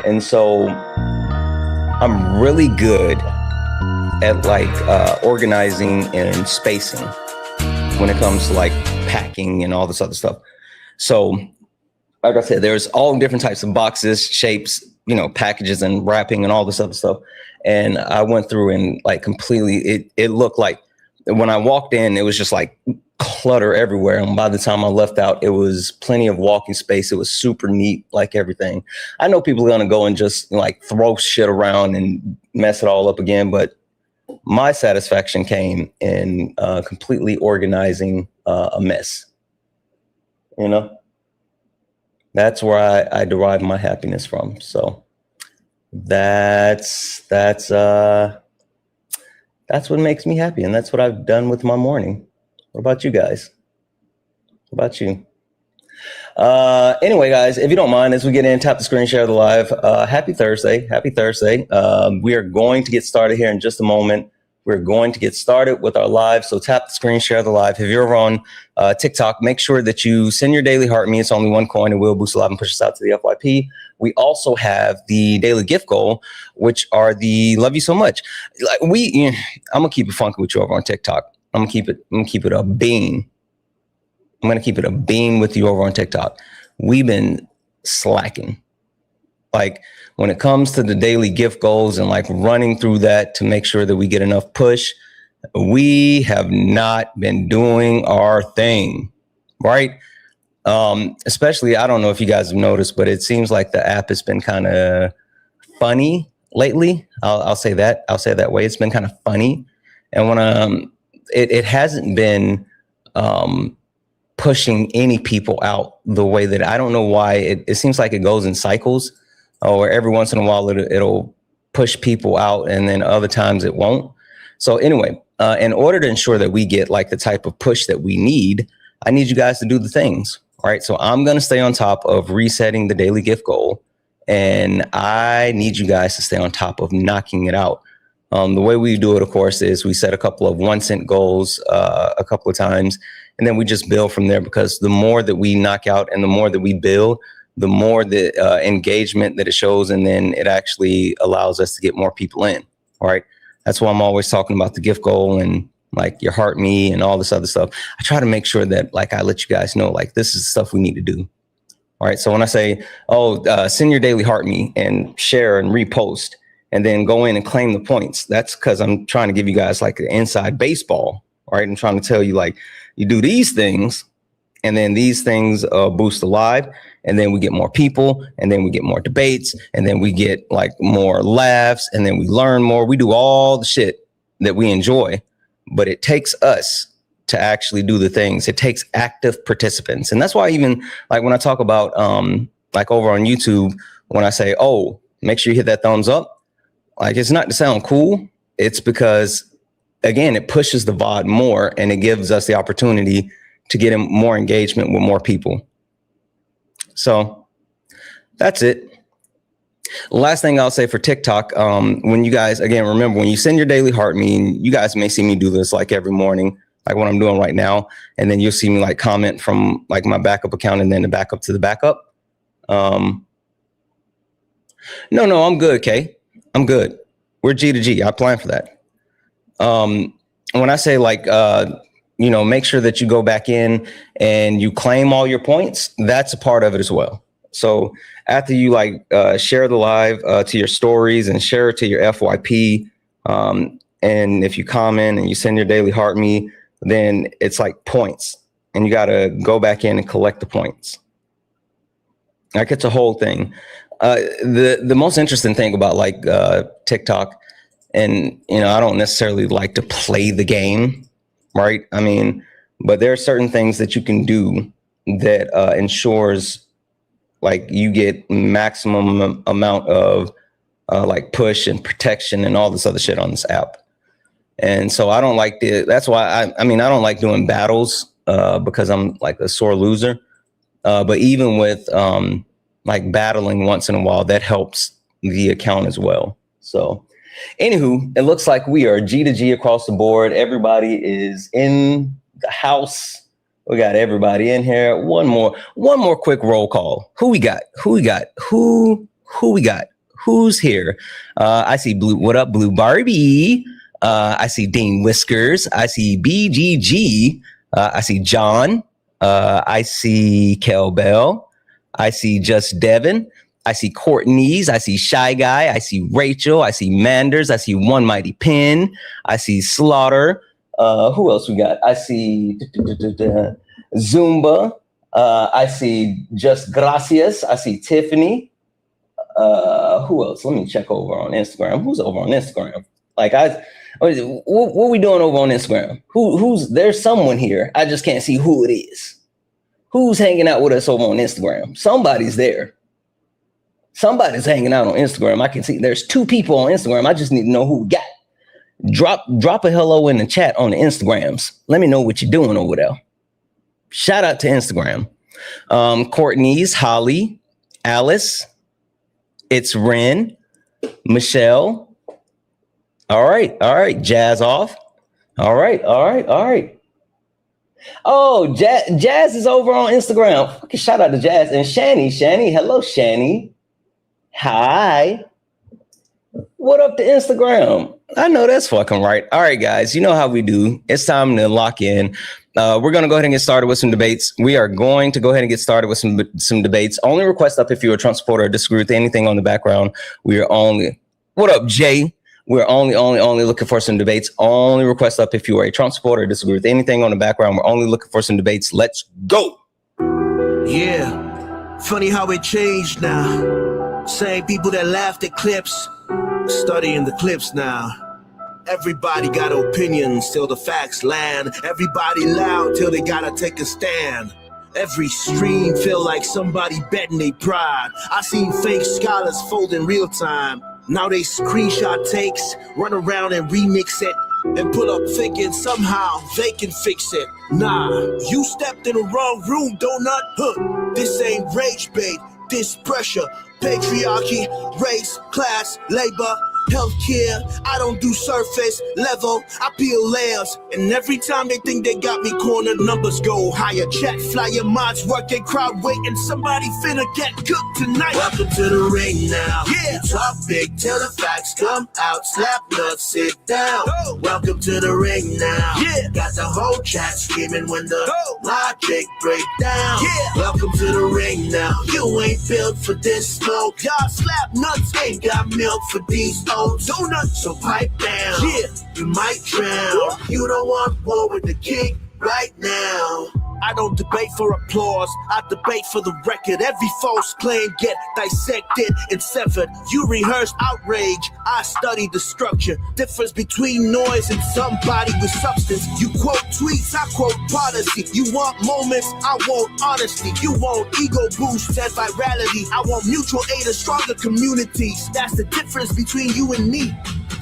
And so I'm really good at like organizing and spacing when it comes to like packing and all this other stuff. So like I said, there's all different types of boxes, shapes, you know, packages and wrapping and all this other stuff. And I went through and like completely, it looked like when I walked in, it was just like clutter everywhere. And by the time I left out, it was plenty of walking space. It was super neat, like everything. I know people are going to go and just like throw shit around and mess it all up again. But my satisfaction came in completely organizing a mess. You know, that's where I derive my happiness from. So that's what makes me happy. And that's what I've done with my morning. What about you guys? What about you? Anyway, guys, if you don't mind, as we get in, tap the screen, share the live. Happy Thursday. Happy Thursday. We are going to get started here in just a moment. We're going to get started with our live. So tap the screen, share the live. If you're over on TikTok, make sure that you send your daily heart me. It's only one coin. It will boost the live and push us out to the FYP. We also have the daily gift goal, which are the love you so much. Like I'm gonna keep it funky with you over on TikTok. I'm gonna keep it a beam. I'm gonna keep it a beam with you over on TikTok. We've been slacking. Like when it comes to the daily gift goals and like running through that to make sure that we get enough push, we have not been doing our thing, right? Especially, I don't know if you guys have noticed, but it seems like the app has been kind of funny lately. I'll say that. I'll say it that way. It's been kind of funny. And when it hasn't been pushing any people out the way that I don't know why. It seems like it goes in cycles. Or every once in a while it'll push people out and then other times it won't. So anyway, in order to ensure that we get like the type of push that we need, I need you guys to do the things. All right. So I'm going to stay on top of resetting the daily gift goal. And I need you guys to stay on top of knocking it out. The way we do it, of course, is we set a couple of 1 cent goals a couple of times, and then we just build from there, because the more that we knock out and the more that we build, the more the engagement that it shows, and then it actually allows us to get more people in. All right. That's why I'm always talking about the gift goal and like your heart me and all this other stuff. I try to make sure that like I let you guys know, like this is stuff we need to do. All right. So when I say, send your daily heart me and share and repost and then go in and claim the points, that's because I'm trying to give you guys like an inside baseball. All right. I'm trying to tell you, like, you do these things and then these things boost the live. And then we get more people, and then we get more debates, and then we get like more laughs, and then we learn more. We do all the shit that we enjoy, but it takes us to actually do the things. It takes active participants. And that's why even like when I talk about like over on YouTube, when I say, oh, make sure you hit that thumbs up, like it's not to sound cool. It's because, again, it pushes the VOD more and it gives us the opportunity to get in more engagement with more people. So that's it. Last thing I'll say for TikTok, when you guys, again, remember when you send your daily heart me, you guys may see me do this like every morning, like what I'm doing right now. And then you'll see me like comment from like my backup account and then the backup to the backup. No, I'm good, Kay. I'm good. We're G to G. I plan for that. When I say like, make sure that you go back in and you claim all your points, that's a part of it as well. So after you like share the live to your stories and share it to your FYP, and if you comment and you send your daily heart me, then it's like points, and you got to go back in and collect the points. Like it's a whole thing. The most interesting thing about like TikTok, and I don't necessarily like to play the game, right? I mean, but there are certain things that you can do that ensures like you get maximum amount of like push and protection and all this other shit on this app. And so I don't like that's why I don't like doing battles because I'm like a sore loser. But even with like battling once in a while, that helps the account as well. So anywho, it looks like we are G to G across the board. Everybody is in the house. We got everybody in here. One more quick roll call. Who we got? Who we got? Who's here? I see Blue. What up, Blue Barbie? I see Dean Whiskers. I see BGG. I see John. I see Kel Bell. I see Just Devin. I see Courtney's. I see Shy Guy. I see Rachel. I see Manders. I see One Mighty Pin. I see Slaughter. Who else we got? I see Zumba. I see Just Gracias. I see Tiffany. Who else? Let me check over on Instagram. Who's over on Instagram? Like what we doing over on Instagram? Who's there's someone here. I just can't see who it is. Who's hanging out with us over on Instagram? Somebody's there. Somebody's hanging out on Instagram. I can see there's 2 people on Instagram. I just need to know who we got. Drop a hello in the chat on the Instagrams. Let me know what you're doing over there. Shout out to Instagram. Courtney's, Holly, Alice, it's Ren, Michelle. All right. Jazz off. All right. Oh, Jazz is over on Instagram. Okay, shout out to Jazz and Shani. Hello, Shani. Hi. What up to Instagram? I know that's fucking right. All right, guys, you know how we do. It's time to lock in. We're going to go ahead and get started with some debates. We are going to go ahead and get started with some debates. Only request up if you're a Trump supporter or disagree with anything on the background. We are only, what up, Jay? We're only looking for some debates. Only request up if you are a Trump supporter or disagree with anything on the background. We're only looking for some debates. Let's go. Yeah, funny how it changed now. Same people that laughed at clips, studying the clips now. Everybody got opinions till the facts land. Everybody loud till they gotta take a stand. Every stream feel like somebody betting they pride. I seen fake scholars fold in real time. Now they screenshot takes, run around and remix it, and put up thinking somehow they can fix it. Nah, you stepped in the wrong room, donut. This ain't rage bait, this pressure. Patriarchy, race, class, labor, healthcare. I don't do surface level, I peel layers. And every time they think they got me cornered, numbers go higher. Chat flyer, mods working, crowd waiting. Somebody finna get cooked tonight. Welcome to the ring now. Yeah. You talk big till the facts come out. Slap nuts, sit down. Go. Welcome to the ring now. Yeah. Got the whole chat screaming when the logic break down. Yeah. Welcome to the ring now. You ain't built for this smoke. Y'all slap nuts ain't got milk for these old donuts. So pipe down. Yeah. You might drown. You don't want war with the king right now. I don't debate for applause, I debate for the record. Every false claim get dissected and severed. You rehearse outrage, I study the structure. Difference between noise and somebody with substance. You quote tweets, I quote policy. You want moments, I want honesty. You want ego boosts and virality. I want mutual aid and stronger communities. That's the difference between you and me.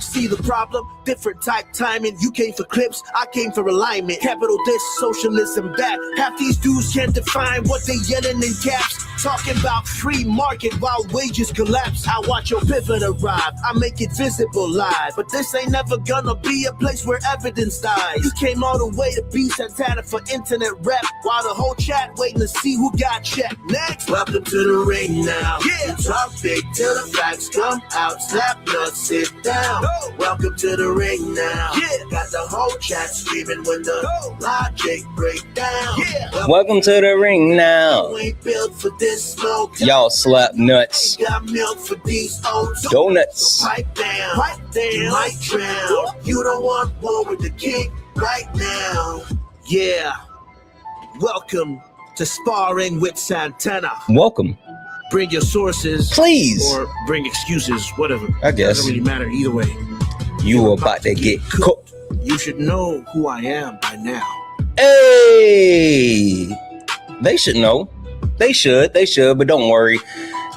See the problem? Different type timing. You came for clips, I came for alignment. Capital this, socialism that. Half these dudes can't define what they yelling in caps. Talking about free market while wages collapse. I watch your pivot arrive, I make it visible live. But this ain't never gonna be a place where evidence dies. You came all the way to be Santana for internet rap, while the whole chat waiting to see who got checked. Next, welcome to the ring now. Yeah. You talk big till the facts come out. Slap nuts, sit down. Go. Welcome to the ring now. Yeah. Got the whole chat screaming when the logic break down. Yeah. Welcome to the ring now. You ain't built for this smoke. Y'all slap nuts. Got milk for these old donuts. So pipe down. You might drown. You don't want war with the king right now. Yeah. Welcome to Sparring with Santana. Welcome. Bring your sources. Please. Or bring excuses, whatever. I guess. Doesn't really matter either way. You about to get cooked. You should know who I am by now. Hey. They should know. They should, but don't worry.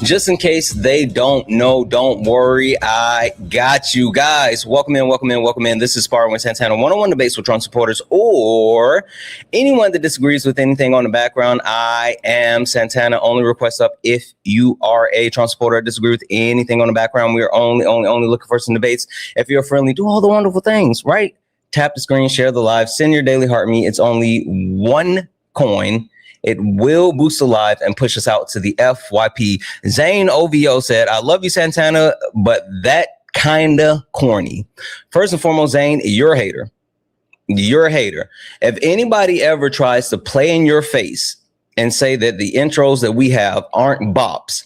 Just in case they don't know, don't worry. I got you guys. Welcome in. This is Sparring with Santana, one-on-one debates with Trump supporters or anyone that disagrees with anything on the background. I am Santana. Only request up if you are a Trump supporter or disagree with anything on the background. We are only looking for some debates. If you're friendly, do all the wonderful things, right? Tap the screen, share the live, send your daily heart me. It's only one coin. It will boost the live and push us out to the FYP. Zane OVO said, I love you, Santana, but that kinda corny. First and foremost, Zane, you're a hater. You're a hater. If anybody ever tries to play in your face and say that the intros that we have aren't bops,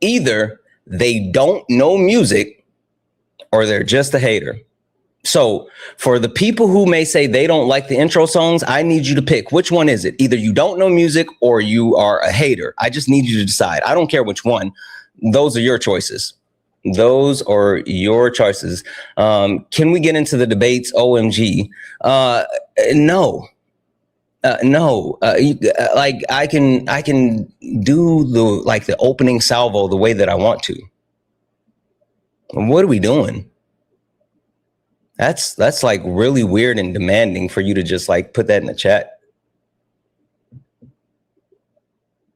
either they don't know music or they're just a hater. So for the people who may say they don't like the intro songs, I need you to pick. Which one is it? Either you don't know music or you are a hater. I just need you to decide. I don't care which one. Those are your choices. Those are your choices. Can we get into the debates? OMG. No. No. Like I can do the opening salvo the way that I want to. What are we doing? That's like really weird and demanding for you to just like put that in the chat.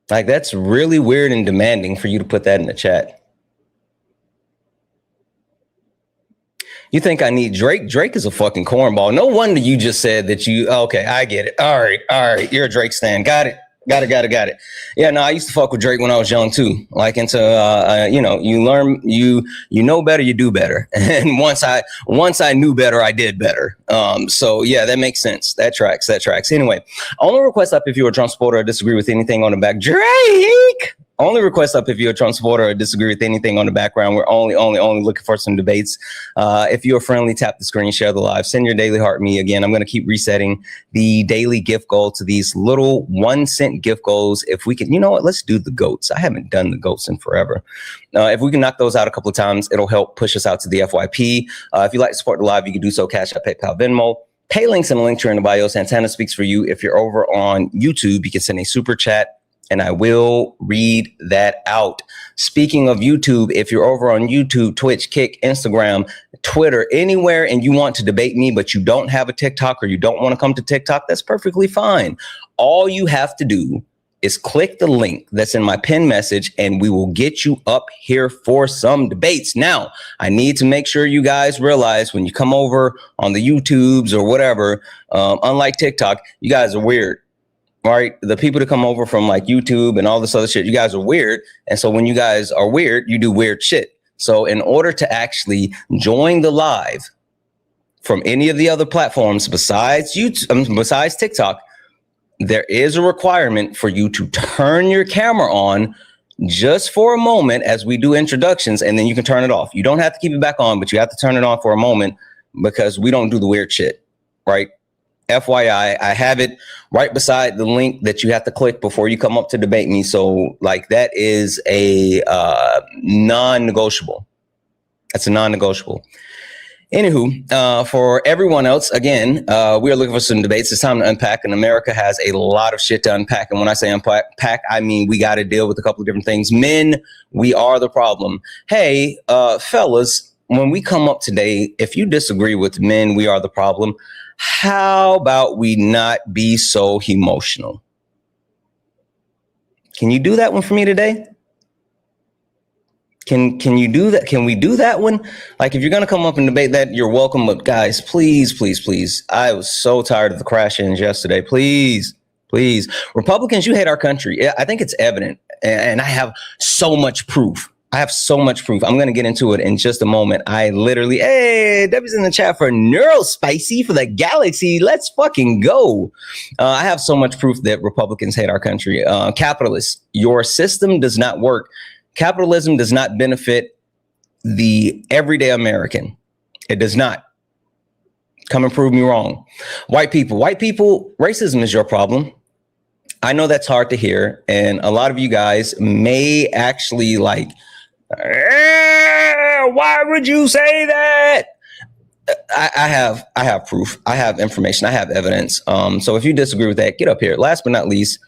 Like that's really weird and demanding for you to put that in the chat. You think I need Drake? Drake is a fucking cornball. No wonder you just said that you, okay, I get it. All right. You're a Drake stan. Got it. Yeah, no, I used to fuck with Drake when I was young too. Like into, you learn, you know better, you do better. And once I knew better, I did better. So yeah, that makes sense. That tracks. Anyway, only request up if you're a Trump supporter or disagree with anything on the back. Drake! Only request up if you're a Trump supporter or disagree with anything on the background. We're only looking for some debates. If you're friendly, tap the screen, share the live, send your daily heart me. Again, I'm going to keep resetting the daily gift goal to these little 1 cent gift goals. If we can, you know what, let's do the goats. I haven't done the goats in forever. If we can knock those out a couple of times, it'll help push us out to the FYP. If you'd like to support the live, you can do so. Cash App, PayPal, Venmo. Pay links in the link tree in the bio. Santana speaks for you. If you're over on YouTube, you can send a super chat and I will read that out. Speaking of YouTube, if you're over on YouTube, Twitch, Kick, Instagram, Twitter, anywhere, and you want to debate me, but you don't have a TikTok or you don't want to come to TikTok, that's perfectly fine. All you have to do is click the link that's in my pinned message and we will get you up here for some debates. Now, I need to make sure you guys realize when you come over on the YouTubes or whatever, unlike TikTok, you guys are weird. All right, the people that come over from like YouTube and all this other shit, you guys are weird. And so when you guys are weird, you do weird shit. So in order to actually join the live from any of the other platforms besides YouTube, besides TikTok, there is a requirement for you to turn your camera on just for a moment as we do introductions, and then you can turn it off. You don't have to keep it back on, but you have to turn it on for a moment because we don't do the weird shit, right? FYI, I have it right beside the link that you have to click before you come up to debate me. So like that is a non-negotiable. That's a non-negotiable. Anywho, for everyone else, again, we are looking for some debates. It's time to unpack, and America has a lot of shit to unpack. And when I say unpack, I mean we got to deal with a couple of different things. Men, we are the problem. Hey, fellas, when we come up today, if you disagree with men, we are the problem. How about we not be so emotional? Can you do that one for me today? Can you do that? Can we do that one? Like, if you're going to come up and debate that, you're welcome. But guys, please. I was so tired of the crash-ins yesterday. Please. Republicans, you hate our country. I think it's evident. And I have so much proof. I'm going to get into it in just a moment. I literally, hey, Debbie's in the chat for Neurospicy for the Galaxy. Let's fucking go. I have so much proof that Republicans hate our country. Capitalists, your system does not work. Capitalism does not benefit the everyday American. It does not. Come and prove me wrong. White people, racism is your problem. I know that's hard to hear. And a lot of you guys may actually like, why would you say that? I have proof. I have information. I have evidence. So if you disagree with that, get up here. Last but not least,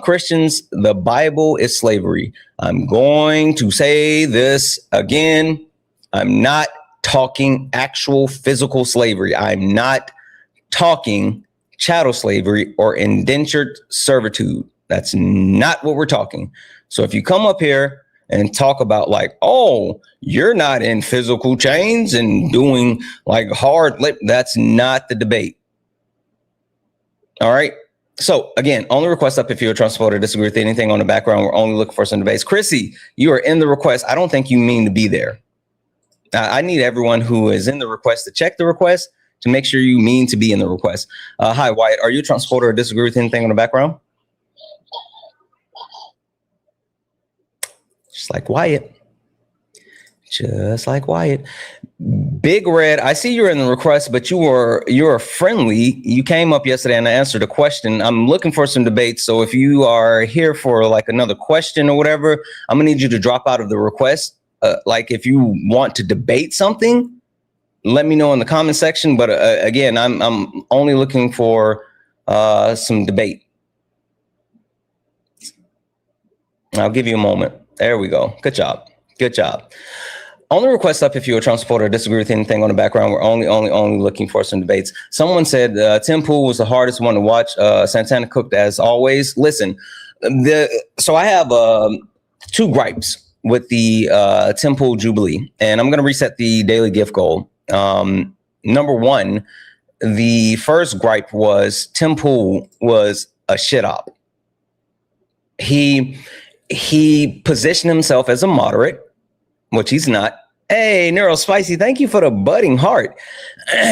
Christians, the Bible is slavery. I'm going to say this again. I'm not talking actual physical slavery. I'm not talking chattel slavery or indentured servitude. That's not what we're talking. So if you come up here and talk about like, oh, you're not in physical chains and doing like hard lip, that's not the debate. All right. So again, only request up if you're a Trump supporter, disagree with anything on the background. We're only looking for some debates. Chrissy, you are in the request. I don't think you mean to be there. I need everyone who is in the request to check the request to make sure you mean to be in the request. Hi, Wyatt. Are you a Trump supporter or disagree with anything on the background? Just like Wyatt. Just like Wyatt. Big Red, I see you're in the request, but you're friendly. You came up yesterday and I answered a question. I'm looking for some debates. So if you are here for like another question or whatever, I'm gonna need you to drop out of the request. Like if you want to debate something, let me know in the comment section. But again, I'm only looking for some debate. I'll give you a moment. There we go. Good job. Good job. Only request up if you're a Trump supporter or disagree with anything on the background. We're only looking for some debates. Someone said Tim Pool was the hardest one to watch. Santana cooked as always. Listen, so I have 2 gripes with the Tim Pool Jubilee, and I'm going to reset the daily gift goal. Number 1, the first gripe was Tim Pool was a shit op. He positioned himself as a moderate, which he's not. Hey, Neuro Spicy, thank you for the budding heart.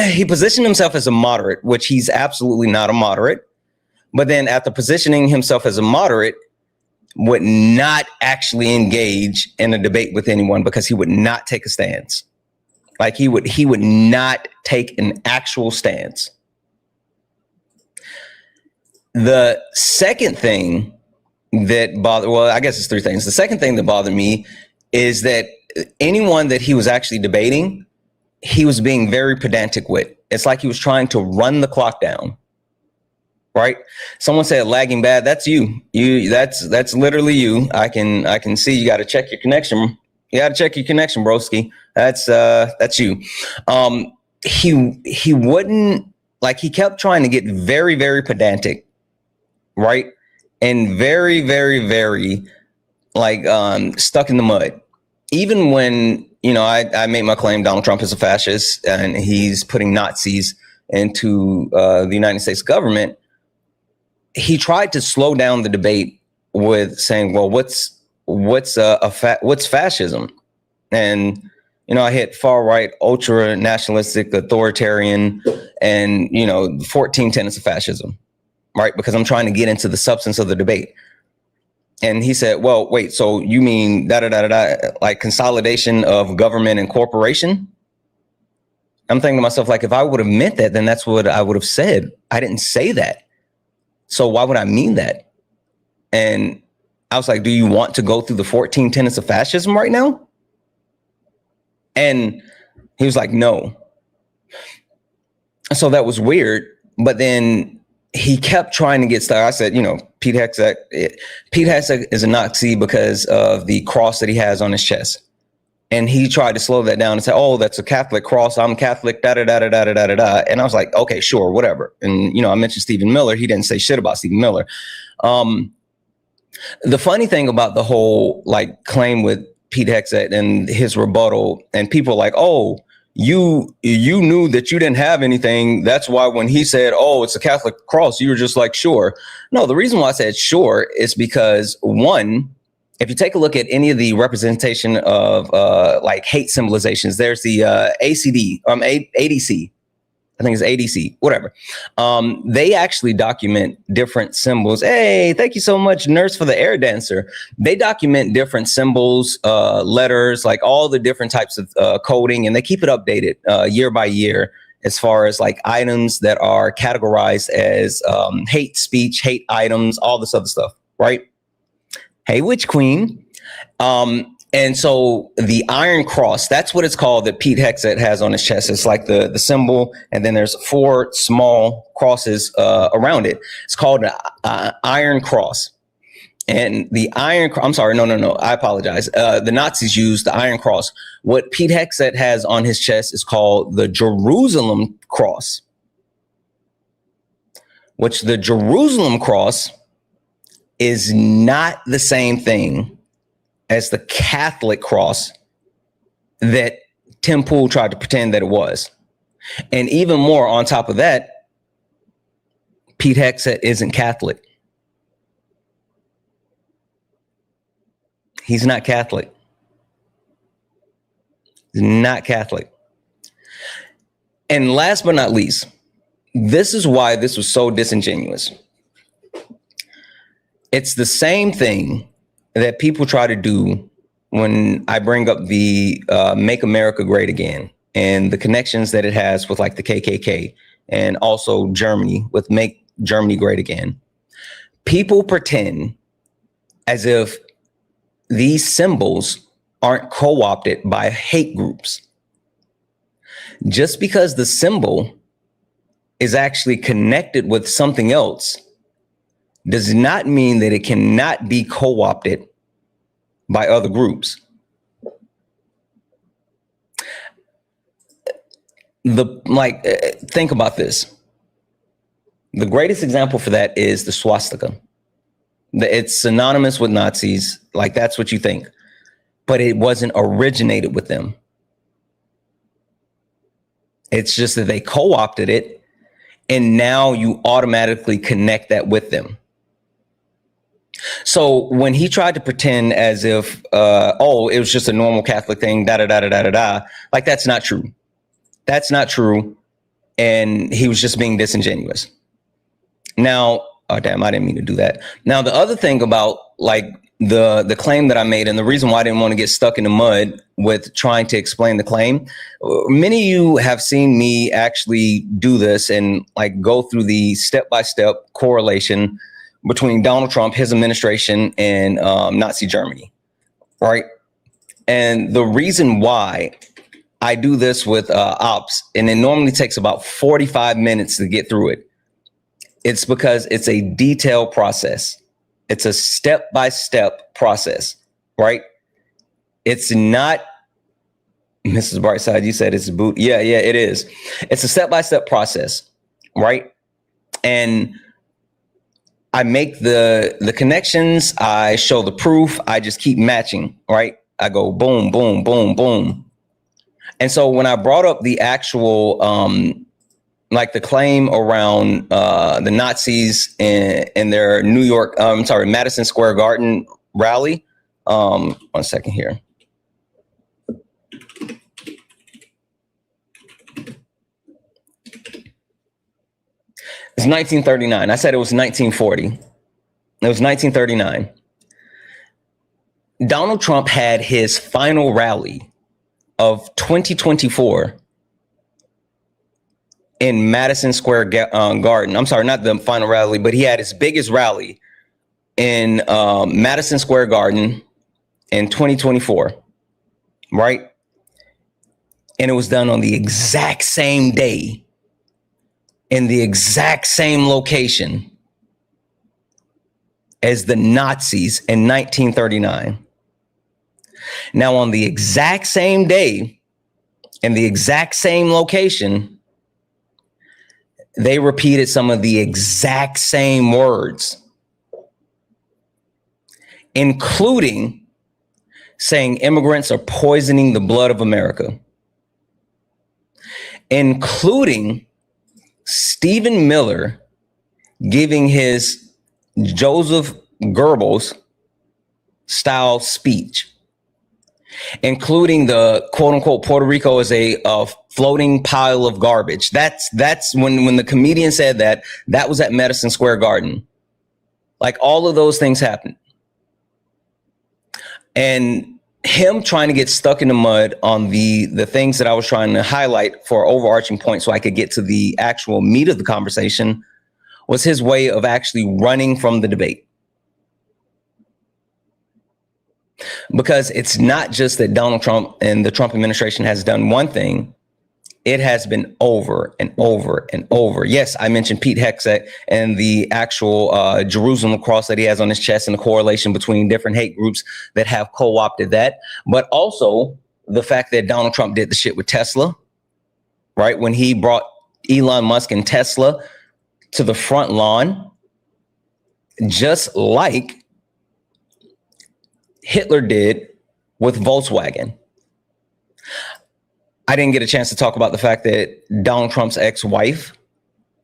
He positioned himself as a moderate, which he's absolutely not a moderate. But then after positioning himself as a moderate, would not actually engage in a debate with anyone because he would not take a stance. Like he would not take an actual stance. The second thing that bothered, well, I guess it's 3 things. The second thing that bothered me is that anyone that he was actually debating, he was being very pedantic with. It's like he was trying to run the clock down, right? Someone said lagging bad. That's you. That's literally you. I can see you got to check your connection. You got to check your connection, broski. That's you. He wouldn't, like, he kept trying to get very, very pedantic, right? And very, very, very like stuck in the mud. Even when, you know, I made my claim Donald Trump is a fascist and he's putting Nazis into the United States government, he tried to slow down the debate with saying, well, what's fascism? And, you know, I hit far right, ultra nationalistic, authoritarian, and, you know, 14 tenets of fascism, right? Because I'm trying to get into the substance of the debate. And he said, well, wait, so you mean like consolidation of government and corporation? I'm thinking to myself, like, if I would have meant that, then that's what I would have said. I didn't say that. So why would I mean that? And I was like, do you want to go through the 14 tenets of fascism right now? And he was like, no. So that was weird. But then he kept trying to get started. I said, you know, Pete Hegseth is a Nazi because of the cross that he has on his chest. And he tried to slow that down and say, oh, that's a Catholic cross. I'm Catholic, da-da-da-da-da-da-da-da. And I was like, okay, sure, whatever. And, you know, I mentioned Stephen Miller. He didn't say shit about Stephen Miller. The funny thing about the whole, like, claim with Pete Hegseth and his rebuttal, and people are like, oh, you knew that you didn't have anything. That's why when he said, oh, it's a Catholic cross, you were just like, sure. No, the reason why I said sure is because, one, if you take a look at any of the representation of like hate symbolizations, there's the ADC. I think it's ADC, whatever. They actually document different symbols. Hey, thank you so much, Nurse, for the air dancer. They document different symbols, letters, like all the different types of coding, and they keep it updated year by year as far as like items that are categorized as hate speech, hate items, all this other stuff, right? Hey, Witch Queen. And so the Iron Cross, that's what it's called, that Pete Hegseth has on his chest. It's like the symbol, and then there's 4 small crosses around it. It's called an Iron Cross. And the I'm sorry, no, I apologize. The Nazis used the Iron Cross. What Pete Hegseth has on his chest is called the Jerusalem Cross, which the Jerusalem Cross is not the same thing as the Catholic cross that Tim Pool tried to pretend that it was. And even more on top of that, Pete Hegseth isn't Catholic. He's not Catholic. He's not Catholic. And last but not least, this is why this was so disingenuous. It's the same thing that people try to do when I bring up the Make America Great Again and the connections that it has with like the KKK and also Germany with Make Germany Great Again. People pretend as if these symbols aren't co-opted by hate groups. Just because the symbol is actually connected with something else does not mean that it cannot be co-opted by other groups. Think about this. The greatest example for that is the swastika. It's synonymous with Nazis. Like, that's what you think. But it wasn't originated with them. It's just that they co-opted it, and now you automatically connect that with them. So when he tried to pretend as if, it was just a normal Catholic thing, like, that's not true. That's not true. And he was just being disingenuous. Now, oh, damn, I didn't mean to do that. Now, the other thing about like the claim that I made, and the reason why I didn't want to get stuck in the mud with trying to explain the claim, many of you have seen me actually do this and like go through the step-by-step correlation between Donald Trump, his administration, and Nazi Germany, right? And the reason why I do this with ops, and it normally takes about 45 minutes to get through it, it's because it's a detailed process. It's a step-by-step process, right? It's not, Mrs. Brightside, you said it's a boot. Yeah, it is. It's a step-by-step process, right? And I make the connections, I show the proof, I just keep matching, right? I go boom, boom, boom, boom. And so when I brought up the actual, like the claim around the Nazis in their Madison Square Garden rally. 1 second here. It's 1939. I said it was 1940. It was 1939. Donald Trump had his final rally of 2024 in Madison Square Garden. I'm sorry, not the final rally, but he had his biggest rally in Madison Square Garden in 2024, right? And it was done on the exact same day, in the exact same location as the Nazis in 1939. Now, on the exact same day, in the exact same location, they repeated some of the exact same words, including saying immigrants are poisoning the blood of America, including Stephen Miller giving his Joseph Goebbels style speech, including the quote unquote Puerto Rico is a floating pile of garbage. That's when the comedian said that was at Madison Square Garden. Like, all of those things happened. And him trying to get stuck in the mud on the things that I was trying to highlight for overarching points so I could get to the actual meat of the conversation was his way of actually running from the debate. Because it's not just that Donald Trump and the Trump administration has done one thing. It has been over and over and over. Yes, I mentioned Pete Hegseth and the actual Jerusalem cross that he has on his chest and the correlation between different hate groups that have co-opted that. But also the fact that Donald Trump did the shit with Tesla, right? When he brought Elon Musk and Tesla to the front lawn, just like Hitler did with Volkswagen. I didn't get a chance to talk about the fact that Donald Trump's ex-wife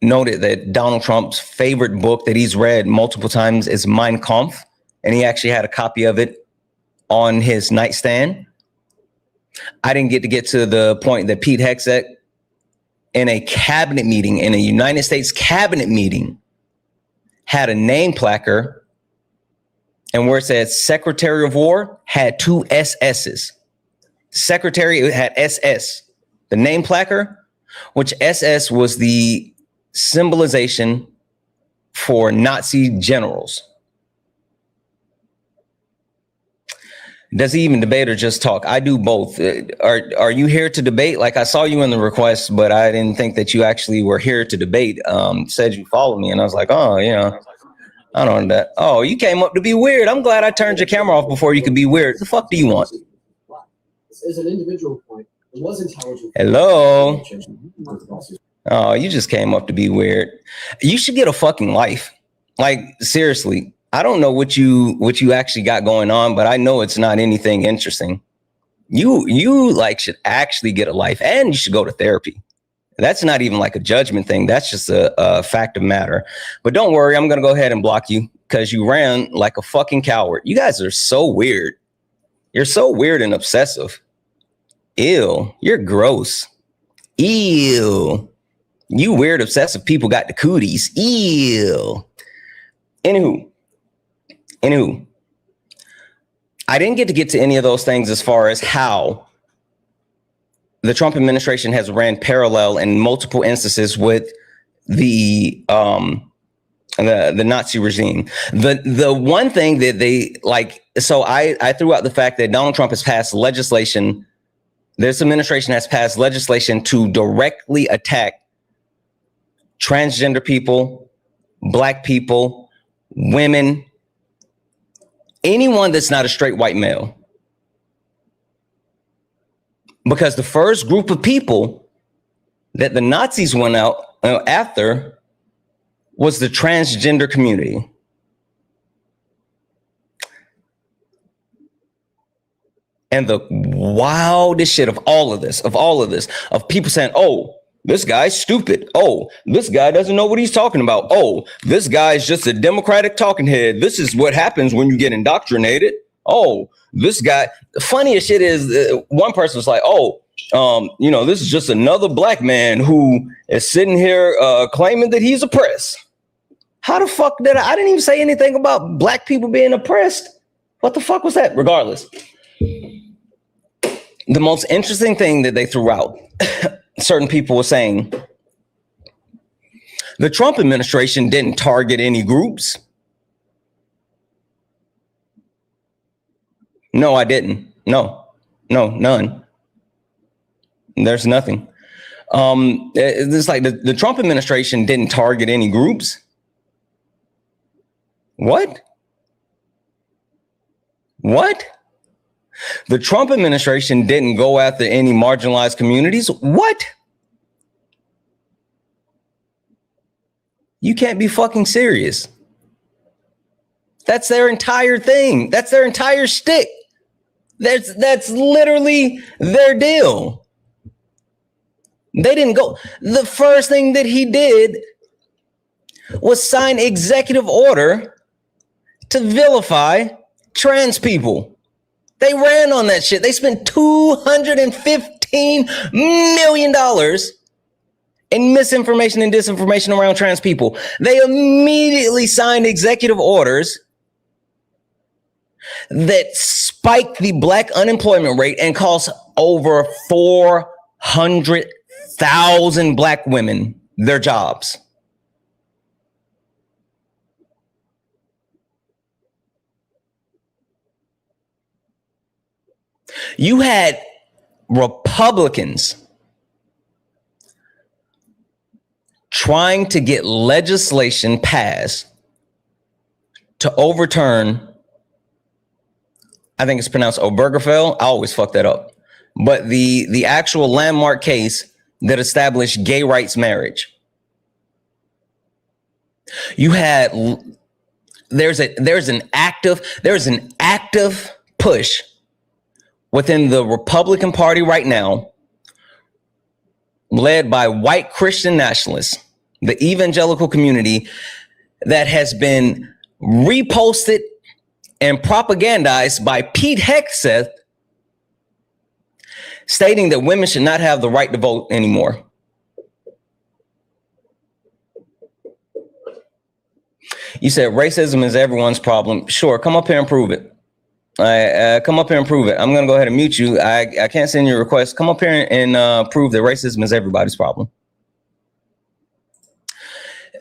noted that Donald Trump's favorite book that he's read multiple times is Mein Kampf, and he actually had a copy of it on his nightstand. I didn't get to the point that Pete Hegseth, in a cabinet meeting, in a United States cabinet meeting, had a name placard, and where it said Secretary of War had two SS's. Secretary had SS. The name placard, which SS was the symbolization for Nazi generals. Does he even debate or just talk? I do both. Are you here to debate? Like, I saw you in the request, but I didn't think that you actually were here to debate. Said you follow me, and I was like, oh, I don't know that. Oh, you came up to be weird. I'm glad I turned your camera off before you could be weird. The fuck do you want? This is an individual point. It was intelligent. Hello. Oh, you just came up to be weird. You should get a fucking life. Like, seriously. I don't know what you actually got going on, but I know it's not anything interesting. You like should actually get a life, and you should go to therapy. That's not even like a judgment thing. That's just a fact of matter. But don't worry, I'm going to go ahead and block you because you ran like a fucking coward. You guys are so weird. You're so weird and obsessive. Ew, you're gross. Ew. You weird, obsessive people got the cooties. Ew. Anywho, I didn't get to any of those things as far as how the Trump administration has ran parallel in multiple instances with the Nazi regime. The one thing that they like, so I threw out the fact that Donald Trump has passed legislation. This administration has passed legislation to directly attack transgender people, Black people, women, anyone that's not a straight white male. Because the first group of people that the Nazis went out after was the transgender community. And the wildest shit of all of this, of people saying, oh, this guy's stupid. Oh, this guy doesn't know what he's talking about. Oh, this guy's just a Democratic talking head. This is what happens when you get indoctrinated. Oh, this guy. The funniest shit is one person was like, oh, this is just another Black man who is sitting here claiming that he's oppressed. How the fuck I didn't even say anything about Black people being oppressed. What the fuck was that? Regardless. The most interesting thing that they threw out, certain people were saying, the Trump administration didn't target any groups. No, I didn't. No, none. There's nothing. It's like the Trump administration didn't target any groups. What? The Trump administration didn't go after any marginalized communities. What? You can't be fucking serious. That's their entire thing. That's their entire shtick. That's literally their deal. They didn't go. The first thing that he did was sign executive order to vilify trans people. They ran on that shit. They spent $215 million in misinformation and disinformation around trans people. They immediately signed executive orders that spiked the Black unemployment rate and cost over 400,000 Black women their jobs. You had Republicans trying to get legislation passed to overturn, I think it's pronounced Obergefell. I always fuck that up. But the actual landmark case that established gay rights marriage. You had, there's an active push within the Republican Party right now, led by white Christian nationalists, the evangelical community that has been reposted and propagandized by Pete Hegseth, stating that women should not have the right to vote anymore. You said racism is everyone's problem. Sure, come up here and prove it. Come up here and prove it. I'm going to go ahead and mute you. I can't send you a request. Come up here and prove that racism is everybody's problem.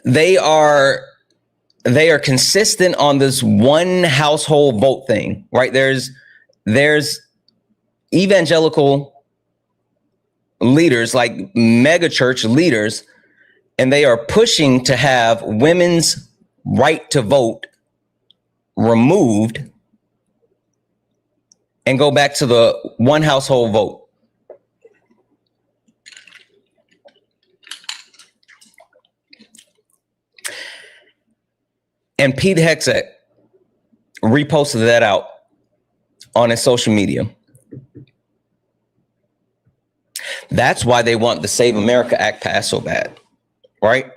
They are consistent on this one household vote thing, right? There's evangelical leaders, like mega church leaders, and they are pushing to have women's right to vote removed and go back to the one household vote. And Pete Hegseth reposted that out on his social media. That's why they want the Save America Act passed so bad, right?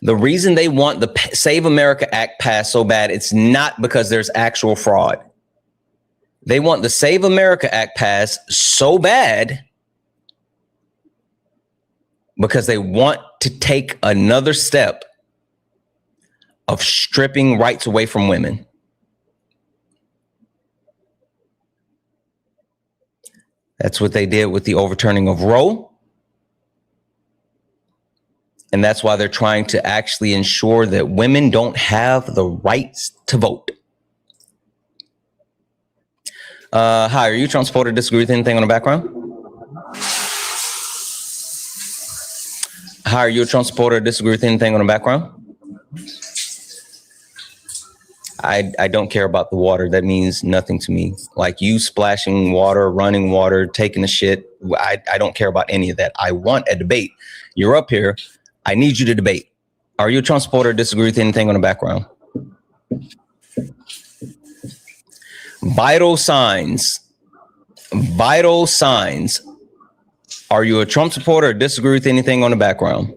The reason they want the Save America Act passed so bad, it's not because there's actual fraud. They want the Save America Act passed so bad because they want to take another step of stripping rights away from women. That's what they did with the overturning of Roe. And that's why they're trying to actually ensure that women don't have the rights to vote. Hi, are you a Trump supporter? Disagree with anything on the background? Hi, are you a Trump supporter? Disagree with anything on the background? I don't care about the water. That means nothing to me. Like you splashing water, running water, taking a shit. I don't care about any of that. I want a debate. You're up here. I need you to debate. Are you a Trump supporter? Disagree with anything on the background? Vital signs. Vital signs. Are you a Trump supporter or disagree with anything on the background?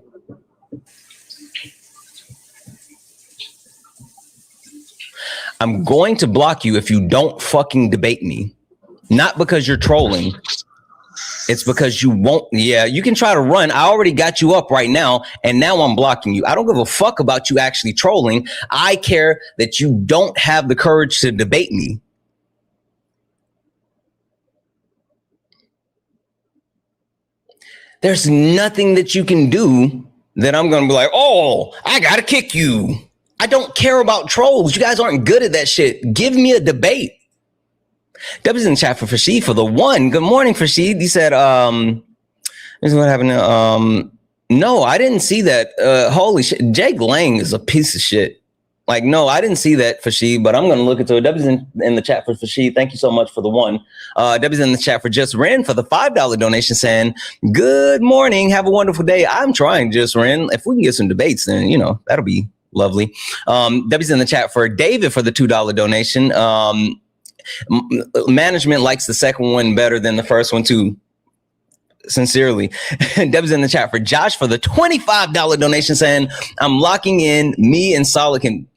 I'm going to block you if you don't fucking debate me. Not because you're trolling. It's because you won't. Yeah, you can try to run. I already got you up right now, and now I'm blocking you. I don't give a fuck about you actually trolling. I care that you don't have the courage to debate me. There's nothing that you can do that I'm going to be like, oh, I got to kick you. I don't care about trolls. You guys aren't good at that shit. Give me a debate. W's in the chat for Fashid for the one. Good morning, Fashid. He said, this is what happened. No, I didn't see that. Holy shit. Jake Lang is a piece of shit. Like, no, I didn't see that, Fashid, but I'm going to look into it. W's in the chat for Fashid. Thank you so much for the one. W's in the chat for Just Ren for the $5 donation saying, good morning. Have a wonderful day. I'm trying, Just Ren. If we can get some debates, then, you know, that'll be lovely. W's in the chat for David for the $2 donation. Management likes the second one better than the first one too. Sincerely. W's in the chat for Josh for the $25 donation saying, I'm locking in. Me and Solid can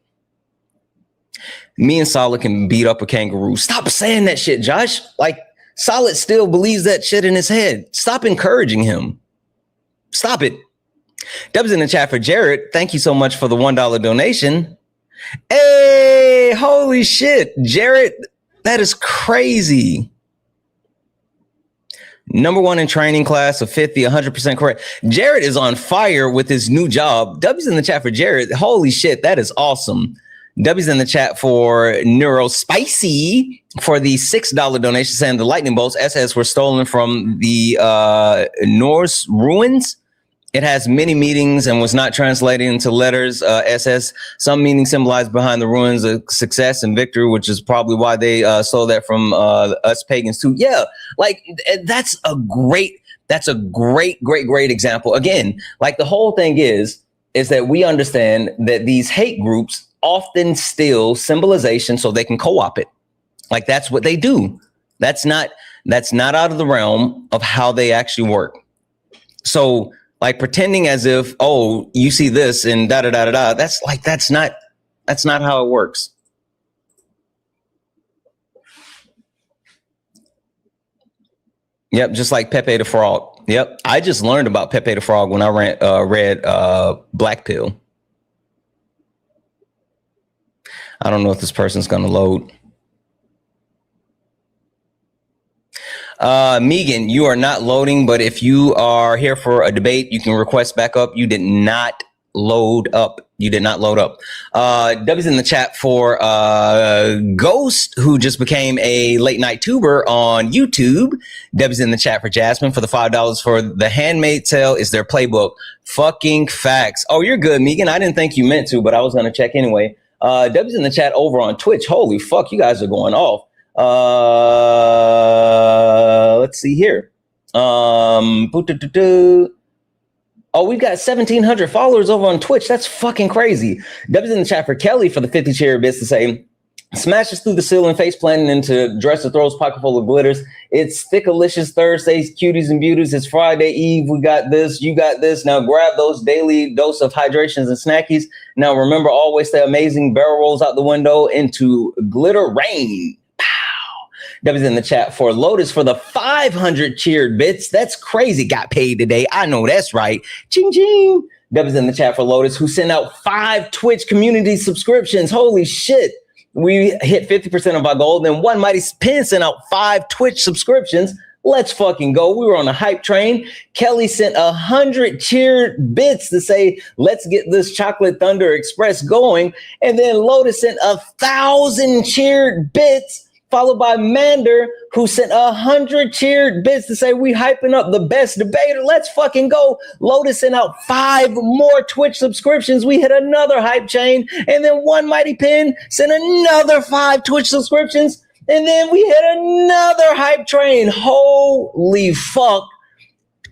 beat up a kangaroo. Stop saying that shit, Josh. Like Solid still believes that shit in his head. Stop encouraging him. Stop it. Dubs in the chat for Jared. Thank you so much for the $1 donation. Hey, holy shit. Jared, that is crazy. Number one in training class of 50, 100% correct. Jared is on fire with his new job. W's in the chat for Jared. Holy shit, that is awesome. W's in the chat for Neurospicy for the $6 donation saying the lightning bolts SS were stolen from the Norse ruins. It has many meanings and was not translated into letters, SS. Some meanings symbolized behind the ruins of success and victory, which is probably why they stole that from us pagans too. Yeah, like that's a great example. Again, like the whole thing is that we understand that these hate groups often steal symbolization so they can co-opt it. Like that's what they do. That's not out of the realm of how they actually work. So Like pretending as if, oh, you see this and da da da da da. That's not how it works. Yep, just like Pepe the Frog. Yep, I just learned about Pepe the Frog when I read Black Pill. I don't know if this person's going to load. Megan, you are not loading, but if you are here for a debate, you can request backup. You did not load up. You did not load up. W's in the chat for Ghost, who just became a late night tuber on YouTube. W's in the chat for Jasmine for the $5 for The Handmaid's Tale is their playbook. Fucking facts. Oh, you're good, Megan. I didn't think you meant to, but I was going to check anyway. W's in the chat over on Twitch. Holy fuck, you guys are going off. Let's see here. Oh, we've got 1,700 followers over on Twitch. That's fucking crazy. W's in the chat for Kelly for the 50 chair bits to say, smashes through the ceiling, face planting into dresser, throws pocket full of glitters. It's Thickalicious Thursdays, cuties and beauties. It's Friday Eve. We got this. You got this. Now grab those daily dose of hydrations and snackies. Now remember, always stay amazing. Barrel rolls out the window into glitter rain. W's in the chat for Lotus for the 500 cheered bits. That's crazy. Got paid today. I know that's right. Ching ching. W's in the chat for Lotus, who sent out 5 Twitch community subscriptions. Holy shit. We hit 50% of our goal. Then One Mighty Pen sent out 5 Twitch subscriptions. Let's fucking go. We were on a hype train. Kelly sent 100 cheered bits to say, let's get this Chocolate Thunder Express going. And then Lotus sent 1,000 cheered bits, followed by Mander, who sent 100 cheered bits to say, we hyping up the best debater. Let's fucking go. Lotus sent out 5 more Twitch subscriptions. We hit another hype chain. And then One Mighty Pen sent another 5 Twitch subscriptions. And then we hit another hype train. Holy fuck.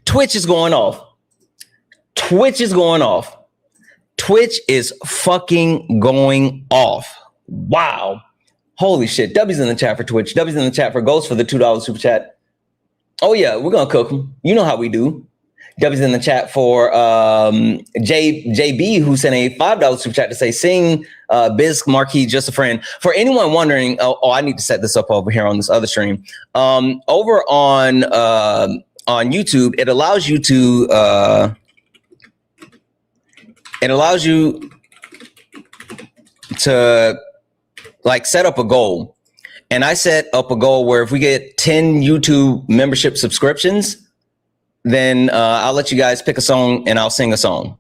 Twitch is going off. Twitch is going off. Twitch is fucking going off. Wow. Holy shit. W's in the chat for Twitch. W's in the chat for Ghost for the $2 super chat. Oh, yeah, we're going to cook them. You know how we do. W's in the chat for JB, who sent a $5 super chat to say, sing Biz Marquis, just a friend. For anyone wondering, I need to set this up over here on this other stream. Over on YouTube, it allows you to like set up a goal. And I set up a goal where if we get 10 YouTube membership subscriptions, then I'll let you guys pick a song and I'll sing a song.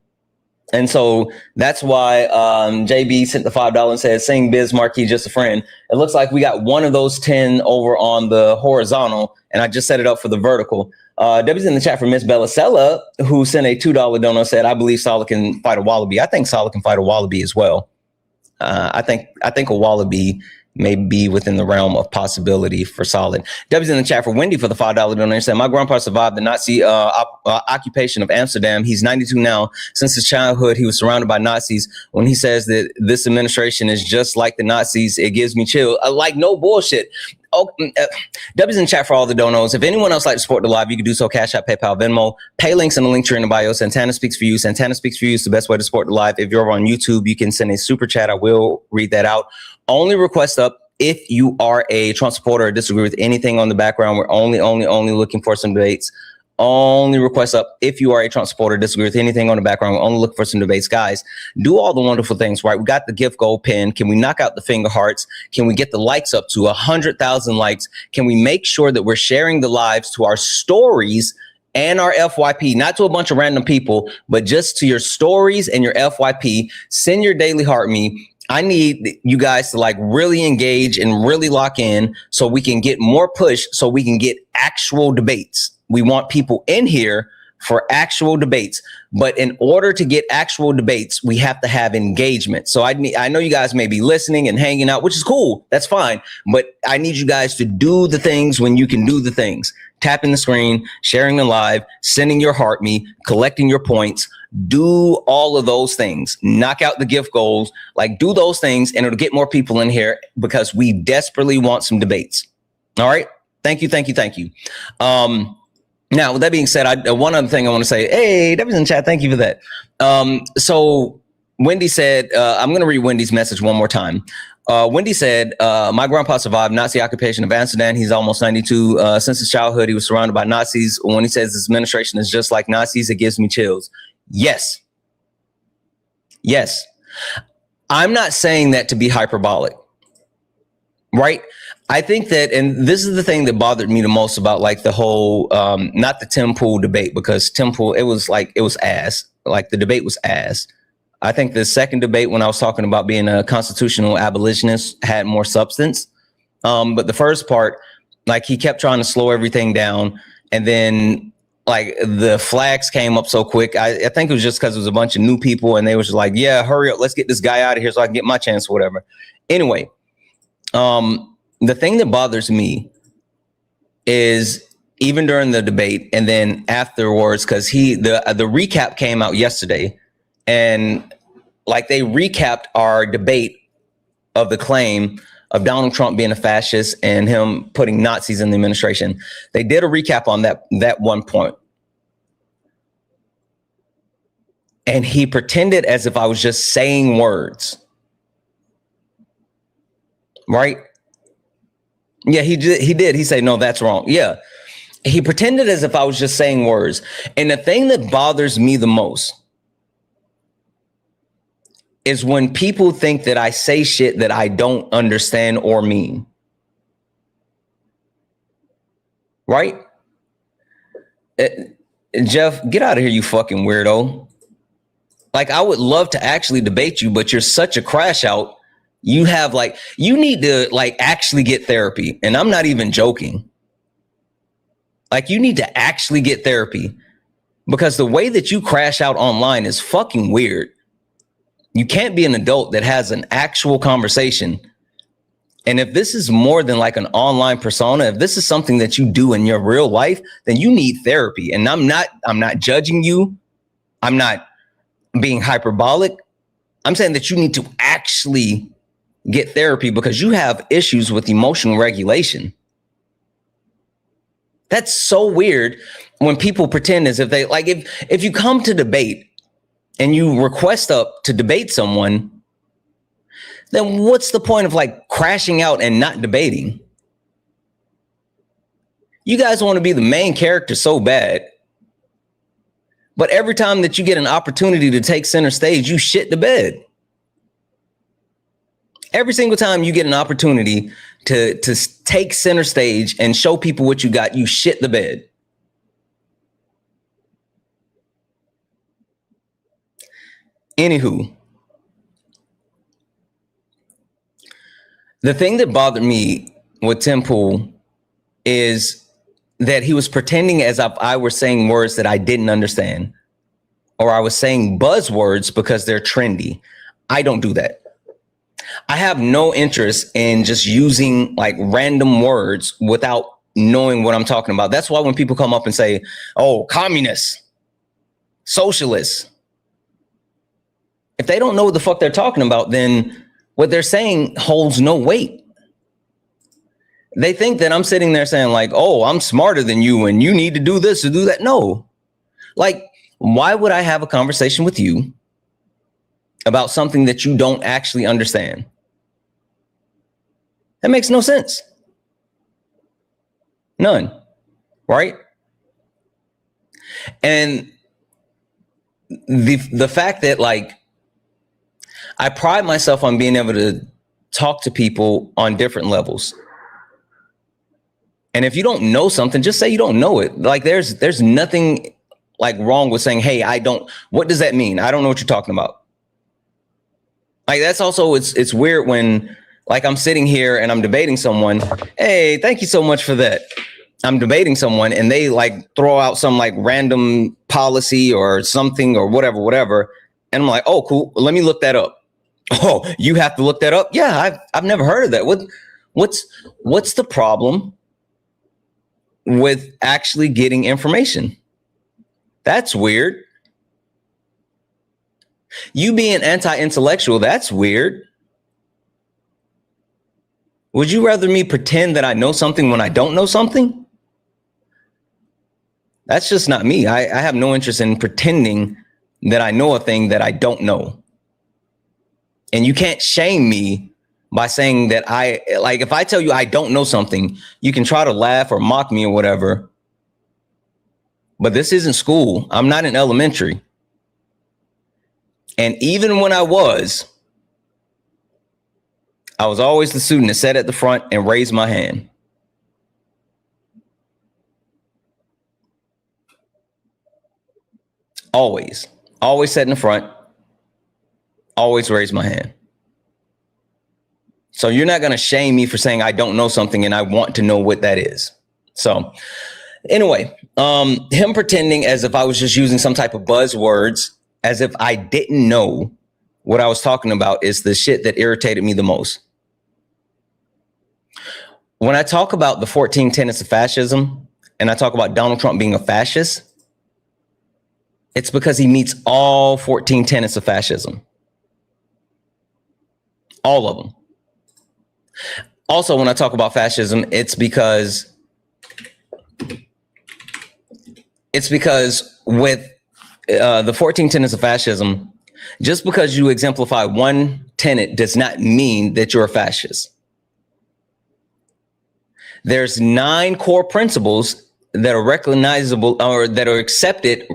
And so that's why JB sent the $5 and said, sing Biz Marquis, just a friend. It looks like we got one of those 10 over on the horizontal, and I just set it up for the vertical. W's in the chat for Miss Bellicella, who sent a $2 donor, said, I believe Solid can fight a wallaby. I think Solid can fight a wallaby as well. I think a wallaby may be within the realm of possibility for Solid. W's in the chat for Wendy for the $5 donation said, my grandpa survived the Nazi occupation of Amsterdam. He's 92 now. Since his childhood, he was surrounded by Nazis. When he says that this administration is just like the Nazis, it gives me chill. Like no bullshit. W's in the chat for all the donos. If anyone else like to support the live, you can do so. Cash App, PayPal, Venmo. Pay links in the link tree in the bio. Santana speaks for you. Santana speaks for you is the best way to support the live. If you're on YouTube, you can send a super chat. I will read that out. Only request up if you are a Trump supporter or disagree with anything on the background. We're only looking for some debates. Only request up if you are a Trump supporter, disagree with anything on the background. We're only looking for some debates. Guys, do all the wonderful things, right? We got the gift gold pin. Can we knock out the finger hearts? Can we get the likes up to 100,000 likes? Can we make sure that we're sharing the lives to our stories and our FYP, not to a bunch of random people, but just to your stories and your FYP? Send your daily heart me. I need you guys to like really engage and really lock in so we can get more push, so we can get actual debates. We want people in here for actual debates. But in order to get actual debates, we have to have engagement. So I know you guys may be listening and hanging out, which is cool. That's fine. But I need you guys to do the things when you can do the things. Tapping the screen, sharing the live, sending your heart me, collecting your points. Do all of those things. Knock out the gift goals. Like, do those things, and it'll get more people in here because we desperately want some debates. All right. Thank you. Now, with that being said, one other thing I want to say. Hey, that was in chat. Thank you for that. So Wendy said, I'm going to read Wendy's message one more time. Wendy said, my grandpa survived Nazi occupation of Amsterdam. He's almost 92. Since his childhood, he was surrounded by Nazis. When he says this administration is just like Nazis, it gives me chills. Yes. Yes. I'm not saying that to be hyperbolic, right? I think that, and this is the thing that bothered me the most about like the whole, not the Tim Pool debate, because Tim Pool, it was ass. Like the debate was ass. I think the second debate, when I was talking about being a constitutional abolitionist, had more substance. But the first part, like he kept trying to slow everything down. And then like the flags came up so quick. I think it was just because it was a bunch of new people and they was just like, yeah, hurry up. Let's get this guy out of here so I can get my chance or whatever. Anyway, the thing that bothers me is even during the debate and then afterwards, because the recap came out yesterday, and like they recapped our debate of the claim of Donald Trump being a fascist and him putting Nazis in the administration. They did a recap on that one point. And he pretended as if I was just saying words. Right? Yeah, he did. He said, no, that's wrong. Yeah. He pretended as if I was just saying words. And the thing that bothers me the most is when people think that I say shit that I don't understand or mean. Right? Jeff, get out of here, you fucking weirdo. Like, I would love to actually debate you, but you're such a crash out. You have like, you need to like actually get therapy. And I'm not even joking. Like, you need to actually get therapy because the way that you crash out online is fucking weird. You can't be an adult that has an actual conversation. And if this is more than like an online persona, if this is something that you do in your real life, then you need therapy. And I'm not judging you. I'm not being hyperbolic. I'm saying that you need to actually get therapy because you have issues with emotional regulation. That's so weird when people pretend as if they like, if you come to debate and you request up to debate someone, then what's the point of like crashing out and not debating? You guys want to be the main character so bad. But every time that you get an opportunity to take center stage, you shit the bed. Every single time you get an opportunity to take center stage and show people what you got, you shit the bed. Anywho, the thing that bothered me with Tim Pool is that he was pretending as if I were saying words that I didn't understand, or I was saying buzzwords because they're trendy. I don't do that. I have no interest in just using like random words without knowing what I'm talking about. That's why when people come up and say, oh, communists, socialists, if they don't know what the fuck they're talking about, then what they're saying holds no weight. They think that I'm sitting there saying like, oh, I'm smarter than you and you need to do this or do that. No, like, why would I have a conversation with you about something that you don't actually understand? That makes no sense. None. Right? And the fact that like, I pride myself on being able to talk to people on different levels. And if you don't know something, just say you don't know it. Like there's nothing like wrong with saying, hey, what does that mean? I don't know what you're talking about. Like that's also, it's weird when like I'm sitting here and I'm debating someone. Hey, thank you so much for that. I'm debating someone and they like throw out some like random policy or something or whatever. And I'm like, oh, cool. Let me look that up. Oh, you have to look that up? Yeah, I've never heard of that. What's the problem with actually getting information? That's weird. You being anti-intellectual, that's weird. Would you rather me pretend that I know something when I don't know something? That's just not me. I have no interest in pretending that I know a thing that I don't know. And you can't shame me by saying that if I tell you I don't know something, you can try to laugh or mock me or whatever. But this isn't school. I'm not in elementary. And even when I was always the student that sat at the front and raised my hand. Always sat in the front, always raised my hand. So you're not going to shame me for saying I don't know something and I want to know what that is. So anyway, him pretending as if I was just using some type of buzzwords, as if I didn't know what I was talking about, is the shit that irritated me the most. When I talk about the 14 tenets of fascism and I talk about Donald Trump being a fascist, it's because he meets all 14 tenets of fascism. All of them. Also, when I talk about fascism, it's because with the 14 tenets of fascism, just because you exemplify one tenet does not mean that you're a fascist. There's 9 core principles that are recognizable or that are accepted.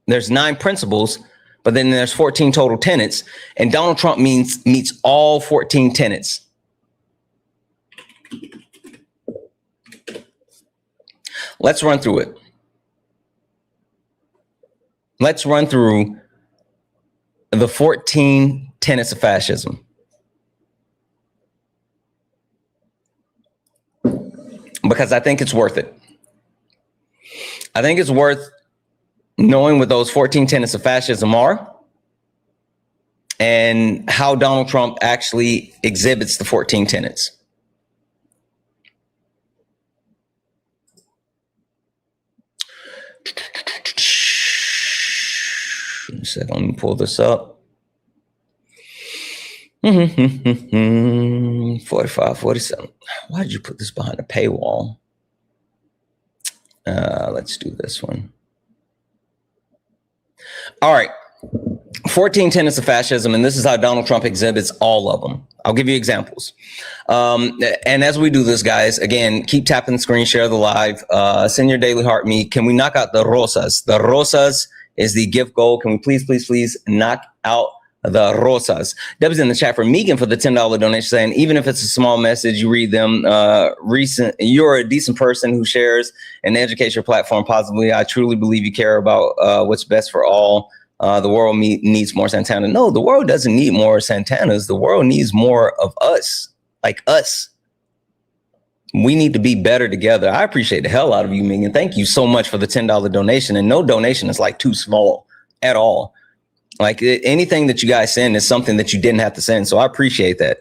There's 9 principles, but then there's 14 total tenets, and Donald Trump meets all 14 tenets. Let's run through it. Let's run through the 14 tenets of fascism. Because I think it's worth it. I think it's worth knowing what those 14 tenets of fascism are and how Donald Trump actually exhibits the 14 tenets. A second, let me pull this up. 45, 47. Why did you put this behind a paywall? Let's do this one. All right. 14 tenets of fascism, and this is how Donald Trump exhibits all of them. I'll give you examples. And as we do this, guys, again, keep tapping the screen, share the live, send your daily heart me. Can we knock out the rosas? The rosas is the gift goal. Can we please knock out the rosas? Debbie's in the chat for Megan for the $10 donation, saying even if it's a small message, you read them. You're a decent person who shares and educates your platform positively. I truly believe you care about what's best for all. The world needs more Santana. No, the world doesn't need more Santanas. The world needs more of us, like us. We need to be better together. I appreciate the hell out of you, Megan. Thank you so much for the $10 donation. And no donation is like too small at all. Like anything that you guys send is something that you didn't have to send. So I appreciate that.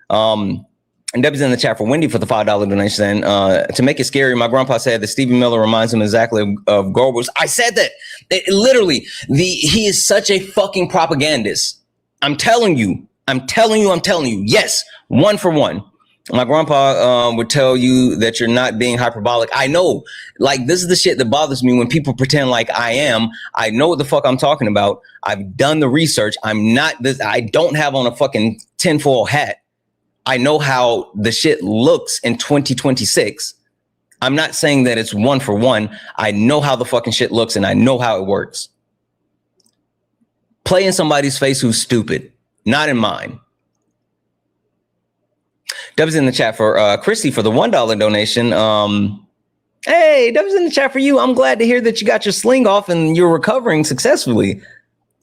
And Debbie's in the chat for Wendy for the $5 donation. To make it scary, my grandpa said that Stevie Miller reminds him exactly of Goebbels. I said that. Literally, he is such a fucking propagandist. I'm telling you. Yes, 1 for 1. My grandpa would tell you that you're not being hyperbolic. I know, like, this is the shit that bothers me when people pretend like I am. I know what the fuck I'm talking about. I've done the research. I don't have on a fucking tinfoil hat. I know how the shit looks in 2026. I'm not saying that it's 1 for 1. I know how the fucking shit looks and I know how it works. Play in somebody's face who's stupid, not in mine. Dub's in the chat for Christy for the $1 donation. Hey, Dub's in the chat for you. I'm glad to hear that you got your sling off and you're recovering successfully.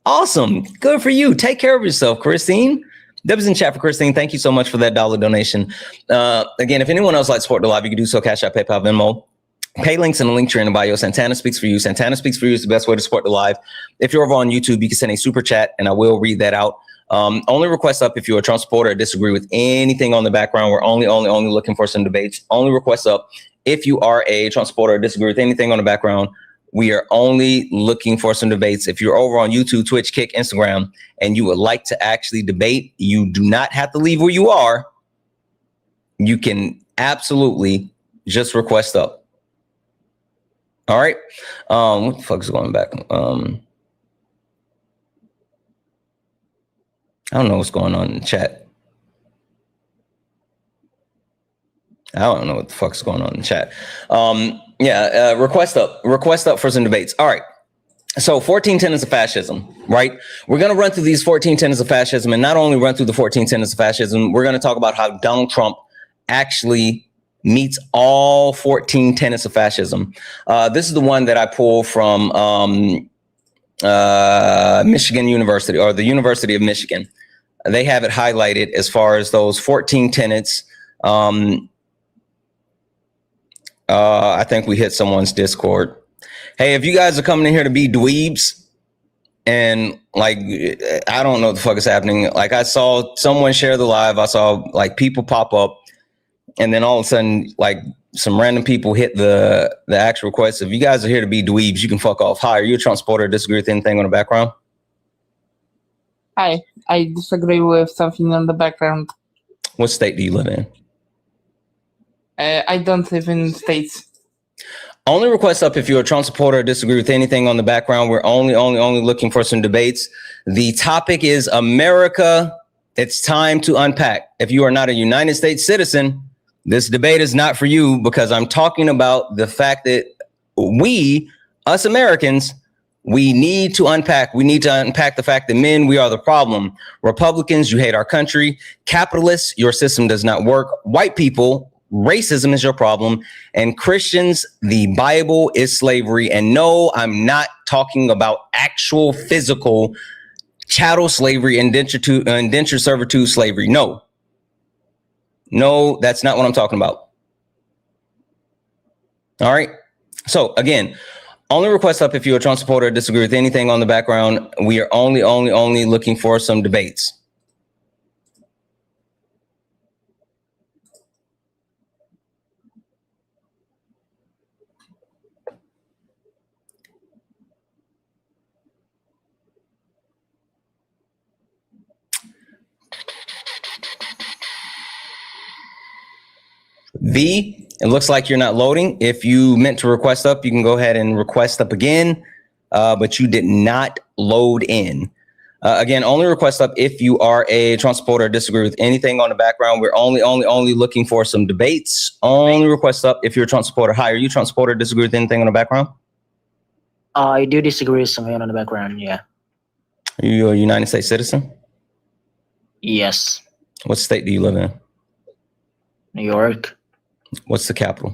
Awesome. Good for you. Take care of yourself, Christine. Dub's in chat for Christine. Thank you so much for that $1 donation. Again, if anyone else likes to support the live, you can do so. Cash App, PayPal, Venmo. Pay links in the link tree in the bio. Santana speaks for you. Santana speaks for you is the best way to support the live. If you're over on YouTube, you can send a super chat and I will read that out. Only request up if you're a Trump supporter or disagree with anything on the background. We're only looking for some debates. Only request up if you are a Trump supporter or disagree with anything on the background. We are only looking for some debates. If you're over on YouTube, Twitch, Kick, Instagram, and you would like to actually debate, you do not have to leave where you are. You can absolutely just request up. All right. What the fuck is going back? I don't know what's going on in the chat. I don't know what the fuck's going on in the chat. Request up for some debates. All right. So 14 tenets of fascism, right? We're going to run through these 14 tenets of fascism, and not only run through the 14 tenets of fascism, we're going to talk about how Donald Trump actually meets all 14 tenets of fascism. This is the one that I pulled from Michigan University, or the University of Michigan. They have it highlighted as far as those 14 tenets. I think we hit someone's Discord. Hey, if you guys are coming in here to be dweebs and like, I don't know what the fuck is happening. Like, I saw someone share the live. I saw like people pop up, and then all of a sudden, like some random people hit the actual request. If you guys are here to be dweebs, you can fuck off. Hi, are you a Trump supporter? Disagree with anything on the background? Hi, I disagree with something on the background. What state do you live in? I don't live in States. Only request up if you're a Trump supporter or disagree with anything on the background. We're only looking for some debates. The topic is America. It's time to unpack. If you are not a United States citizen, this debate is not for you, because I'm talking about the fact that we, us Americans, we need to unpack. We need to unpack the fact that men, we are the problem. Republicans, you hate our country. Capitalists, your system does not work. White people, racism is your problem. And Christians, the Bible is slavery. And no, I'm not talking about actual physical chattel slavery, indentured servitude slavery. No, that's not what I'm talking about. All right. So again, only request up if you're a Trump supporter or disagree with anything on the background. We are only looking for some debates. V, it looks like you're not loading. If you meant to request up, you can go ahead and request up again, but you did not load in. Again, only request up if you are a Trump supporter or disagree with anything on the background. We're only looking for some debates. Only request up if you're a Trump supporter. Hi, are you a Trump supporter or disagree with anything on the background? I do disagree with something on the background, yeah. Are you a United States citizen? Yes. What state do you live in? New York. What's the capital?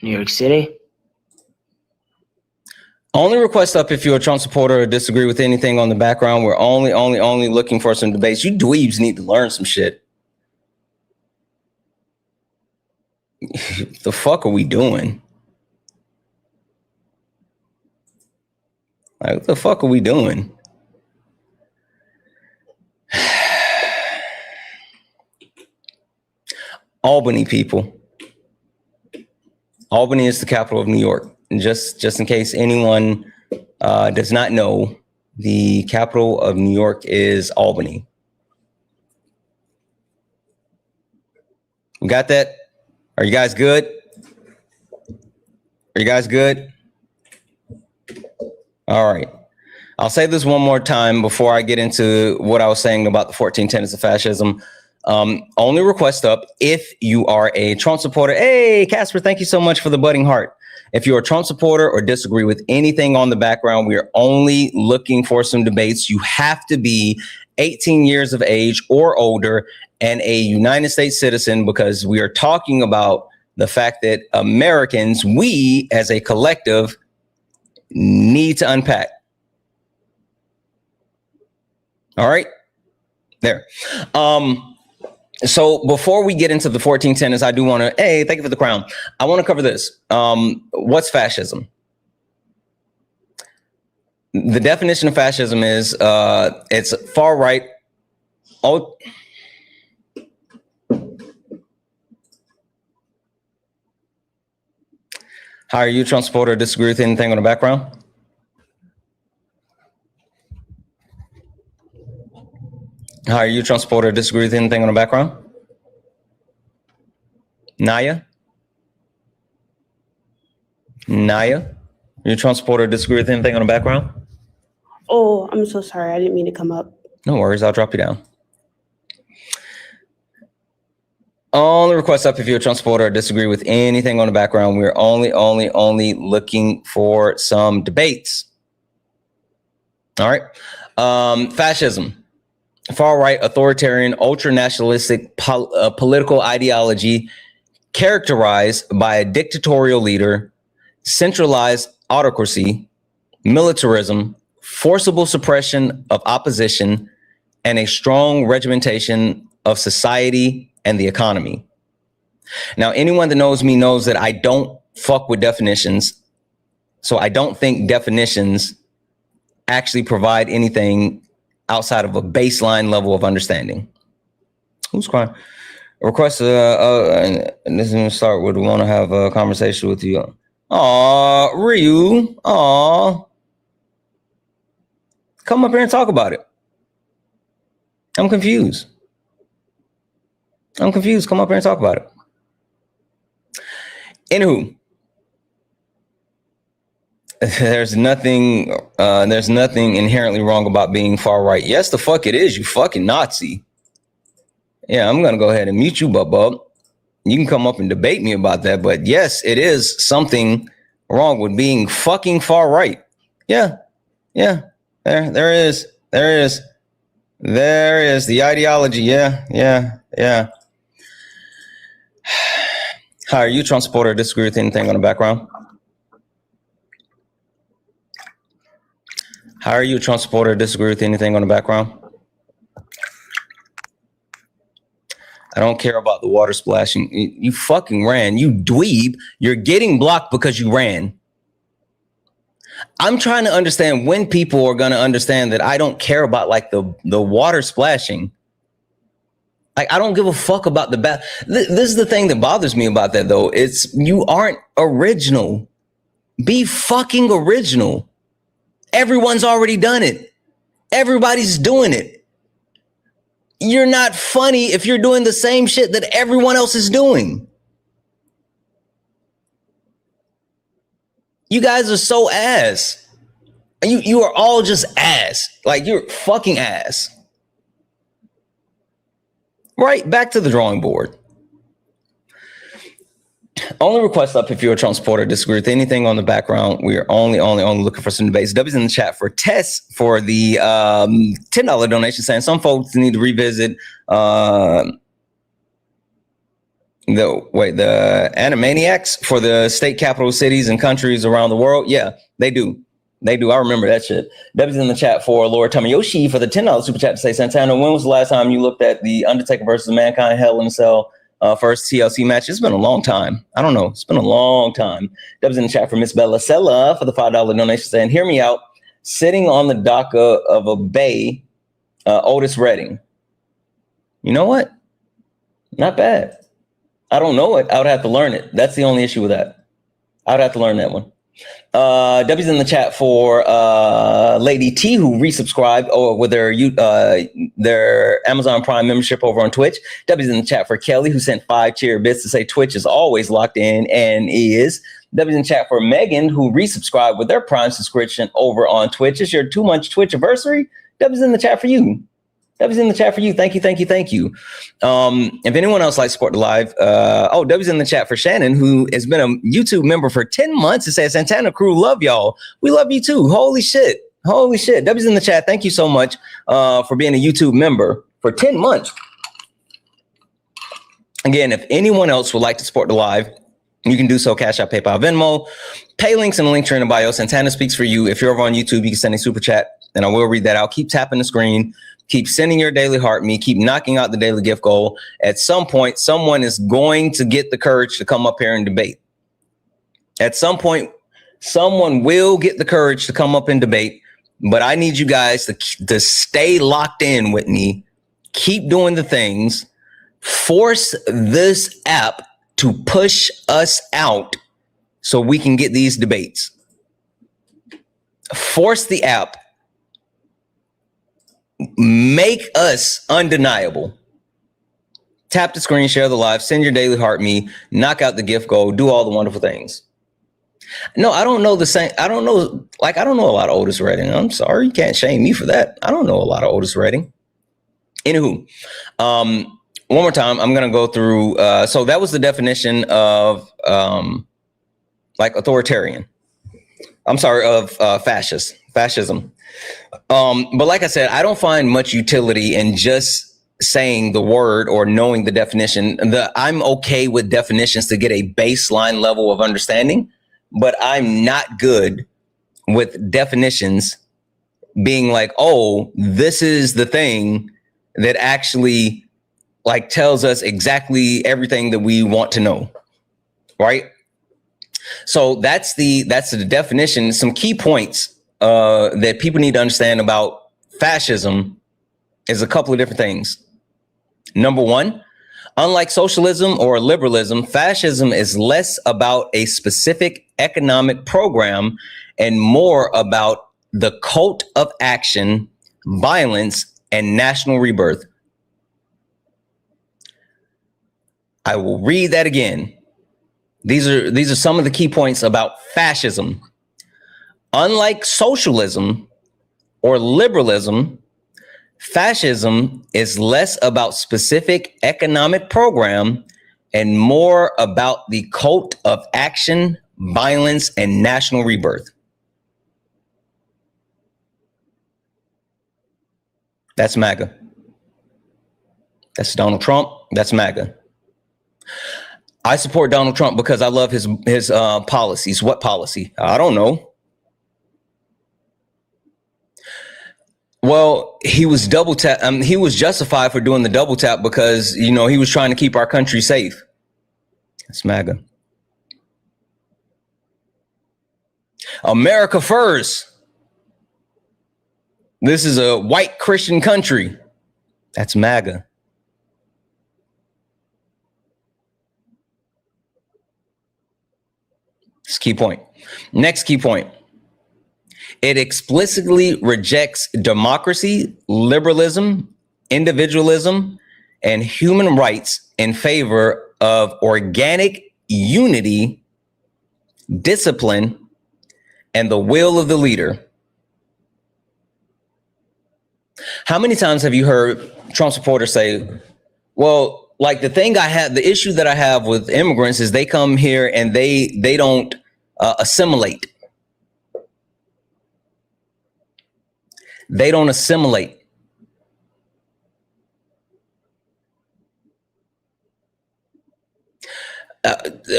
New York City. Only request up if you're a Trump supporter or disagree with anything on the background. We're only looking for some debates. You dweebs need to learn some shit. The fuck are we doing? Like, what the fuck are we doing? Albany, people. Albany is the capital of New York. And just in case anyone does not know, the capital of New York is Albany. We got that? Are you guys good? Are you guys good? All right. I'll say this one more time before I get into what I was saying about the 14 tenets of fascism. Only request up if you are a Trump supporter. Hey, Casper, thank you so much for the budding heart. If you're a Trump supporter or disagree with anything on the background, we are only looking for some debates. You have to be 18 years of age or older and a United States citizen, because we are talking about the fact that Americans, we as a collective, need to unpack. All right, there. So before we get into the 14 tenets, I do want to, hey, thank you for the crown. I want to cover this. What's fascism? The definition of fascism is it's far right. Oh, how are you, Trump supporter, or disagree with anything on the background? How are you, Trump supporter, or disagree with anything on the background? Naya? Naya, you're a Trump supporter, disagree with anything on the background? Oh, I'm so sorry. I didn't mean to come up. No worries, I'll drop you down. Only request up if you're a Trump supporter or disagree with anything on the background. We're only looking for some debates. All right. Fascism, far-right, authoritarian, ultra-nationalistic political ideology characterized by a dictatorial leader, centralized autocracy, militarism, forcible suppression of opposition, and a strong regimentation of society and the economy. Now, anyone that knows me knows that I don't fuck with definitions. So I don't think definitions actually provide anything outside of a baseline level of understanding. Who's crying? Request, and this is going to start with, we want to have a conversation with you. Aw, Ryu. Aw. Come up here and talk about it. I'm confused. Come up here and talk about it. Anywho, there's nothing inherently wrong about being far right. Yes, the fuck it is, you fucking Nazi. Yeah, I'm gonna go ahead and mute you, Bub. You can come up and debate me about that, but yes, it is something wrong with being fucking far right. Yeah. There is the ideology. Yeah. Hi, are you a Trump supporter or disagree with anything on the background? How are you a Trump supporter or disagree with anything on the background? I don't care about the water splashing. You fucking ran. You dweeb. You're getting blocked because you ran. I'm trying to understand when people are going to understand that I don't care about like the water splashing. Like, I don't give a fuck about the bath. This is the thing that bothers me about that, though. It's you aren't original. Be fucking original. Everyone's already done it. Everybody's doing it. You're not funny if you're doing the same shit that everyone else is doing. You guys are so ass. You are all just ass. Like, you're fucking ass. Right, back to the drawing board. Only request up if you're a Trump supporter, disagree with anything on the background. We are only looking for some debates. W's in the chat for tests for the $10 donation, saying some folks need to revisit the Animaniacs for the state capital cities and countries around the world. Yeah, they do. I remember that shit. W's in the chat for Lord Tamayoshi for the $10 super chat to say, Santana, when was the last time you looked at the Undertaker versus Mankind Hell in a Cell first TLC match? It's been a long time. I don't know. It's been a long time. W's in the chat for Miss Bella Sella for the $5 donation saying, hear me out. Sitting on the dock of a bay, Otis Redding. You know what? Not bad. I don't know it. I would have to learn it. That's the only issue with that. I would have to learn that one. W's in the chat for Lady T, who resubscribed with their Amazon Prime membership over on Twitch. W's in the chat for Kelly, who sent 5 cheer bits to say Twitch is always locked in and is. W's in the chat for Megan, who resubscribed with their Prime subscription over on Twitch. It's your 2-month Twitch anniversary. W's in the chat for you. W's in the chat for you. Thank you. If anyone else likes support the live, W's in the chat for Shannon, who has been a YouTube member for 10 months. It says, Santana crew, love y'all. We love you too. Holy shit. W's in the chat. Thank you so much for being a YouTube member for 10 months. Again, if anyone else would like to support the live, you can do so. Cash App, PayPal, Venmo. Pay links in the link tree in the bio. Santana speaks for you. If you're over on YouTube, you can send a super chat and I will read that out. Keep tapping the screen. Keep sending your daily heart me. Keep knocking out the daily gift goal. At some point, someone is going to get the courage to come up here and debate. At some point, someone will get the courage to come up and debate. But I need you guys to stay locked in with me. Keep doing the things. Force this app to push us out so we can get these debates. Force the app. Make us undeniable. Tap the screen, share the live, send your daily heart me, knock out the gift goal, do all the wonderful things. No, I don't know the same. I don't know. Like, I don't know a lot of Otis Redding. I'm sorry. You can't shame me for that. I don't know a lot of Otis Redding. Anywho, one more time, I'm going to go through. So that was the definition of like authoritarian. I'm sorry, of fascism. But like I said, I don't find much utility in just saying the word or knowing the definition. I'm okay with definitions to get a baseline level of understanding, but I'm not good with definitions being like, oh, this is the thing that actually like tells us exactly everything that we want to know, right? So that's the definition. Some key points that people need to understand about fascism is a couple of different things. Number one, unlike socialism or liberalism, fascism is less about a specific economic program and more about the cult of action, violence, and national rebirth. I will read that again. These are some of the key points about fascism. Unlike socialism or liberalism, fascism is less about specific economic program and more about the cult of action, violence, and national rebirth. That's MAGA. That's Donald Trump. That's MAGA. I support Donald Trump because I love his policies. What policy? I don't know. Well, he was double tap. He was justified for doing the double tap because, you know, he was trying to keep our country safe. That's MAGA. America first. This is a white Christian country. That's MAGA. That's key point. Next key point. It explicitly rejects democracy, liberalism, individualism, and human rights in favor of organic unity, discipline, and the will of the leader. How many times have you heard Trump supporters say, well, like the issue that I have with immigrants is they come here and they don't assimilate. They don't assimilate.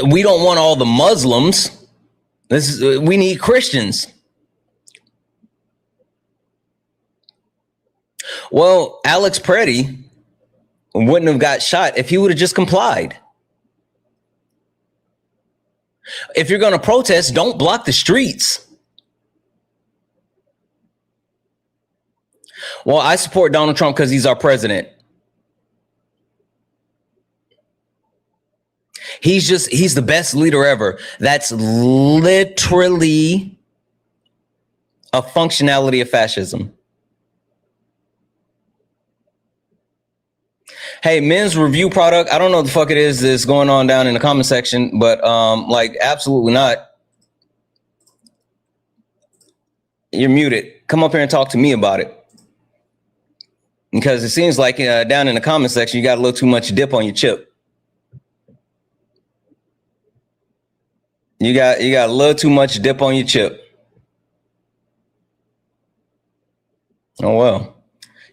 We don't want all the Muslims. We need Christians. Well, Alex Preddy wouldn't have got shot if he would have just complied. If you're going to protest, don't block the streets. Well, I support Donald Trump because he's our president. He's the best leader ever. That's literally a functionality of fascism. Hey, men's review product. I don't know what the fuck it is that's going on down in the comment section, but like absolutely not. You're muted. Come up here and talk to me about it. Because it seems like down in the comment section, you got a little too much dip on your chip. You got a little too much dip on your chip. Oh, well.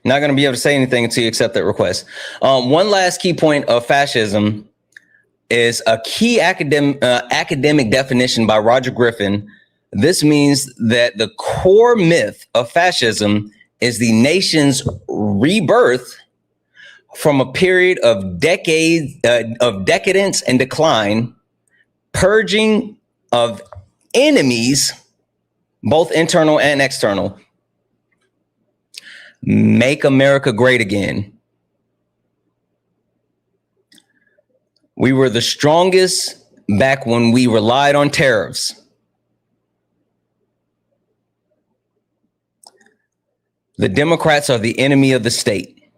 You're not going to be able to say anything until you accept that request. One last key point of fascism is a key academic definition by Roger Griffin. This means that the core myth of fascism is the nation's rebirth from a period of decades of decadence and decline, purging of enemies, both internal and external. Make America great again. We were the strongest back when we relied on tariffs. The Democrats are the enemy of the state.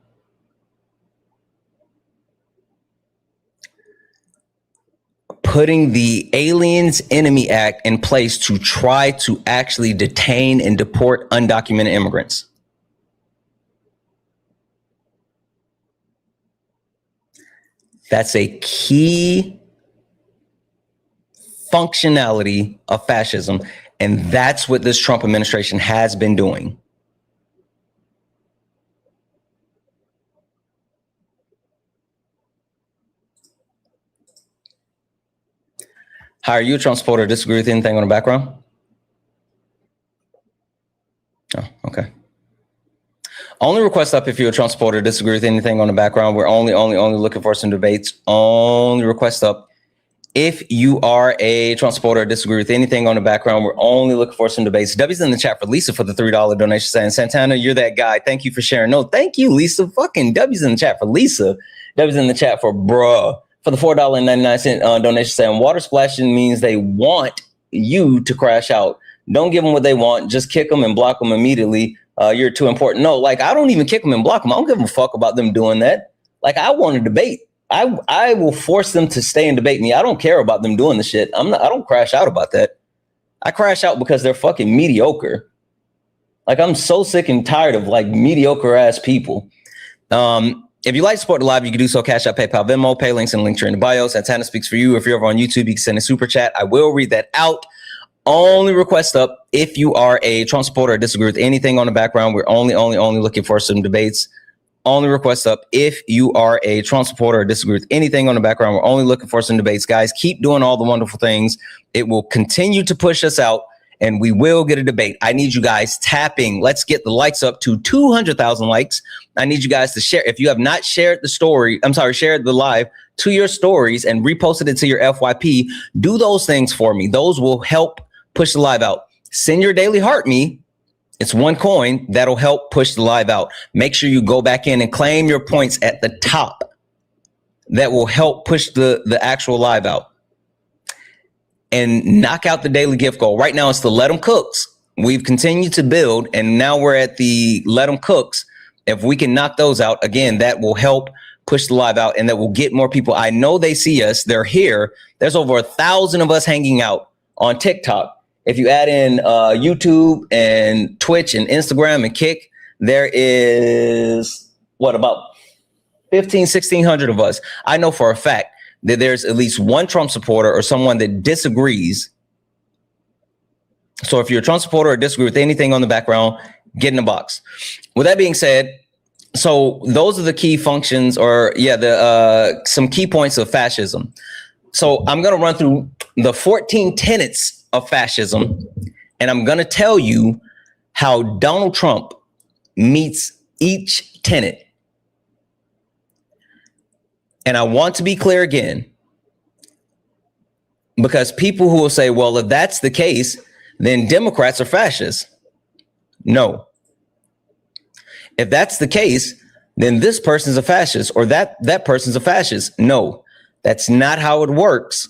putting the Aliens Enemy Act in place to try to actually detain and deport undocumented immigrants. That's a key functionality of fascism, and that's what this Trump administration has been doing. How are you a Trump supporter? Disagree with anything on the background? Oh, okay. Only request up if you're a Trump supporter. Disagree with anything on the background. We're only looking for some debates. Only request up if you are a Trump supporter. Disagree with anything on the background. We're only looking for some debates. W's in the chat for Lisa for the $3 donation saying, Santana, you're that guy. Thank you for sharing. No, thank you, Lisa. Fucking W's in the chat for Lisa. W's in the chat for bruh. For the $4.99 donation saying water splashing means they want you to crash out. Don't give them what they want. Just kick them and block them immediately. You're too important. No, like I don't even kick them and block them. I don't give a fuck about them doing that. Like I want to debate. I will force them to stay and debate me. I don't care about them doing the shit. I don't crash out about that. I crash out because they're fucking mediocre. Like I'm so sick and tired of like mediocre ass people. If you like to support the live, you can do so. Cash App, PayPal, Venmo, pay links in the link in the bio. Santana speaks for you. If you're over on YouTube, you can send a super chat. I will read that out. Only request up if you are a Trump supporter or disagree with anything on the background. We're only looking for some debates. Only request up if you are a Trump supporter or disagree with anything on the background. We're only looking for some debates. Guys, keep doing all the wonderful things. It will continue to push us out, and we will get a debate. I need you guys tapping. Let's get the likes up to 200,000 likes. I need you guys to share. If you have not shared shared the live to your stories and reposted it to your FYP, do those things for me. Those will help push the live out. Send your daily heart me. It's one coin that'll help push the live out. Make sure you go back in and claim your points at the top. That will help push the actual live out. And knock out the daily gift goal. Right now it's the Let 'em Cooks. We've continued to build, and now we're at the Let 'em Cooks. If we can knock those out, again, that will help push the live out, and that will get more people. I know they see us. They're here. There's over 1,000 of us hanging out on TikTok. If you add in YouTube and Twitch and Instagram and Kick, there is, about 1,600 of us. I know for a fact that there's at least one Trump supporter or someone that disagrees. So if you're a Trump supporter or disagree with anything on the background, get in the box. With that being said, so those are the key functions, or some key points of fascism. So I'm going to run through the 14 tenets of fascism, and I'm going to tell you how Donald Trump meets each tenet. And I want to be clear again, because people who will say, well, if that's the case, then Democrats are fascists. No. If that's the case, then this person's a fascist, or that person's a fascist. No, that's not how it works.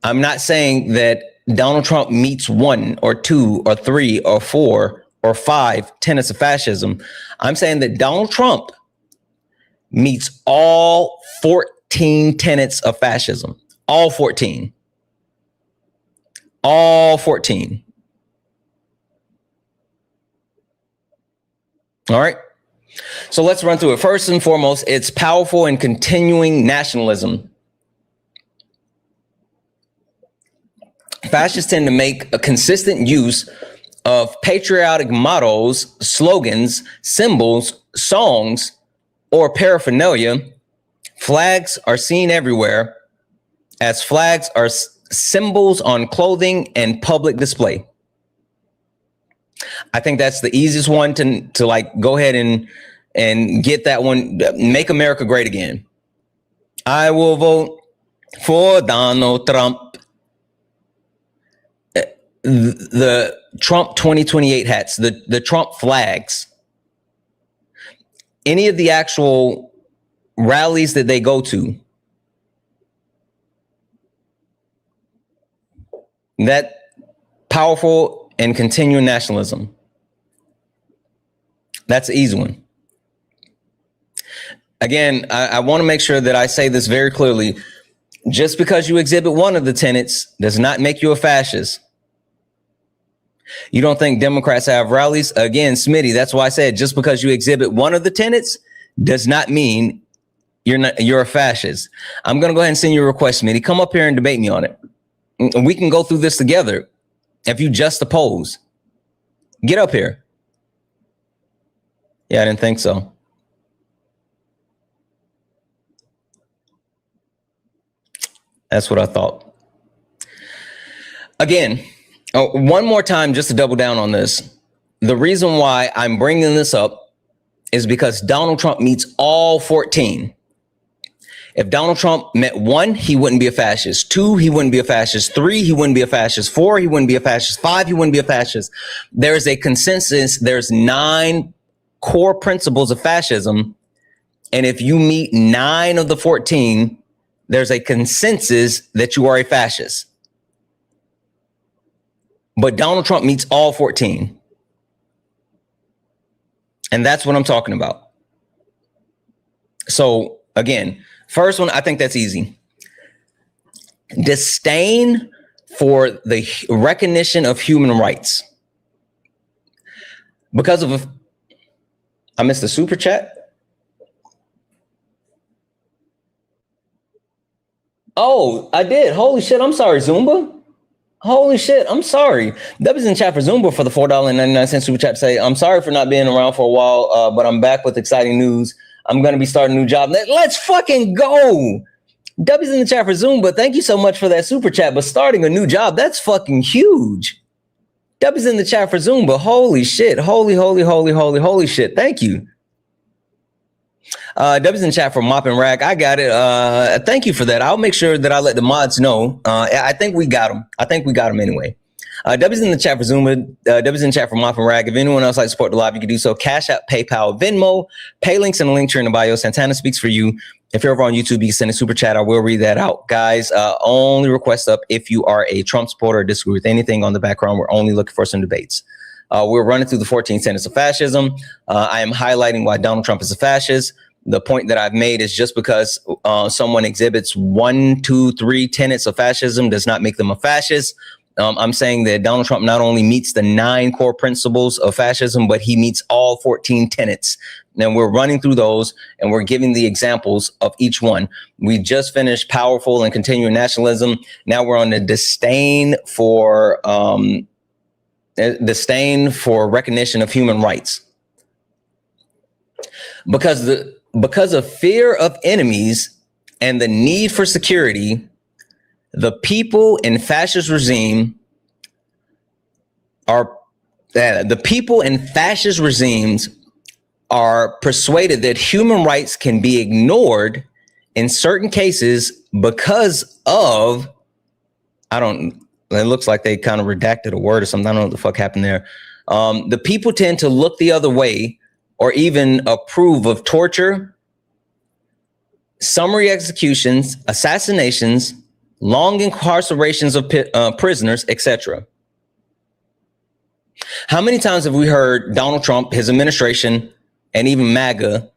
I'm not saying that Donald Trump meets 1 or 2 or 3 or 4 or 5 tenets of fascism. I'm saying that Donald Trump meets all 14 tenets of fascism. All 14. All 14. All right. So let's run through it. First and foremost, it's powerful and continuing nationalism. Fascists tend to make a consistent use of patriotic mottos, slogans, symbols, songs, or paraphernalia. Flags are seen everywhere, as flags are symbols on clothing and public display. I think that's the easiest one to like go ahead and get that one. Make America great again. I will vote for Donald Trump. The Trump 2028 hats, the Trump flags, any of the actual rallies that they go to, that powerful and continuing nationalism. That's an easy one. Again, I want to make sure that I say this very clearly. Just because you exhibit one of the tenets does not make you a fascist. You don't think Democrats have rallies? Again, Smitty, that's why I said just because you exhibit one of the tenets does not mean you're a fascist. I'm going to go ahead and send you a request, Smitty. Come up here and debate me on it. We can go through this together. If you just oppose, get up here. Yeah, I didn't think so. That's what I thought. Again, one more time, just to double down on this. The reason why I'm bringing this up is because Donald Trump meets all 14. If Donald Trump met 1, he wouldn't be a fascist. 2, he wouldn't be a fascist. 3, he wouldn't be a fascist. 4, he wouldn't be a fascist. 5, he wouldn't be a fascist. There's a consensus. There's 9 core principles of fascism. And if you meet 9 of the 14, there's a consensus that you are a fascist. But Donald Trump meets all 14. And that's what I'm talking about. So again, first one, I think that's easy. Disdain for the recognition of human rights. Because of I missed the super chat. Oh, I did. Holy shit. I'm sorry, Zumba. Holy shit. I'm sorry. That was in chat for Zumba for the $4.99 super chat to say, I'm sorry for not being around for a while, but I'm back with exciting news. I'm going to be starting a new job. Let's fucking go. W's in the chat for Zumba. Thank you so much for that super chat. But starting a new job, that's fucking huge. W's in the chat for Zumba. Holy shit. Holy shit. Thank you. W's in the chat for Mop and Rag. I got it. Thank you for that. I'll make sure that I let the mods know. I think we got them. Anyway. W's in the chat for Zumba. W's in the chat for Mop and Rag. If anyone else like to support the live, you can do so. Cash App, PayPal, Venmo. Pay links in the link tree in the bio. Santana speaks for you. If you're over on YouTube, you can send a super chat. I will read that out. Guys, only request up if you are a Trump supporter or disagree with anything on the background. We're only looking for some debates. We're running through the 14 tenets of fascism. I am highlighting why Donald Trump is a fascist. The point that I've made is just because someone exhibits 1, 2, 3 tenets of fascism does not make them a fascist. I'm saying that Donald Trump not only meets the 9 core principles of fascism, but he meets all 14 tenets. And we're running through those and we're giving the examples of each one. We just finished powerful and continuing nationalism. Now we're on the disdain for recognition of human rights. Because of fear of enemies and the need for security, the people in fascist regimes are persuaded that human rights can be ignored in certain cases because of, it looks like they kind of redacted a word or something. I don't know what the fuck happened there. The people tend to look the other way or even approve of torture, summary executions, assassinations, long incarcerations of prisoners, etc. How many times have we heard Donald Trump, his administration, and even MAGA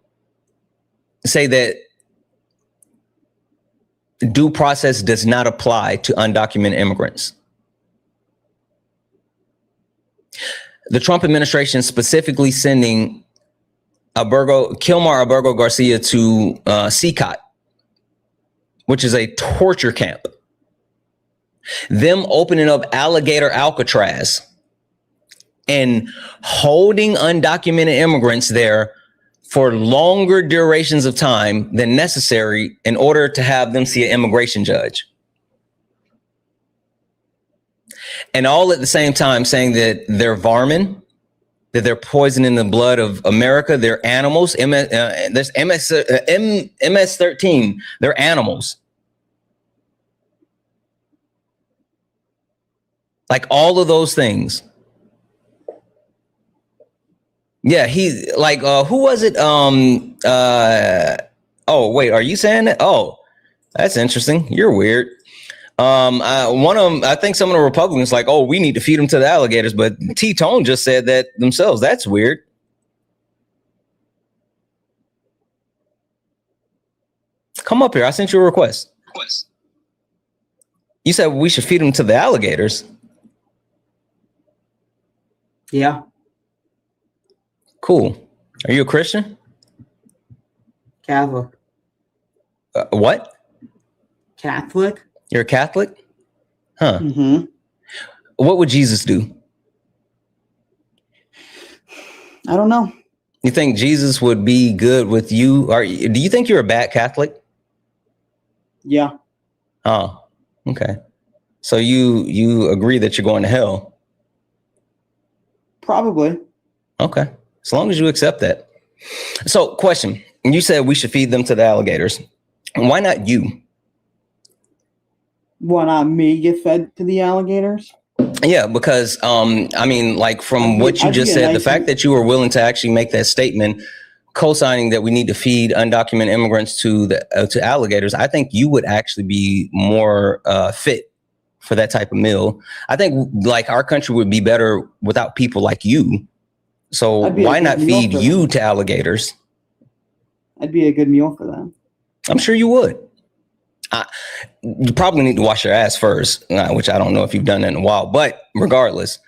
say that due process does not apply to undocumented immigrants? The Trump administration specifically sending Kilmar Albergo Garcia to CCOT, which is a torture camp. Them opening up Alligator Alcatraz and holding undocumented immigrants there for longer durations of time than necessary in order to have them see an immigration judge. And all at the same time saying that they're varmin, that they're poisoning the blood of America. They're animals. There's MS-13. They're animals. Like all of those things. Yeah, he like who was it? Oh wait, are you saying that? Oh, that's interesting. You're weird. One of them, I think some of the Republicans like, oh, we need to feed them to the alligators, but T-Tone just said that themselves. That's weird. Come up here. I sent you a request. You said we should feed them to the alligators. Yeah. Cool. Are you a Christian? Catholic. What? Catholic? You're a Catholic? Huh. Mm-hmm. What would Jesus do? I don't know. You think Jesus would be good with you? Or do you think you're a bad Catholic? Yeah. Oh, okay. So you agree that you're going to hell? Probably. Okay. As long as you accept that. So, question. You said we should feed them to the alligators. Why not you? Why not me get fed to the alligators? Yeah, because I mean, like from what you just said, the fact that you were willing to actually make that statement, co-signing that we need to feed undocumented immigrants to alligators, I think you would actually be more fit for that type of meal. I think like our country would be better without people like you. So why not feed you to alligators? I'd be a good meal for them. I'm sure you would. You probably need to wash your ass first, which I don't know if you've done that in a while, but regardless.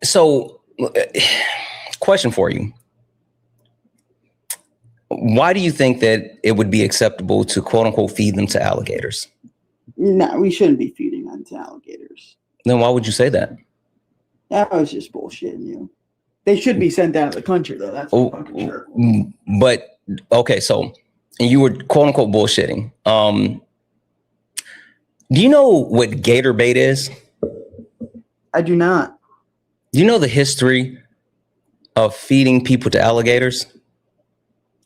So question for you. Why do you think that it would be acceptable to quote unquote feed them to alligators? No, we shouldn't be feeding them to alligators. Then why would you say that? That was just bullshitting you. They should be sent out of the country, though. That's for fucking sure. But okay, so you were quote unquote bullshitting. Do you know what gator bait is? I do not. Do you know the history of feeding people to alligators?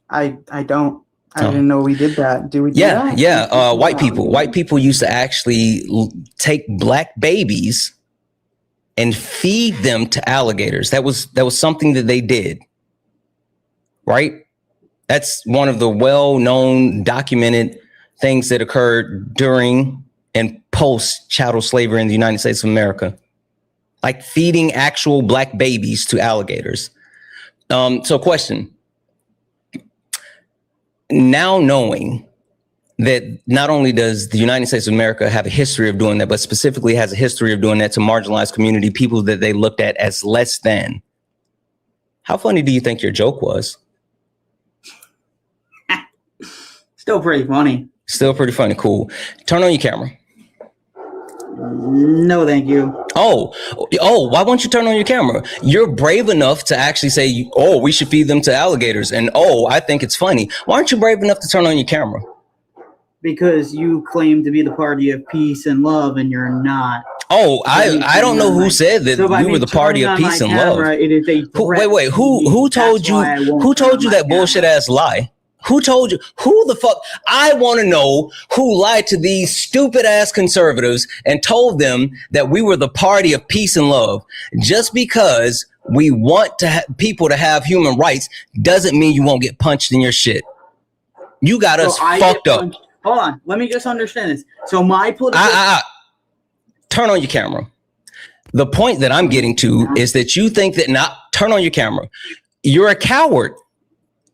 I don't. I didn't know we did that. Do we do that? Yeah. White people used to actually take black babies and feed them to alligators. That was something that they did. Right? That's one of the well-known documented things that occurred during and post chattel slavery in the United States of America. Like feeding actual black babies to alligators. So question. Now knowing that not only does the United States of America have a history of doing that, but specifically has a history of doing that to marginalized community, people that they looked at as less than. How funny do you think your joke was? Still pretty funny. Still pretty funny. Cool. Turn on your camera. No, thank you. Oh, why won't you turn on your camera? You're brave enough to actually say, oh, we should feed them to alligators. And oh, I think it's funny. Why aren't you brave enough to turn on your camera? Because you claim to be the party of peace and love, and you're not. Oh, I don't know who said that we were the party of peace and love. It is a wait, who told you that bullshit ass lie? Who told you? Who the fuck? I want to know who lied to these stupid ass conservatives and told them that we were the party of peace and love. Just because we want to people to have human rights doesn't mean you won't get punched in your shit. You got us fucked up. Hold on. Let me just understand this. So my political... Turn on your camera. The point that I'm getting to is that you think that turn on your camera. You're a coward.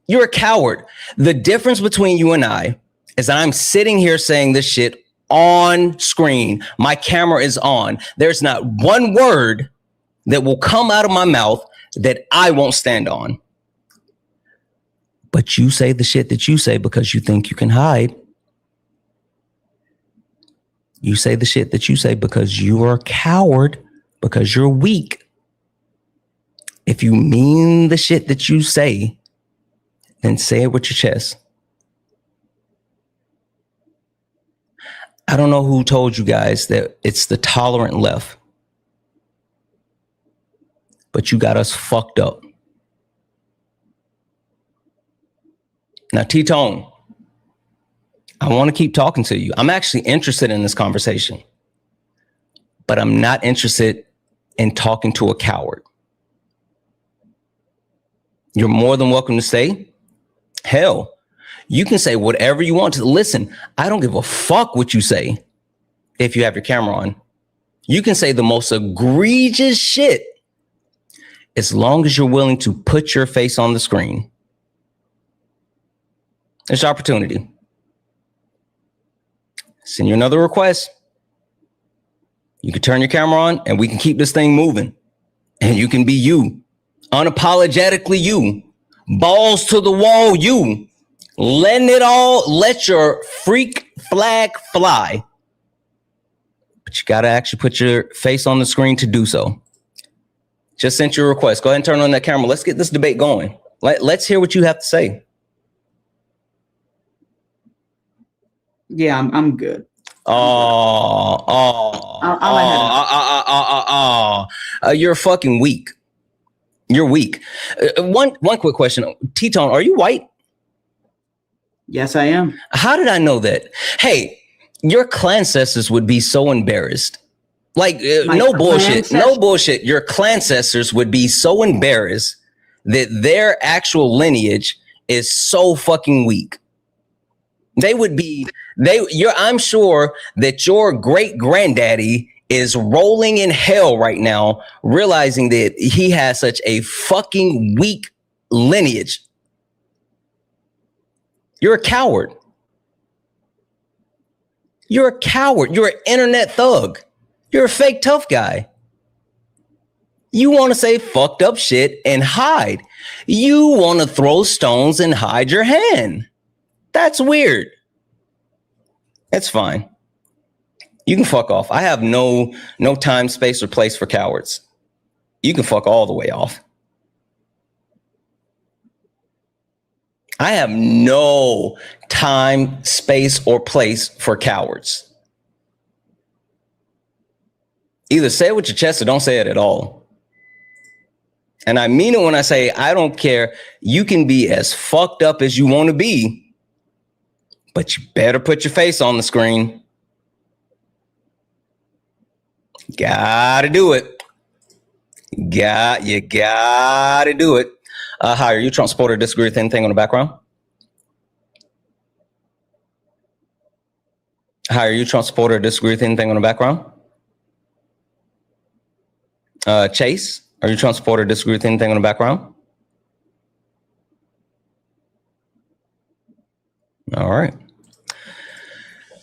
You're a coward. The difference between you and I is that I'm sitting here saying this shit on screen. My camera is on. There's not one word that will come out of my mouth that I won't stand on. But you say the shit that you say because you think you can hide. You say the shit that you say because you are a coward, because you're weak. If you mean the shit that you say, then say it with your chest. I don't know who told you guys that it's the tolerant left, but you got us fucked up. Now, T-Tone, I want to keep talking to you. I'm actually interested in this conversation, but I'm not interested in talking to a coward. You're more than welcome to stay. Hell, you can say whatever you want to. Listen, I don't give a fuck what you say if you have your camera on. You can say the most egregious shit as long as you're willing to put your face on the screen. It's your opportunity. Send you another request. You can turn your camera on and we can keep this thing moving. And you can be you. Unapologetically you. Balls to the wall you. Let your freak flag fly. But you got to actually put your face on the screen to do so. Just sent you a request. Go ahead and turn on that camera. Let's get this debate going. Let's hear what you have to say. Yeah, I'm good. You're fucking weak. You're weak. One quick question. T-Tone, are you white? Yes, I am. How did I know that? Hey, your clancestors would be so embarrassed. Like, no bullshit. Your clancestors would be so embarrassed that their actual lineage is so fucking weak. I'm sure that your great granddaddy is rolling in hell right now, realizing that he has such a fucking weak lineage. You're a coward. You're a coward. You're an internet thug. You're a fake tough guy. You want to say fucked up shit and hide. You want to throw stones and hide your hand. That's weird. That's fine. You can fuck off. I have no time, space, or place for cowards. You can fuck all the way off. I have no time, space, or place for cowards. Either say it with your chest or don't say it at all. And I mean it when I say I don't care. You can be as fucked up as you want to be, but you better put your face on the screen. Gotta do it. You gotta do it. Hi, are you a Trump supporter? Disagree with anything on the background? Hi, are you a Trump supporter? Disagree with anything on the background? Chase, are you a Trump supporter? Disagree with anything on the background? All right.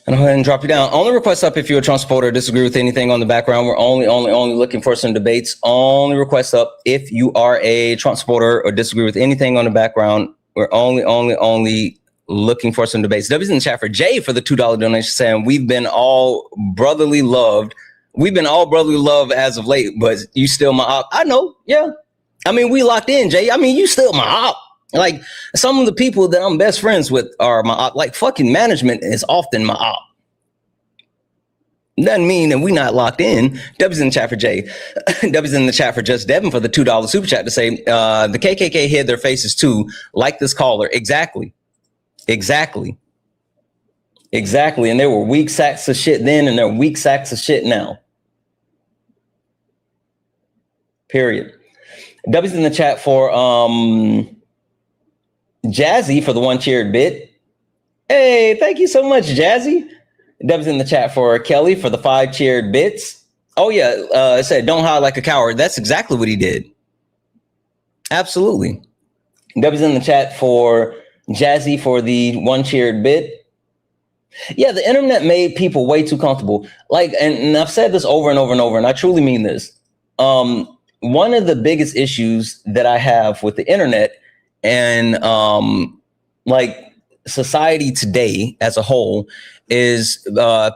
And go ahead and drop you down. Only request up if you're a Trump supporter, disagree with anything on the background. We're only looking for some debates. Only request up if you are a Trump supporter or disagree with anything on the background. We're only looking for some debates. W's in the chat for Jay for the $2 donation saying we've been all brotherly loved. We've been all brotherly love as of late, but you still my op. I know. Yeah. I mean, we locked in, Jay. I mean, you still my op. Like, some of the people that I'm best friends with are my op. Like, fucking management is often my op. Doesn't mean that we not locked in. W's in the chat for Jay. W's in the chat for Just Devin for the $2 super chat to say the KKK hid their faces too, like this caller. Exactly. And there were weak sacks of shit then, and there are weak sacks of shit now. Period. W's in the chat for Jazzy for the one cheered bit. Hey, thank you so much, Jazzy. W's in the chat for Kelly for the 5 cheered bits. Oh yeah, it said don't hide like a coward. That's exactly what he did. Absolutely. W's in the chat for Jazzy for the 1 cheered bit. Yeah, the internet made people way too comfortable. Like, and I've said this over and over and over, and I truly mean this. One of the biggest issues that I have with the internet and like society today as a whole is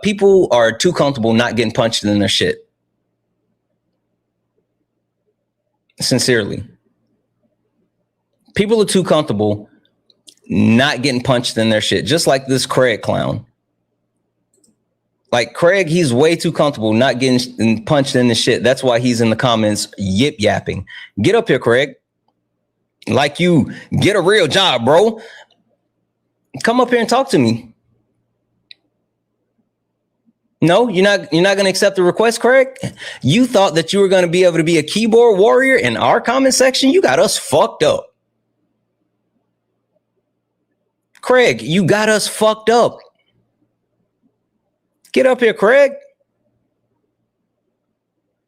people are too comfortable not getting punched in their shit. Sincerely. People are too comfortable not getting punched in their shit, just like this Craig clown. Like Craig, he's way too comfortable not getting punched in the shit. That's why he's in the comments yip yapping. Get up here, Craig. Like you get a real job, bro. Come up here and talk to me. No, you're not going to accept the request, Craig? You thought that you were going to be able to be a keyboard warrior in our comment section? You got us fucked up. Craig, you got us fucked up. Get up here, Craig.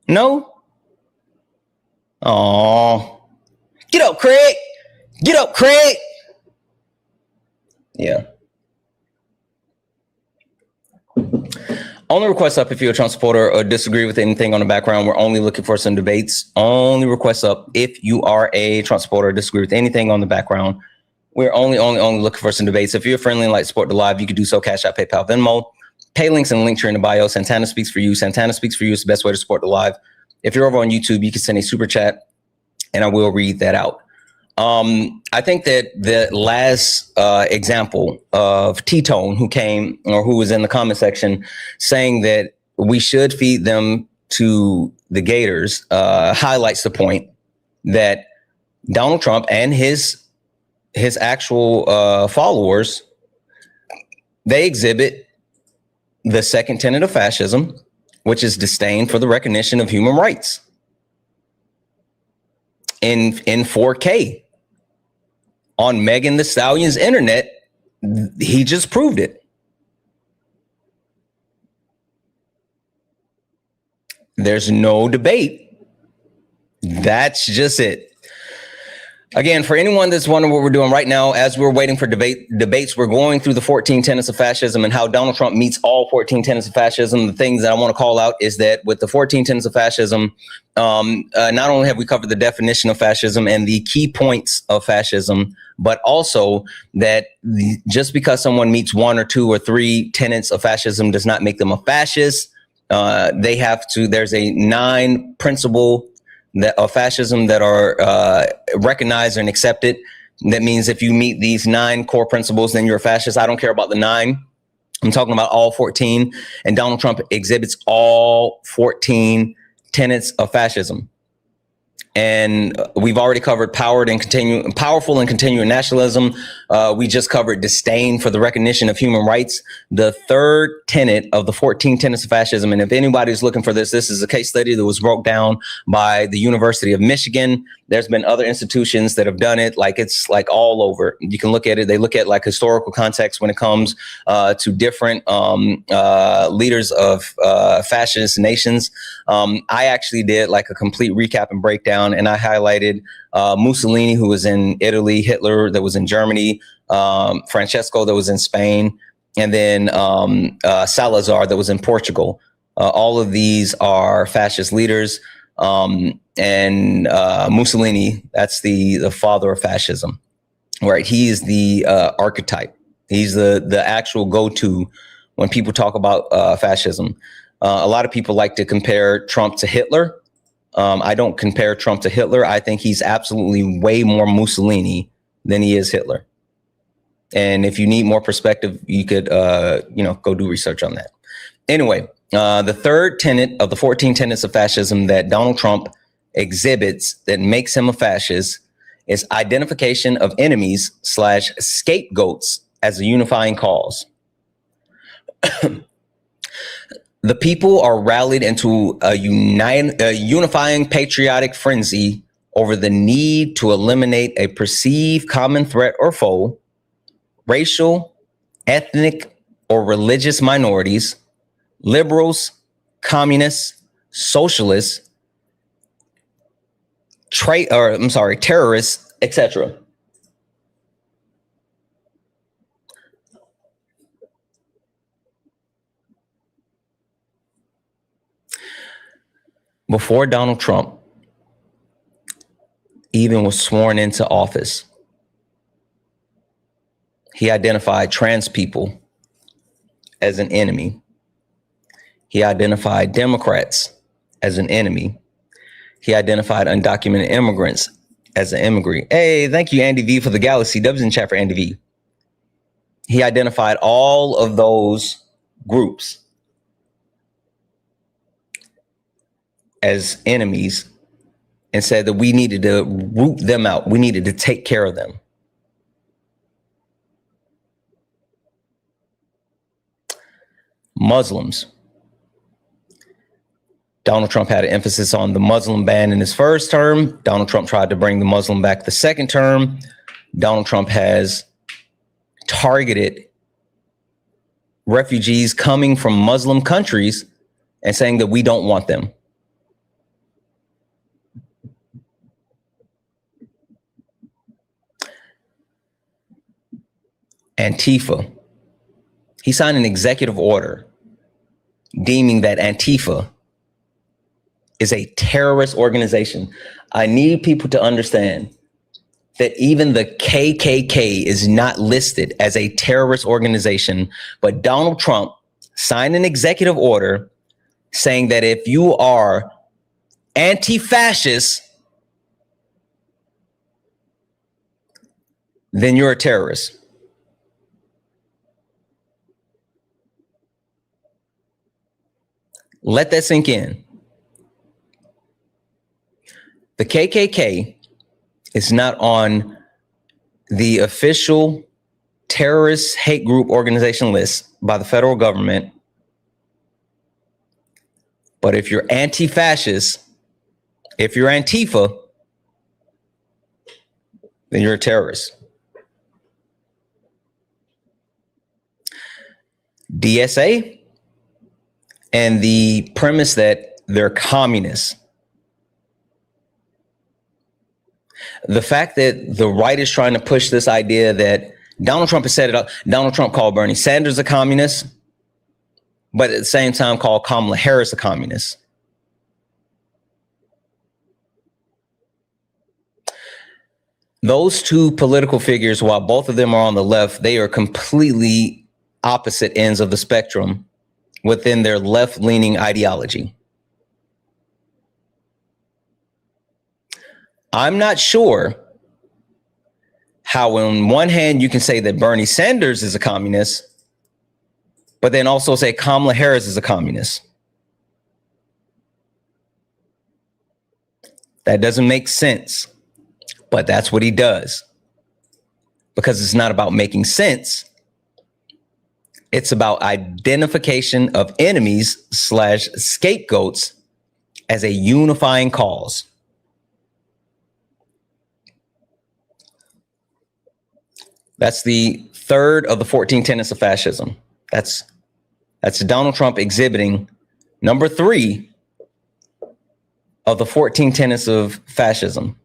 No? Oh. Get up, Craig. Get up, Craig. Yeah. Only requests up if you're a Trump supporter or disagree with anything on the background. We're only looking for some debates. Only requests up if you are a Trump supporter or disagree with anything on the background. We're only looking for some debates. If you're friendly and like to support the live, you can do so. Cash App, PayPal, Venmo. Pay links and link here in the bio. Santana Speaks for You. Santana Speaks for You is the best way to support the live. If you're over on YouTube, you can send a super chat and I will read that out. I think that the last example of T-Tone who came or who was in the comment section saying that we should feed them to the gators highlights the point that Donald Trump and his actual followers, they exhibit the second tenet of fascism, which is disdain for the recognition of human rights. In 4K on Megan Thee Stallion's internet, he just proved it. There's no debate. That's just it. Again, for anyone that's wondering what we're doing right now, as we're waiting for debates, we're going through the 14 tenets of fascism and how Donald Trump meets all 14 tenets of fascism. The things that I want to call out is that with the 14 tenets of fascism, not only have we covered the definition of fascism and the key points of fascism, but also that just because someone meets 1 or 2 or 3 tenets of fascism does not make them a fascist. There's a 9 principle of fascism that are recognized and accepted. That means if you meet these 9 core principles, then you're a fascist. I don't care about the 9. I'm talking about all 14. And Donald Trump exhibits all 14 tenets of fascism. And we've already covered powerful and continuing nationalism. We just covered disdain for the recognition of human rights. The third tenet of the 14 tenets of fascism. And if anybody's looking for this is a case study that was broke down by the University of Michigan. There's been other institutions that have done it. It's all over. You can look at it. They look at historical context when it comes to different leaders of fascist nations. I actually did a complete recap and breakdown, and I highlighted Mussolini, who was in Italy, Hitler that was in Germany, Francesco that was in Spain, and then Salazar that was in Portugal. All of these are fascist leaders. And Mussolini, that's the father of fascism, right? He is the archetype. He's the actual go-to when people talk about fascism. A lot of people like to compare Trump to Hitler. I don't compare Trump to Hitler. I think he's absolutely way more Mussolini than he is Hitler. And if you need more perspective, you could, go do research on that. Anyway, the third tenet of the 14 tenets of fascism that Donald Trump exhibits that makes him a fascist is identification of enemies / scapegoats as a unifying cause. The people are rallied into a unifying patriotic frenzy over the need to eliminate a perceived common threat or foe, racial, ethnic, or religious minorities, liberals, communists, socialists, terrorists, etc. Before Donald Trump even was sworn into office, he identified trans people as an enemy. He identified Democrats as an enemy. He identified undocumented immigrants as an immigrant. Hey, thank you, Andy V, for the Galaxy. Dubs in chat for Andy V. He identified all of those groups as enemies and said that we needed to root them out. We needed to take care of them. Muslims. Donald Trump had an emphasis on the Muslim ban in his first term. Donald Trump tried to bring the Muslim back the second term. Donald Trump has targeted refugees coming from Muslim countries and saying that we don't want them. Antifa. He signed an executive order deeming that Antifa is a terrorist organization. I need people to understand that even the KKK is not listed as a terrorist organization, but Donald Trump signed an executive order saying that if you are anti-fascist, then you're a terrorist. Let that sink in. The KKK is not on the official terrorist hate group organization list by the federal government. But if you're anti-fascist, if you're Antifa, then you're a terrorist. DSA and the premise that they're communists. The fact that the right is trying to push this idea that Donald Trump has set it up. Donald Trump called Bernie Sanders a communist, but at the same time called Kamala Harris a communist. Those two political figures, while both of them are on the left, they are completely opposite ends of the spectrum within their left-leaning ideology. I'm not sure how on one hand you can say that Bernie Sanders is a communist, but then also say Kamala Harris is a communist. That doesn't make sense, but that's what he does. Because it's not about making sense. It's about identification of enemies / scapegoats as a unifying cause. That's the third of the 14 tenets of fascism. That's Donald Trump exhibiting number 3 of the 14 tenets of fascism.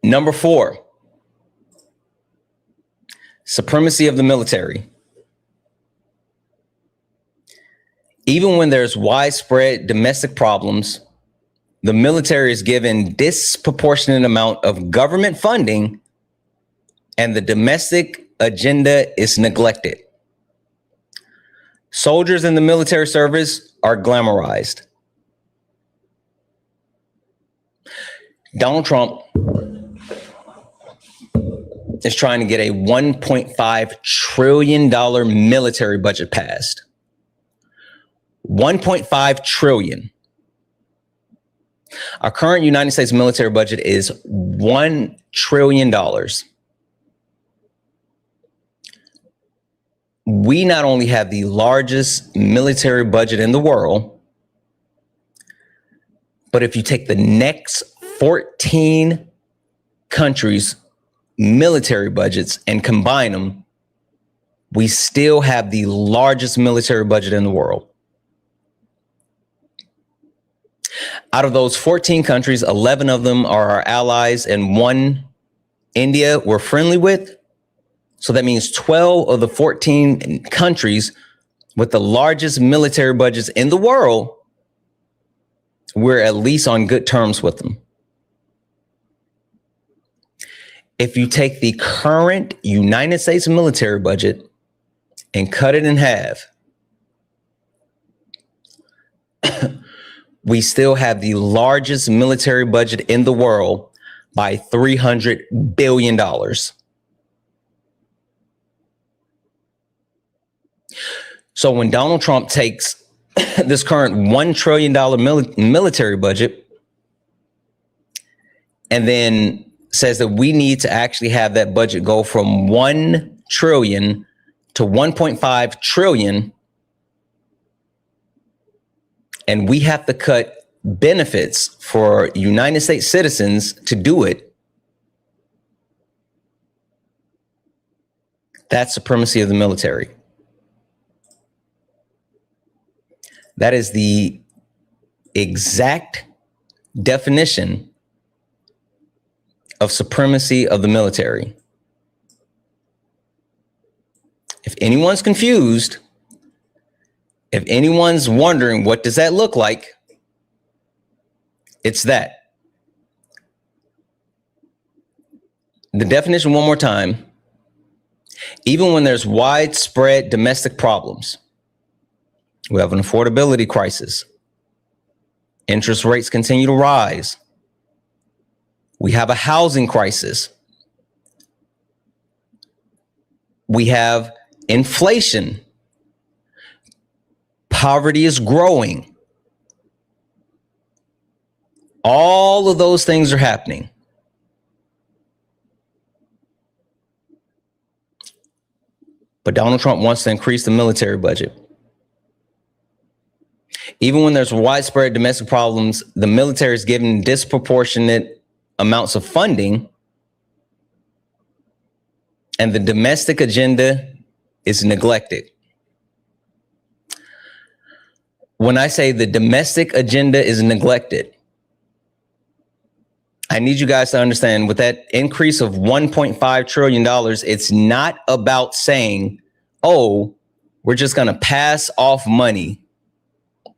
Number 4, supremacy of the military. Even when there's widespread domestic problems, the military is given disproportionate amount of government funding and the domestic agenda is neglected. Soldiers in the military service are glamorized. Donald Trump is trying to get a $1.5 trillion military budget passed. $1.5 trillion. Our current United States military budget is $1 trillion. We not only have the largest military budget in the world, but if you take the next 14 countries' military budgets and combine them, we still have the largest military budget in the world. Out of those 14 countries, 11 of them are our allies and 1, India, we're friendly with. So that means 12 of the 14 countries with the largest military budgets in the world, we're at least on good terms with them. If you take the current United States military budget and cut it in half, we still have the largest military budget in the world by $300 billion. So when Donald Trump takes this current $1 trillion military budget and then says that we need to actually have that budget go from 1 trillion to 1.5 trillion, and we have to cut benefits for United States citizens to do it, that's supremacy of the military. That is the exact definition of supremacy of the military. anyone's confused, if anyone's wondering what does that look like, it's that. The definition one more time. Even when there's widespread domestic problems, we have an affordability crisis. Interest rates continue to rise. We have a housing crisis. We have inflation. Poverty is growing. All of those things are happening. But Donald Trump wants to increase the military budget. Even when there's widespread domestic problems, the military is given disproportionate amounts of funding, and the domestic agenda is neglected. When I say the domestic agenda is neglected, I need you guys to understand with that increase of $1.5 trillion, it's not about saying, oh, we're just going to pass off money.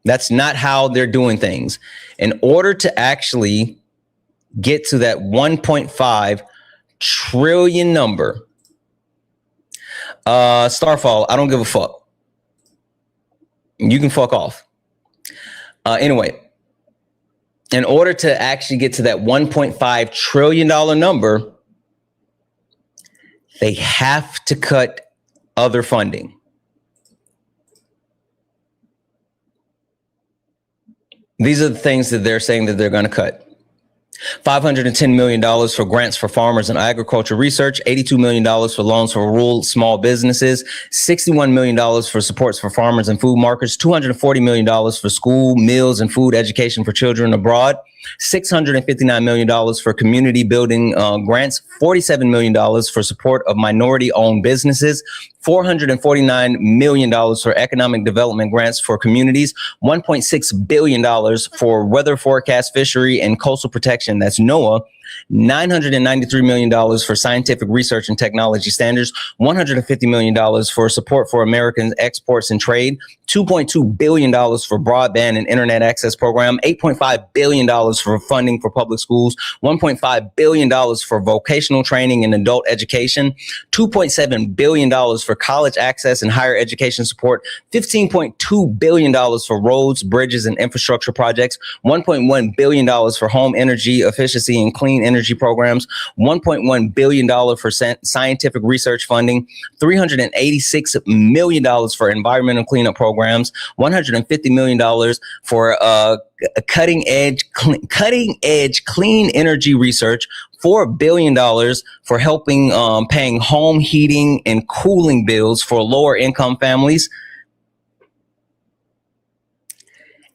That's not how they're doing things. In order to actually get to that 1.5 trillion number, Starfall, I don't give a fuck. You can fuck off. Anyway, in order to actually get to that $1.5 trillion number, they have to cut other funding. These are the things that they're saying that they're going to cut. $510 million for grants for farmers and agriculture research, $82 million for loans for rural small businesses, $61 million for supports for farmers and food markets, $240 million for school meals and food education for children abroad, $659 million for community building grants, $47 million for support of minority-owned businesses, $449 million for economic development grants for communities, $1.6 billion for weather forecast, fishery, and coastal protection, that's NOAA, $993 million for scientific research and technology standards, $150 million for support for American exports and trade, $2.2 billion for broadband and internet access program, $8.5 billion for funding for public schools, $1.5 billion for vocational training and adult education, $2.7 billion for college access and higher education support, $15.2 billion for roads, bridges, and infrastructure projects, $1.1 billion for home energy efficiency and clean energy programs, $1.1 billion for scientific research funding, $386 million for environmental cleanup programs, $150 million for cutting edge clean energy research, $4 billion for helping paying home heating and cooling bills for lower income families.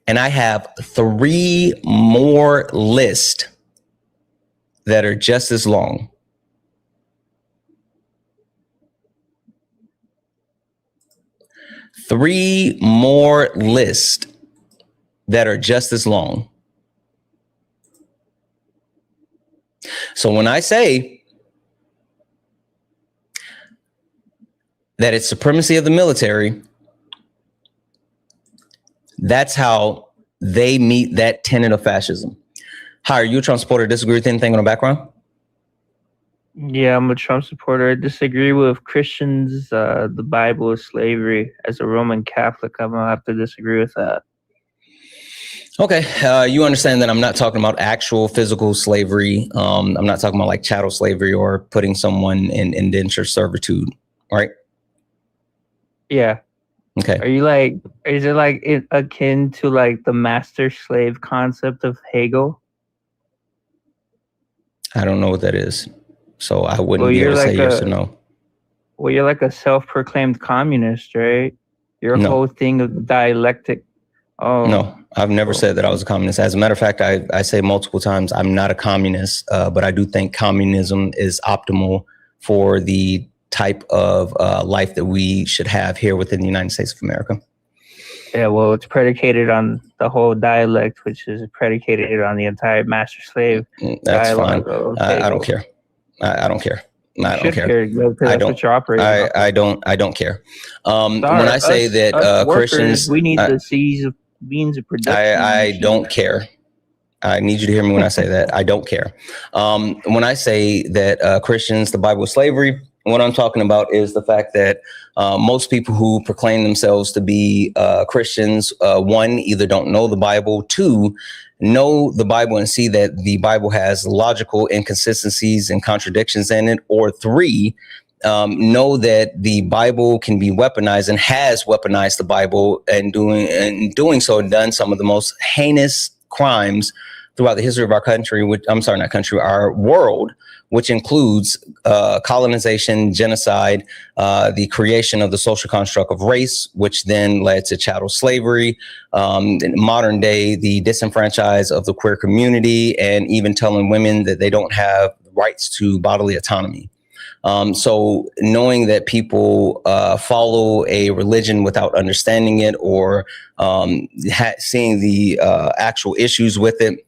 And I have 3 more lists that are just as long. Three more lists that are just as long. So when I say that it's supremacy of the military, that's how they meet that tenet of fascism. Hi, are you a Trump supporter? Disagree with anything on the background? Yeah, I'm a Trump supporter. I disagree with Christians, the Bible, slavery. As a Roman Catholic, I'm going to have to disagree with that. Okay, you understand that I'm not talking about actual physical slavery. I'm not talking about like chattel slavery or putting someone in indentured servitude, right? Yeah. Okay. Are you like, is it like akin to like the master slave concept of Hegel? I don't know what that is, so I wouldn't be able to say yes or no. Well, you're like a self-proclaimed communist, right? Your whole thing of dialectic. Oh no, I've never said that I was a communist. As a matter of fact, I say multiple times I'm not a communist, but I do think communism is optimal for the type of life that we should have here within the United States of America. Yeah, well, it's predicated on the whole dialect, which is predicated on the entire master slave. That's fine. I don't care. I don't care. I don't care. Because I that's don't. what you're operating off of. I don't care. When Sorry, I say that us workers, Christians, we need the seeds of beans of production. I don't care. I need you to hear me when I say that. I don't care. When I say that Christians, the Bible is slavery, what I'm talking about is the fact that most people who proclaim themselves to be Christians, one, either don't know the Bible, two, know the Bible and see that the Bible has logical inconsistencies and contradictions in it, or three, know that the Bible can be weaponized and has weaponized the Bible and doing so done some of the most heinous crimes throughout the history of our country, our world, which includes colonization, genocide, the creation of the social construct of race, which then led to chattel slavery, in modern day, the disenfranchise of the queer community, and even telling women that they don't have rights to bodily autonomy. So knowing that people follow a religion without understanding it or seeing the actual issues with it,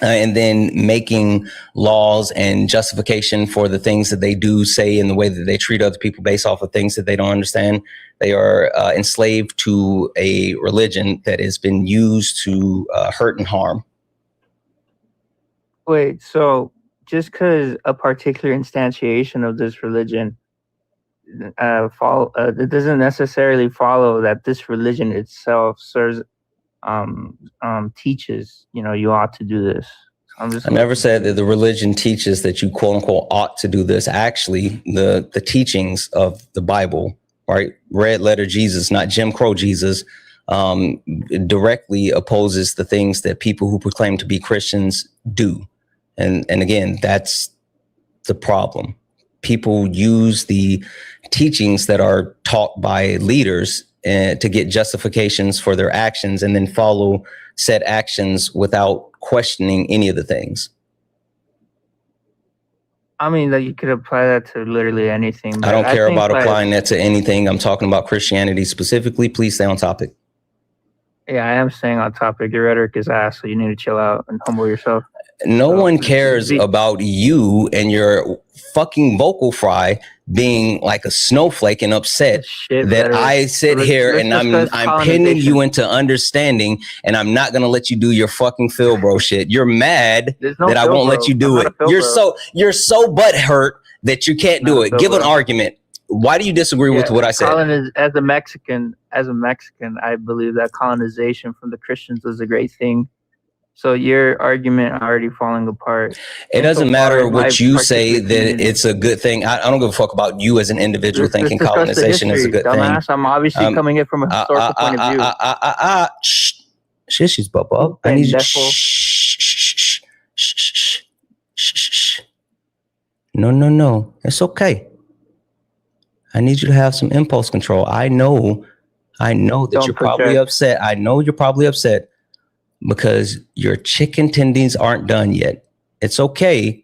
and then making laws and justification for the things that they do, say, in the way that they treat other people based off of things that they don't understand. They are enslaved to a religion that has been used to hurt and harm. Wait, so just because a particular instantiation of this religion it doesn't necessarily follow that this religion itself serves teaches, you ought to do this. I never said that the religion teaches that you quote unquote ought to do this. Actually, the teachings of the Bible, right? Red letter Jesus, not Jim Crow Jesus, directly opposes the things that people who proclaim to be Christians do. And again, that's the problem. People use the teachings that are taught by leaders to get justifications for their actions and then follow said actions without questioning any of the things. I mean, that you could apply that to literally anything. I don't care about applying that to anything. I'm talking about Christianity specifically. Please stay on topic. Yeah, I am staying on topic. Your rhetoric is ass, so you need to chill out and humble yourself. No one cares about you and your fucking vocal fry being like a snowflake and upset that I sit here and I'm pinning you into understanding, and I'm not gonna let you do your fucking Phil bro shit. You're mad that I won't let you do it. You're so butthurt that you can't do it. Give an argument. Why do you disagree with what I said? As a Mexican, I believe that colonization from the Christians was a great thing. So your argument already falling apart. It doesn't matter what you say that it's a good thing. I don't give a fuck about you as an individual thinking colonization is a good thing. I'm obviously coming in from a historical point of view. She's bubba. I need you to No. It's okay. I need you to have some impulse control. I know that you're probably upset. I know you're probably upset because your chicken tendies aren't done yet. It's okay.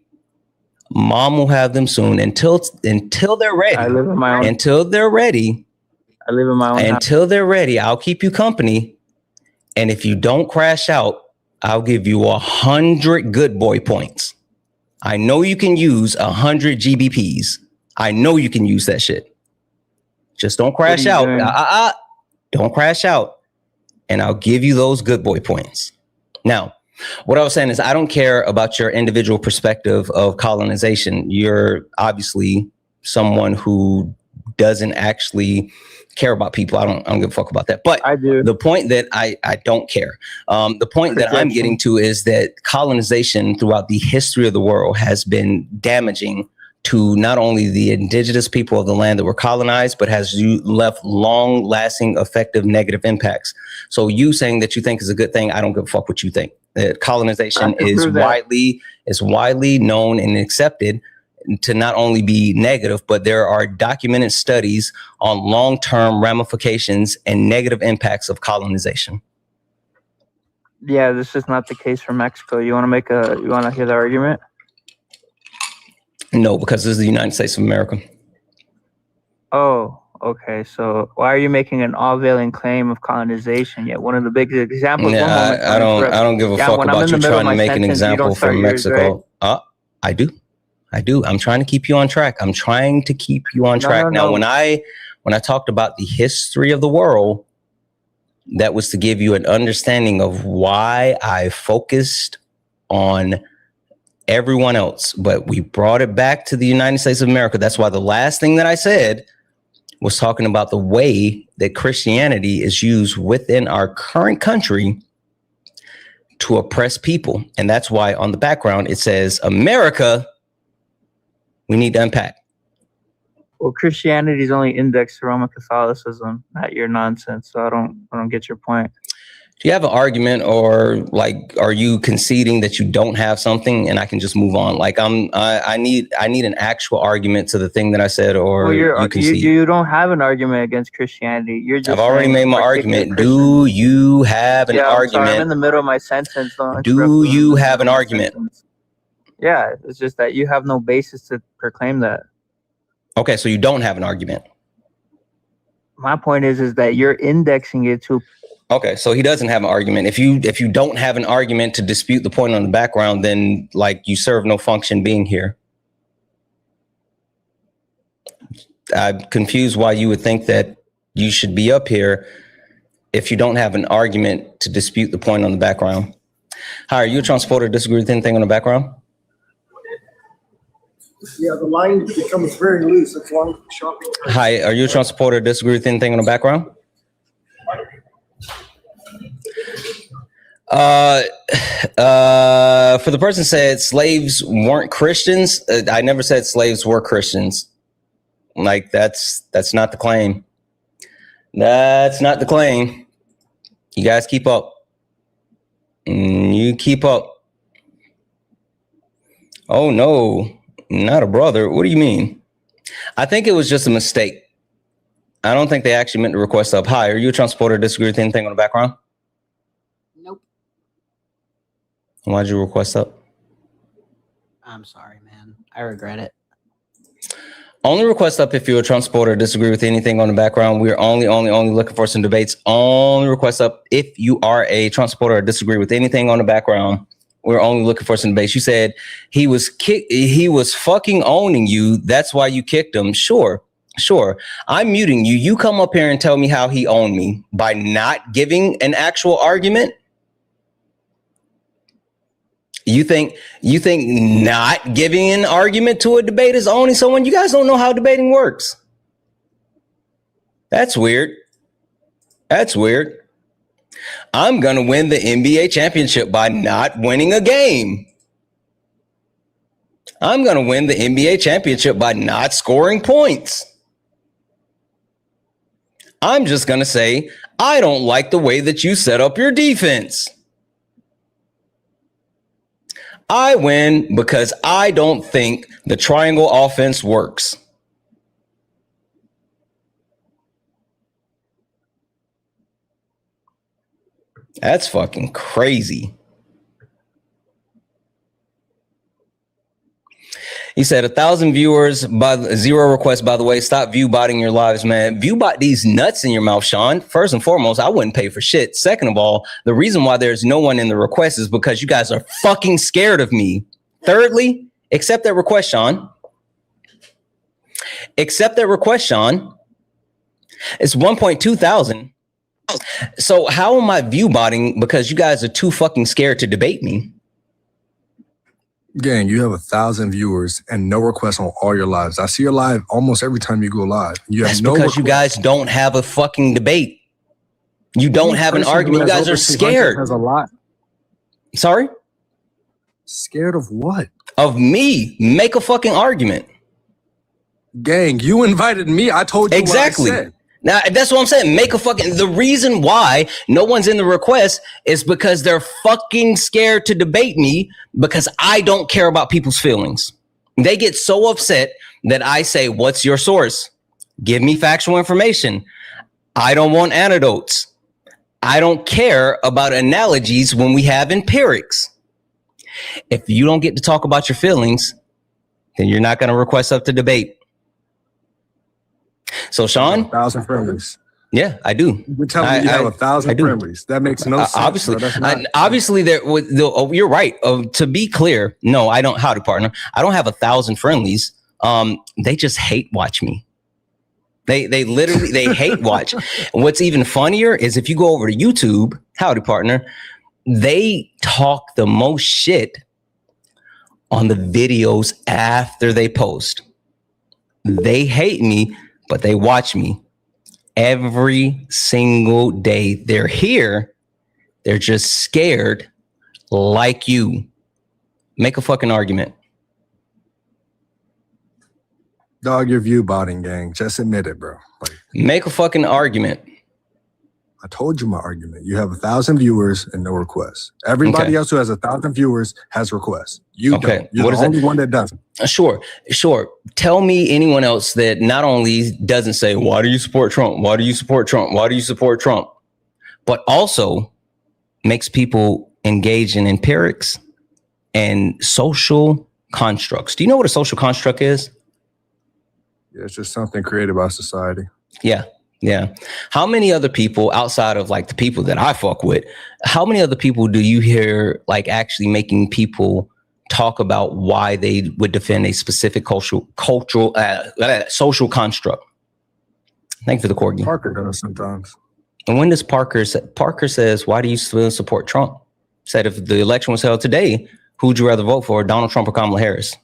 Mom will have them soon until they're ready. I live in my own. Until they're ready. I live in my own. Until they're ready, I'll keep you company. And if you don't crash out, I'll give you 100 good boy points. I know you can use 100 GBPs. I know you can use that shit. Just don't crash out. Don't crash out. And I'll give you those good boy points. Now, what I was saying is I don't care about your individual perspective of colonization. You're obviously someone who doesn't actually care about people. I don't give a fuck about that. But I do. The point that I don't care. The point that I'm getting to is that colonization throughout the history of the world has been damaging to not only the indigenous people of the land that were colonized, but has left long-lasting, effective negative impacts. So you saying that you think is a good thing, I don't give a fuck what you think. Colonization is widely known and accepted to not only be negative, but there are documented studies on long-term ramifications and negative impacts of colonization. Yeah, this is not the case for Mexico. You want to hear the argument? No, because this is the United States of America. Oh, okay. So why are you making an all-veiling claim of colonization? Yet one of the big examples. Yeah, I don't give a fuck about you trying to make an example from Mexico. I do. I do. I'm trying to keep you on track. I'm trying to keep you on track. Now, when I talked about the history of the world, that was to give you an understanding of why I focused on everyone else, but we brought it back to the United States of America. That's why the last thing that I said was talking about the way that Christianity is used within our current country to oppress people. And that's why on the background, it says, America, we need to unpack. Well, Christianity is only indexed to Roman Catholicism, not your nonsense. So I don't get your point. Do you have an argument, or like, are you conceding that you don't have something and I can just move on? Like I need an actual argument to the thing that I said, or well, you concede. You don't have an argument against Christianity. You're just I've already made my argument. Do you have an argument? Sorry, I'm in the middle of my sentence. Do you have an argument? Yeah, it's just that you have no basis to proclaim that. Okay, so you don't have an argument. My point is that you're indexing it to. Okay, so he doesn't have an argument. If you don't have an argument to dispute the point on the background, then like you serve no function being here. I'm confused why you would think that you should be up here if you don't have an argument to dispute the point on the background. Hi, are you a Trump supporter or disagree with anything on the background? Yeah, the line becomes very loose. It's long shopping. Hi, are you a Trump supporter or disagree with anything on the background? For the person said slaves weren't Christians, I never said slaves were Christians. Like that's not the claim. That's not the claim. You guys keep up. You keep up. Oh no, not a brother. What do you mean? I think it was just a mistake. I don't think they actually meant to request up. Hi, are you a Trump supporter or disagree with anything on the background? Nope. Why'd you request up? I'm sorry, man. I regret it. Only request up if you're a Trump supporter or disagree with anything on the background. We're only looking for some debates. Only request up if you are a Trump supporter or disagree with anything on the background. We're only looking for some debates. You said he was fucking owning you. That's why you kicked him. Sure. I'm muting you. You come up here and tell me how he owned me by not giving an actual argument. You think not giving an argument to a debate is owning someone? You guys don't know how debating works. That's weird. I'm going to win the NBA championship by not winning a game. I'm going to win the NBA championship by not scoring points. I'm just going to say, I don't like the way that you set up your defense. I win because I don't think the triangle offense works. That's fucking crazy. He said 1,000 viewers, by 0 requests, by the way. Stop view botting your lives, man. View bot these nuts in your mouth, Sean. First and foremost, I wouldn't pay for shit. Second of all, the reason why there's no one in the request is because you guys are fucking scared of me. Thirdly, accept that request, Sean. Accept that request, Sean. It's 1.2 thousand. So how am I view botting because you guys are too fucking scared to debate me? Gang, you have 1,000 viewers and no requests on all your lives. I see your live almost every time you go live. That's because you guys don't have a fucking debate. You don't have an argument. You guys are scared. Has a lot. Sorry? Scared of what? Of me. Make a fucking argument. Gang, you invited me. I told you exactly. What I said. Now, that's what I'm saying. Make a fucking... The reason why no one's in the request is because they're fucking scared to debate me because I don't care about people's feelings. They get so upset that I say, what's your source? Give me factual information. I don't want anecdotes. I don't care about analogies when we have empirics. If you don't get to talk about your feelings, then you're not going to request up to debate. So, Sean, 1,000 friends. Yeah, I do. You're telling me you have 1,000 friendlies. That makes no sense. Obviously, bro. obviously, you're right. To be clear, no, I don't. Howdy, partner. I don't have 1,000 friendlies. They just hate watch me. They literally hate watch. What's even funnier is if you go over to YouTube, howdy, partner, they talk the most shit on the videos after they post. They hate me, but they watch me every single day. They're here. They're just scared like you. Make a fucking argument. Dog, your view botting, gang. Just admit it, bro. Like, make a fucking argument. I told you my argument. You have 1,000 viewers and no requests. Everybody else who has 1,000 viewers has requests. You don't. You're the only one that doesn't. Sure. Tell me anyone else that not only doesn't say, why do you support Trump? Why do you support Trump? Why do you support Trump? But also makes people engage in empirics and social constructs. Do you know what a social construct is? Yeah, it's just something created by society. Yeah. How many other people outside of like the people that I fuck with, how many other people do you hear like actually making people talk about why they would defend a specific social construct? Thank you for the corgi. Parker does sometimes. And when does Parker says, why do you still support Trump? Said if the election was held today, who would you rather vote for, Donald Trump or Kamala Harris?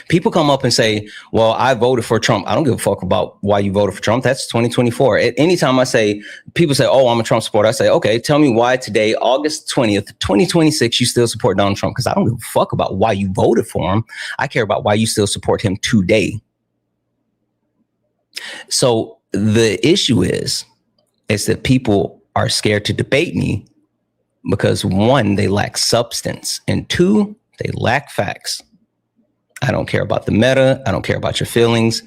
People come up and say, well, I voted for Trump. I don't give a fuck about why you voted for Trump. That's 2024. At any time people say, oh, I'm a Trump supporter. I say, okay, tell me why today, August 20th, 2026, you still support Donald Trump. Because I don't give a fuck about why you voted for him. I care about why you still support him today. So the issue is that people are scared to debate me because one, they lack substance, and two, they lack facts. I don't care about the meta. I don't care about your feelings.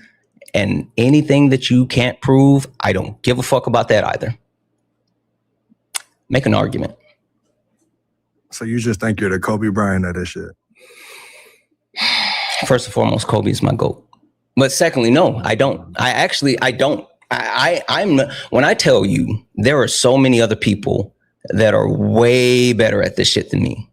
And anything that you can't prove, I don't give a fuck about that either. Make an argument. So you just think you're the Kobe Bryant of this shit? First and foremost, Kobe is my GOAT. But secondly, no, I don't. I don't. I'm when I tell you, there are so many other people that are way better at this shit than me.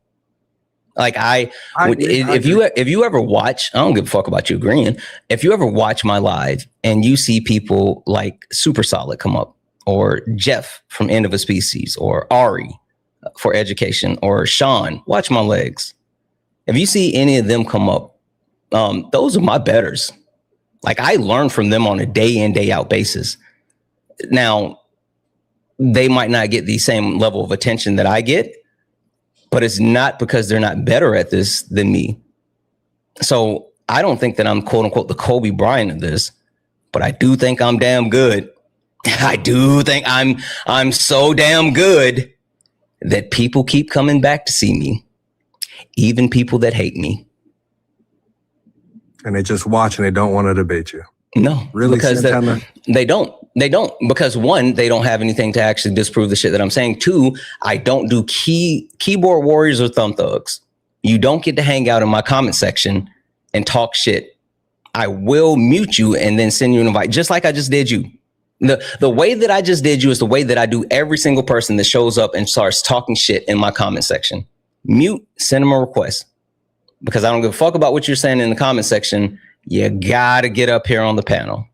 Like if you ever watch, I don't give a fuck about you agreeing. If you ever watch my live and you see people like Super Solid come up, or Jeff from End of a Species, or Ari for Education, or Sean, watch my legs. If you see any of them come up, those are my betters. Like I learn from them on a day in, day out basis. Now, they might not get the same level of attention that I get, but it's not because they're not better at this than me. So I don't think that I'm quote unquote the Kobe Bryant of this, but I do think I'm damn good. I do think I'm so damn good that people keep coming back to see me, even people that hate me. And they just watch and they don't want to debate you. No, really, because they don't. Because one, they don't have anything to actually disprove the shit that I'm saying. Two, I don't do keyboard warriors or thumb thugs. You don't get to hang out in my comment section and talk shit. I will mute you and then send you an invite, just like I just did you. The way that I just did you is the way that I do every single person that shows up and starts talking shit in my comment section. Mute, send them a request. Because I don't give a fuck about what you're saying in the comment section. You gotta get up here on the panel.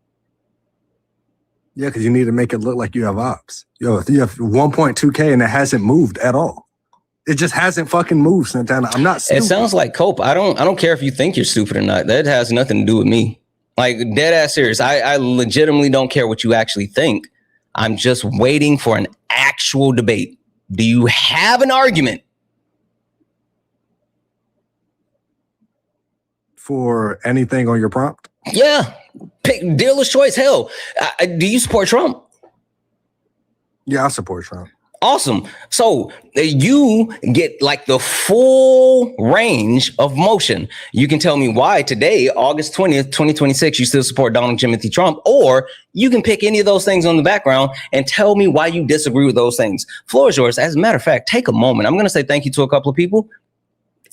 Yeah, because you need to make it look like you have ops. You have 1.2K and it hasn't moved at all. It just hasn't fucking moved, Santana. I'm not stupid. It sounds like cope. I don't care if you think you're stupid or not. That has nothing to do with me. Like dead ass serious. I legitimately don't care what you actually think. I'm just waiting for an actual debate. Do you have an argument? For anything on your prompt? Yeah. Pick dealer's choice. Hell, do you support Trump? Yeah, I support Trump. Awesome. So you get like the full range of motion. You can tell me why today, August 20th, 2026, you still support Donald Timothy Trump, or you can pick any of those things on the background and tell me why you disagree with those things. Floor is yours. As a matter of fact, take a moment. I'm going to say thank you to a couple of people.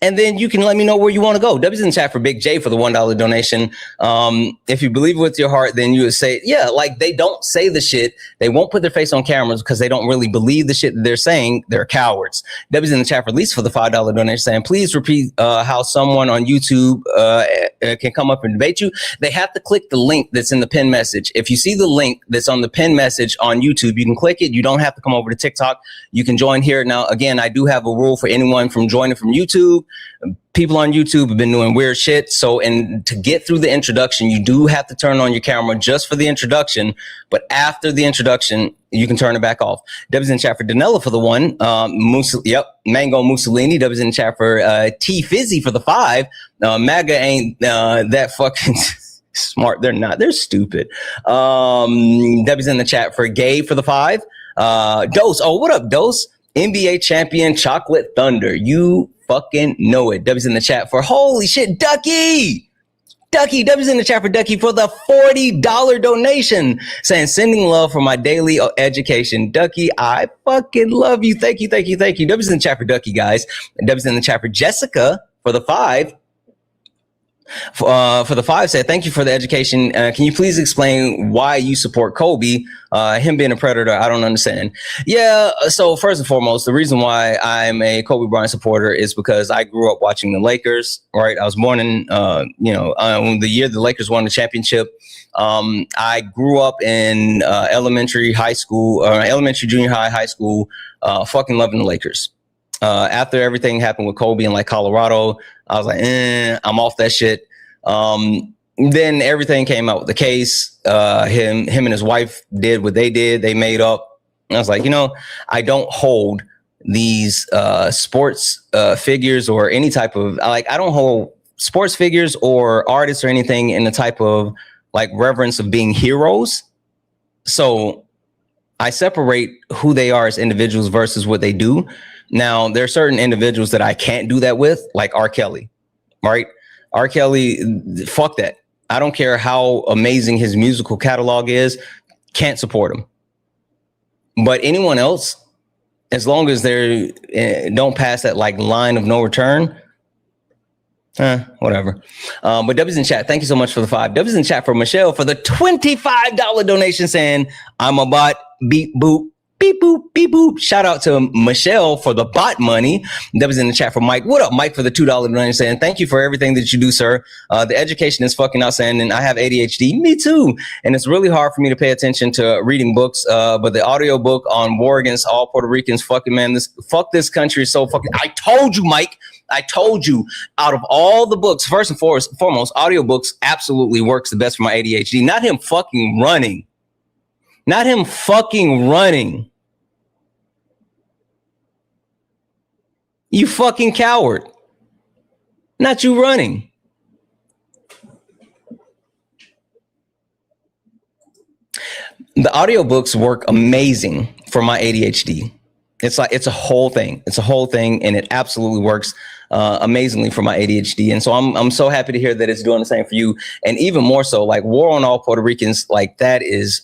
and then you can let me know where you want to go. W's in the chat for Big J for the $1 donation. If you believe with your heart, then you would say, yeah, like they don't say the shit. They won't put their face on cameras because they don't really believe the shit that they're saying. They're cowards. W's in the chat for Lisa for the $5 donation saying, please repeat how someone on YouTube can come up and debate you. They have to click the link that's in the pin message. If you see the link that's on the pin message on YouTube, you can click it. You don't have to come over to TikTok. You can join here. Now, again, I do have a rule for anyone from joining from YouTube. People on YouTube have been doing weird shit. So, and to get through the introduction, you do have to turn on your camera just for the introduction. But after the introduction, you can turn it back off. W's in chat for Danella for the one. Mango Mussolini. W's in chat for T Fizzy for the 5. MAGA ain't that fucking smart. They're not. They're stupid. W's in the chat for Gay for the 5. Dose. Oh, what up, Dose? NBA champion Chocolate Thunder. You fucking know it. W's in the chat for holy shit, Ducky. W's in the chat for Ducky for the $40 donation saying sending love for my daily education. Ducky, I fucking love you. Thank you. W's in the chat for Ducky, guys. W's in the chat for Jessica for the 5. For the 5 said, thank you for the education. Can you please explain why you support Kobe? Him being a predator, I don't understand. Yeah, so first and foremost, the reason why I'm a Kobe Bryant supporter is because I grew up watching the Lakers, right? I was born in, the year the Lakers won the championship. I grew up in elementary, junior high school, fucking loving the Lakers. After everything happened with Kobe in like Colorado, I was like, I'm off that shit. Then everything came out with the case. Him and his wife did what they did. They made up. And I was like, I don't hold these sports figures or any type of I don't hold sports figures or artists or anything in the type of like reverence of being heroes. So I separate who they are as individuals versus what they do. Now, there are certain individuals that I can't do that with, like R. Kelly, right? R. Kelly, fuck that. I don't care how amazing his musical catalog is, can't support him. But anyone else, as long as they don't pass that like line of no return, whatever. But W's in chat, thank you so much for the 5. W's in chat for Michelle for the $25 donation saying, I'm a bot, beep, boop. Beep boop, beep boop. Shout out to Michelle for the bot money. That was in the chat for Mike. What up, Mike, for the $2 donation saying, thank you for everything that you do, sir. The education is fucking outstanding. I have ADHD. Me too. And it's really hard for me to pay attention to reading books. But the audio book on war against all Puerto Ricans, fucking man, fuck this country is so fucking. I told you, Mike. I told you, out of all the books, first and foremost, audiobooks absolutely works the best for my ADHD. Not him fucking running. Not him fucking running. You fucking coward. Not you running. The audiobooks work amazing for my ADHD. It's a whole thing. It's a whole thing, and it absolutely works amazingly for my ADHD. And so I'm so happy to hear that it's doing the same for you. And even more so, like War on All Puerto Ricans, like that is,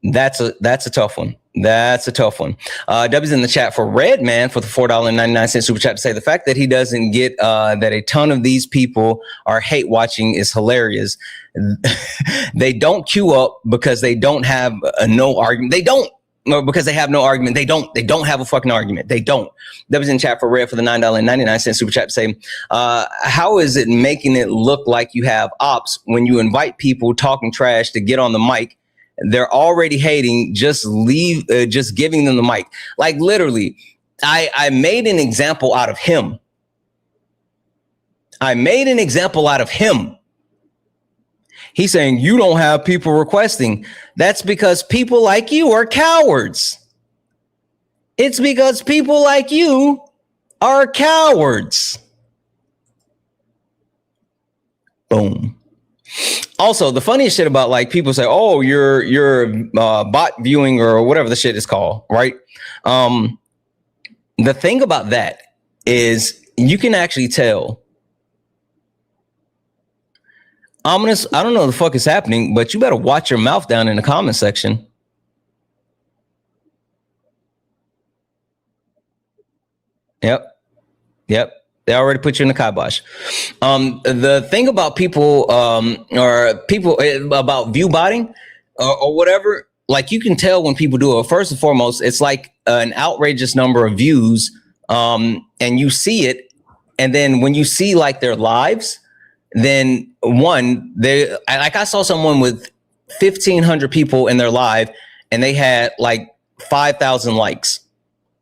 that's a tough one. That's a tough one. W's in the chat for Red Man for the $4.99 super chat to say the fact that he doesn't get that a ton of these people are hate watching is hilarious. They don't queue up because they don't have no argument. They don't. No, because they have no argument. They don't have a fucking argument. They don't. That was in chat for Red for the $9.99 super chat to say, how is it making it look like you have ops when you invite people talking trash to get on the mic? They're already hating. Just giving them the mic. Like literally, I made an example out of him. He's saying you don't have people requesting. That's because people like you are cowards. It's because people like you are cowards. Boom. Also, the funniest shit about like people say, oh, you're bot viewing or whatever the shit is called, right? The thing about that is you can actually tell. Ominous, I don't know what the fuck is happening, but you better watch your mouth down in the comment section. Yep. They already put you in the kibosh. The thing about people about view botting or whatever, like you can tell when people do it. First and foremost, it's like an outrageous number of views, and you see it, and then when you see like their lives, then I saw someone with 1,500 people in their live, and they had like 5,000 likes.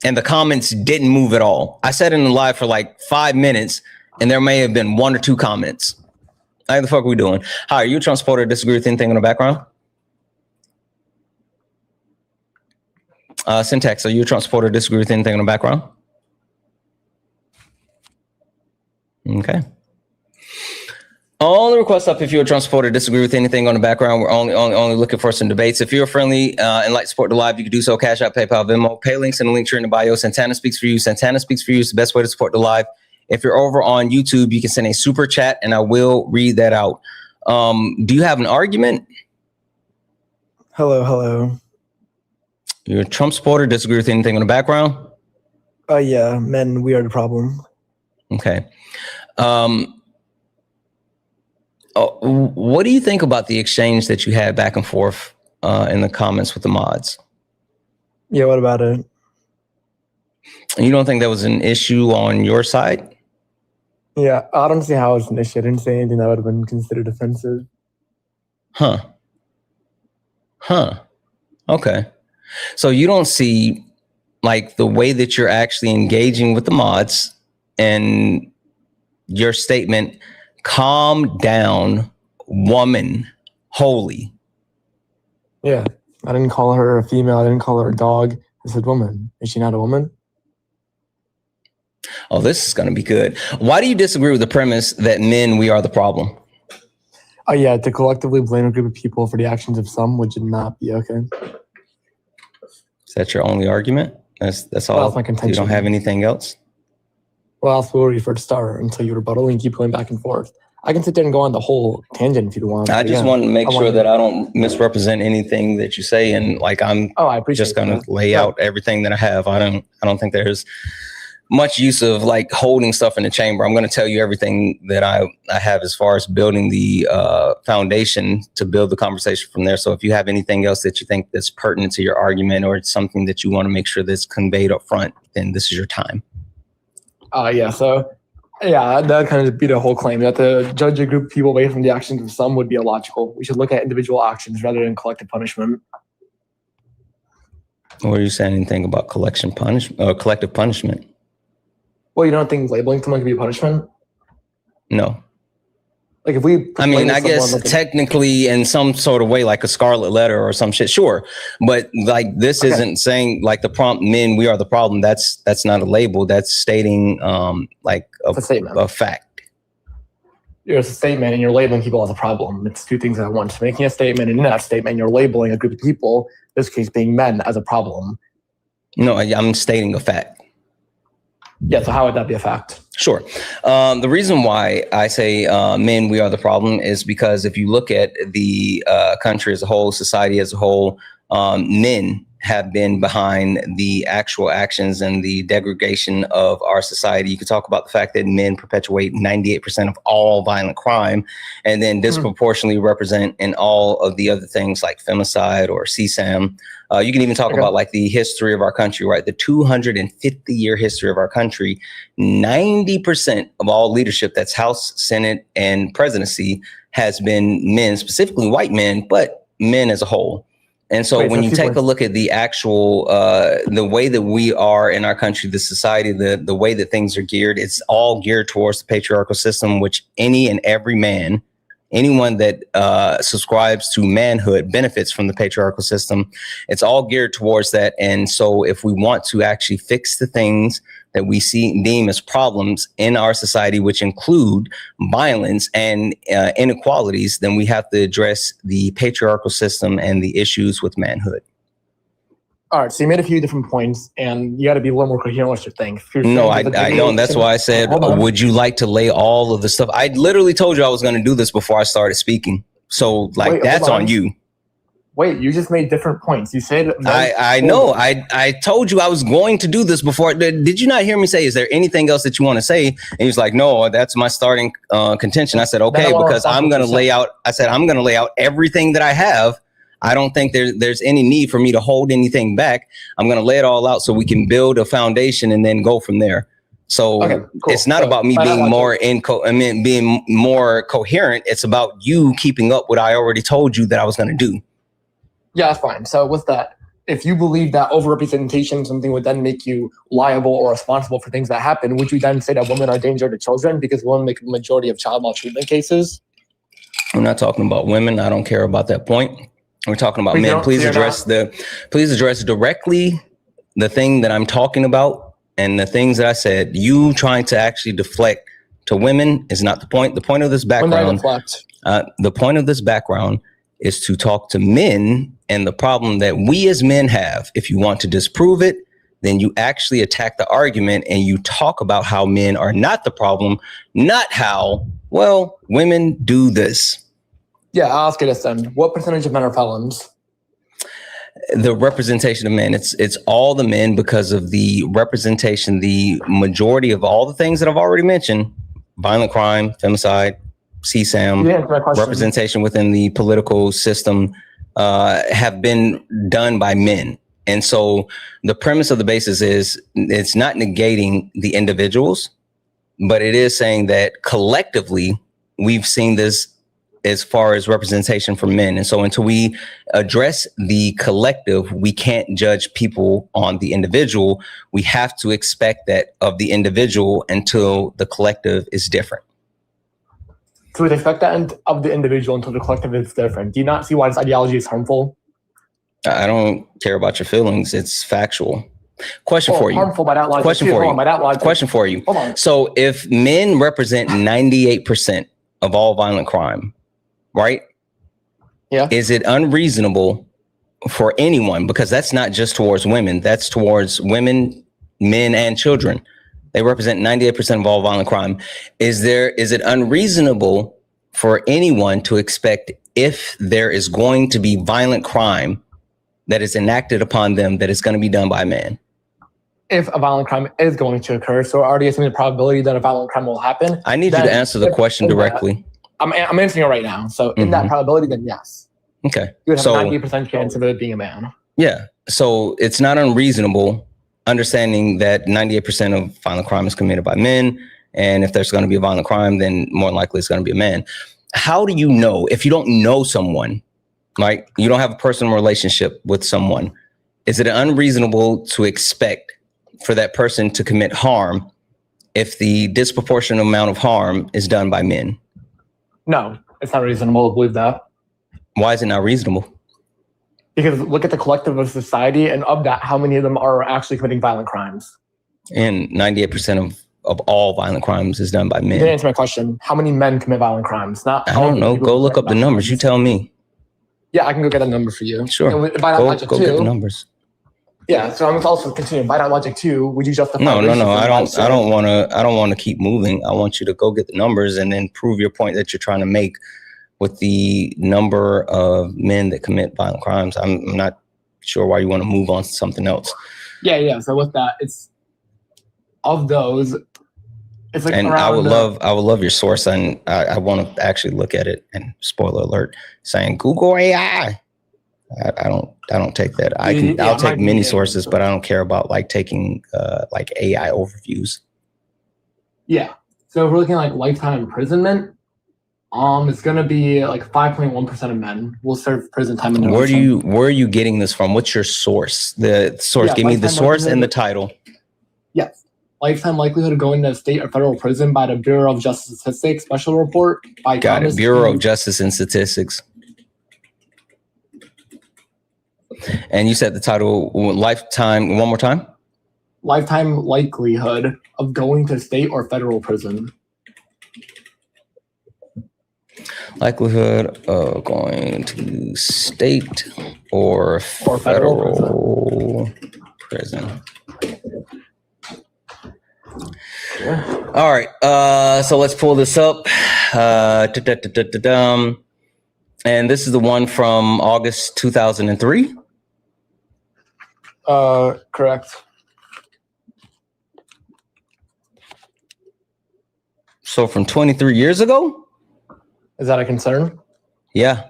And the comments didn't move at all. I sat in the live for like 5 minutes, and there may have been 1 or 2 comments. How the fuck are we doing? Hi, are you a Trump supporter? Disagree with anything in the background? Syntax, are you a Trump supporter? Disagree with anything in the background? Okay. Only request up if you're a Trump supporter, disagree with anything on the background. We're only looking for some debates. If you're friendly and like to support the live, you can do so. Cash App, PayPal, Venmo, pay links in the link tree in the bio. Santana speaks for you. Santana speaks for you is the best way to support the live. If you're over on YouTube, you can send a super chat and I will read that out. Do you have an argument? Hello. You're a Trump supporter, disagree with anything on the background? Yeah, men, we are the problem. Okay. What do you think about the exchange that you had back and forth in the comments with the mods? Yeah, what about it? You don't think that was an issue on your side? Yeah, I don't see how it's an issue. I didn't say anything that would have been considered offensive. Huh. Okay. So you don't see like the way that you're actually engaging with the mods and your statement, calm down, woman, holy. Yeah, I didn't call her a female. I didn't call her a dog. I said woman. Is she not a woman? Oh, this is going to be good. Why do you disagree with the premise that men, we are the problem? Oh, yeah, to collectively blame a group of people for the actions of some would not be okay. Is that your only argument? That's all? Well, that's my contention. You don't have anything else? Well, else we'll refer to start until you rebuttal and keep going back and forth. I can sit there and go on the whole tangent if you want. I just want to make sure that I don't misrepresent anything that you say, and like I'm just going to lay out everything that I have. I don't think there's much use of like holding stuff in the chamber. I'm going to tell you everything that I have as far as building the foundation to build the conversation from there. So if you have anything else that you think that's pertinent to your argument or it's something that you want to make sure that's conveyed up front, then this is your time. That kind of be the whole claim that to judge a group of people based on the actions of some would be illogical. We should look at individual actions rather than collective punishment. Or are you saying anything about collective punishment? Well, you don't think labeling someone can be punishment? No. Like if we, I guess technically in some sort of way, like a scarlet letter or some shit, sure. But like this isn't saying like the prompt men, we are the problem. That's not a label. That's stating like a statement, a fact. It's a statement and you're labeling people as a problem. It's two things at once. Making a statement and in that statement, you're labeling a group of people, this case being men, as a problem. No, I'm stating a fact. Yeah, so how would that be a fact? Sure. The reason why I say men, we are the problem is because if you look at the country as a whole, society as a whole, men have been behind the actual actions and the degradation of our society. You could talk about the fact that men perpetuate 98% of all violent crime and then disproportionately represent in all of the other things like femicide or CSAM. You can even talk about like the history of our country, right? The 250-year history of our country, 90% of all leadership that's House, Senate, and presidency has been men, specifically white men, but men as a whole. And so when you take a look at the actual, the way that we are in our country, the society, the way that things are geared, it's all geared towards the patriarchal system, which any and every man, anyone that subscribes to manhood benefits from the patriarchal system. It's all geared towards that. And so if we want to actually fix the things that we deem as problems in our society, which include violence and inequalities, then we have to address the patriarchal system and the issues with manhood. All right, so you made a few different points, and you got to be a little more coherent with your thing. No, I don't. That's why I said, would you like to lay all of the stuff? I literally told you I was going to do this before I started speaking. So, like, that's on you. Wait, you just made different points. You said I know. I told you I was going to do this before. Did you not hear me say, is there anything else that you want to say? And he was like, no, that's my starting contention. I said, okay, because I'm going to lay out. I said, I'm going to lay out everything that I have. I don't think there's any need for me to hold anything back. I'm going to lay it all out so we can build a foundation and then go from there. So it's not about me being being more coherent. It's about you keeping up what I already told you that I was going to do. Yeah, that's fine. So with that, if you believe that overrepresentation something would then make you liable or responsible for things that happen, would you then say that women are a danger to children because women make the majority of child maltreatment cases? I'm not talking about women. I don't care about that point. We're talking about men. Please address directly the thing that I'm talking about and the things that I said. You trying to actually deflect to women is not the point. The point of this background, is to talk to men and the problem that we as men have. If you want to disprove it, then you actually attack the argument and you talk about how men are not the problem, not how, well, women do this. Yeah, I'll ask you this then. What percentage of men are felons? The representation of men, it's all the men because of the representation, the majority of all the things that I've already mentioned, violent crime, femicide, CSAM, representation within the political system have been done by men. And so the premise of the basis is it's not negating the individuals, but it is saying that collectively we've seen this as far as representation for men. And so until we address the collective, we can't judge people on the individual. We have to expect that of the individual until the collective is different. So we expect that of the individual until the collective is different. Do you not see why this ideology is harmful? I don't care about your feelings. It's factual. Question for you. Harmful by that logic. Question for you. Hold on. So if men represent 98% of all violent crime, right? Yeah. Is it unreasonable for anyone, because that's not just towards women, that's towards women, men, and children. They represent 98% of all violent crime. Is it unreasonable for anyone to expect, if there is going to be violent crime that is enacted upon them, that is going to be done by men? If a violent crime is going to occur, so already assuming the probability that a violent crime will happen. I need you to answer the question directly. I'm answering it right now. So in that probability, then yes. Okay. You would have a 90% chance of it being a man. Yeah. So it's not unreasonable, understanding that 98% of violent crime is committed by men. And if there's going to be a violent crime, then more than likely it's going to be a man. How do you know, if you don't know someone, like you don't have a personal relationship with someone, is it unreasonable to expect for that person to commit harm if the disproportionate amount of harm is done by men? No, it's not reasonable to believe that. Why is it not reasonable? Because look at the collective of society, and of that, how many of them are actually committing violent crimes? And 98% of all violent crimes is done by men. You didn't answer my question. How many men commit violent crimes? I don't know. Go look up the numbers. You tell me. Yeah, I can go get a number for you. Sure. Go get the numbers. Yeah, so I'm also continuing. By that logic too, would you justify? No. I don't want to keep moving. I want you to go get the numbers and then prove your point that you're trying to make with the number of men that commit violent crimes. I'm not sure why you want to move on to something else. Yeah. So with that, it's of those. It's like, and I would love your source, and I want to actually look at it. And spoiler alert, saying Google AI. I don't take that. I'll take many sources, but I don't care about like taking like AI overviews. Yeah. So if we're looking at like lifetime imprisonment, it's gonna be like 5.1% of men will serve prison time. Where are you getting this from? What's your source? The source. Give me the source and the title. Yes. Lifetime likelihood of going to state or federal prison by the Bureau of Justice and Statistics special report by Got it. Bureau of Justice and Statistics. And you said the title, lifetime, one more time? Lifetime likelihood of going to state or federal prison. Likelihood of going to state or federal prison. All right. So let's pull this up. And this is the one from August 2003? Correct. So from 23 years ago? Is that a concern? Yeah.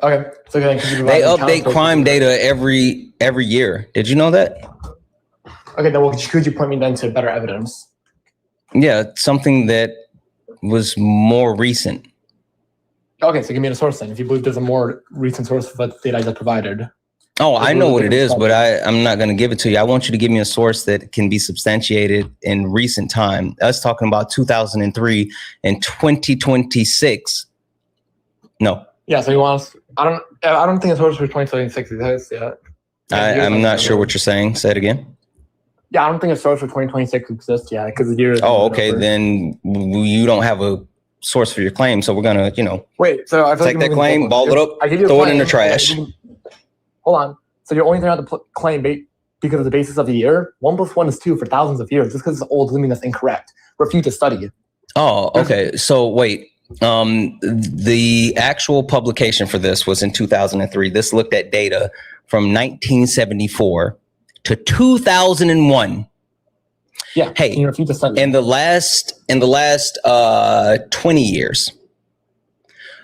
Okay. So then they update crime data every year. Did you know that? Okay, then could you point me then to better evidence? Yeah, something that was more recent. Okay, so give me a source then. If you believe there's a more recent source of what data I just provided. Oh, I know what it is, but I'm not going to give it to you. I want you to give me a source that can be substantiated in recent time. Us talking about 2003 and 2026. No. Yeah, so you want us, I don't think a source for 2026 exists yet. I'm not sure what you're saying. Say it again. Yeah, I don't think a source for 2026 exists yet because the year. Oh, okay. Then you don't have a source for your claim, so we're gonna, wait. So I take that claim, ball it up, throw it in the trash. Hold on. So you're only throwing out the claim because of the basis of the year. 1 + 1 is 2 for thousands of years. Just because it's old doesn't mean that's incorrect. Refuse to study it. Oh, okay. So wait. The actual publication for this was in 2003. This looked at data from 1974 to 2001. Yeah. Hey, in the last 20 years,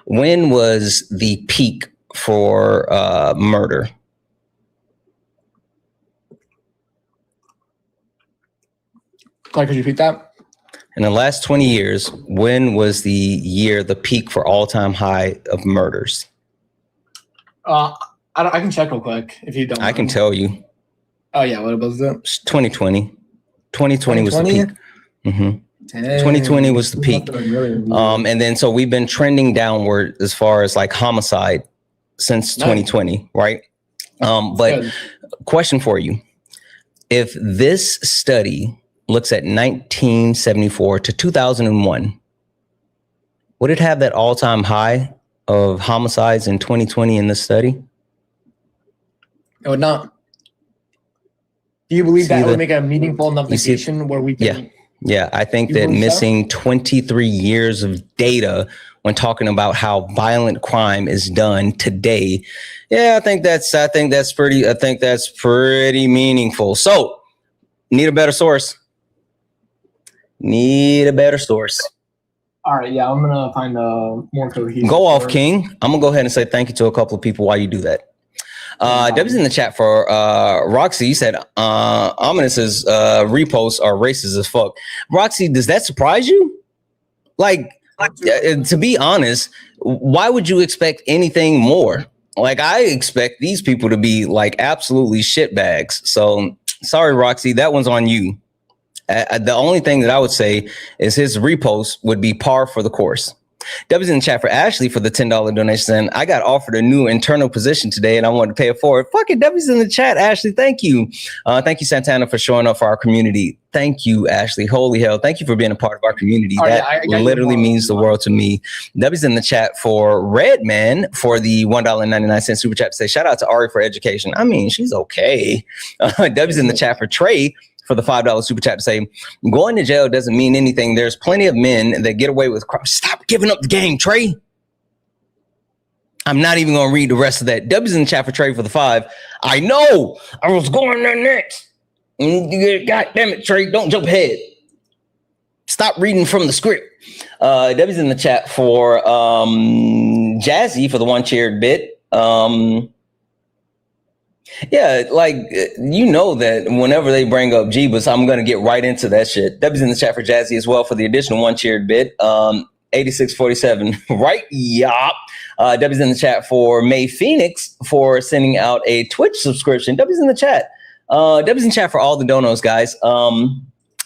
when was the peak for murder? Could you repeat that? In the last 20 years, when was the peak for all-time high of murders? I can check real quick if you don't. I can tell you. Oh yeah, what was it? 2020. 2020 was the peak. 2020 was the peak. And then so we've been trending downward as far as like homicide since 2020, right? But question for you. If this study looks at 1974 to 2001, would it have that all-time high of homicides in 2020 in this study? It would not. Do you believe that would make a meaningful enough negation where we can? Yeah, I think that missing 23 years of data when talking about how violent crime is done today, I think that's pretty meaningful. So, need a better source. All right, yeah, I'm gonna find a more cohesive. Go off, King. I'm gonna go ahead and say thank you to a couple of people while you do that. Debbie's in the chat for Roxy. He said Ominous's reposts are racist as fuck. Roxy, does that surprise you? Like, to be honest, why would you expect anything more? Like, I expect these people to be like absolutely shitbags. So sorry, Roxy, that one's on you. The only thing that I would say is his repost would be par for the course. Debbie's in the chat for Ashley for the $10 donation. And I got offered a new internal position today and I wanted to pay it forward. Fuck it. Debbie's in the chat. Ashley, thank you. Thank you, Santana, for showing up for our community. Thank you, Ashley. Holy hell. Thank you for being a part of our community. That literally means the world to me. Debbie's in the chat for Redman for the $1.99 super chat to say, shout out to Ari for education. I mean, she's okay. Debbie's in the chat for Trey for the $5 super chat to say, going to jail doesn't mean anything. There's plenty of men that get away with crime. Stop giving up the game, Trey. I'm not even going to read the rest of that. W's in the chat for Trey for the 5. I know. I was going there next. God damn it, Trey. Don't jump ahead. Stop reading from the script. W's in the chat for Jazzy for the one cheered bit. Yeah, like, you know that whenever they bring up Jeebus, I'm going to get right into that shit. Debbie's in the chat for Jazzy as well for the additional one cheered bit. 8647, right? Yup. Debbie's in the chat for May Phoenix for sending out a Twitch subscription. Debbie's in the chat. Debbie's in the chat for all the donos, guys.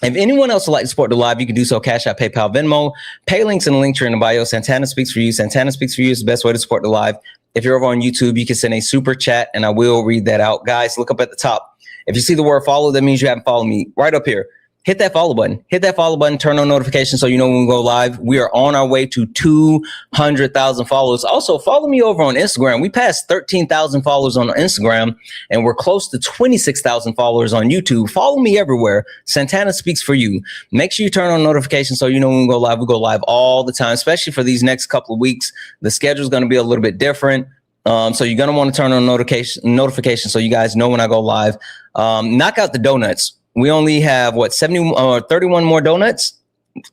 If anyone else would like to support the live, you can do so. Cash App, PayPal, Venmo. Pay links in the link tree in the bio. Santana Speaks for You. Santana Speaks for You is the best way to support the live. If you're over on YouTube, you can send a super chat and I will read that out. Guys, look up at the top. If you see the word follow, that means you haven't followed me. Right up here. hit that follow button. Hit that follow button. Turn on notifications so you know when we go live. We are on our way to 200,000 followers. Also, follow me over on Instagram. We passed 13,000 followers on Instagram, and we're close to 26,000 followers on YouTube. Follow me everywhere. Santana Speaks for You. Make sure you turn on notifications so you know when we go live. We go live all the time, especially for these next couple of weeks. The schedule is going to be a little bit different. So you're going to want to turn on notifications so you guys know when I go live. Knock out the donuts. We only have 31 more donuts.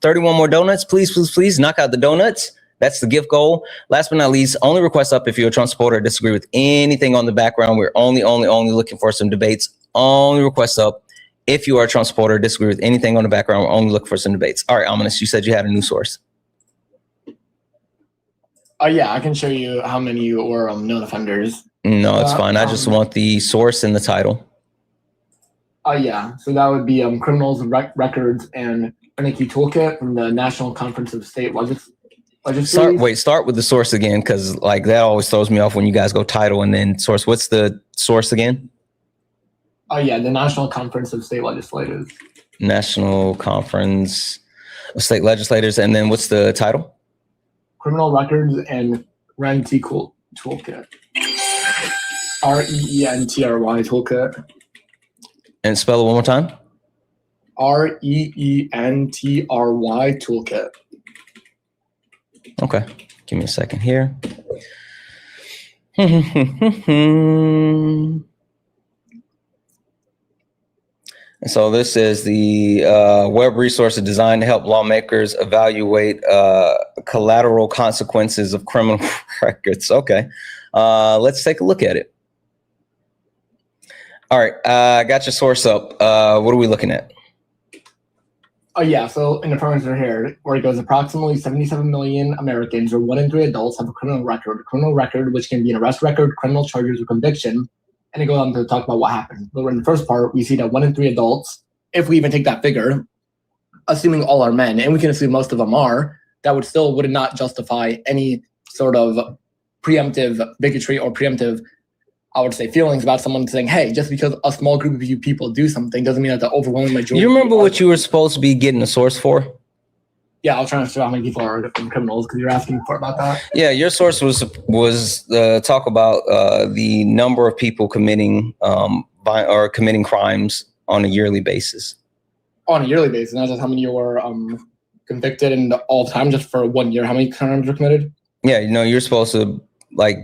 31 more donuts. Please knock out the donuts. That's the gift goal. Last but not least, only request up if you're a Trump supporter or disagree with anything on the background. We're only looking for some debates. Only request up if you are a Trump supporter or disagree with anything on the background. We're only looking for some debates. All right, Ominous, you said you had a new source. Yeah, I can show you how many were known offenders. No, it's fine. I just want the source and the title. Yeah, so that would be Criminals, Records, and Patriarchy Toolkit from the National Conference of State Legislators. Start with the source again, because like that always throws me off when you guys go title and then source. What's the source again? Yeah, the National Conference of State Legislators. National Conference of State Legislators, and then what's the title? Criminal Records and Rentry Toolkit. REENTRY Toolkit. And spell it one more time. REENTRY Toolkit. Okay, give me a second here. And so this is the web resource designed to help lawmakers evaluate collateral consequences of criminal records. Okay, let's take a look at it. All right, I got your source up. What are we looking at? Yeah, so in the parameter here, where it goes, approximately 77 million Americans, or 1 in 3 adults, have a criminal record, which can be an arrest record, criminal charges, or conviction. And it goes on to talk about what happened. But in the first part, we see that 1 in 3 adults, if we even take that figure, assuming all are men, and we can assume most of them are, that would not justify any sort of preemptive bigotry or preemptive, I would say, feelings about someone saying, hey, just because a small group of you people do something doesn't mean that the overwhelming majority. You remember what you were supposed to be getting a source for? Yeah, I was trying to show how many people are criminals because you're asking about that. Yeah, your source was talk about the number of people committing crimes on a yearly basis. On a yearly basis, not just how many were convicted and all time, just for 1 year. How many crimes were committed? Yeah, you're supposed to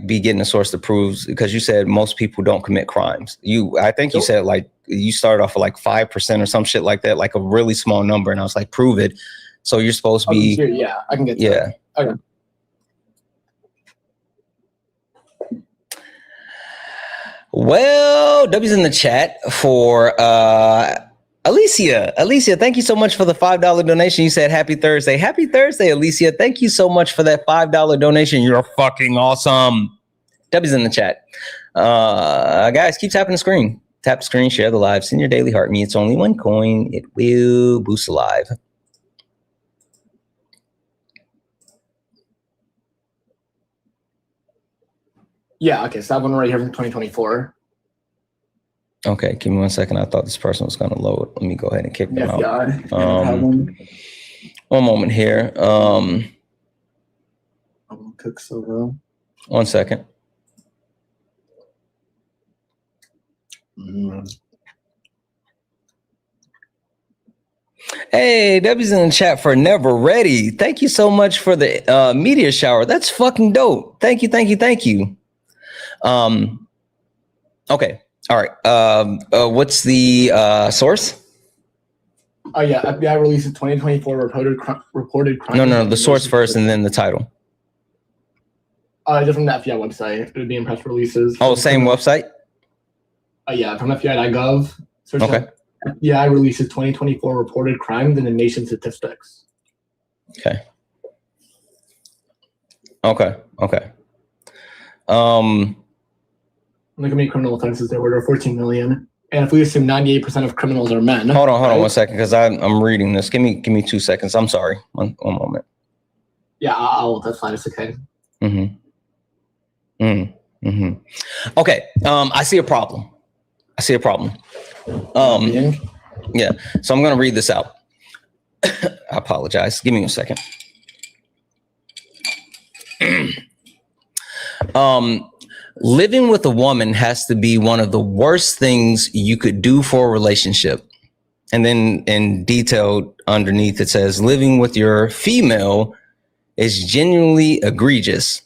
be getting a source that proves, because you said most people don't commit crimes. I think you said you started off with 5% or some shit like that, like a really small number, and I was like, prove it. So you're supposed to be. Yeah, I can get to that. Okay. Well, W's in the chat for Alicia. Alicia, thank you so much for the $5 donation. You said happy Thursday. Happy Thursday, Alicia. Thank you so much for that $5 donation. You're fucking awesome. W's in the chat. Guys, keep tapping the screen. Tap the screen, share the live, send your daily heart me. It's only 1 coin. It will boost the live. Yeah, okay, so that one right here from 2024. Okay, give me 1 second. I thought this person was going to load. Let me go ahead and kick them out. One moment here. 1 second. Hey, Debbie's in the chat for Never Ready. Thank you so much for the meteor shower. That's fucking dope. Thank you. Okay. All right. What's the source? Oh yeah, FBI releases 2024 reported crime. No, the source first, and then the title. Just from the FBI website. It would be in press releases. Oh, same website. Yeah, from FBI.gov. Search okay. FBI releases 2024 reported crimes in the nation's statistics. Okay. Look how many criminal offenses there were. There were 14 million. And if we assume 98% of criminals are men. Hold on 1 second, because I'm reading this. Give me 2 seconds. I'm sorry. One moment. Yeah, that's fine. It's okay. Okay. I see a problem. Yeah. So I'm going to read this out. I apologize. Give me a second. Living with a woman has to be one of the worst things you could do for a relationship. And then in detail underneath, it says living with your female is genuinely egregious.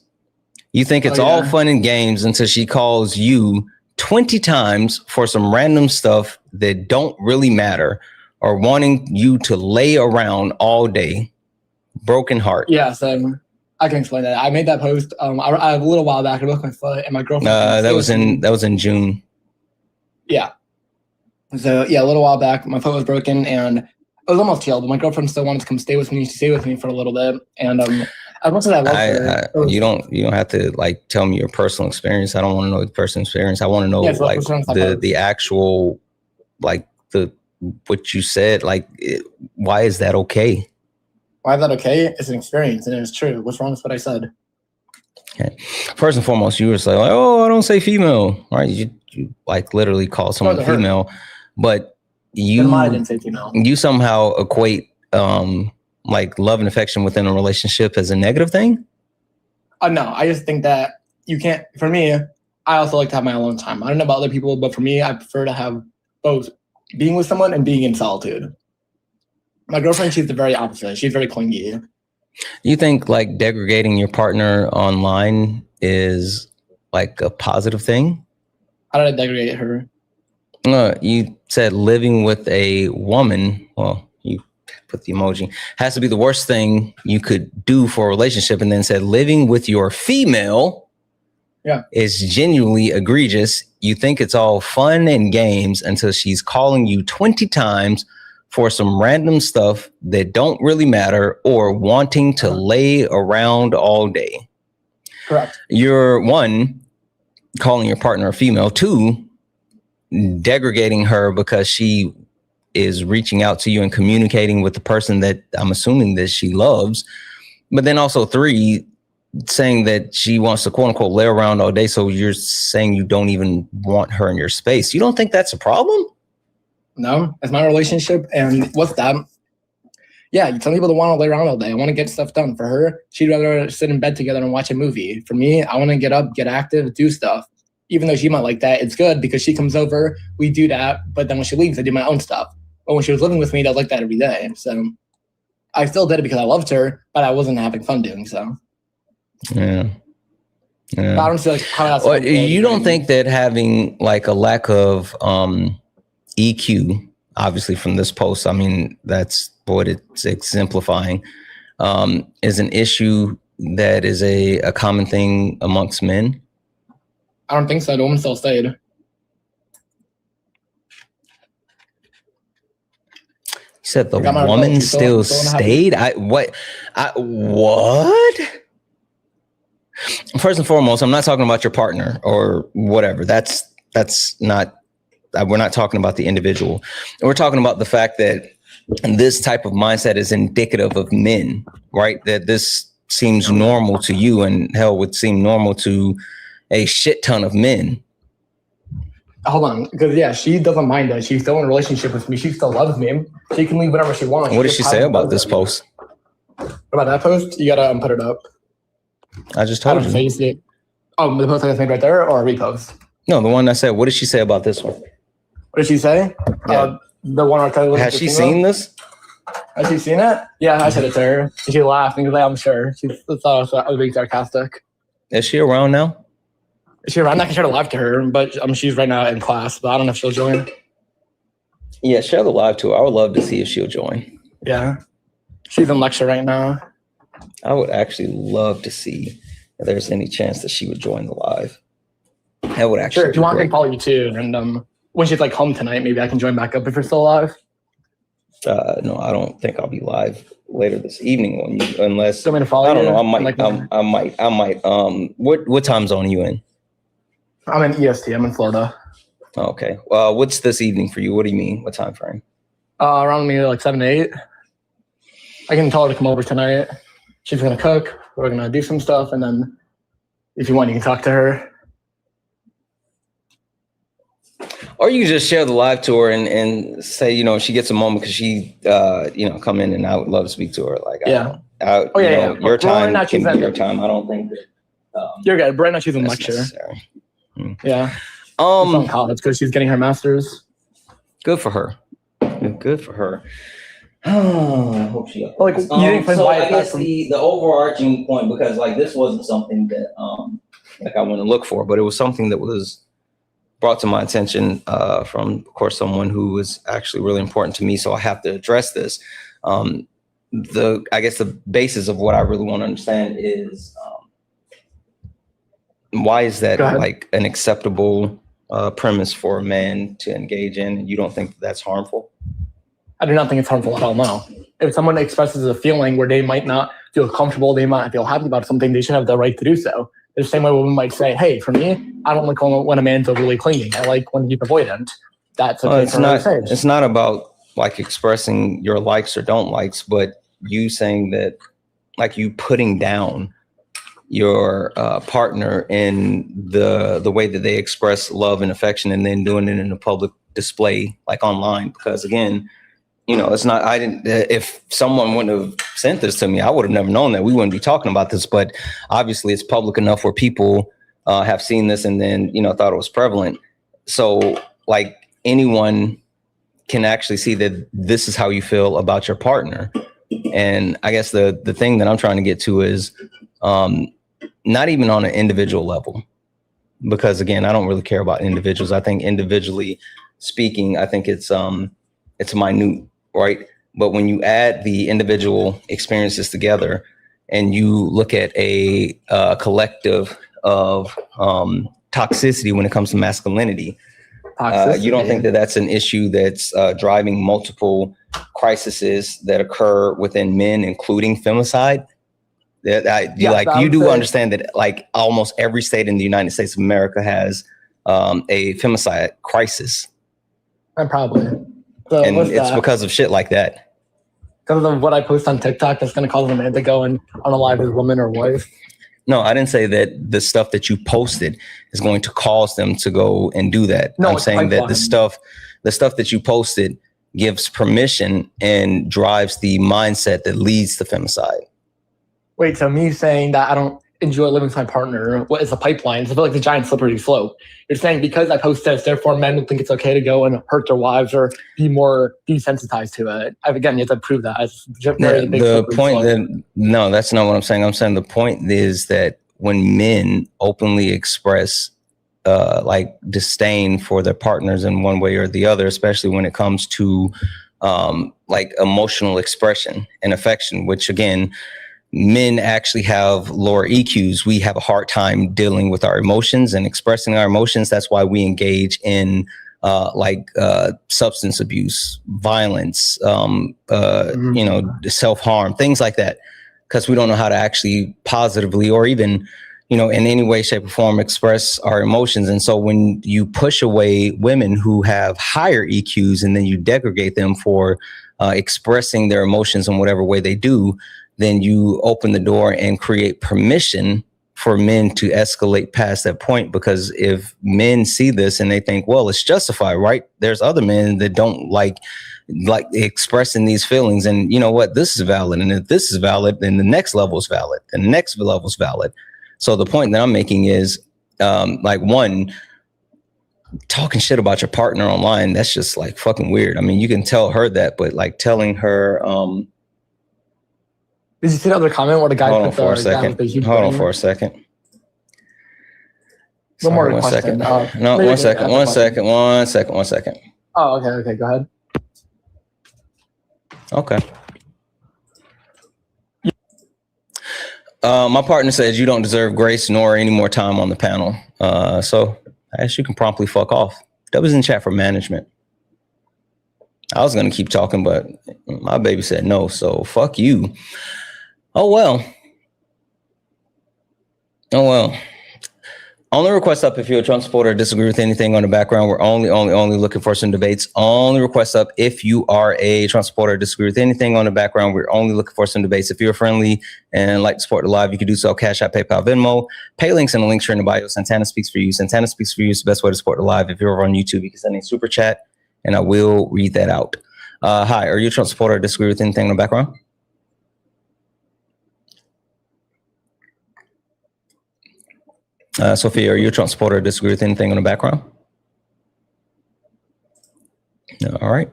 You think it's all fun and games until she calls you 20 times for some random stuff that don't really matter, or wanting you to lay around all day. Broken heart. Yeah, so I can explain that. I made that post a little while back. I broke my foot, and my girlfriend. That was in June. Yeah. So yeah, a little while back, my foot was broken, and it was almost healed. But my girlfriend still wanted to come stay with me. She stayed with me for a little bit, and as much as I love her, you don't have to like tell me your personal experience. I don't want to know the personal experience. I want to know like the actual like what you said. Like, why is that okay? Why is that okay? It's an experience, and it's true. What's wrong with what I said? Okay. First and foremost, you were like, oh, I don't say female, right? You like literally call someone female, but you didn't say female. You somehow equate like love and affection within a relationship as a negative thing. No, I just think that you can't. For me, I also like to have my alone time. I don't know about other people, but for me, I prefer to have both being with someone and being in solitude. My girlfriend, she's the very opposite. She's very clingy. You think like degrading your partner online is like a positive thing? How did I degrade her? You said living with a woman, well, you put the emoji, has to be the worst thing you could do for a relationship, and then said living with your female is genuinely egregious. You think it's all fun and games until she's calling you 20 times for some random stuff that don't really matter, or wanting to lay around all day. Correct. You're one, calling your partner a female. Two, degrading her because she is reaching out to you and communicating with the person that I'm assuming that she loves. But then also three, saying that she wants to quote unquote lay around all day. So you're saying you don't even want her in your space. You don't think that's a problem? No, it's my relationship. And what's that? Yeah, some people don't want to lay around all day. I want to get stuff done. For her, she'd rather sit in bed together and watch a movie. For me, I want to get up, get active, do stuff. Even though she might like that, it's good because she comes over, we do that. But then when she leaves, I do my own stuff. But when she was living with me, I was like that every day. So I still did it because I loved her, but I wasn't having fun doing so. Yeah. But I don't see like how that's. Well, you don't think that having like a lack of EQ, obviously from this post, I mean, that's what it's exemplifying, is an issue that is a common thing amongst men? I don't think so. The woman still stayed. You said the woman still stayed? What? First and foremost, I'm not talking about your partner or whatever. That's not, we're not talking about the individual. We're talking about the fact that this type of mindset is indicative of men, right? That this seems normal to you, and hell would seem normal to a shit ton of men. Hold on, because yeah, she doesn't mind that. She's still in a relationship with me. She still loves me. She can leave whenever she wants. What did she say about this post? About that post? You gotta put it up. I just told you. See it. Oh, the post I just made right there, or a repost? No, the one I said. What did she say about this one? What did she say? Yeah. The one I has she seen this? Has she seen it? Yeah, I said it to her. She laughed and was like, I'm sure. She thought I was being sarcastic. Is she around now? Is she around? I can share the live to her, but she's right now in class, but I don't know if she'll join. Yeah, share the live to her. I would love to see if she'll join. Yeah. She's in lecture right now. I would actually love to see if there's any chance that she would join the live. That would actually Sure, if you want, I can follow you too. And when she's like home tonight, maybe I can join back up if you're still alive. No, I don't think I'll be live later this evening on you, unless you want me to follow I don't you? know. I might. What time zone are you in? I'm in EST. I'm in Florida. Okay. What's this evening for you? What do you mean? What time frame? Around maybe like 7 to 8. I can tell her to come over tonight. She's gonna cook. We're gonna do some stuff, and then if you want, you can talk to her. Or you can just share the live tour and say, you know, if she gets a moment because she, you know, come in and I would love to speak to her. Like, Yeah. Your time can be your time. I don't think that. You're good. Right now she's in lecture. Yeah. From college because she's getting her master's. Good for her. Good for her. Oh, I hope she. Like, you didn't find so why I guess the overarching point, because like this wasn't something that like I want to look for, but it was something that was brought to my attention from, of course, someone who was actually really important to me. So I have to address this. I guess the basis of what I really want to understand is why is that like an acceptable premise for a man to engage in, and you don't think that that's harmful? I do not think it's harmful at all, no. If someone expresses a feeling where they might not feel comfortable, they might not feel happy about something, they should have the right to do so. The same way women might say, hey, for me, I don't like when a man's overly clinging. I like when he's avoidant. That's okay. It's not about like expressing your likes or don't likes, but you saying that like you putting down your partner in the way that they express love and affection and then doing it in a public display, like online. Because again, you know, it's not, if someone wouldn't have sent this to me, I would have never known that. We wouldn't be talking about this, but obviously it's public enough where people have seen this and then, you know, thought it was prevalent. So like anyone can actually see that this is how you feel about your partner. And I guess the thing that I'm trying to get to is not even on an individual level, because again, I don't really care about individuals. I think individually speaking, I think it's minute. Right. But when you add the individual experiences together and you look at a collective of toxicity when it comes to masculinity, you don't think that that's an issue that's driving multiple crises that occur within men, including femicide? You do understand that like almost every state in the United States of America has a femicide crisis. And probably. And it's because of shit like that. Because of what I post on TikTok that's going to cause a man to go and unalive his woman or wife? No, I didn't say that the stuff that you posted is going to cause them to go and do that. No, I'm saying that the stuff that you posted gives permission and drives the mindset that leads to femicide. Wait, so me saying that I don't enjoy living with my partner, what is a pipeline? So I feel like the giant slippery slope. You're saying because I post this, therefore men would think it's okay to go and hurt their wives or be more desensitized to it. Again, you have to prove that. No, that's not what I'm saying. I'm saying the point is that when men openly express like disdain for their partners in one way or the other, especially when it comes to like emotional expression and affection, which again, men actually have lower EQs. We have a hard time dealing with our emotions and expressing our emotions. That's why we engage in substance abuse, violence, you know, self-harm, things like that, because we don't know how to actually positively or even, you know, in any way, shape or form express our emotions. And so when you push away women who have higher EQs and then you degrade them for expressing their emotions in whatever way they do, then you open the door and create permission for men to escalate past that point. Because if men see this and they think, well, it's justified, right? There's other men that don't like expressing these feelings. And you know what? This is valid. And if this is valid, then the next level is valid. And the next level is valid. So the point that I'm making is one, talking shit about your partner online, that's just like fucking weird. I mean, you can tell her that, but like telling her, did you see the other comment where the guy Hold on for a second. One more question. One second. Oh, okay. Go ahead. Okay. My partner says you don't deserve grace nor any more time on the panel. So I guess you can promptly fuck off. That was in chat for management. I was going to keep talking, but my baby said no. So fuck you. Oh, well. Only request up if you're a Trump supporter or disagree with anything on the background. We're only looking for some debates. Only request up if you are a Trump supporter or disagree with anything on the background. We're only looking for some debates. If you're friendly and like to support the live, you can do so. Cash App, PayPal, Venmo. Pay links in the link in the bio. Santana speaks for you. Santana speaks for you is the best way to support the live. If you're over on YouTube, you can send a super chat and I will read that out. Hi, are you a Trump supporter or disagree with anything in the background? Sophia, are you a Trump supporter or disagree with anything in the background? No, all right.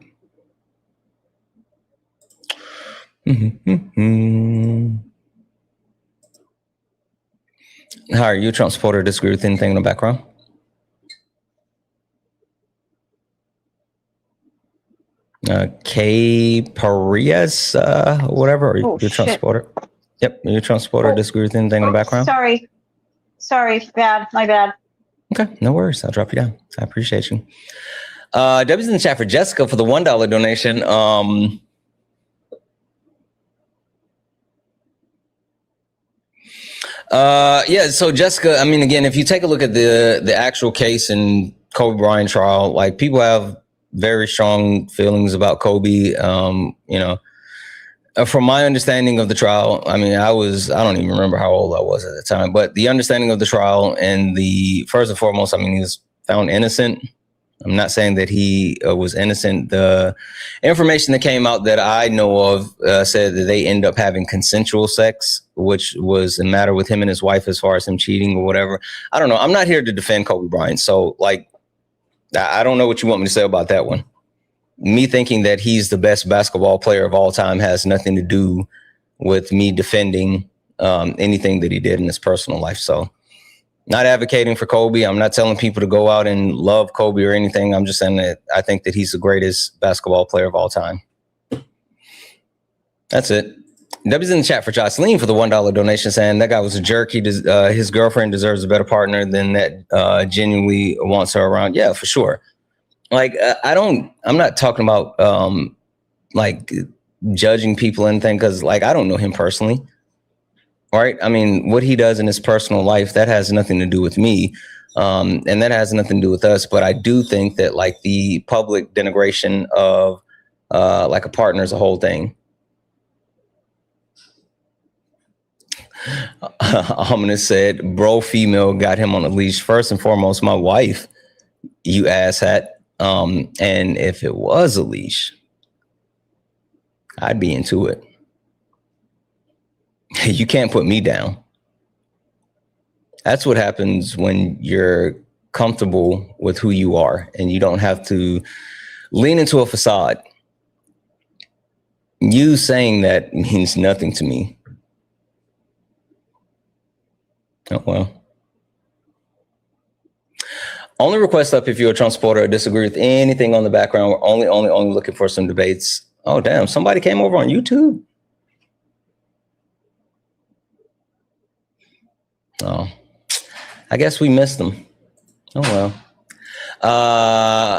Hi, are you a Trump supporter or disagree with anything in the background? CRYBABIES, whatever, or you're a Trump supporter? Yep, you're a Trump supporter or disagree with anything in the background? Sorry, my bad. Okay, no worries. I'll drop you down. I appreciate you. W's in the chat for Jessica for the $1 donation. Yeah, so Jessica, I mean, again, if you take a look at the actual case in Kobe Bryant trial, like people have very strong feelings about Kobe. You know, from my understanding of the trial, I mean, I don't even remember how old I was at the time, but the understanding of the trial and first and foremost, I mean, he was found innocent. I'm not saying that he was innocent. The information that came out that I know of said that they end up having consensual sex, which was a matter with him and his wife as far as him cheating or whatever. I don't know. I'm not here to defend Kobe Bryant. So like, I don't know what you want me to say about that one. Me thinking that he's the best basketball player of all time has nothing to do with me defending anything that he did in his personal life. So not advocating for Kobe. I'm not telling people to go out and love Kobe or anything. I'm just saying that I think that he's the greatest basketball player of all time. That's it. W's in the chat for Jocelyn for the $1 donation saying that guy was a jerk. His girlfriend deserves a better partner than that genuinely wants her around. Yeah, for sure. Like, I'm not talking about like judging people and anything because like I don't know him personally. Right. I mean, what he does in his personal life, that has nothing to do with me. And that has nothing to do with us. But I do think that like the public denigration of like a partner is a whole thing. Ominous said, bro, female got him on a leash. First and foremost, my wife, you asshat. And if it was a leash, I'd be into it. You can't put me down. That's what happens when you're comfortable with who you are and you don't have to lean into a facade. You saying that means nothing to me. Oh, well. Only request up if you're a Trump supporter or disagree with anything on the background. We're only looking for some debates. Oh, damn. Somebody came over on YouTube. Oh, I guess we missed them. Oh, well.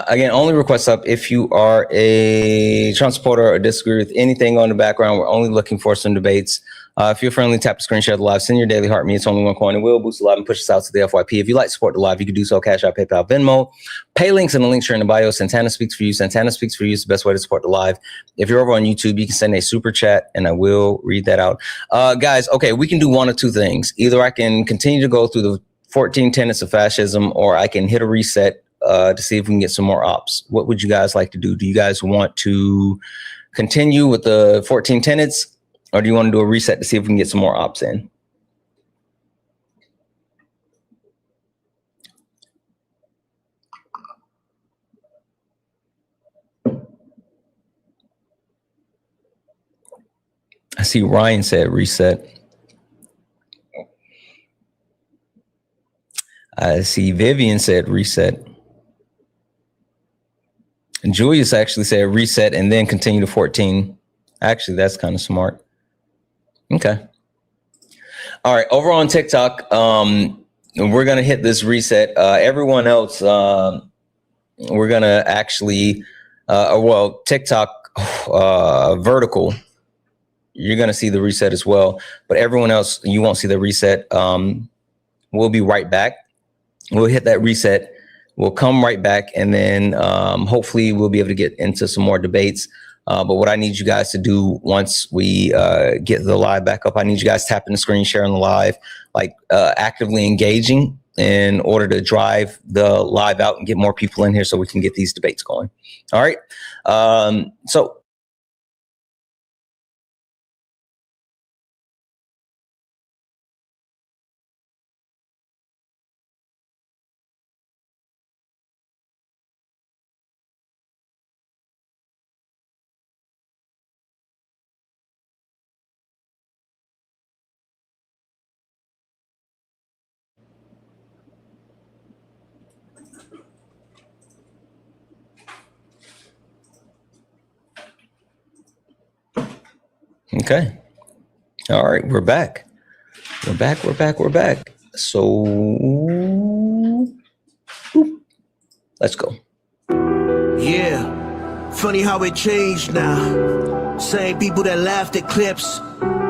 Again, only request up if you are a Trump supporter or disagree with anything on the background. We're only looking for some debates. If you're friendly, tap the screen, share the live, send your daily heart me. It's only one coin. It will boost the live and push us out to the FYP. If you like to support the live, you can do so. Cash App, PayPal, Venmo. Pay links in the links in the bio. Santana speaks for you. Santana speaks for you is the best way to support the live. If you're over on YouTube, you can send a super chat and I will read that out. Guys, okay, we can do one of two things. Either I can continue to go through the 14 tenets of fascism or I can hit a reset to see if we can get some more ops. What would you guys like to do? Do you guys want to continue with the 14 tenets? Or do you want to do a reset to see if we can get some more ops in? I see Ryan said reset. I see Vivian said reset. And Julius actually said reset and then continue to 14. Actually, that's kind of smart. Okay. All right. Over on TikTok, we're going to hit this reset. Everyone else, we're going to actually, well, TikTok vertical, you're going to see the reset as well. But everyone else, you won't see the reset. We'll be right back. We'll hit that reset. We'll come right back, and then hopefully we'll be able to get into some more debates. But what I need you guys to do once we get the live back up, I need you guys tapping the screen, sharing the live, like actively engaging in order to drive the live out and get more people in here so we can get these debates going. All right. So okay. All right, we're back. We're back. So let's go. Yeah, funny how it changed now. Same people that laughed at clips,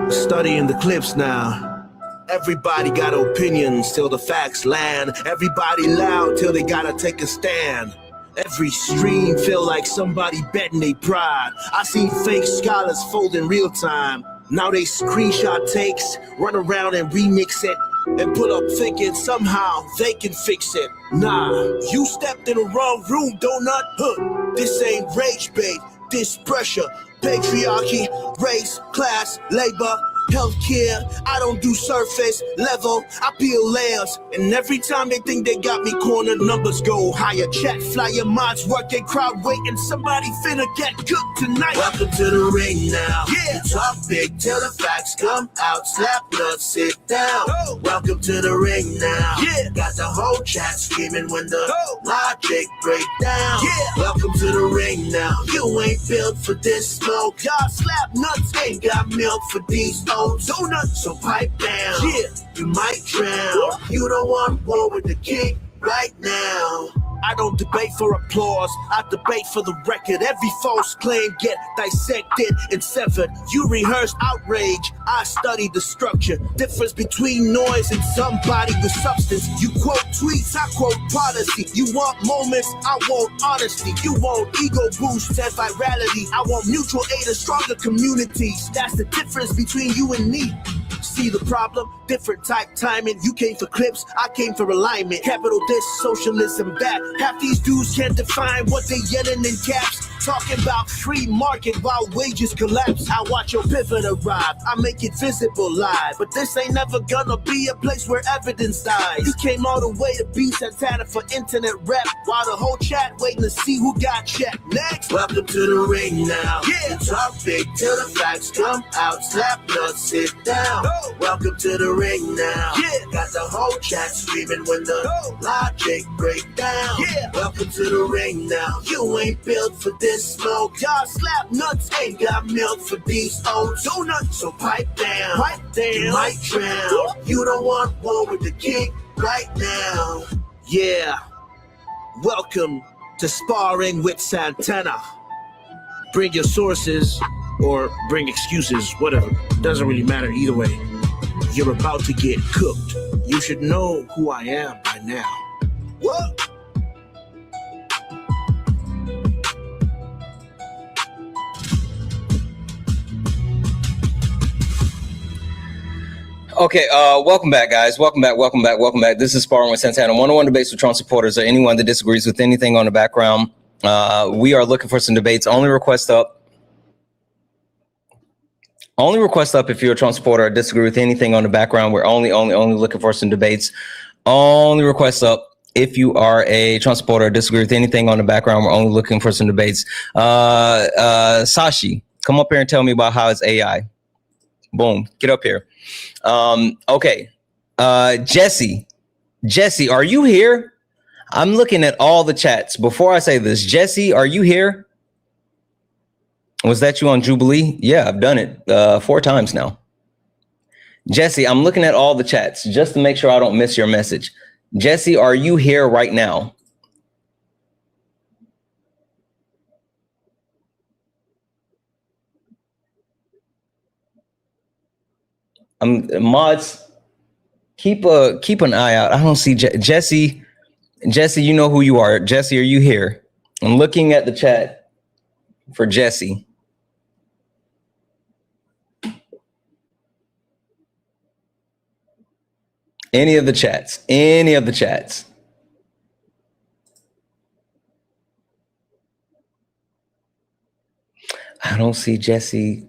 studying the clips now. Everybody got opinions till the facts land. Everybody loud till they gotta take a stand. Every stream feel like somebody betting they pride. I seen fake scholars fold in real time. Now they screenshot takes, run around and remix it, and pull up thinking somehow they can fix it. Nah, you stepped in the wrong room, donut. Huh. This ain't rage bait, this pressure. Patriarchy, race, class, labor, healthcare. I don't do surface level, I peel layers. And every time they think they got me cornered, numbers go higher. Chat flyer, mods working, crowd waiting. Somebody finna get cooked tonight. Welcome to the ring now. Yeah. You talk big till the facts come out. Slap nuts, sit down. Oh. Welcome to the ring now. Yeah. Got the whole chat screaming when the logic break down. Yeah. Welcome to the ring now. You ain't built for this smoke. Y'all slap nuts, ain't got milk for these old donuts. So pipe down. Yeah. You might drown. You don't want war with the king right now. I don't debate for applause, I debate for the record. Every false claim get dissected and severed. You rehearse outrage, I study the structure. Difference between noise and somebody with substance. You quote tweets, I quote policy. You want moments, I want honesty. You want ego boosts and virality. I want mutual aid and stronger communities. That's the difference between you and me. See the problem? Different type timing. You came for clips, I came for alignment. Capital this, socialism that. Half these dudes can't define what they yelling in caps. Talking about free market while wages collapse. I watch your pivot arrive, I make it visible live. But this ain't never gonna be a place where evidence dies. You came all the way to be Santana for internet rap, while the whole chat waiting to see who got checked. Next, welcome to the ring now. Yeah. You talk big till the facts come out. Slap nuts, sit down. Oh. Welcome to the ring now. Yeah. Got the whole chat screaming when the logic break down. Yeah. Welcome to the ring now. You ain't built for this smoke. Y'all slap nuts, ain't got milk for these old donuts. So pipe down. Pipe down. You might drown. You don't want war with the king right now. Yeah. Welcome to Sparring with Santana. Bring your sources or bring excuses, whatever. Doesn't really matter either way. You're about to get cooked. You should know who I am by now. What? Okay, welcome back, guys. Welcome back. This is Sparring with Santana. 101 debates with Trump supporters or anyone that disagrees with anything on the background. We are looking for some debates. Only request up if you're a Trump supporter or disagree with anything on the background. We're only looking for some debates. Only request up if you are a Trump supporter or disagree with anything on the background. We're only looking for some debates. Sashi, come up here and tell me about how it's AI. Boom, get up here. Okay. Jesse, are you here? I'm looking at all the chats. Before I say this, Jesse, are you here? Was that you on Jubilee? Yeah, I've done it 4 times now. Jesse, I'm looking at all the chats just to make sure I don't miss your message. Jesse, are you here right now? Mods, keep an eye out. I don't see Jesse. Jesse, you know who you are. Jesse, are you here? I'm looking at the chat for Jesse. Any of the chats. I don't see Jesse.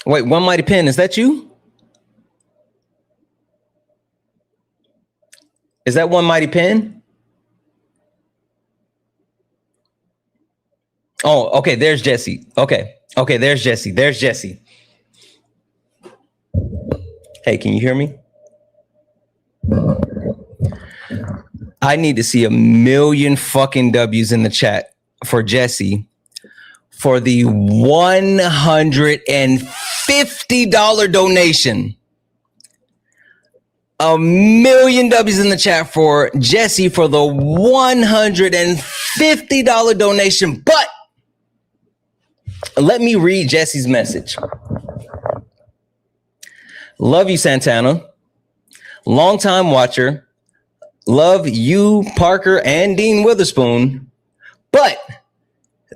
Wait, One Mighty Pen, is that you? Is that One Mighty Pen? Oh, okay, there's Jesse. Okay, there's Jesse. Hey, can you hear me? I need to see 1,000,000 fucking W's in the chat for Jesse for the $150 donation. 1,000,000 W's in the chat for Jesse for the $150 donation. But let me read Jesse's message. Love you, Santana. Longtime watcher. Love you, Parker, and Dean Witherspoon. But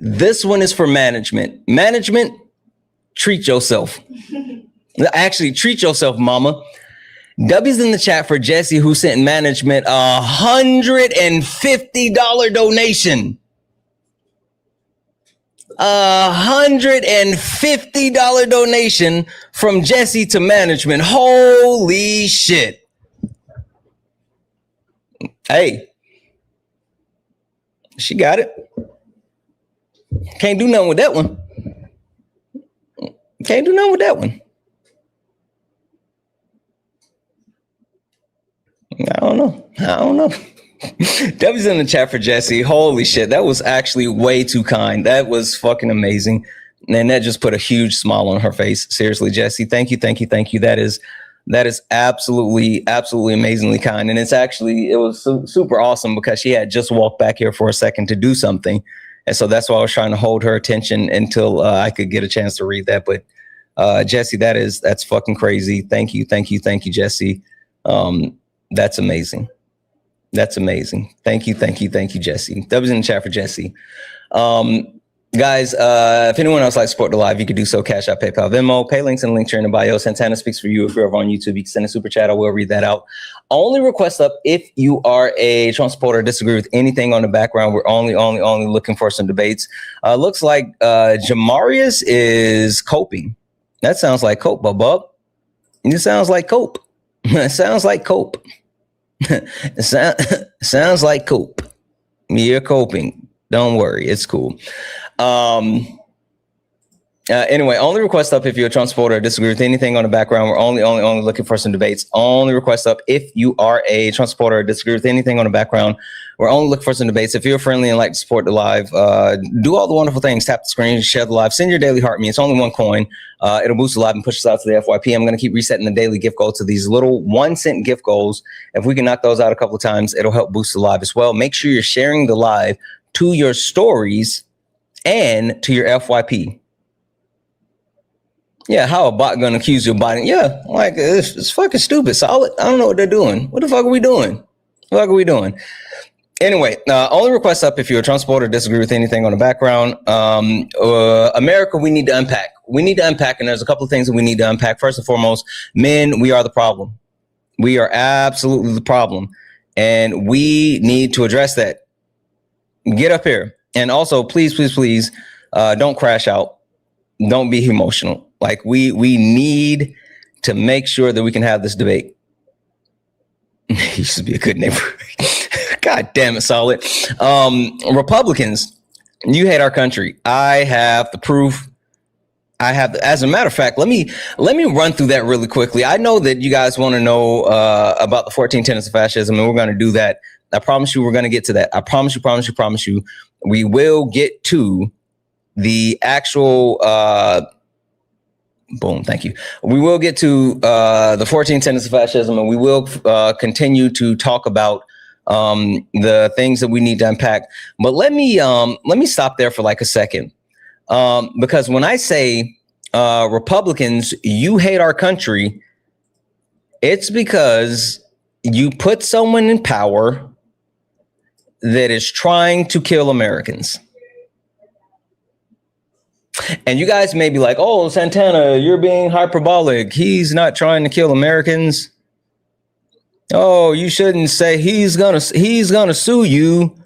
this one is for management. Management, treat yourself. Actually, treat yourself, mama. W's in the chat for Jesse, who sent management $150 donation. $150 donation from Jesse to management. Holy shit. Hey, she got it. Can't do nothing with that one. Can't do nothing with that one. I don't know. W's in the chat for Jesse. Holy shit. That was actually way too kind. That was fucking amazing. And that just put a huge smile on her face. Seriously, Jesse. Thank you. That is absolutely amazingly kind. And it was super awesome because she had just walked back here for a second to do something. And so that's why I was trying to hold her attention until I could get a chance to read that. But Jesse, that's fucking crazy. Thank you, Jesse. That's amazing. Thank you, Jesse. That was in the chat for Jesse. Guys, if anyone else likes to support the live, you could do so. Cash App, PayPal, Venmo, pay links and links here in the bio. Santana speaks for you. If you're over on YouTube, you can send a super chat. I will read that out. Only request up if you are a Trump supporter or disagree with anything on the background. We're only looking for some debates. Looks like Jamarius is coping. That sounds like cope, bub. It sounds like cope. It sounds like cope. Sounds like cope. You're coping. Don't worry, it's cool. Anyway, only request up if you're a Trump supporter or disagree with anything on the background. We're only looking for some debates. Only request up if you are a Trump supporter or disagree with anything on the background. We're only looking for some debates. If you're friendly and like to support the live, do all the wonderful things. Tap the screen, share the live, send your daily heart me. It's only 1 coin. It'll boost the live and push us out to the FYP. I'm going to keep resetting the daily gift goal to these little 1-cent gift goals. If we can knock those out a couple of times, it'll help boost the live as well. Make sure you're sharing the live to your stories and to your FYP. Yeah, how a bot gonna accuse you of botting? Yeah, like it's fucking stupid. Solid. I don't know what they're doing. What the fuck are we doing? Anyway, only request up if you're a Trump supporter or disagree with anything on the background. America, we need to unpack. And there's a couple of things that we need to unpack. First and foremost, men, we are the problem. We are absolutely the problem. And we need to address that. Get up here. And also, please, don't crash out. Don't be emotional. Like we need to make sure that we can have this debate. He used to be a good neighbor. God damn it, Solid. Republicans, you hate our country. I have the proof. As a matter of fact, let me run through that really quickly. I know that you guys want to know about the 14 tenets of fascism, and we're going to do that. I promise you we're going to get to that. I promise you. We will get to the actual boom. Thank you. We will get to the 14 tenets of fascism, and we will continue to talk about the things that we need to unpack. But let me stop there for like a second, because when I say Republicans, you hate our country, it's because you put someone in power that is trying to kill Americans. And you guys may be like, oh, Santana, you're being hyperbolic. He's not trying to kill Americans. Oh, you shouldn't say he's gonna sue you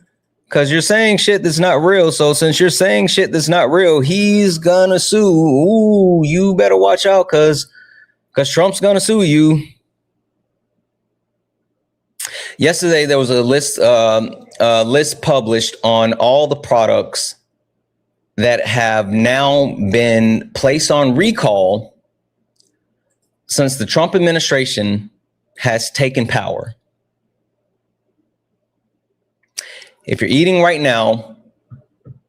because you're saying shit that's not real. So since you're saying shit that's not real, he's gonna sue. Ooh, you better watch out because Trump's gonna sue you. Yesterday, there was a list published on all the products that have now been placed on recall since the Trump administration has taken power. If you're eating right now,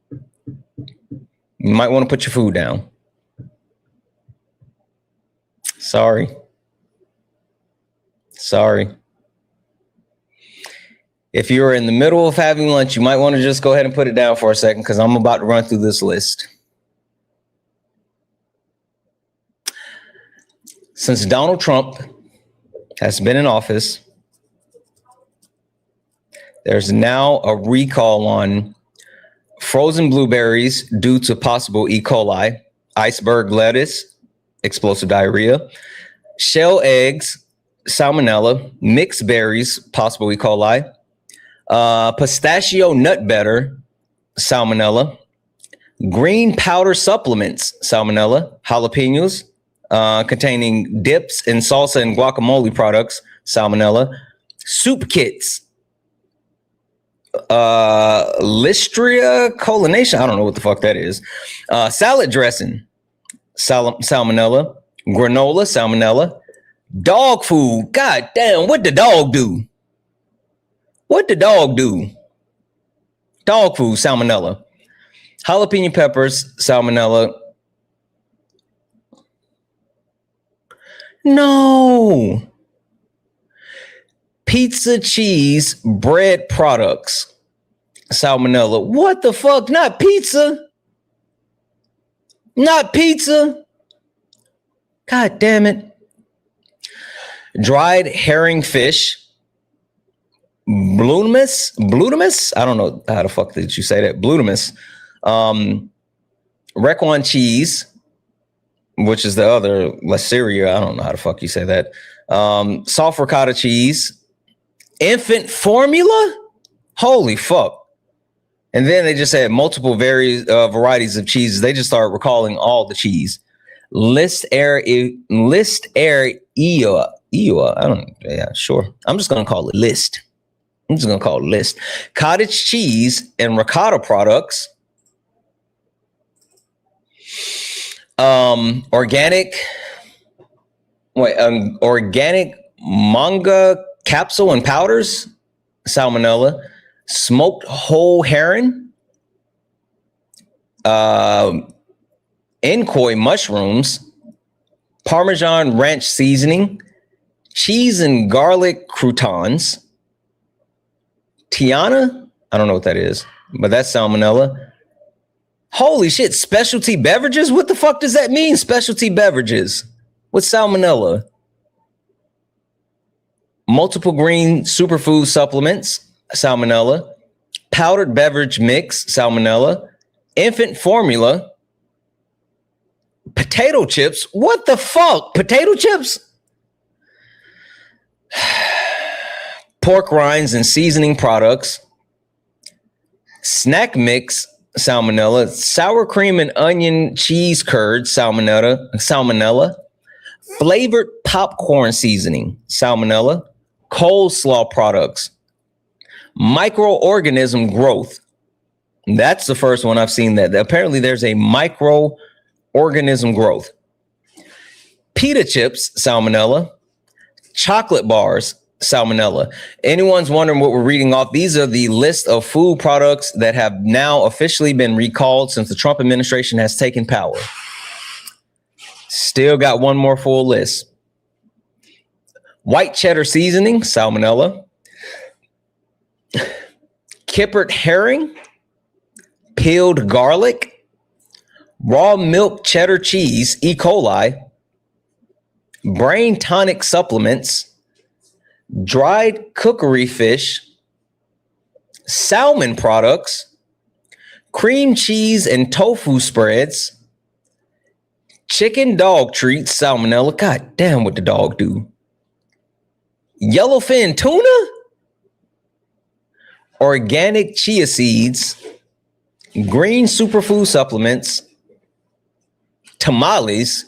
you might want to put your food down. Sorry. If you're in the middle of having lunch, you might want to just go ahead and put it down for a second because I'm about to run through this list. Since Donald Trump has been in office, there's now a recall on frozen blueberries due to possible E. coli, iceberg lettuce, explosive diarrhea, shell eggs, salmonella, mixed berries, possible E. coli, pistachio nut butter, salmonella, green powder supplements, salmonella, jalapenos, containing dips and salsa and guacamole products, salmonella, soup kits, Listeria cholination, I don't know what the fuck that is, salad dressing, salmonella, granola, salmonella, dog food, god damn, what the dog do? What the dog do? Dog food, salmonella. Jalapeno peppers, salmonella. No. Pizza, cheese, bread products, salmonella. What the fuck? Not pizza. Not pizza. God damn it. Dried herring fish. Blutimus? I don't know how the fuck did you say that? Blutimus. Requan cheese, which is the other Listeria. I don't know how the fuck you say that. Soft ricotta cheese. Infant formula? Holy fuck. And then they just had multiple varieties of cheeses. They just started recalling all the cheese. List air EOA. I don't, yeah, sure. I'm just going to call it list. Cottage cheese and ricotta products. Organic manga capsule and powders, salmonella, smoked whole herring, Encoy mushrooms, Parmesan ranch seasoning, cheese and garlic croutons, Tiana, I don't know what that is, but that's salmonella. Holy shit, specialty beverages? What the fuck does that mean, specialty beverages with salmonella? Multiple green superfood supplements, salmonella. Powdered beverage mix, salmonella. Infant formula. Potato chips. What the fuck? Potato chips? Pork rinds and seasoning products. Snack mix, salmonella. Sour cream and onion cheese curd, salmonella. Flavored popcorn seasoning, salmonella. Coleslaw products. Microorganism growth. That's the first one I've seen that. Apparently there's a microorganism growth. Pita chips, salmonella. Chocolate bars, salmonella. Anyone's wondering what we're reading off, these are the list of food products that have now officially been recalled since the Trump administration has taken power. Still got one more full list. White cheddar seasoning, salmonella. Kippered herring, peeled garlic, raw milk cheddar cheese, E. coli, brain tonic supplements, dried cookery fish, salmon products, cream cheese and tofu spreads, chicken dog treats, salmonella. God damn, what the dog do? Yellowfin tuna, organic chia seeds, green superfood supplements, tamales.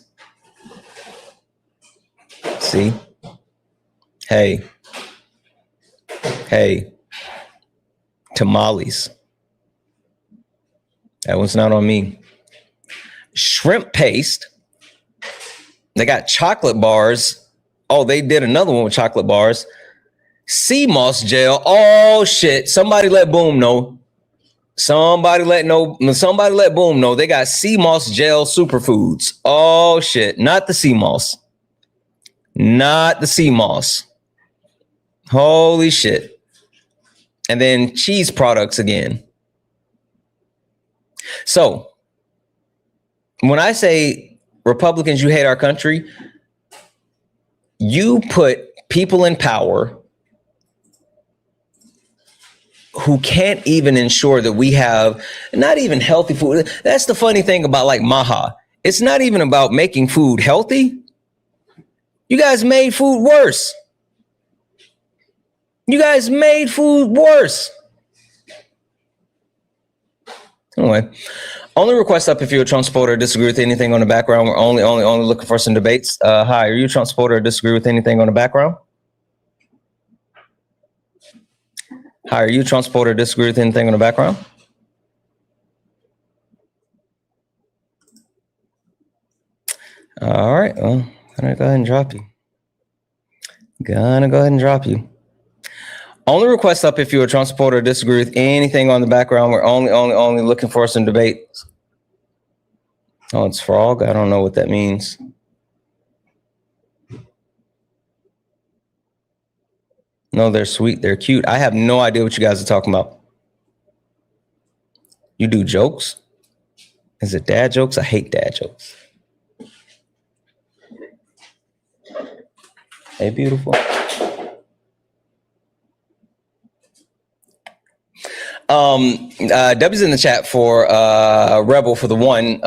See? Hey, tamales. That one's not on me. Shrimp paste. They got chocolate bars. Oh, they did another one with chocolate bars. Sea moss gel. Oh shit! Somebody let Boom know. Somebody let Boom know. They got sea moss gel superfoods. Oh shit! Not the sea moss. Not the sea moss. Holy shit! And then cheese products again. So when I say Republicans, you hate our country, you put people in power who can't even ensure that we have not even healthy food. That's the funny thing about like MAGA. It's not even about making food healthy. You guys made food worse. You guys made food worse. Anyway, only request up if you're a Trump supporter or disagree with anything on the background. We're only looking for some debates. Hi, are you a Trump supporter or disagree with anything on the background? Hi, are you a Trump supporter or disagree with anything on the background? All right, well, I'm gonna go ahead and drop you. Only request up if you're a Trump supporter or disagree with anything on the background. We're only looking for some debates. Oh, it's frog. I don't know what that means. No, they're sweet. They're cute. I have no idea what you guys are talking about. You do jokes? Is it dad jokes? I hate dad jokes. Hey, beautiful. W's in the chat for Rebel for the one.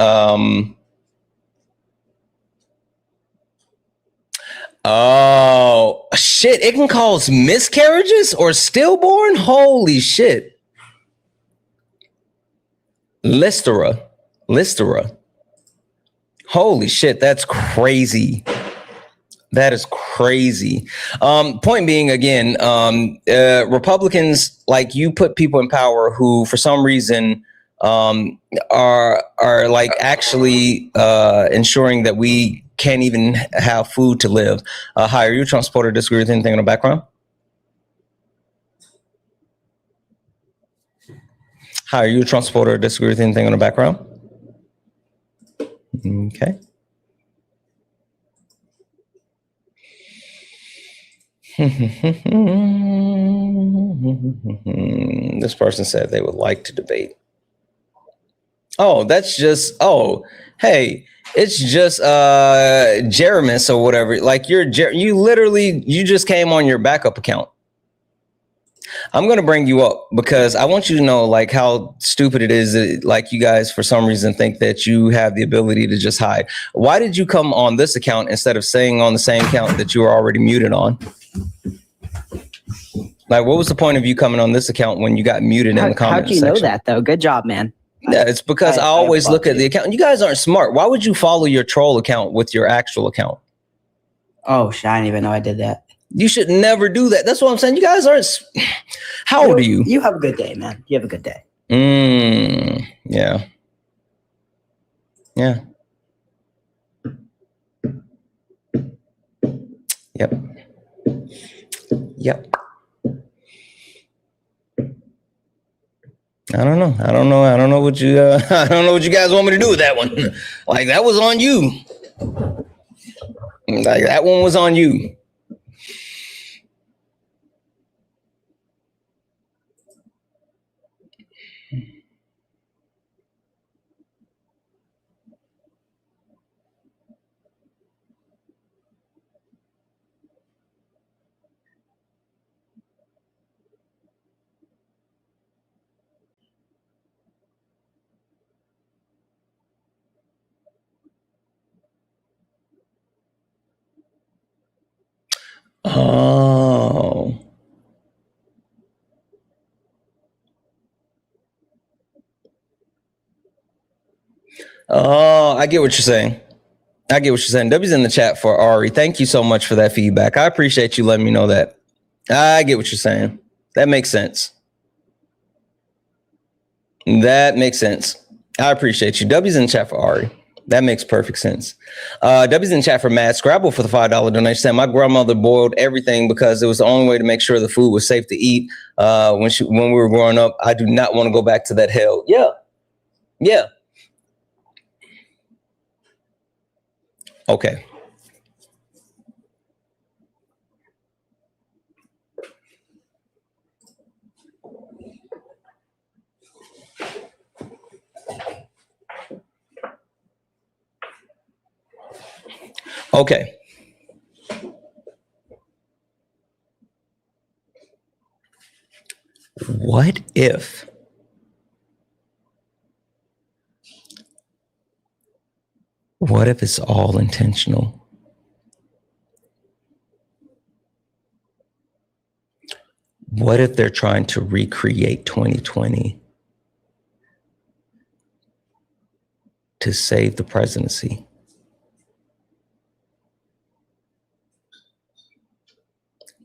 Oh shit! It can cause miscarriages or stillborn. Holy shit! Listera. Holy shit! That's crazy. That is crazy. Point being, again, Republicans, like, you put people in power who, for some reason, are like actually ensuring that we can't even have food to live. Hi, are you a Trump supporter? Disagree with anything in the background? Hi, are you a Trump supporter? Disagree with anything in the background? Okay. This person said they would like to debate. Oh, that's just, oh, hey, it's just Jeremis or whatever. Like, you just came on your backup account. I'm going to bring you up because I want you to know, like, how stupid it is that, like, you guys for some reason think that you have the ability to just hide. Why did you come on this account instead of staying on the same account that you were already muted on? Like, what was the point of you coming on this account when you got muted in the comments section? How'd you know that, though? Good job, man. Yeah, it's because I always look at the account. You guys aren't smart. Why would you follow your troll account with your actual account? Oh, shit, I didn't even know I did that. You should never do that. That's what I'm saying. You guys aren't. How old are you? You have a good day, man. You have a good day. Yeah. Yeah. Yep. I don't know what you I don't know what you guys want me to do with that one. Like, that was on you. Like, that one was on you. Oh. Oh, I get what you're saying. I get what you're saying. W's in the chat for Ari. Thank you so much for that feedback. I appreciate you letting me know that. I get what you're saying. That makes sense. That makes sense. I appreciate you. W's in the chat for Ari. That makes perfect sense. W's in the chat for Matt Scrabble for the $5 donation. Saying my grandmother boiled everything because it was the only way to make sure the food was safe to eat when we were growing up. I do not want to go back to that hell. Yeah. Yeah. Okay. Okay. What if it's all intentional? What if they're trying to recreate 2020 to save the presidency?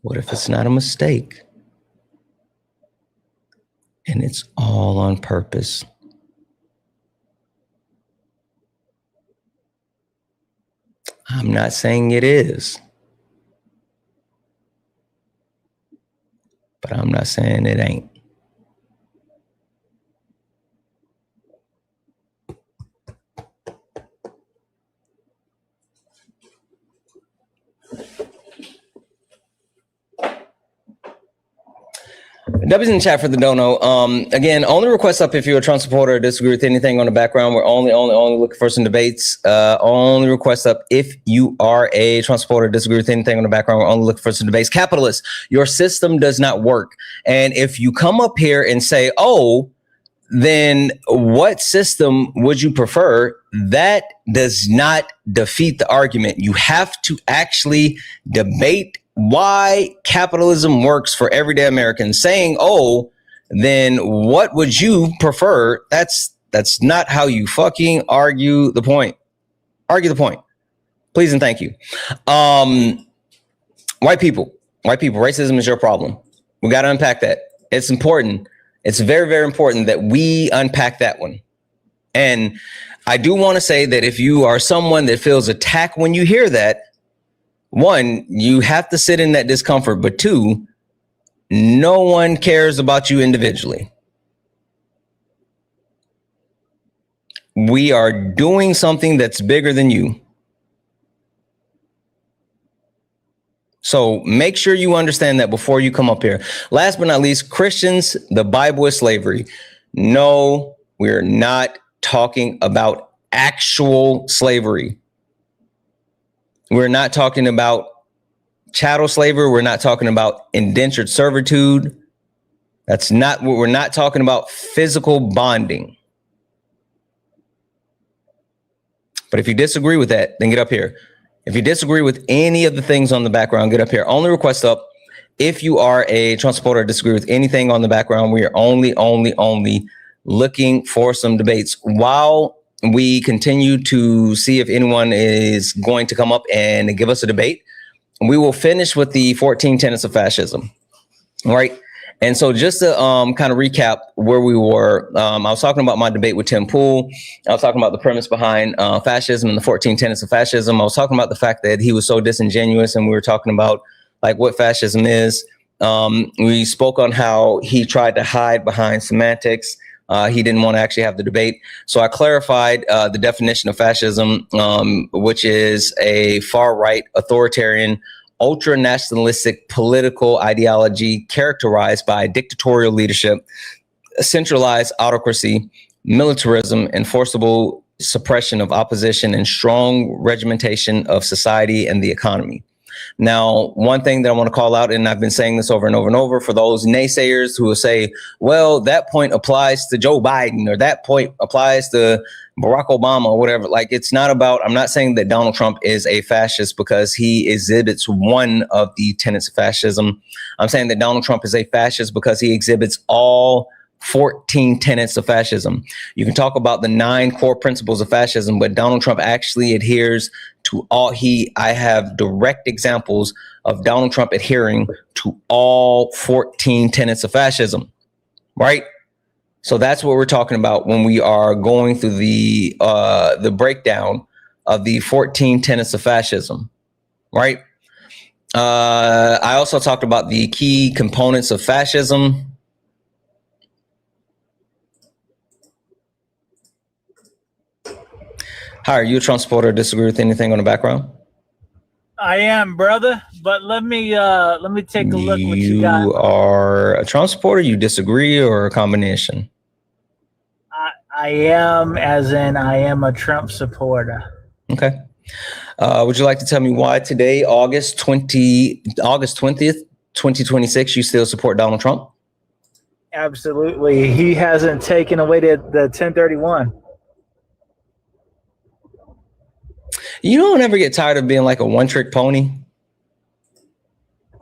What if it's not a mistake and it's all on purpose? I'm not saying it is, but I'm not saying it ain't. W's in the chat for the dono. Again, only request up if you're a Trump supporter or disagree with anything on the background. We're only looking for some debates. Only request up if you are a Trump supporter or disagree with anything on the background. We're only looking for some debates. Capitalists, your system does not work. And if you come up here and say, oh, then what system would you prefer? That does not defeat the argument. You have to actually debate why capitalism works for everyday Americans. Saying, oh, then what would you prefer? That's not how you fucking argue the point. Argue the point. Please and thank you. White people, racism is your problem. We got to unpack that. It's important. It's very, very important that we unpack that one. And I do want to say that if you are someone that feels attacked when you hear that, one, you have to sit in that discomfort, but two, no one cares about you individually. We are doing something that's bigger than you. So make sure you understand that before you come up here. Last but not least, Christians, the Bible is slavery. No, we're not talking about actual slavery. We're not talking about chattel slavery. We're not talking about indentured servitude. That's not what we're not talking about. Physical bonding. But if you disagree with that, then get up here. If you disagree with any of the things on the background, get up here. Only request up if you are a Trump supporter or disagree with anything on the background. We are only looking for some debates while we continue to see if anyone is going to come up and give us a debate. We will finish with the 14 tenets of fascism. All right. And so just to kind of recap where we were, I was talking about my debate with Tim Pool. I was talking about the premise behind fascism and the 14 tenets of fascism. I was talking about the fact that he was so disingenuous, and we were talking about like what fascism is. We spoke on how he tried to hide behind semantics. He didn't want to actually have the debate. So I clarified the definition of fascism, which is a far-right authoritarian ultra-nationalistic political ideology characterized by dictatorial leadership, centralized autocracy, militarism, and forcible suppression of opposition, and strong regimentation of society and the economy. Now, one thing that I want to call out, and I've been saying this over and over and over, for those naysayers who will say, well, that point applies to Joe Biden, or that point applies to Barack Obama, or whatever. Like, it's not about, I'm not saying that Donald Trump is a fascist because he exhibits one of the tenets of fascism. I'm saying that Donald Trump is a fascist because he exhibits all 14 tenets of fascism. You can talk about the 9 core principles of fascism, but Donald Trump actually adheres to all. I have direct examples of Donald Trump adhering to all 14 tenets of fascism, right? So that's what we're talking about when we are going through the breakdown of the 14 tenets of fascism, right? I also talked about the key components of fascism. Hi, are you a Trump supporter or disagree with anything on the background? I am, brother. But let me take a look what you got. You are a Trump supporter, you disagree, or a combination? I am, as in I am a Trump supporter. Okay. Would you like to tell me why today, August 20th, 2026, you still support Donald Trump? Absolutely. He hasn't taken away the 1031. You don't ever get tired of being like a one-trick pony?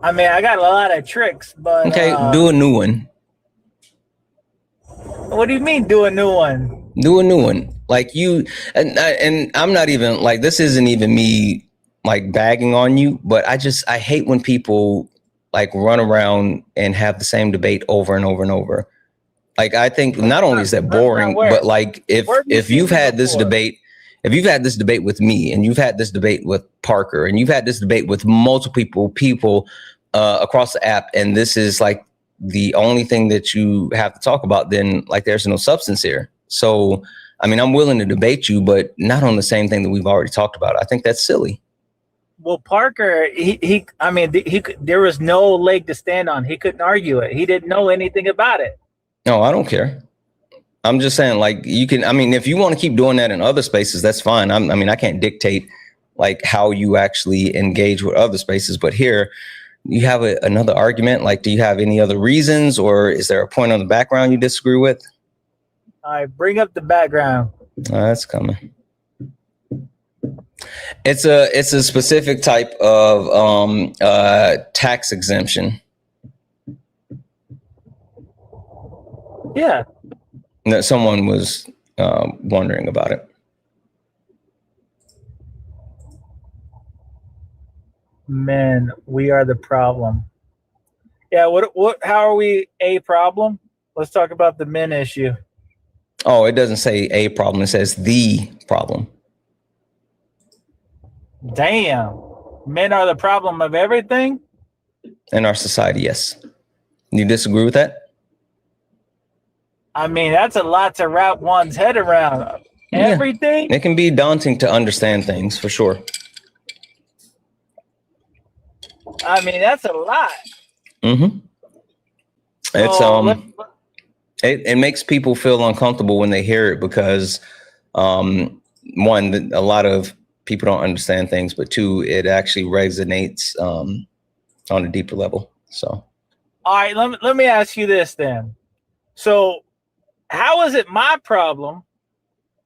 I mean, I got a lot of tricks, but okay, do a new one. What do you mean, do a new one? Do a new one. Like you, and I'm not even like, this isn't even me like bagging on you, but I hate when people like run around and have the same debate over and over and over. Like, I think not only is that boring, but like if you've had this debate. If you've had this debate with me, and you've had this debate with Parker, and you've had this debate with multiple people across the app, and this is like the only thing that you have to talk about, then like there's no substance here. So, I mean, I'm willing to debate you, but not on the same thing that we've already talked about. I think that's silly. Well, Parker, there was no leg to stand on. He couldn't argue it. He didn't know anything about it. No, I don't care. I'm just saying, like, you can, I mean, if you want to keep doing that in other spaces, that's fine. I mean, I can't dictate like how you actually engage with other spaces, but here you have another argument. Like, do you have any other reasons, or is there a point on the background you disagree with? All right, bring up the background. That's coming. It's a specific type of tax exemption. Yeah. That someone was wondering about it. Men, we are the problem. Yeah, how are we a problem? Let's talk about the men issue. Oh, it doesn't say a problem, it says the problem. Damn. Men are the problem of everything? In our society, yes. You disagree with that? I mean, that's a lot to wrap one's head around. Everything? It can be daunting to understand things, for sure. I mean, that's a lot. Mm-hmm. It's it makes people feel uncomfortable when they hear it because one, a lot of people don't understand things, but two, it actually resonates on a deeper level. So, all right, let me ask you this then. So, how is it my problem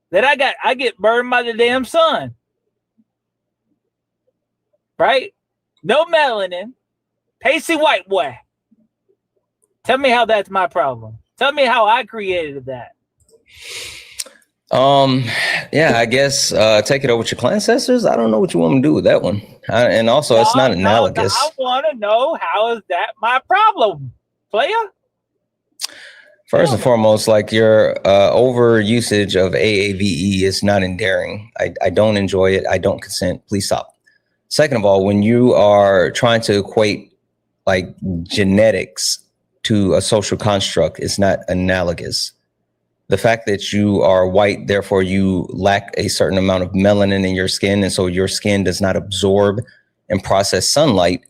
that I get burned by the damn sun? Right? No melanin, pasty white boy. Tell me how that's my problem. Tell me how I created that. Yeah, I guess take it over with your clan ancestors. I don't know what you want me to do with that one. And also, it's not analogous. I want to know, how is that my problem, player? First and foremost, like your over usage of AAVE is not endearing. I don't enjoy it. I don't consent. Please stop. Second of all, when you are trying to equate like genetics to a social construct, it's not analogous. The fact that you are white, therefore you lack a certain amount of melanin in your skin, and so your skin does not absorb and process sunlight,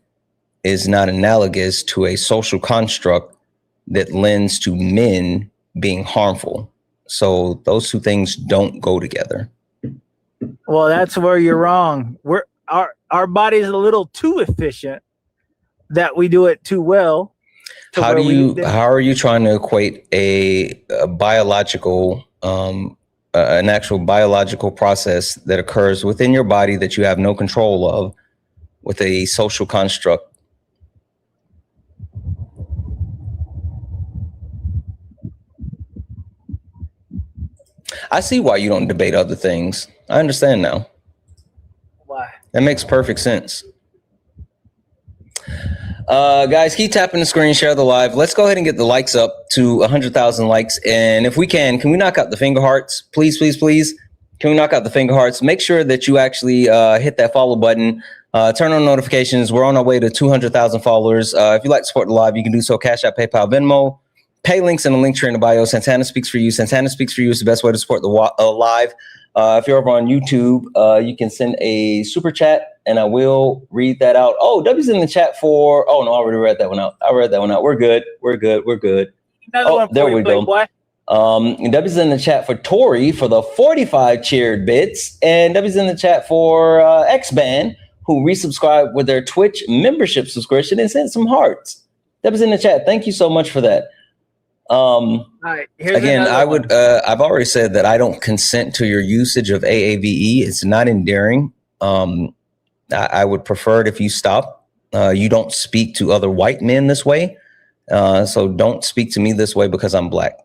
is not analogous to a social construct that lends to men being harmful. So those two things don't go together. Well, that's where you're wrong. our body's a little too efficient, that we do it too well. How are you trying to equate a biological, an actual biological process that occurs within your body that you have no control of with a social construct? I see why you don't debate other things. I understand now. Why? That makes perfect sense. Guys, keep tapping the screen, share the live. Let's go ahead and get the likes up to 100,000 likes. And if we can we knock out the finger hearts? Please, please, please. Can we knock out the finger hearts? Make sure that you actually hit that follow button. Turn on notifications. We're on our way to 200,000 followers. If you'd like to support the live, you can do so. Cash App, PayPal, Venmo. Pay links in the link tree in the bio. Santana Speaks for You. Santana Speaks for You is the best way to support the live. If you're over on YouTube, you can send a super chat and I will read that out. Oh, W's in the chat for, oh no, I already read that one out. I read that one out. We're good. We're good. We're good. Oh, there we go. W's in the chat for Tori for the 45 cheered bits. And W's in the chat for X-Band, who resubscribed with their Twitch membership subscription and sent some hearts. W's in the chat. Thank you so much for that. All right, again, I would, I've already said that I don't consent to your usage of AAVE. It's not endearing. I would prefer it if you stop. You don't speak to other white men this way. So don't speak to me this way because I'm black.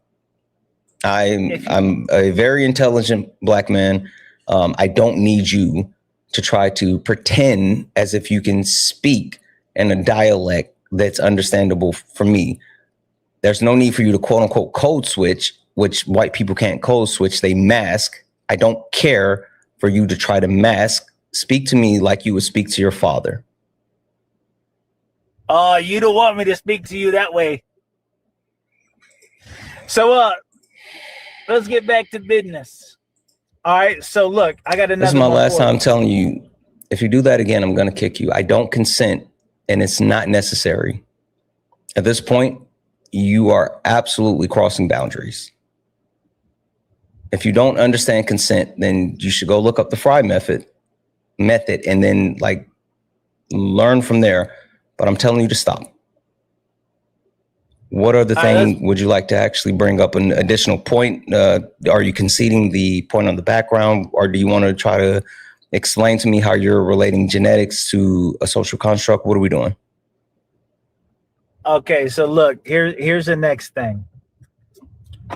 I'm a very intelligent black man. I don't need you to try to pretend as if you can speak in a dialect that's understandable for me. There's no need for you to quote unquote code switch, which white people can't code switch. They mask. I don't care for you to try to mask. Speak to me like you would speak to your father. Oh, you don't want me to speak to you that way. So, let's get back to business. All right. So look, I got another. This is my last time telling you, if you do that again, I'm going to kick you. I don't consent and it's not necessary. At this point, you are absolutely crossing boundaries. If you don't understand consent, then you should go look up the Fry method and then like learn from there. But I'm telling you to stop. What other thing would you like to actually bring up an additional point? Are you conceding the point on the background, or do you want to try to explain to me how you're relating genetics to a social construct? What are we doing? Okay, so look, here's the next thing.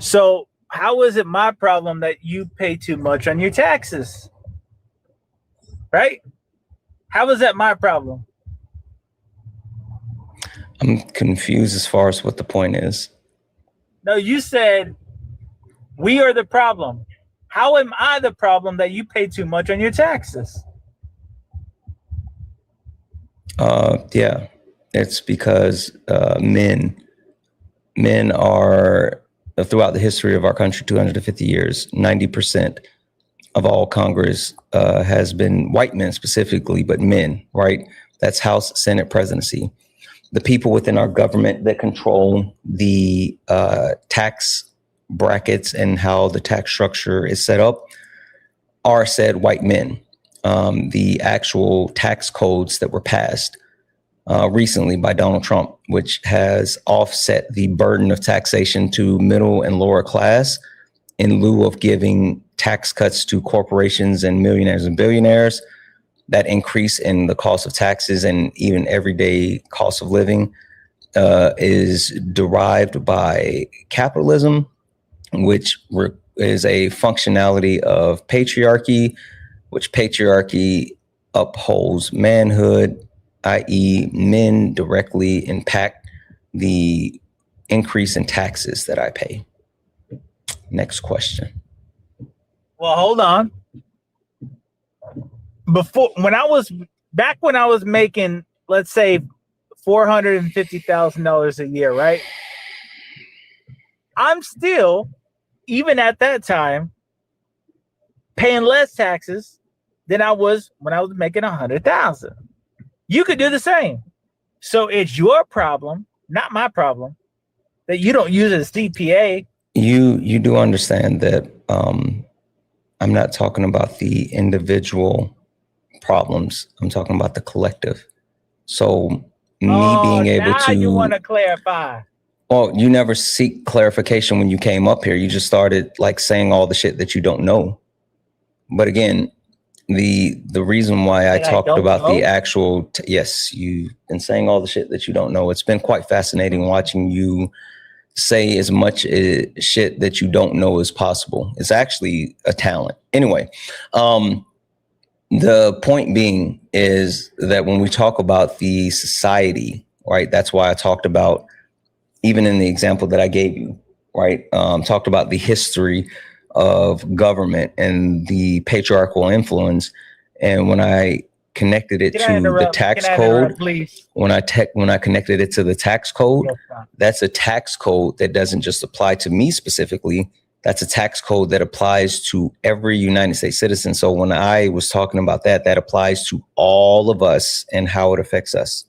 So how is it my problem that you pay too much on your taxes? Right? How is that my problem? I'm confused as far as what the point is. No, you said we are the problem. How am I the problem that you pay too much on your taxes? Yeah. It's because men are, throughout the history of our country, 250 years, 90% of all Congress has been white men specifically, but men, right? That's House, Senate, presidency. The people within our government that control the tax brackets and how the tax structure is set up are said white men. The actual tax codes that were passed recently by Donald Trump, which has offset the burden of taxation to middle and lower class in lieu of giving tax cuts to corporations and millionaires and billionaires. That increase in the cost of taxes and even everyday cost of living is derived by capitalism, which is a functionality of patriarchy, which patriarchy upholds manhood, i.e. men directly impact the increase in taxes that I pay. Next question. Well, hold on. When I was making, let's say, $450,000 a year, right? I'm still, even at that time, paying less taxes than I was when I was making 100,000. You could do the same. So it's your problem, not my problem, that you don't use a CPA. You do understand that I'm not talking about the individual problems. I'm talking about the collective. So me Oh, being able now you want to clarify. Well, you never seek clarification when you came up here. You just started like saying all the shit that you don't know. But again, the reason why I talked about the actual, yes, you've been saying all the shit that you don't know. It's been quite fascinating watching you say as much shit that you don't know as possible. It's actually a talent. Anyway, the point being is that when we talk about the society, right, that's why I talked about, even in the example that I gave you, right, talked about the history of government and the patriarchal influence. And when I connected it to the tax code, when I connected it to the tax code, that's a tax code that doesn't just apply to me specifically. That's a tax code that applies to every United States citizen. So when I was talking about that, that applies to all of us and how it affects us.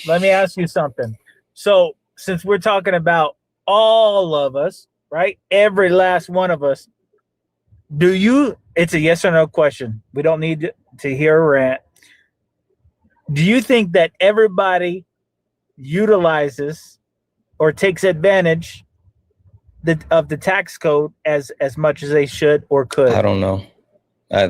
Let me ask you something. So since we're talking about all of us, right? Every last one of us, it's a yes or no question. We don't need to hear a rant. Do you think that everybody utilizes or takes advantage of the tax code as much as they should or could? I don't know. I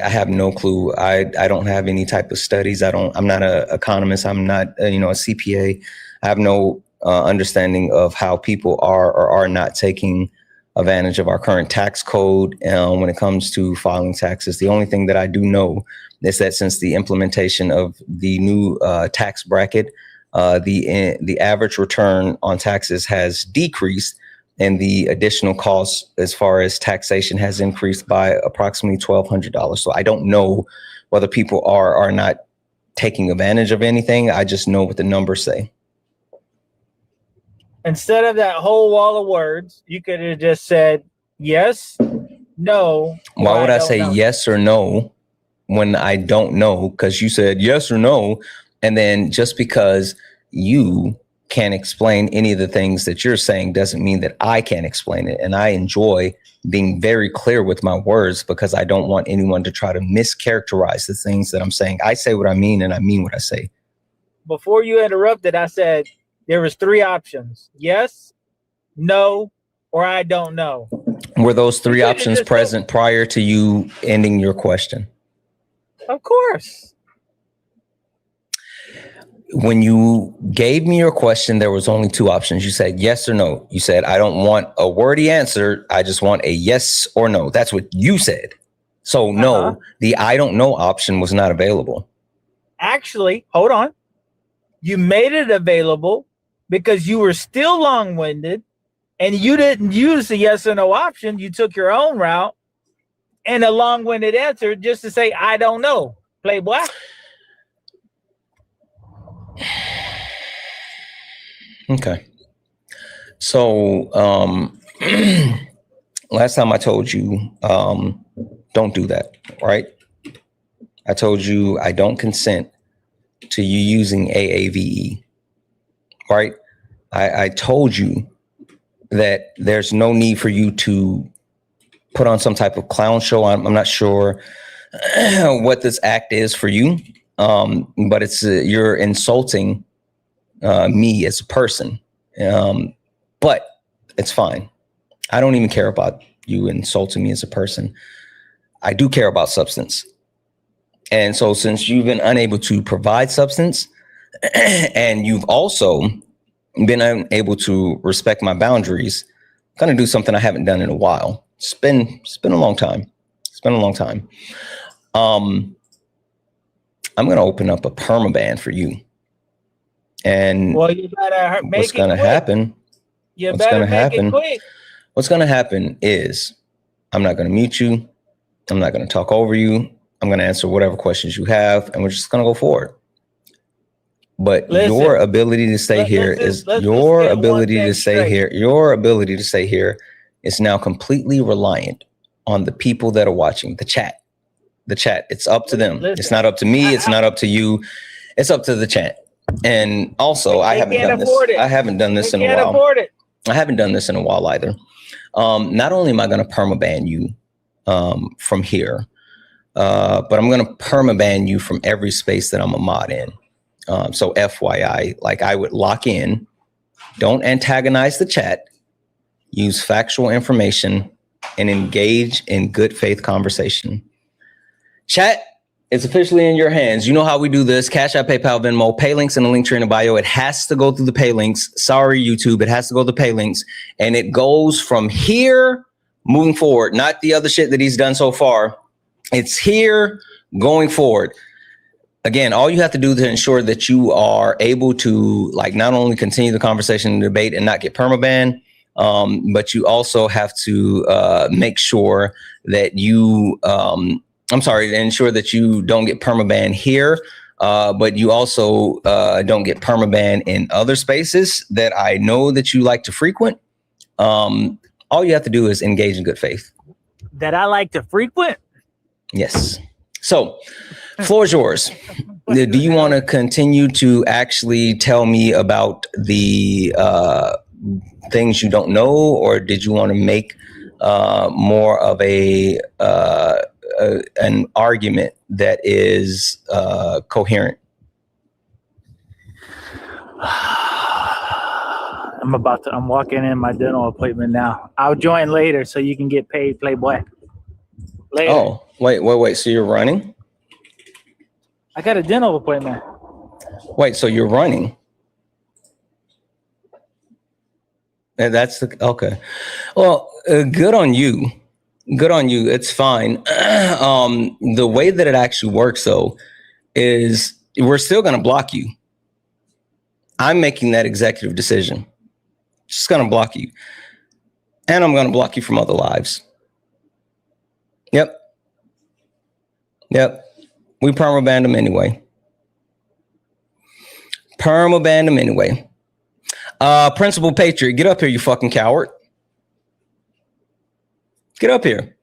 have no clue. I don't have any type of studies. I'm not an economist. I'm not a CPA. I have no understanding of how people are or are not taking advantage of our current tax code when it comes to filing taxes. The only thing that I do know is that since the implementation of the new tax bracket, the average return on taxes has decreased, and the additional cost as far as taxation has increased by approximately $1,200. So I don't know whether people are or are not taking advantage of anything. I just know what the numbers say. Instead of that whole wall of words, you could have just said yes, no. Why would I say yes or no when I don't know? Because you said yes or no. And then just because you can't explain any of the things that you're saying doesn't mean that I can't explain it. And I enjoy being very clear with my words because I don't want anyone to try to mischaracterize the things that I'm saying. I say what I mean and I mean what I say. Before you interrupted, I said there was 3 options. Yes, no, or I don't know. Were those 3 options present prior to you ending your question? Of course. When you gave me your question, there was only 2 options. You said yes or no. You said, I don't want a wordy answer. I just want a yes or no. That's what you said. So no, the I don't know option was not available. Actually, hold on. You made it available because you were still long-winded and you didn't use the yes or no option. You took your own route and a long-winded answer just to say, I don't know. Playboy. Okay. So last time I told you, don't do that, right? I told you I don't consent to you using AAVE, right? I told you that there's no need for you to put on some type of clown show. I'm not sure what this act is for you, but it's you're insulting me as a person, but it's fine. I don't even care about you insulting me as a person. I do care about substance. And so since you've been unable to provide substance and you've also been unable to respect my boundaries, I'm going to do something I haven't done in a while. It's been a long time. It's been a long time. I'm going to open up a permaban for you. And well, you better make what's going to happen? You better make it quick. What's going to happen is I'm not going to mute you. I'm not going to talk over you. I'm going to answer whatever questions you have, and we're just going to go forward. But your ability to stay here is your ability to stay here. Your ability to stay here is now completely reliant on the people that are watching the chat. The chat. It's up to them. It's not up to me. It's not up to you. It's up to the chat. And also, I haven't done this. I haven't done this in a while. I haven't done this in a while either. Not only am I going to permaban you from here, but I'm going to permaban you from every space that I'm a mod in. So FYI, like I would lock in, don't antagonize the chat, use factual information, and engage in good faith conversation. Chat, it's officially in your hands. You know how we do this. Cash App, PayPal, Venmo, pay links in the link tree in the bio. It has to go through the pay links. Sorry, YouTube. It has to go to the pay links. And it goes from here moving forward, not the other shit that he's done so far. It's here going forward. Again, all you have to do to ensure that you are able to like not only continue the conversation and debate and not get permaban, but you also have to make sure that you ensure that you don't get permaban here, but you also don't get permaban in other spaces that I know that you like to frequent. All you have to do is engage in good faith. That I like to frequent? Yes. So, floor is yours. Do you want to continue to actually tell me about the things you don't know, or did you want to make more of an argument that is coherent? I'm walking in my dental appointment now. I'll join later so you can get paid, Playboy. Later. Oh, wait. So you're running? I got a dental appointment. Wait, so you're running? And that's okay. Well, good on you. Good on you. It's fine. The way that it actually works, though, is we're still going to block you. I'm making that executive decision. Just going to block you. And I'm going to block you from other lives. Yep. We permabanned them anyway. Principal Patriot, get up here, you fucking coward. Get up here.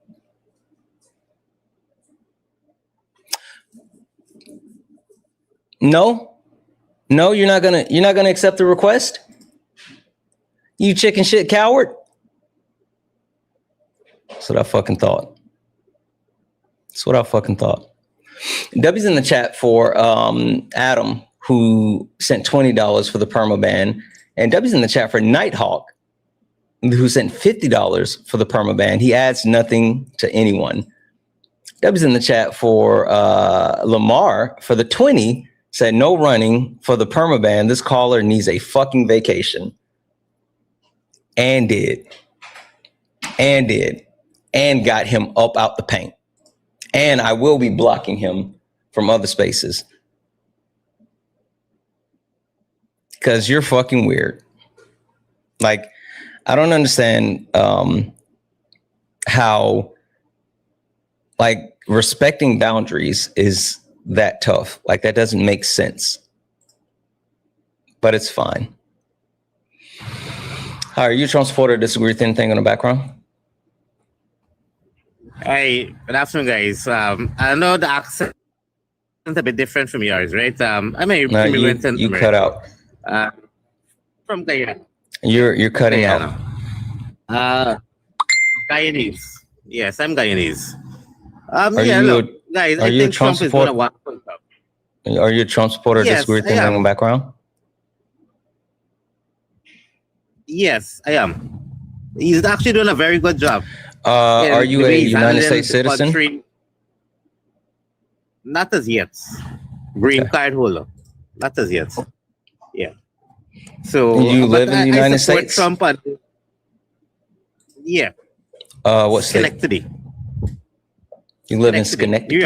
No, you're not gonna accept the request? You chicken shit coward. That's what I fucking thought. W's in the chat for Adam, who sent $20 for the permaban, and W's in the chat for Nighthawk, who sent $50 for the permaban. He adds nothing to anyone. W's in the chat for Lamar for the 20, said no running for the permaban. This caller needs a fucking vacation. And did. And got him up out the paint. And I will be blocking him from other spaces. Because you're fucking weird. Like, I don't understand how, like, respecting boundaries is that tough. Like, that doesn't make sense. But it's fine. Hi, are you a Trump supporter or disagree with anything in the background? Hey, good afternoon, guys. I know the accent is a bit different from yours, right? I'm a immigrant in you America. cut out. From Guyana. You're cutting out. Guyanese. Yes, I'm Guyanese. Guys, are I you think a Trump Trump is going to supporter? win. Are you a Trump supporter or Yes, disagree with I anything am. in the background? Yes, I am. He's actually doing a very good job. Are you a United States citizen? Country. Not as yet. Green card holder. Not as yet. Yeah. So You live in the United I support States? Trump. Yeah. What state? Schenectady. You live in Schenectady? New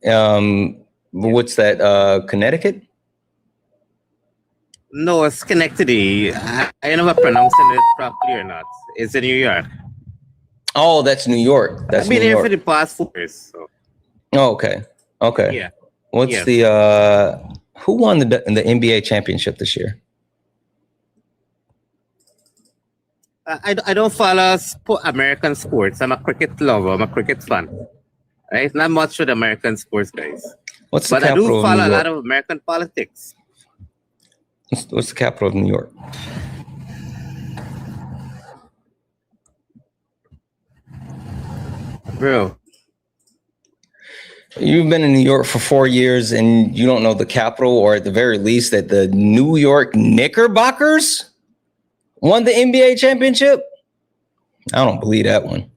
York. What's that? Connecticut? No, it's Schenectady. I never pronouncing it properly or not. It's in New York. Oh, that's New York. That's I've been New here York. for the past 4 years. So. Oh, okay. Yeah. What's Yes. the who won the NBA championship this year? I don't follow American sports. I'm a cricket lover. I'm a cricket fan. Right? Not much with American sports, guys. What's the But I capital do of follow New a lot York? of American politics. What's the capital of New York? Bro. You've been in New York for 4 years and you don't know the capital, or at the very least that the New York Knickerbockers won the NBA championship? I don't believe that one.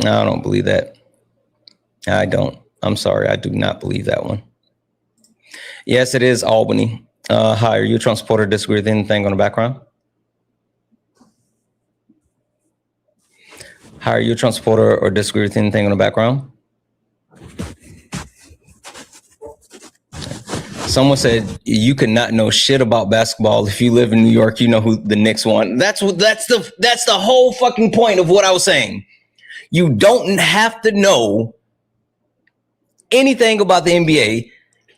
I don't believe that. I don't. I'm sorry. I do not believe that one. Yes, it is Albany. Hi, are you a Trump supporter? Disagree with anything on the background? Hi, are you a Trump supporter or disagree with anything on the background? Someone said you could not know shit about basketball if you live in New York. You know who the Knicks won. That's the whole fucking point of what I was saying. You don't have to know anything about the NBA,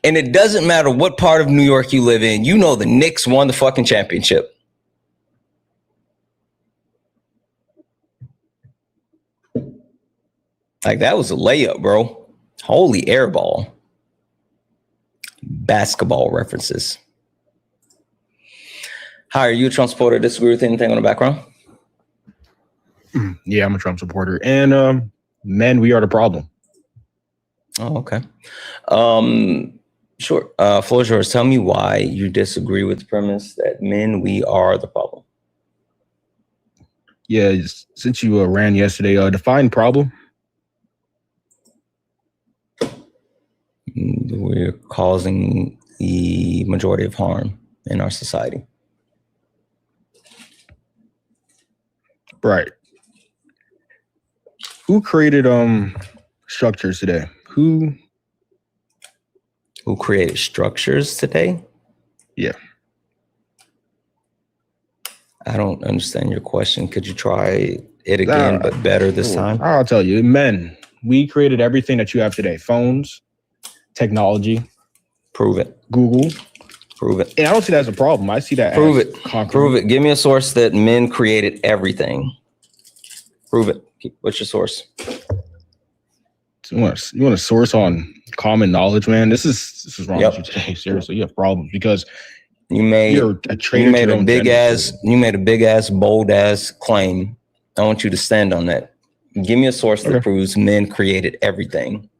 and it doesn't matter what part of New York you live in. You know the Knicks won the fucking championship. Like, that was a layup, bro. Holy air ball. Basketball references. Hi, are you a Trump supporter? Disagree with anything on the background? Yeah, I'm a Trump supporter. And men, we are the problem. Oh, okay. Sure. Floor is yours. Tell me why you disagree with the premise that men, we are the problem. Yeah, since you ran yesterday, define problem. We're causing the majority of harm in our society. Right. Who created structures today? Who created structures today? Yeah. I don't understand your question. Could you try it again, but better this time? I'll tell you. Men, we created everything that you have today. Phones, technology. Prove it. Google. Prove it. And I don't see that as a problem. I see that Prove as it. concrete. Prove it. Give me a source that men created everything. Prove it. What's your source? You want a source on common knowledge, man? This is wrong with you today. Seriously, you have problems because you made a big ass, bold ass claim. I want you to stand on that. Give me a source that proves men created everything.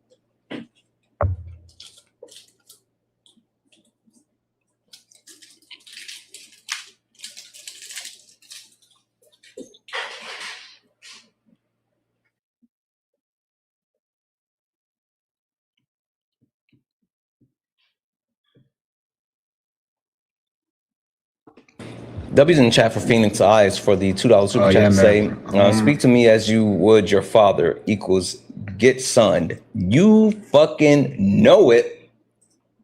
W's in the chat for Phoenix Eyes for the $2 super chat to say, speak to me as you would your father equals get sunned. You fucking know it.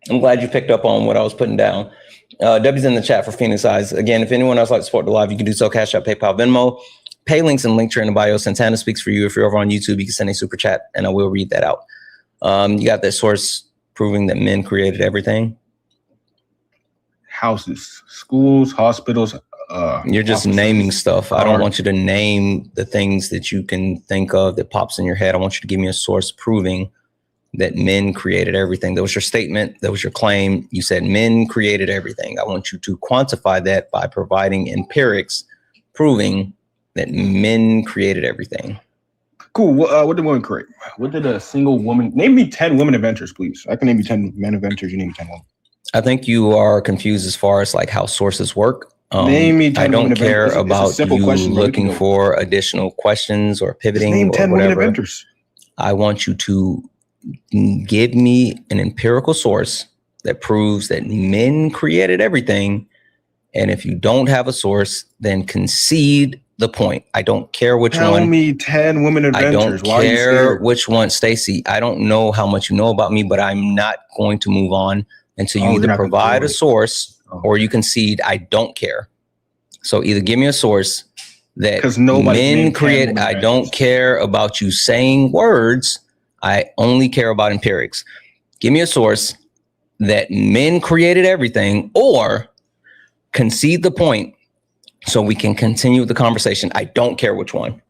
I'm glad you picked up on what I was putting down. W's in the chat for Phoenix Eyes. Again, if anyone else like to support the live, you can do so. Cash App, PayPal, Venmo. Pay links and link tree in the bio. Santana speaks for you. If you're over on YouTube, you can send a super chat and I will read that out. You got that source proving that men created everything? Houses, schools, hospitals. You're just naming stuff. I don't want you to name the things that you can think of that pops in your head. I want you to give me a source proving that men created everything. That was your statement. That was your claim. You said men created everything. I want you to quantify that by providing empirics proving that men created everything. Cool. What did women create? What did a single woman? Name me 10 women inventors, please. I can name you 10 men inventors. You name me 10 women. I think you are confused as far as like how sources work. Name me 10 I don't care inventors. about you looking for additional questions or pivoting name 10 or whatever. women inventors. I want you to give me an empirical source that proves that men created everything. And if you don't have a source, then concede the point. I don't care which one. Tell me 10 women inventors. I don't care which one, Stacy. I don't know how much you know about me, but I'm not going to move on until you either provide a source or you concede. I don't care. So either give me a source that men create. I don't care about you saying words. I only care about empirics. Give me a source that men created everything, or concede the point so we can continue the conversation. I don't care which one.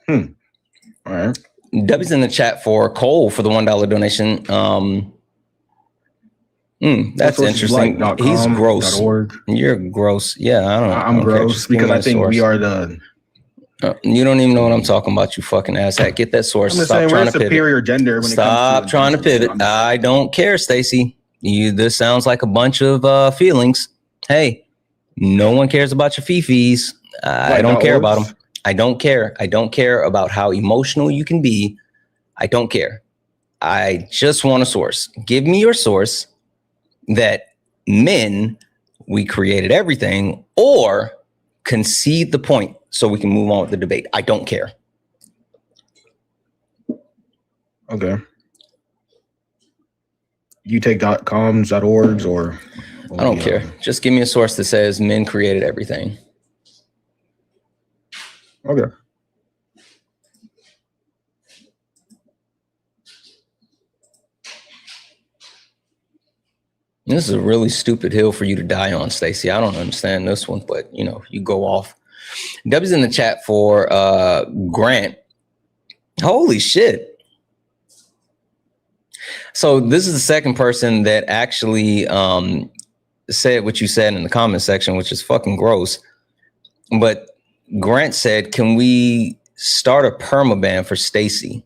All right. W's in the chat for Cole for the $1 donation. That's interesting. He's gross. .org. You're gross. Yeah, I'm gross because I think we are the. You don't even know what I'm talking about, you fucking asshat. Get that source. I'm just saying we're a superior gender when it comes to. Stop trying to pivot. I don't care, Stacy. This sounds like a bunch of feelings. Hey, no one cares about your fifis. I don't care about them. I don't care. I don't care about how emotional you can be. I don't care. I just want a source. Give me your source that men, we created everything, or concede the point so we can move on with the debate. I don't care. Okay. You take .coms, .orgs, or I don't care. Just give me a source that says men created everything. Okay. This is a really stupid hill for you to die on, Stacy. I don't understand this one, but you go off. W's in the chat for Grant. Holy shit. So this is the second person that actually said what you said in the comment section, which is fucking gross. But Grant said, can we start a permaban for Stacy?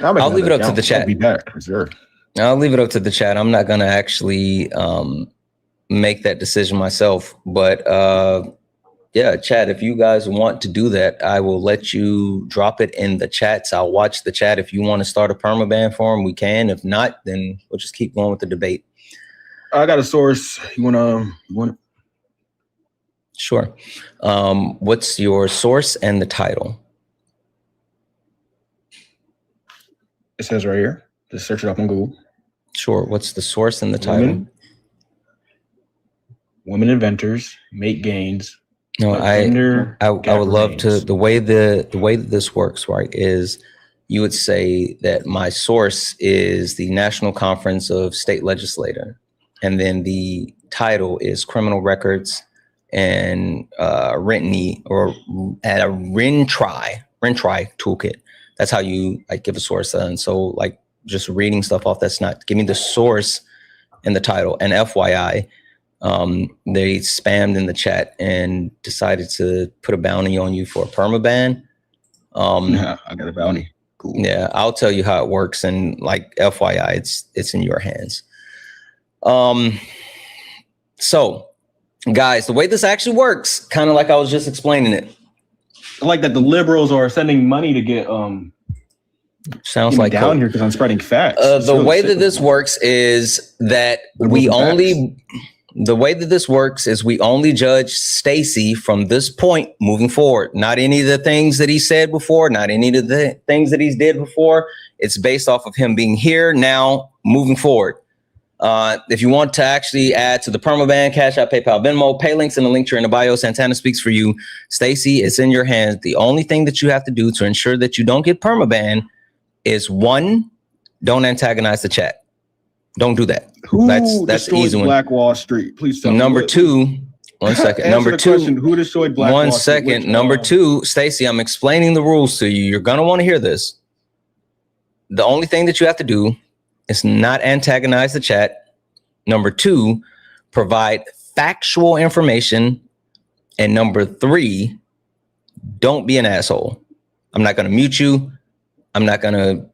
I'll leave it up to the chat. I'll be back, reserved. I'll leave it up to the chat. I'm not going to actually make that decision myself. But yeah, chat, if you guys want to do that, I will let you drop it in the chats. I'll watch the chat. If you want to start a permaban for him, we can. If not, then we'll just keep going with the debate. I got a source. You want? Sure. What's your source and the title? It says right here. Just search it up on Google. Sure. What's the source and the title? Women inventors make gains. No, I would love to. The way that this works, right, is you would say that my source is the National Conference of State Legislature, and then the title is criminal records and Rentny or at a Rentry toolkit. That's how you give a source. And so just reading stuff off, that's not, give me the source and the title. And FYI, they spammed in the chat and decided to put a bounty on you for a permaban. I got a bounty. Cool. Yeah, I'll tell you how it works. And FYI, it's in your hands. So guys, the way this actually works, kind of like I was just explaining it. I like that the liberals are sending money to get sounds like down here because I'm spreading facts. The way that this works is that we only judge Stacy from this point moving forward. Not any of the things that he said before, not any of the things that he's did before. It's based off of him being here now moving forward. If you want to actually add to the permaban, Cash App, PayPal, Venmo, pay links in the link tree in the bio. Santana speaks for you. Stacy, it's in your hands. The only thing that you have to do to ensure that you don't get permaban is 1, don't antagonize the chat. Don't do that. That's easy one. Black Wall Street? Please tell Number me. 2, one second. Number 2, who destroyed Black Wall Street? 1 second. Number 2, Stacy, I'm explaining the rules to you. You're gonna want to hear this. The only thing that you have to do is not antagonize the chat. Number 2, provide factual information. And number 3, don't be an asshole. I'm not going to mute you. I'm not going to,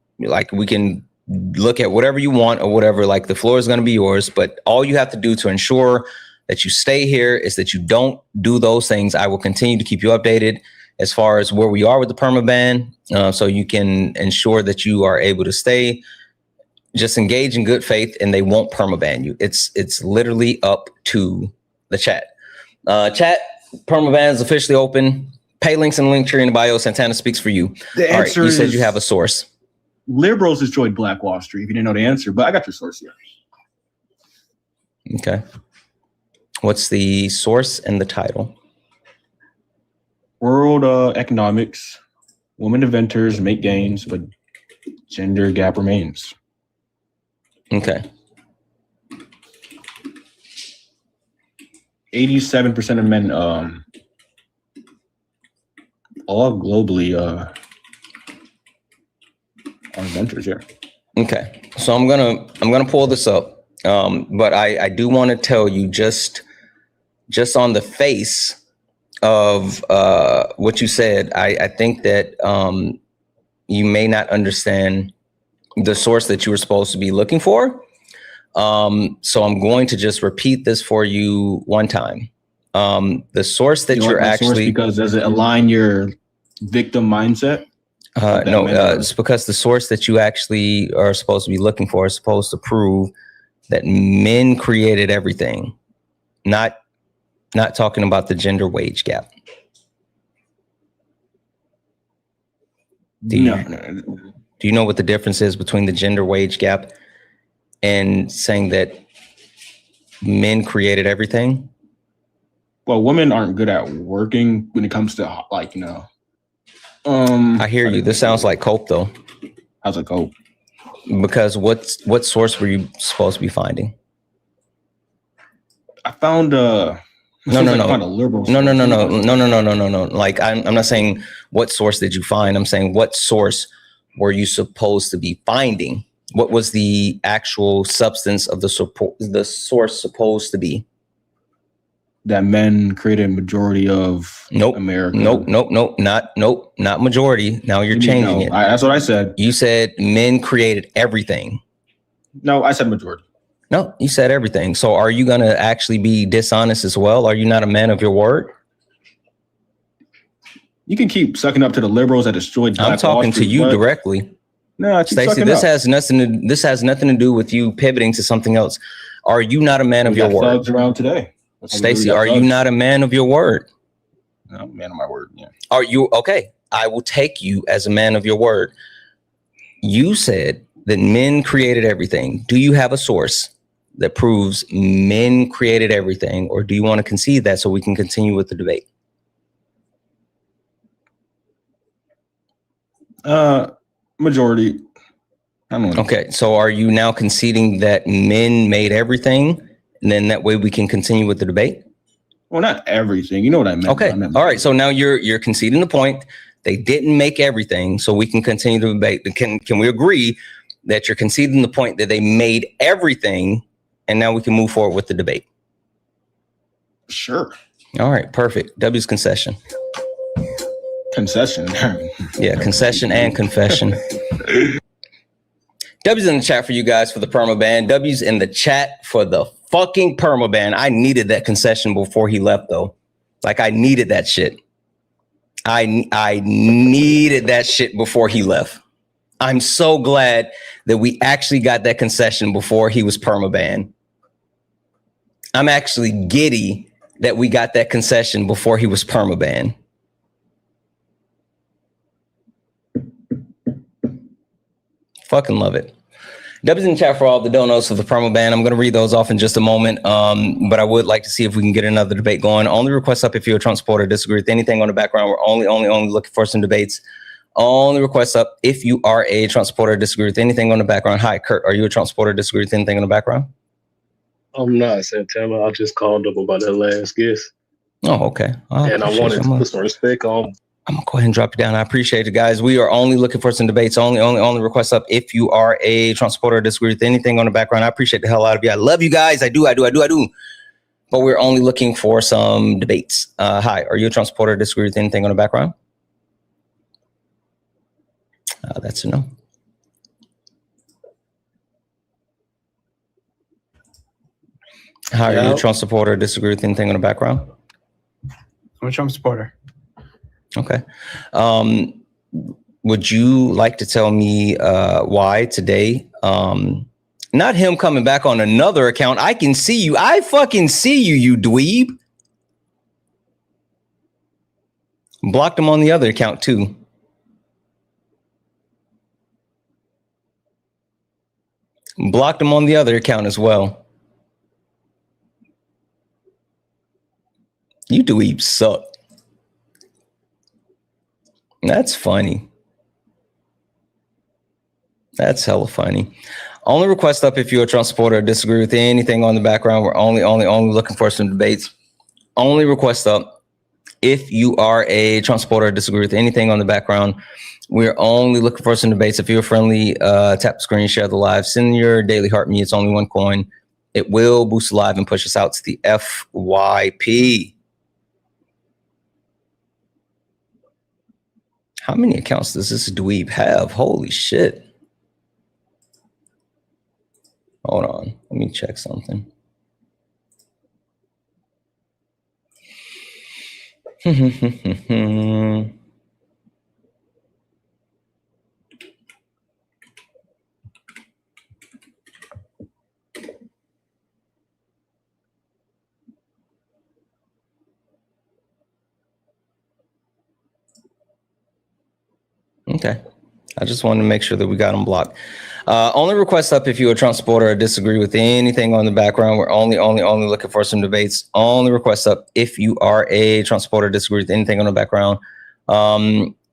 we can look at whatever you want or whatever, the floor is going to be yours. But all you have to do to ensure that you stay here is that you don't do those things. I will continue to keep you updated as far as where we are with the permaban, so you can ensure that you are able to stay. Just engage in good faith and they won't permaban you. It's literally up to the chat. Chat, permaban is officially open. Pay links in the link tree in the bio. Santana speaks for you. The answer you said you have a source. Liberals destroyed Black Wall Street. If you didn't know the answer, but I got your source here. Okay. What's the source and the title? World economics. Women inventors make gains, but gender gap remains. Okay. 87% of men, all globally, are inventors here. Okay, so I'm gonna pull this up, but I do want to tell you just on the face of what you said, I think that you may not understand the source that you were supposed to be looking for. So I'm going to just repeat this for you one time. The source that you're actually, because does it align your victim mindset? No, it's because the source that you actually are supposed to be looking for is supposed to prove that men created everything, not talking about the gender wage gap. Do you know what the difference is between the gender wage gap and saying that men created everything? Well, women aren't good at working when it comes to like, you know. I hear you. This sounds like cope though. How's it cope? Because what source were you supposed to be finding? I found No. Like I'm not saying what source did you find. I'm saying what source were you supposed to be finding? What was the actual substance of the source supposed to be? That men created a majority of America. Not majority. Now you're changing it. That's what I said. You said men created everything. No, I said majority. No, you said everything. So are you going to actually be dishonest as well? Are you not a man of your word? You can keep sucking up to the liberals that destroyed Black I'm talking Wall Street, to you but directly. No, Stacey, this has nothing to do with you pivoting to something else. Are you not a man of your word? Thugs around today. Stacey, are you not a man of your word? No, I'm a man of my word. Yeah. Are you okay? I will take you as a man of your word. You said that men created everything. Do you have a source that proves men created everything, or do you want to concede that so we can continue with the debate? Majority. I don't know. Okay, so are you now conceding that men made everything, and then that way we can continue with the debate? Well, not everything. You know what I meant. Okay. All right. So now you're conceding the point. They didn't make everything, so we can continue the debate. Can we agree that you're conceding the point that they made everything, and now we can move forward with the debate? Sure. All right. Perfect. W's concession. Concession. Yeah, concession and confession. W's in the chat for you guys for the perma ban. W's in the chat for the fucking perma ban. I needed that concession before he left, though. Like, I needed that shit. I needed that shit before he left. I'm so glad that we actually got that concession before he was perma banned. I'm actually giddy that we got that concession before he was perma banned. Fucking love it. W's in the chat for all the donos for the promo ban. I'm going to read those off in just a moment. But I would like to see if we can get another debate going. Only request up if you're a Trump supporter, disagree with anything on the background. We're only looking for some debates. Only request up if you are a Trump supporter, disagree with anything on the background. Hi, Kurt. Are you a Trump supporter, disagree with anything on the background? I'm not, Santana. I just called up about that last guest. Oh, okay. And I wanted to put some respect on. I'm gonna go ahead and drop it down. I appreciate it, guys. We are only looking for some debates. Only request up if you are a Trump supporter, disagree with anything on the background. I appreciate the hell out of you. I love you guys. I do. But we're only looking for some debates. Hi, are you a Trump supporter, disagree with anything on the background? That's a no. Hi, are you a Trump supporter, disagree with anything on the background? I'm a Trump supporter. Okay. Would you like to tell me why today? Not him coming back on another account. I can see you. I fucking see you, you dweeb. Blocked him on the other account too. Blocked him on the other account as well. You dweebs suck. That's funny. That's hella funny. Only request up if you're a Trump supporter, disagree with anything on the background. We're only looking for some debates. Only request up If you are a Trump supporter or disagree with anything on the background, we're only looking for some debates. If you're friendly, tap the screen, share the live, send your daily heart me. It's only one coin. It will boost the live and push us out to the FYP. How many accounts does this dweeb have? Holy shit. Hold on. Let me check something. Okay. I just wanted to make sure that we got them blocked. Only request up if you're a Trump supporter or disagree with anything on the background. We're only looking for some debates. Only request up if you are a Trump supporter or disagree with anything on the background.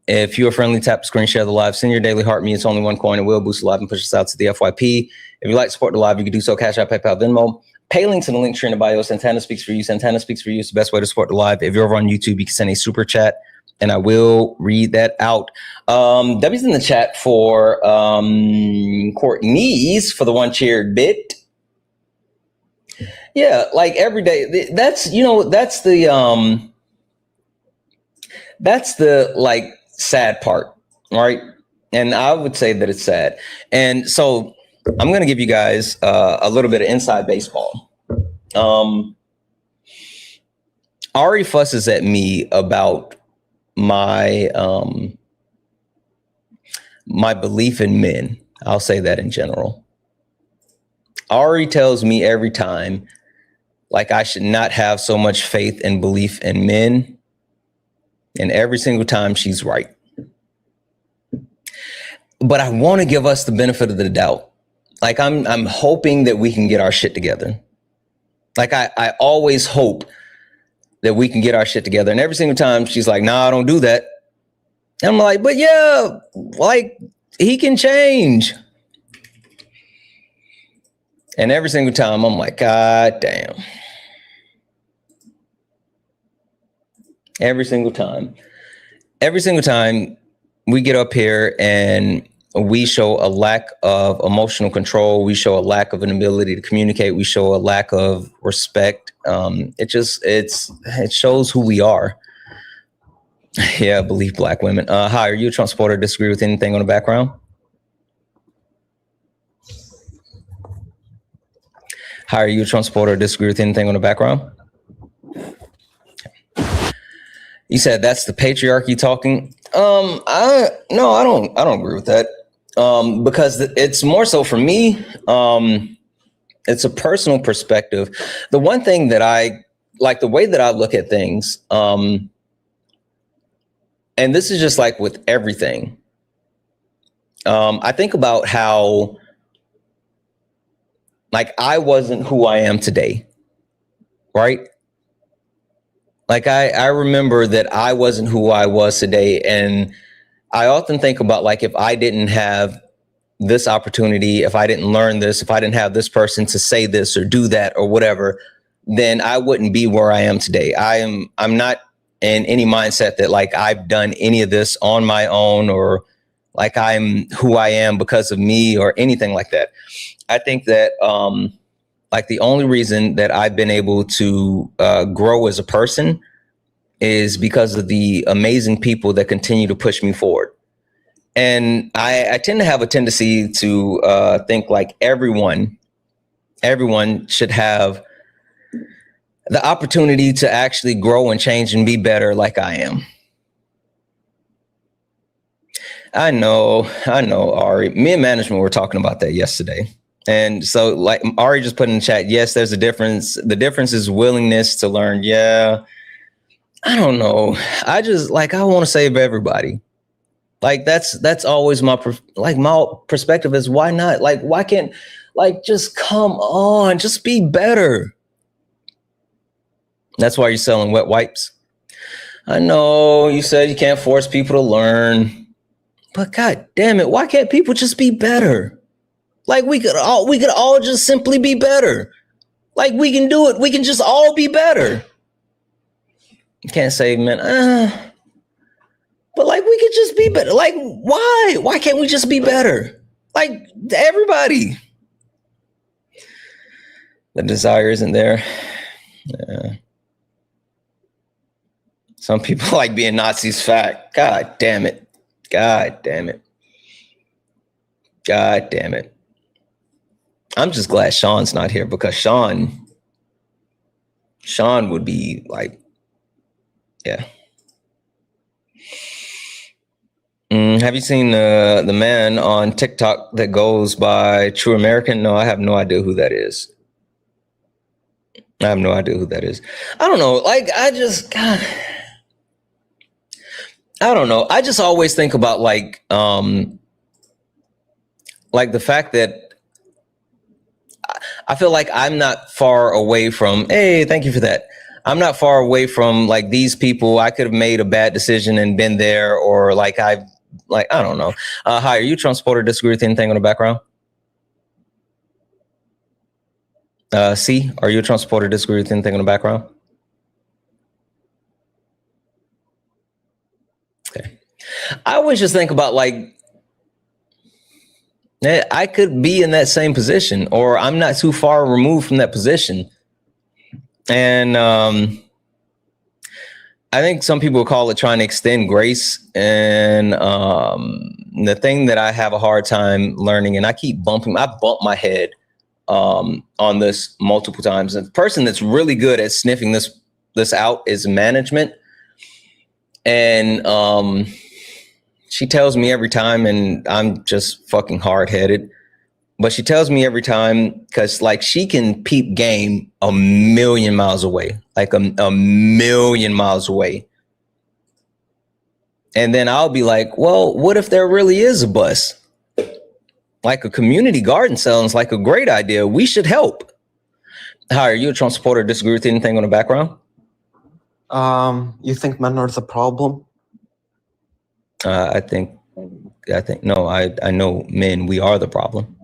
If you're friendly, tap the screen, share the live, send your daily heart me. It's only one coin. It will boost the live and push us out to the FYP. If you'd like to support the live, you can do so. Cash App, PayPal, Venmo. Pay links in the link tree in the bio. Santana speaks for you. Santana speaks for you. It's the best way to support the live. If you're over on YouTube, you can send a super chat and I will read that out. W's in the chat for Courtney's for the one cheered bit. Yeah, like every day. That's the like sad part, right? And I would say that it's sad. And so I'm going to give you guys a little bit of inside baseball. Ari fusses at me about my my belief in men. I'll say that in general. Ari tells me every time, like, I should not have so much faith and belief in men. And every single time she's right. But I want to give us the benefit of the doubt. Like, I'm hoping that we can get our shit together. Like, I always hope that we can get our shit together. And every single time she's like, nah, I don't do that. And I'm like, but yeah, like, he can change. And every single time I'm like, God damn. Every single time we get up here and we show a lack of emotional control. We show a lack of an ability to communicate. We show a lack of respect. It shows who we are. Yeah, believe black women. Hi, are you a Trump supporter? Disagree with anything on the background? Hi, are you a Trump supporter? Disagree with anything on the background? You said that's the patriarchy talking. I don't agree with that. Because it's more so for me. It's a personal perspective. The one thing that I like, the way that I look at things, and this is just like with everything. I think about how, like, I wasn't who I am today, right? Like, I remember that I wasn't who I was today. And I often think about, like, if I didn't have this opportunity, if I didn't learn this, if I didn't have this person to say this or do that or whatever, then I wouldn't be where I am today. I'm not in any mindset that, like, I've done any of this on my own, or like I'm who I am because of me or anything like that. I think that like the only reason that I've been able to grow as a person is because of the amazing people that continue to push me forward. And I tend to have a tendency to think like everyone should have the opportunity to actually grow and change and be better like I am. I know, Ari. Me and management were talking about that yesterday. And so, like, Ari just put in the chat, yes, there's a difference. The difference is willingness to learn. Yeah. I don't know. I just, like, I want to save everybody. Like, that's always my perspective is, why not? Like, why can't, like, just come on, just be better. That's why you're selling wet wipes. I know you said you can't force people to learn, but God damn it, why can't people just be better? Like, we could all just simply be better. Like, we can do it. We can just all be better. You can't say, man, but like we could just be better. Like, why? Why can't we just be better? Like everybody. The desire isn't there. Yeah. Some people like being Nazis fat. God damn it. God damn it. God damn it. I'm just glad Sean's not here because Sean would be like, yeah. Have you seen the man on TikTok that goes by True American? No, I have no idea who that is. I have no idea who that is. I don't know. Like, God, I don't know. I just always think about like the fact that I feel like I'm not far away from, hey, thank you for that. I'm not far away from like these people. I could have made a bad decision and been there, or like I don't know. Hi, are you a Trump supporter? Disagree with anything on the background? C, are you a Trump supporter? Disagree with anything on the background? Okay. I always just think about like, I could be in that same position, or I'm not too far removed from that position. And I think some people call it trying to extend grace. And the thing that I have a hard time learning, and I bump my head on this multiple times. And the person that's really good at sniffing this out is management. And she tells me every time, and I'm just fucking hard-headed, but she tells me every time because like she can peep game a million miles away, like a million miles away. And then I'll be like, well, what if there really is a bus? Like a community garden sounds like a great idea. We should help. Hi, are you a Trump supporter? Disagree with anything on the background? You think men are the problem? I think no, I know men, we are the problem.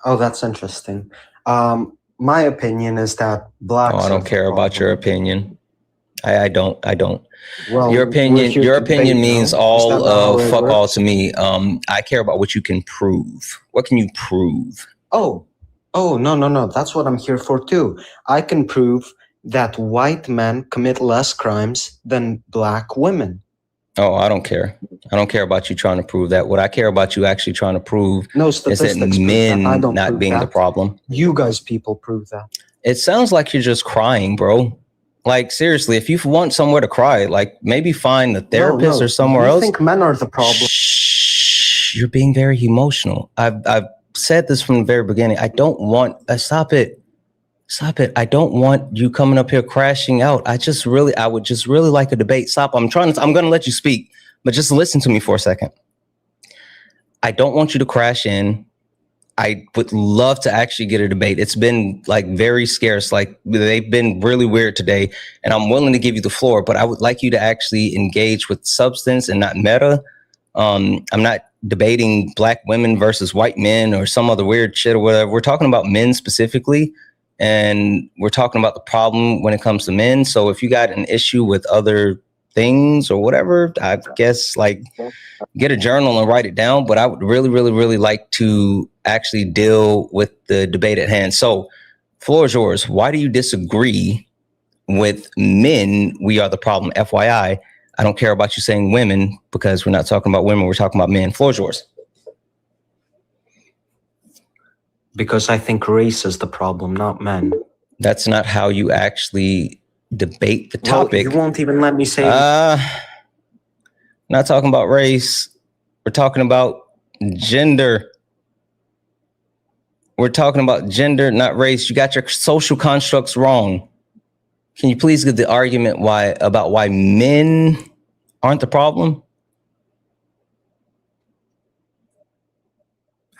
Oh, that's interesting. My opinion is that blacks. Oh, I don't care about your opinion. I don't. Well, your opinion means all fuck works? all to me. I care about what you can prove. What can you prove? Oh, no. That's what I'm here for too. I can prove that white men commit less crimes than black women. Oh, I don't care. I don't care about you trying to prove that. What I care about you actually trying to prove is that men not being the problem. You guys people prove that. It sounds like you're just crying, bro. Like, seriously, if you want somewhere to cry, like maybe find a therapist or somewhere else. I think men are the problem. Shh, you're being very emotional. I've said this from the very beginning. I don't want, stop it. Stop it. I don't want you coming up here crashing out. I would just really like a debate. Stop. I'm going to let you speak, but just listen to me for a second. I don't want you to crash in. I would love to actually get a debate. It's been like very scarce. Like they've been really weird today, and I'm willing to give you the floor, but I would like you to actually engage with substance and not meta. I'm not debating black women versus white men or some other weird shit or whatever. We're talking about men specifically, and we're talking about the problem when it comes to men. So if you got an issue with other things or whatever, I guess like get a journal and write it down. But I would really, really, really like to actually deal with the debate at hand. So floor is yours. Why do you disagree with men? We are the problem. FYI, I don't care about you saying women because we're not talking about women. We're talking about men. Floor is yours. Because I think race is the problem, not men. That's not how you actually debate the topic. Well, you won't even let me say not talking about race. We're talking about gender. We're talking about gender, not race. You got your social constructs wrong. Can you please give the argument about why men aren't the problem?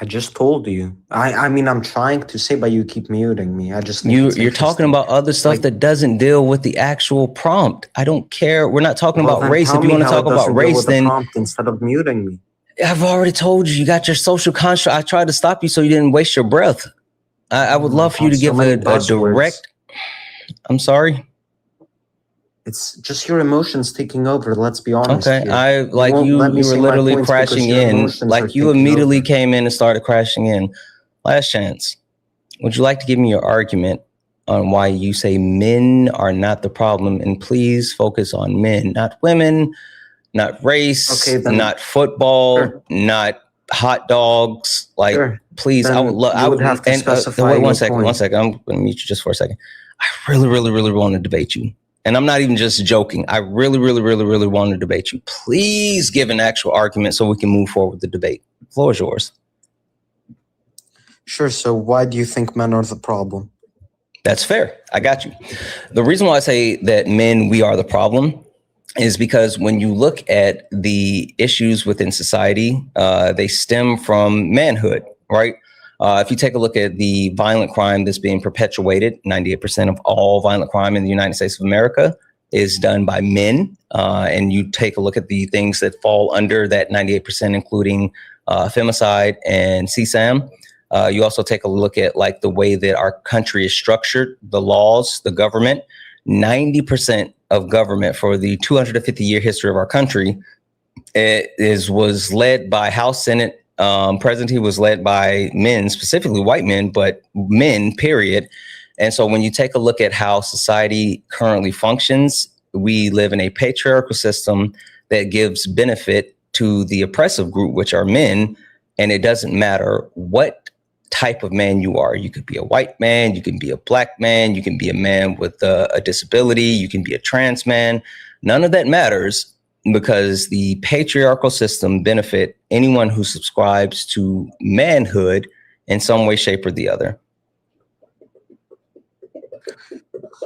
I just told you. I mean, I'm trying to say, but you keep muting me. I just you're talking about other stuff that doesn't deal with the actual prompt. I don't care. We're not talking about race. If you want to talk about race, then prompt instead of muting me. I've already told you. You got your social construct. I tried to stop you so you didn't waste your breath. I would love for you to give a direct. I'm sorry. It's just your emotions taking over. Let's be honest. Okay, here. I like won't you. let me You were say my literally points because crashing your in. emotions are Like you taking immediately over. came in and started crashing in. Last chance. Would you like to give me your argument on why you say men are not the problem? And please focus on men, not women, not race, Okay, then. not football, Sure. not hot dogs. Like, Sure. please, I Then would love. you would have to specify wait one your second. point. One second. I'm going to mute you just for a second. I really, really, really want to debate you. And I'm not even just joking. I really, really, really, really want to debate you. Please give an actual argument so we can move forward with the debate. The floor is yours. Sure. So why do you think men are the problem? That's fair. I got you. The reason why I say that men, we are the problem is because when you look at the issues within society, they stem from manhood, right? If you take a look at the violent crime that's being perpetuated, 98% of all violent crime in the United States of America is done by men. And you take a look at the things that fall under that 98%, including femicide and CSAM. You also take a look at like the way that our country is structured, the laws, the government. 90% of government for the 250-year history of our country was led by House, Senate. Presidency was led by men, specifically white men, but men, period. And so when you take a look at how society currently functions, we live in a patriarchal system that gives benefit to the oppressive group, which are men. And it doesn't matter what type of man you are. You could be a white man, you can be a black man, you can be a man with a disability, you can be a trans man. None of that matters, because the patriarchal system benefit anyone who subscribes to manhood in some way, shape, or the other.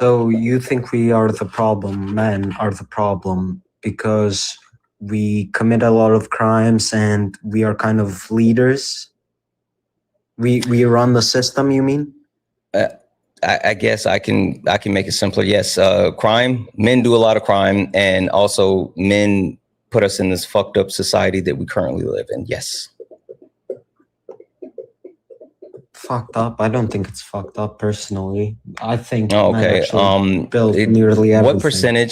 So you think we are the problem, men are the problem, because we commit a lot of crimes and we are kind of leaders? We run the system, you mean? I guess I can make it simpler. Yes, crime. Men do a lot of crime, and also men put us in this fucked up society that we currently live in. Yes. Fucked up? I don't think it's fucked up personally. I think Oh, men okay. actually built nearly everything.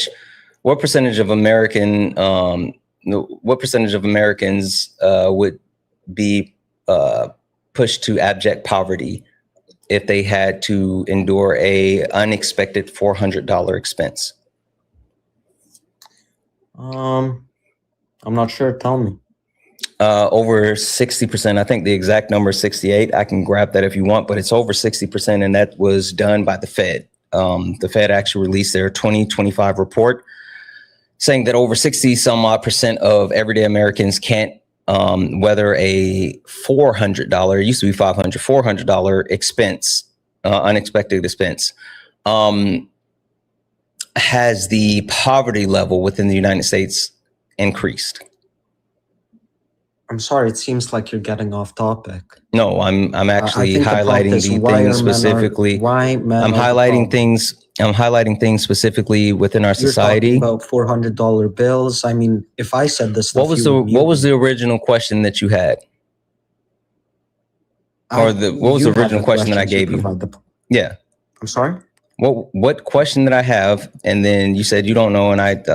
What percentage of Americans would be pushed to abject poverty if they had to endure a unexpected $400 expense? I'm not sure. Tell me. Over 60%. I think the exact number is 68. I can grab that if you want, but it's over 60%, and that was done by the Fed. The Fed actually released their 2025 report saying that over 60% of everyday Americans can't weather a $400, it used to be $400 expense, unexpected expense, has the poverty level within the United States increased. I'm sorry, it seems like you're getting off topic. No, I'm actually highlighting the why things are men specifically. Why men I'm are the highlighting problem. things. I'm highlighting things specifically within our You're society. talking about $400 bills. I mean, if I said this stuff, What was the original question that you had? Or what was the original question that I gave you? Yeah. I'm sorry? What question did I have? And then you said you don't know, and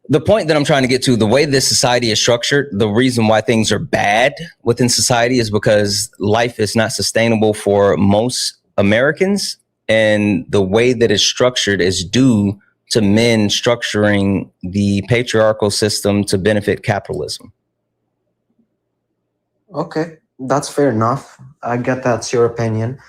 the point that I'm trying to get to, the way this society is structured, the reason why things are bad within society is because life is not sustainable for most Americans. And the way that it's structured is due to men structuring the patriarchal system to benefit capitalism. Okay, that's fair enough. I get that's your opinion.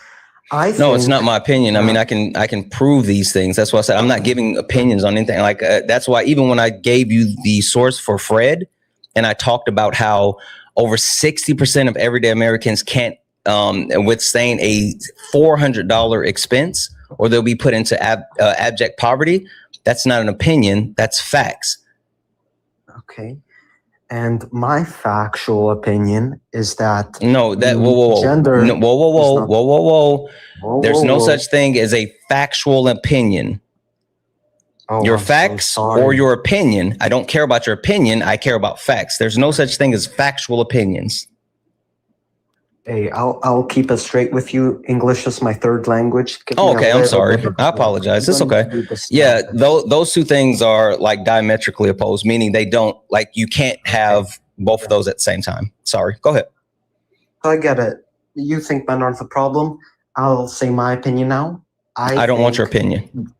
No, it's not my opinion. I mean, I can prove these things. That's why I said I'm not giving opinions on anything. Like that's why even when I gave you the source for Fred, and I talked about how over 60% of everyday Americans can't withstand a $400 expense, or they'll be put into abject poverty. That's not an opinion. That's facts. Okay. And my factual opinion is that gender. Whoa. There's no such thing as a factual opinion. Your facts or your opinion. I don't care about your opinion. I care about facts. There's no such thing as factual opinions. Hey, I'll keep it straight with you. English is my third language. Give me Oh, a okay. I'm little sorry. bit of I apologize. It's Let me okay. do this Yeah, now. those two things are like diametrically opposed, meaning they don't like you can't have both of those at the same time. Sorry. Go ahead. I get it. You think men aren't the problem. I'll say my opinion now. I don't want your opinion.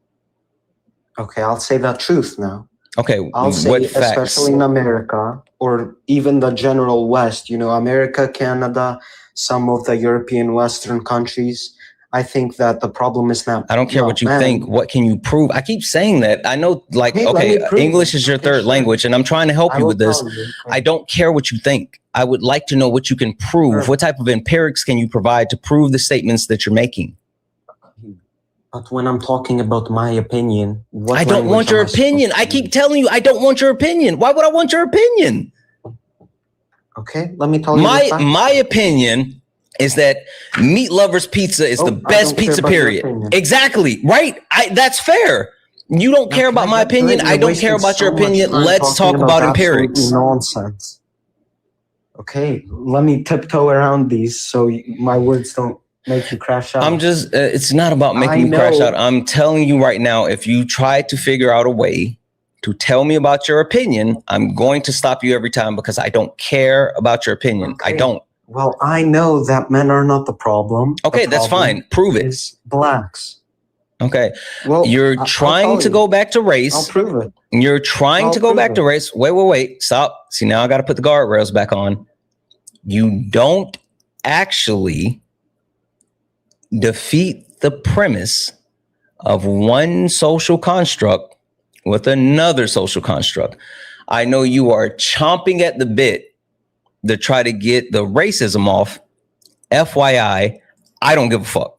Okay, I'll say the truth now. Okay. I'll say, What facts? especially in America or even the general West, you know, America, Canada, some of the European Western countries. I think that the problem is not. I don't care what you think. What can you prove? I keep saying that. I know, like, Hey, let okay, me prove English it. is your Okay, third sure. language, and I'm trying to help I you will with this. tell you. I don't care what you think. I would like to know what you can prove. Sure. What type of empirics can you provide to prove the statements that you're making? But when I'm talking about my opinion, what I don't language want your am I supposed opinion. to I use? keep telling you, I don't want your opinion. Why would I want your opinion? Okay, let me tell you the facts. My opinion is that Meat Lovers Pizza is the I best don't care pizza, about your period. opinion. Exactly, right? That's fair. You don't care about my opinion. You're I don't wasting care about your so much opinion. time Let's talking talk about absolutely empirics. nonsense. Okay, let me tiptoe around these so my words don't make you crash out. I'm just, it's not about I making you crash know. out. I'm telling you right now, if you try to figure out a way to tell me about your opinion, I'm going to stop you every time because I don't care about your opinion. I don't. Well, I know that men are not the problem. Okay, The that's problem fine. Prove it. is blacks. Okay. Well, you're I'll trying tell to you. go back to race. I'll prove it. You're trying I'll to go prove back to it. race. Wait. Stop. See, now I got to put the guardrails back on. You don't actually defeat the premise of one social construct with another social construct. I know you are chomping at the bit to try to get the racism off. FYI, I don't give a fuck.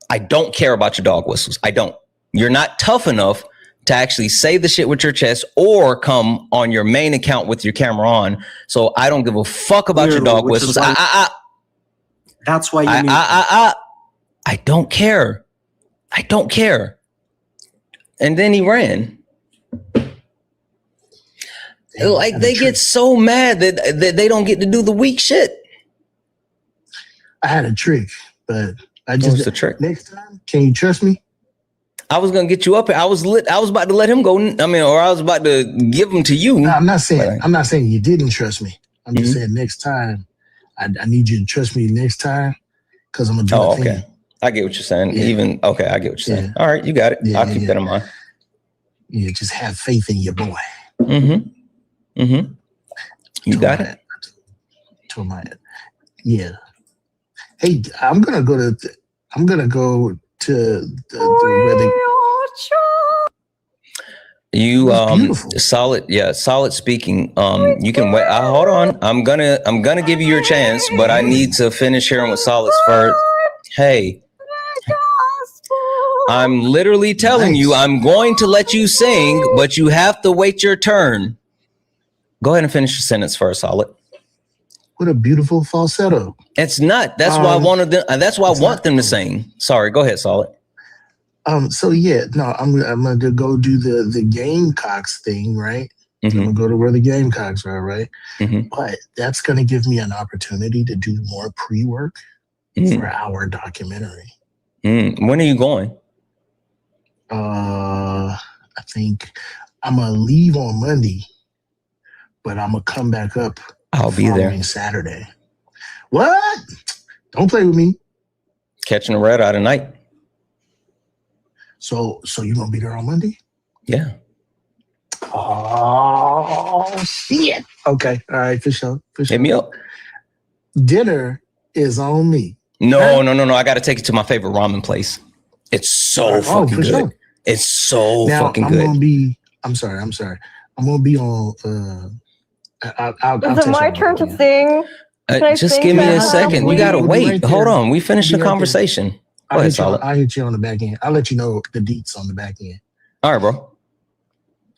I don't care about your dog whistles. I don't. You're not tough enough to actually say the shit with your chest or come on your main account with your camera on. So I don't give a fuck about your dog Which is whistles. why- That's why you need. I don't care. I don't care. And then he ran. Like they get so mad that they don't get to do the weak shit. I had a trick, but I What's just the trick? next time. Can you trust me? I was gonna get you up here. I was about to let him go. I mean, or I was about to give him to you. No, I'm not saying you didn't trust me. I'm just saying next time. I need you to trust me next time because I'm gonna do Oh, a thing. okay. I get what you're saying. Yeah. I get what you're saying. All right, you got it. Yeah, I'll keep that in mind. Yeah, just have faith in your boy. You got it. To my yeah. Hey, I'm gonna go to where they. You solid speaking. You can wait. Hold on. I'm gonna give you your chance, but I need to finish hearing what Solid's first. Hey, I'm literally telling you I'm going to let you sing, but you have to wait your turn. Go ahead and finish your sentence first, Solid. What a beautiful falsetto. It's not. That's why I wanted them. That's why I want them to sing. Sorry. Go ahead, Solid. So yeah, no, I'm gonna go do the Gamecocks thing, right? I'm gonna go to where the Gamecocks are, right? But that's gonna give me an opportunity to do more pre-work for our documentary. When are you going? I think I'm gonna leave on Monday, but I'm gonna come back up. I'll be there Saturday. What? Don't play with me. Catching the red eye tonight. So you gonna be there on Monday? Yeah. Oh shit. Okay. All right. For sure. Hit me up. Dinner is on me. No. I got to take it to my favorite ramen place. It's so fucking good. Sure. It's so now, fucking I'm good. Gonna be. I'm sorry. I'm gonna be on. I'll Is it my turn to sing? Just give me a second. You gotta wait. Hold on. We finished the conversation. Go ahead, Solid. I'll hit you on the back end. I'll let you know the deets on the back end. All right, bro.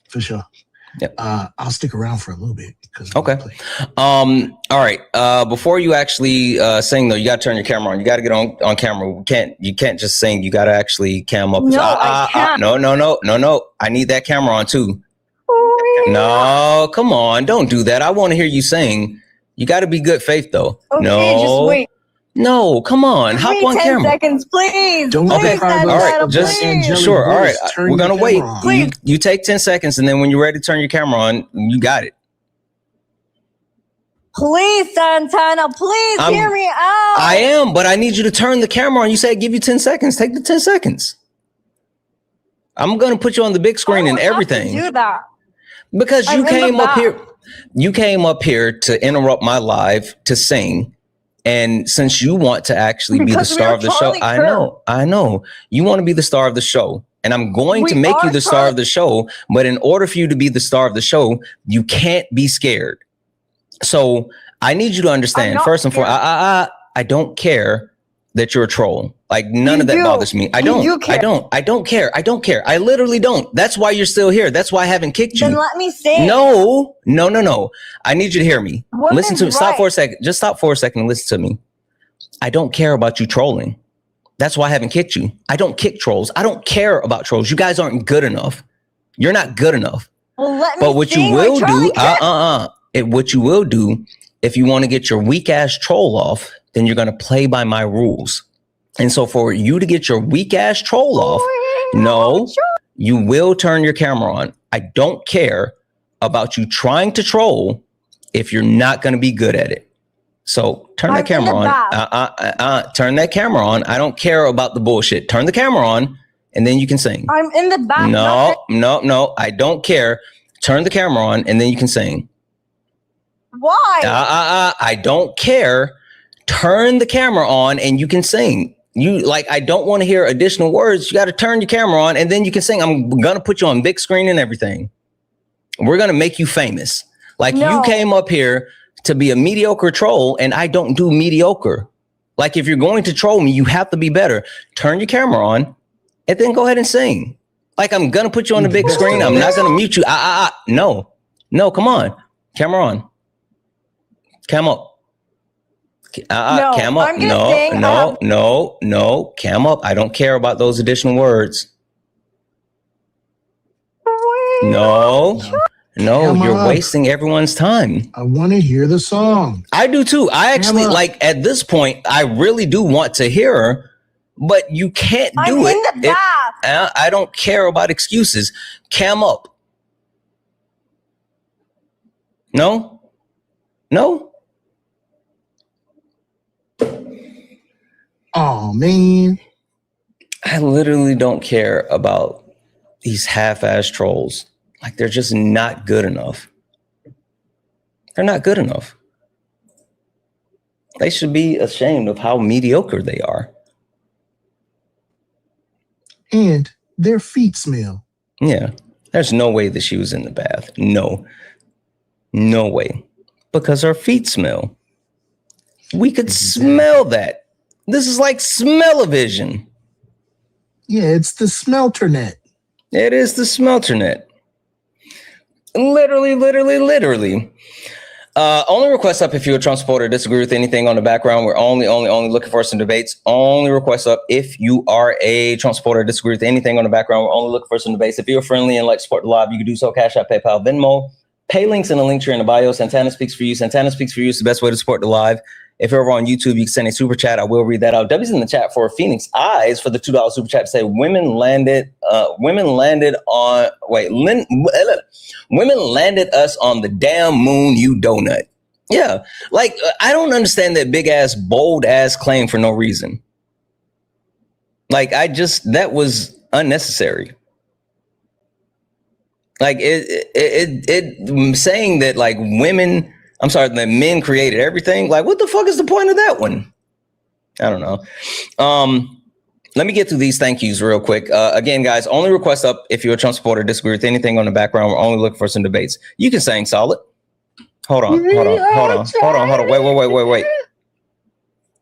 For sure. Yep. I'll stick around for a little bit. Okay. All right. Before you actually sing though, you gotta turn your camera on. You gotta get on camera. You can't just sing. You gotta actually cam up. No, I can't. No. I need that camera on too. No, come on. Don't do that. I want to hear you sing. You got to be good faith though. Okay, just wait. No, come on. Give Hop me on 10 camera. seconds, please. Don't Okay. Please, Santana, All right. Just please. sure. All right. Turn We're your gonna wait. camera on. You take 10 seconds, and then when you're ready to turn your camera on, you got it. Please, Santana, please hear me out. I am, but I need you to turn the camera on. You said give you 10 seconds. Take the 10 seconds. I'm gonna put you on the big screen and everything. Do that. Because you I'm in the came up back. here. You came up here to interrupt my live to sing. And since you want to actually be the Because we star are of the show, Charlie I know. You want to be the star of the show. And I'm going to We make you are the star of the show. But in order for you to be the star of the show, you can't be scared. So I need you to understand, not first and foremost, I don't care that you're a troll. Like none of that bothers me. I don't care. I literally don't. That's why you're still here. That's why I haven't kicked you. Then let me sing. No. I need you to hear me. Listen to me. Stop right. for a second. Just stop for a second and listen to me. I don't care about you trolling. That's why I haven't kicked you. I don't kick trolls. I don't care about trolls. You guys aren't good enough. You're not good enough. Well, let me But what you sing will like Charlie do, what you will do, if you want to get your weak ass troll off, then you're going to play by my rules. And so for you to get your weak ass troll off, no, you will turn your camera on. I don't care about you trying to troll if you're not going to be good at it. So turn that camera on. Turn that camera on. I don't care about the bullshit. Turn the camera on and then you can sing. I'm in the back. No. I don't care. Turn the camera on and then you can sing. Why? I don't care. Turn the camera on and you can sing. I don't want to hear additional words. You got to turn your camera on and then you can sing. I'm going to put you on big screen and everything. We're going to make you famous. You came up here to be a mediocre troll and I don't do mediocre. Like if you're going to troll me, you have to be better. Turn your camera on and then go ahead and sing. Like I'm going to put you on the big screen. I'm not going to mute you. No, come on. Camera on. Cam up. Cam up. No. Cam up. I don't care about those additional words. No, you're wasting everyone's time. I want to hear the song. I do too. I actually at this point, I really do want to hear her, but you can't do it. I'm in the back. I don't care about excuses. Cam up. No. Oh man. I literally don't care about these half-ass trolls. Like they're just not good enough. They're not good enough. They should be ashamed of how mediocre they are. And their feet smell. Yeah. There's no way that she was in the bath. No way. Because her feet smell. We could smell that. This is like smell-o-vision. Yeah, it's the smelternet. It is the smelternet. Literally. Only request up if you're a Trump supporter, disagree with anything on the background. We're only looking for some debates. Only request up if you are a Trump supporter, disagree with anything on the background. We're only looking for some debates. If you're friendly and like to support the live, you can do so. Cash App, PayPal, Venmo. Pay links in the link tree in the bio. Santana speaks for you. Santana speaks for you is the best way to support the live. If you're over on YouTube, you can send a super chat. I will read that out. W's in the chat for Phoenix Eyes for the $2 super chat to say women landed us on the damn moon, you donut. Yeah. I don't understand that big ass, bold ass claim for no reason. That was unnecessary. It saying that that men created everything. What the fuck is the point of that one? I don't know. Let me get through these thank yous real quick. Again, guys, only request up if you're a Trump supporter, disagree with anything on the background. We're only looking for some debates. You can sing solid. Hold on. Wait.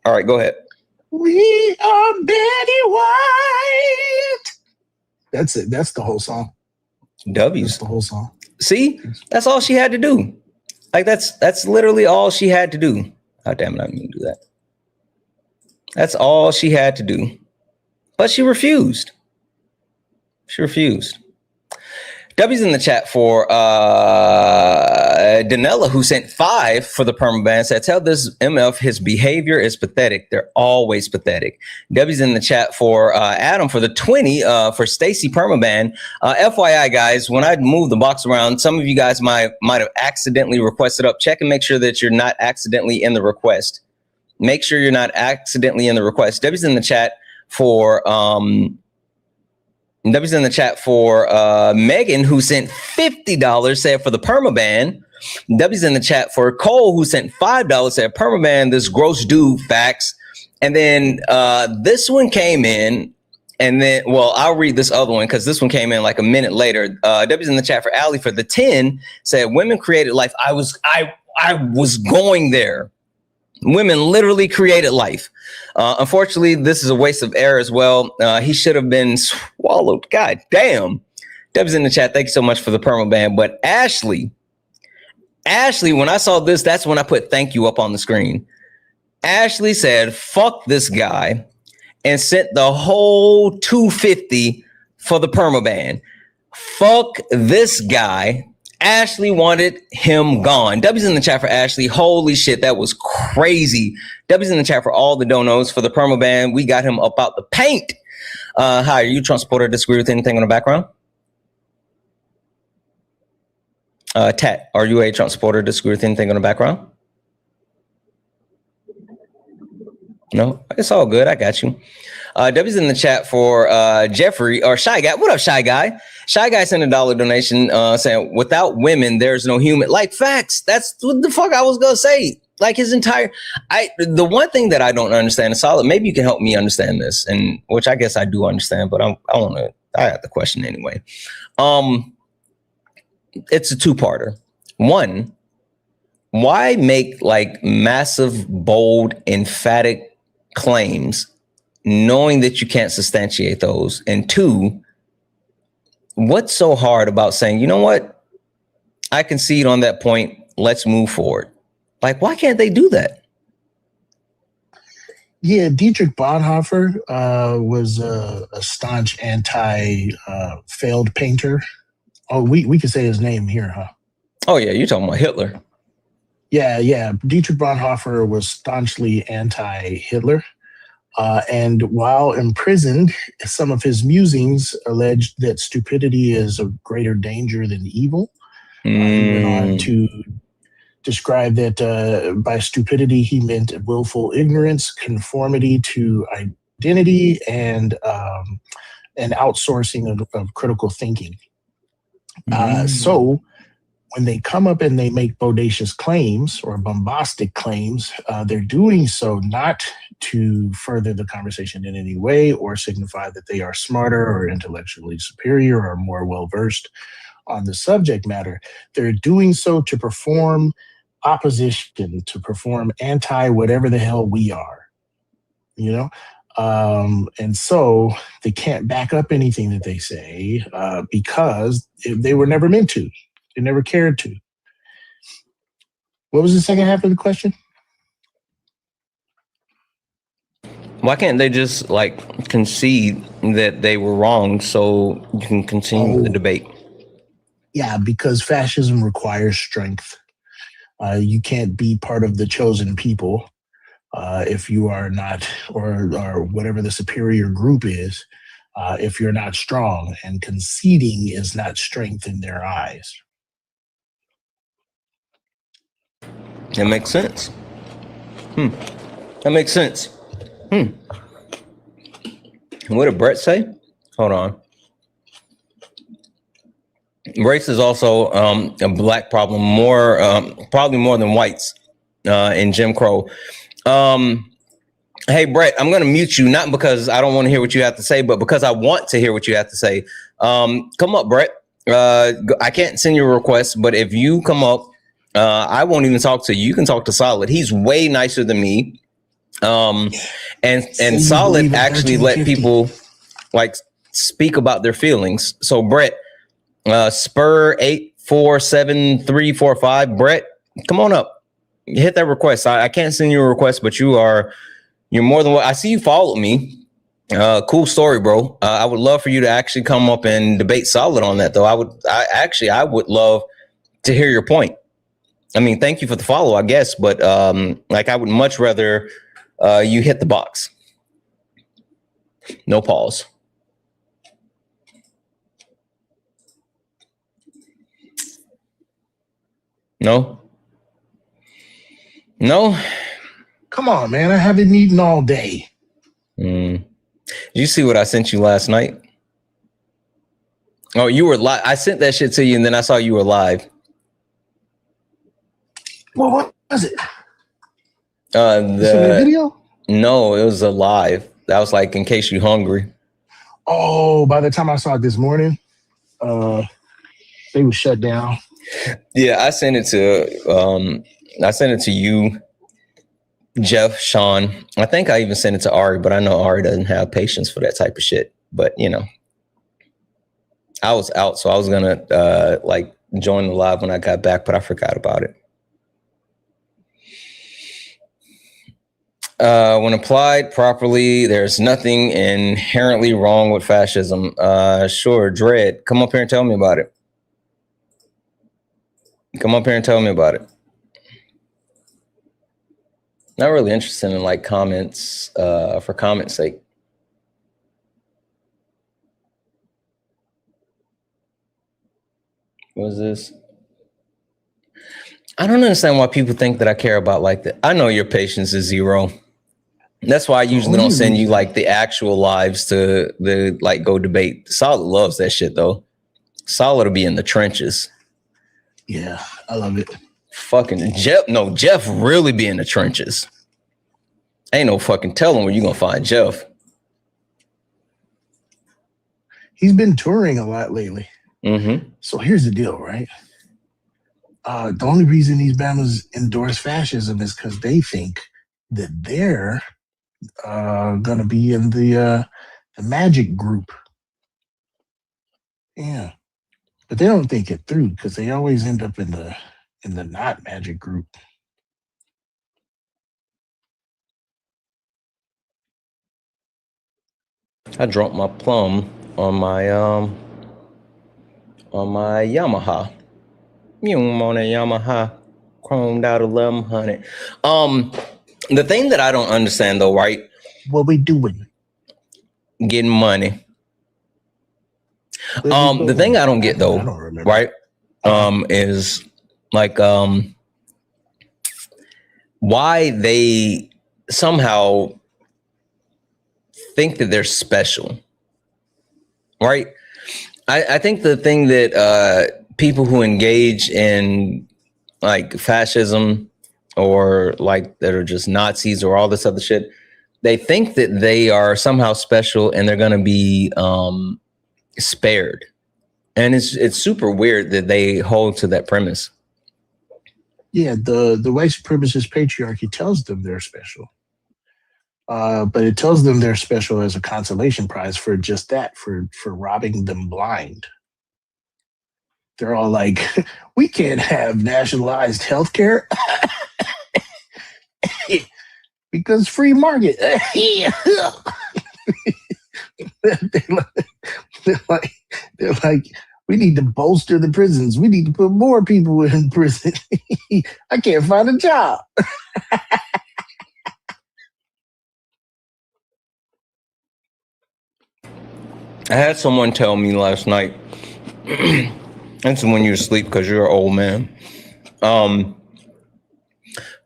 All right, go ahead. We are Betty White. That's it. That's the whole song. W's. That's the whole song. See, that's all she had to do. That's literally all she had to do. Oh, damn it, I didn't mean to do that. That's all she had to do. But she refused. W's in the chat for Danella, who sent 5 for the permaban, said, tell this MF his behavior is pathetic. They're always pathetic. W's in the chat for Adam for the 20 for Stacy permaban. FYI, guys, when I move the box around, some of you guys might have accidentally requested up. Check and make sure that you're not accidentally in the request. Make sure you're not accidentally in the request. W's in the chat for Megan, who sent $50, said for the permaban. W's in the chat for Cole, who sent $5, said permaban, this gross dude, facts. And then this one came in, and then, well, I'll read this other one because this one came in like a minute later. W's in the chat for Allie for the 10 said women created life. I was going there. Women literally created life. Unfortunately, this is a waste of air as well. He should have been swallowed. God damn. Deb's in the chat. Thank you so much for the permaban. But Ashley, when I saw this, that's when I put thank you up on the screen. Ashley said, fuck this guy, and sent the whole $250 for the permaban. Fuck this guy. Ashley wanted him gone. W's in the chat for Ashley. Holy shit, that was crazy. W's in the chat for all the donos for the permaban. We got him up out the paint. Hi, are you a Trump supporter? Disagree with anything in the background? Tat, are you a Trump supporter? Disagree with anything in the background? No, it's all good. I got you. W's in the chat for Jeffrey or Shy Guy. What up, Shy Guy? Shy Guy sent a $1 donation saying, without women, there's no human. Like, facts. That's what the fuck I was going to say. Like his entire, the one thing that I don't understand is Solid. Maybe you can help me understand this, and which I guess I do understand, but I got the question anyway. It's a two-parter. One, why make like massive, bold, emphatic claims knowing that you can't substantiate those? And two, what's so hard about saying, you know what, I concede on that point, let's move forward? Like, why can't they do that? Yeah, Dietrich Bonhoeffer was a staunch failed painter. Oh, we could say his name here, huh? Oh yeah, you're talking about Hitler. Yeah. Dietrich Bonhoeffer was staunchly anti-Hitler. And while imprisoned, some of his musings alleged that stupidity is a greater danger than evil. He went on to describe that by stupidity, he meant willful ignorance, conformity to identity, and outsourcing of critical thinking. So when they come up and they make bodacious claims or bombastic claims, they're doing so not to further the conversation in any way or signify that they are smarter or intellectually superior or more well-versed on the subject matter. They're doing so to perform opposition, to perform anti-whatever the hell we are, you know? And so they can't back up anything that they say because they were never meant to. They never cared to. What was the second half of the question? Why can't they just like concede that they were wrong so you can continue the debate? Yeah, because fascism requires strength. You can't be part of the chosen people if you are not, or whatever the superior group is, if you're not strong, and conceding is not strength in their eyes. That makes sense. That makes sense. What did Brett say? Hold on. Race is also a black problem, probably more than whites in Jim Crow. Hey, Brett, I'm going to mute you, not because I don't want to hear what you have to say, but because I want to hear what you have to say. Come up, Brett. I can't send you a request, but if you come up, I won't even talk to you. You can talk to Solid. He's way nicer than me. And Solid actually let people like speak about their feelings. So Brett, Spur 847345, Brett, come on up. Hit that request. I can't send you a request, but you're more than what I see. You followed me. Cool story, bro. I would love for you to actually come up and debate solid on that, though. I would love to hear your point. I mean, thank you for the follow, I guess, but like I would much rather you hit the box. No pause. No. No. Come on, man. I haven't eaten all day. Did you see what I sent you last night? Oh, you were live. I sent that shit to you, and then I saw you were live. Well, what was it? The video? No, it was a live. That was like in case you're hungry. Oh, by the time I saw it this morning, they were shut down. Yeah, I sent it to you, Jeff, Sean. I think I even sent it to Ari, but I know Ari doesn't have patience for that type of shit. But you know, I was out, so I was gonna like join the live when I got back, but I forgot about it. When applied properly, there's nothing inherently wrong with fascism. Sure, Dread, come up here and tell me about it. Come up here and tell me about it. Not really interested in like comments for comments' sake. What is this? I don't understand why people think that I care about like that. I know your patience is zero. That's why I usually don't send you like the actual lives to the like go debate. Solid loves that shit though. Solid will be in the trenches. Yeah, I love it. Fucking Jeff. No, Jeff really be in the trenches. Ain't no fucking telling where you gonna find Jeff. He's been touring a lot lately. Mm-hmm. So here's the deal, right? The only reason these Bamas endorse fascism is because they think that they're gonna be in the magic group. Yeah, but they don't think it through because they always end up in the not magic group. I dropped my plum on my Yamaha. You on a Yamaha, chromed out 1100. The thing that I don't understand though, right? What we doing? Getting money. The thing I don't get though, right? Is like why they somehow think that they're special, right? I think the thing that people who engage in like fascism or like that are just Nazis or all this other shit, they think that they are somehow special and they're gonna be spared. And it's super weird that they hold to that premise. Yeah, the white supremacist patriarchy tells them they're special. But it tells them they're special as a consolation prize for just that, for robbing them blind. They're all like, we can't have nationalized healthcare because free market. they're like, we need to bolster the prisons. We need to put more people in prison. I can't find a job. I had someone tell me last night, that's when you're asleep because you're an old man.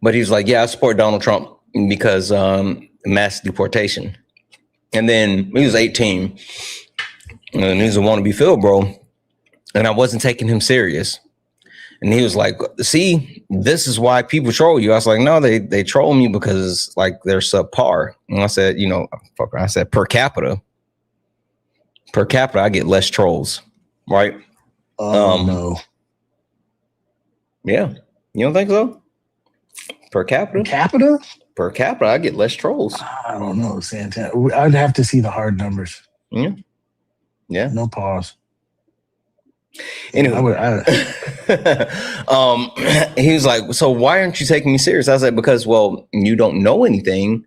But he's like, yeah, I support Donald Trump because mass deportation. And then he was 18 and he's a wannabe Phil, bro. And I wasn't taking him serious. And he was like, see, this is why people troll you. I was like, no, they troll me because like they're subpar. And I said, you know, I said per capita, I get less trolls, right? No. Yeah. You don't think so? Per capita? Per capita, I get less trolls. I don't know, Santana. I'd have to see the hard numbers. Yeah. Yeah. No pause. Anyway, he was like, so why aren't you taking me serious? I was like, because, well, you don't know anything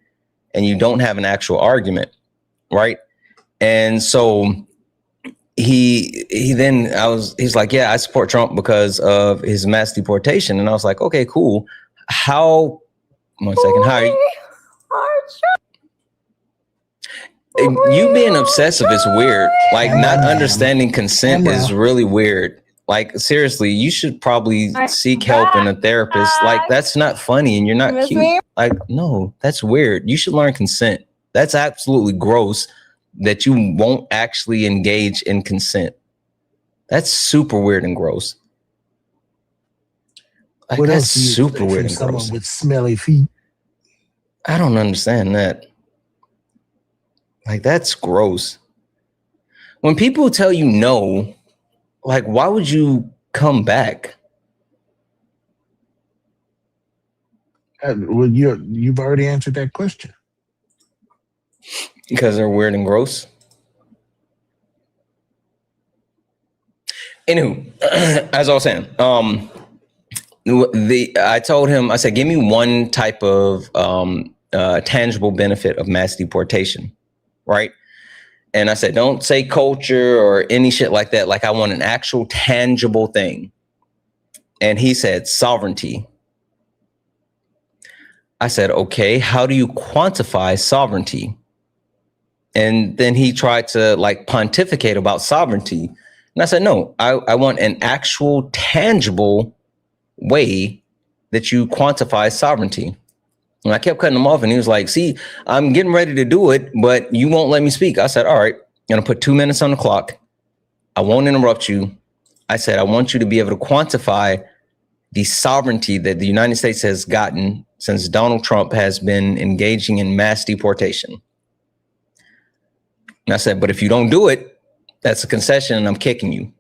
and you don't have an actual argument. right? And so he's like, yeah, I support Trump because of his mass deportation. And I was like, okay, cool. How, 1 second, how are you being obsessive is weird. Like not understanding consent is really weird. Like seriously, you should probably seek help in a therapist. Like that's not funny and you're not cute. Like no, that's weird. You should learn consent. That's absolutely gross that you won't actually engage in consent. That's super weird and gross. Like, What that's else do you super expect weird from and someone gross. with smelly feet? I don't understand that. Like that's gross. When people tell you no, like why would you come back? Well, you've already answered that question. Because they're weird and gross. Anywho, as I was saying, I told him, I said, give me one type of tangible benefit of mass deportation, right? And I said, don't say culture or any shit like that. Like I want an actual tangible thing. And he said sovereignty. I said, okay, how do you quantify sovereignty? And then he tried to like pontificate about sovereignty. And I said, no, I want an actual tangible way that you quantify sovereignty. And I kept cutting him off and he was like, see, I'm getting ready to do it, but you won't let me speak. I said, all right, I'm going to put 2 minutes on the clock. I won't interrupt you. I said, I want you to be able to quantify the sovereignty that the United States has gotten since Donald Trump has been engaging in mass deportation. And I said, but if you don't do it, that's a concession and I'm kicking you.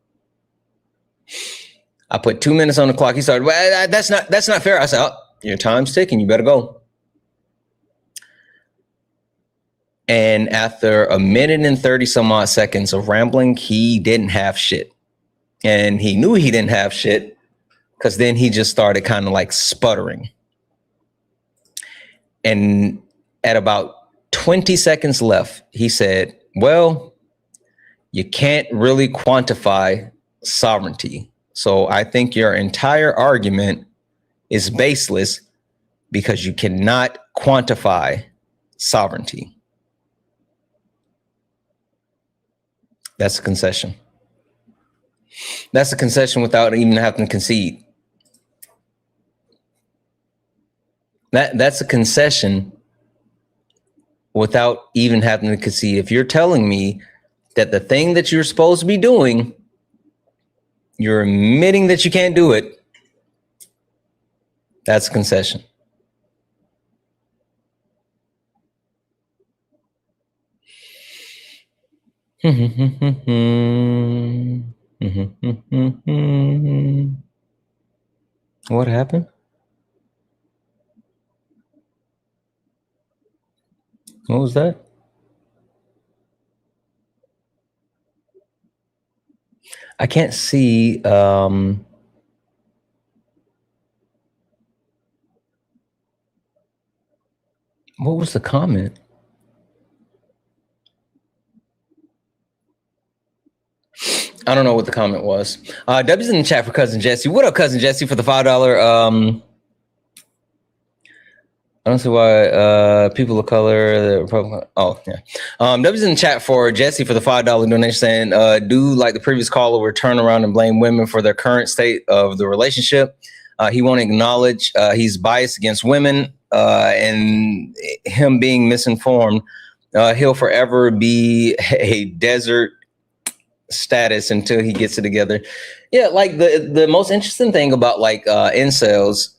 I put 2 minutes on the clock. He started, well, that's not fair. I said, oh, your time's ticking. You better go. And after a minute and 30 some odd seconds of rambling, he didn't have shit. And he knew he didn't have shit because then he just started kind of like sputtering. And at about 20 seconds left, he said, well, you can't really quantify sovereignty. So I think your entire argument is baseless because you cannot quantify sovereignty. That's a concession. That's a concession without even having to concede. That's a concession without even having to concede. If you're telling me that the thing that you're supposed to be doing, you're admitting that you can't do it, that's a concession. What happened? What was that? I can't see. What was the comment? I don't know what the comment was. W's in the chat for Cousin Jesse. What up, Cousin Jesse, for the $5? I don't see why people of color. Oh yeah. W's in the chat for Jesse for the $5 donation, saying, "Do like the previous caller, will turn around and blame women for their current state of the relationship. He won't acknowledge he's biased against women and him being misinformed. He'll forever be a desert status until he gets it together." Yeah, like the most interesting thing about like incels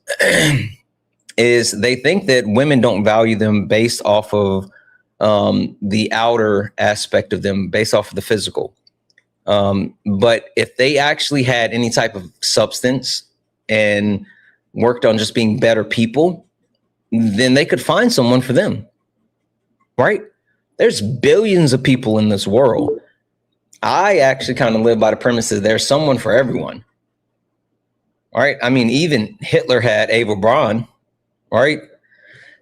is they think that women don't value them based off of the outer aspect of them, based off of the physical. But if they actually had any type of substance and worked on just being better people, then they could find someone for them, right? There's billions of people in this world. I actually kind of live by the premise that there's someone for everyone. All right. I mean, even Hitler had Eva Braun, right?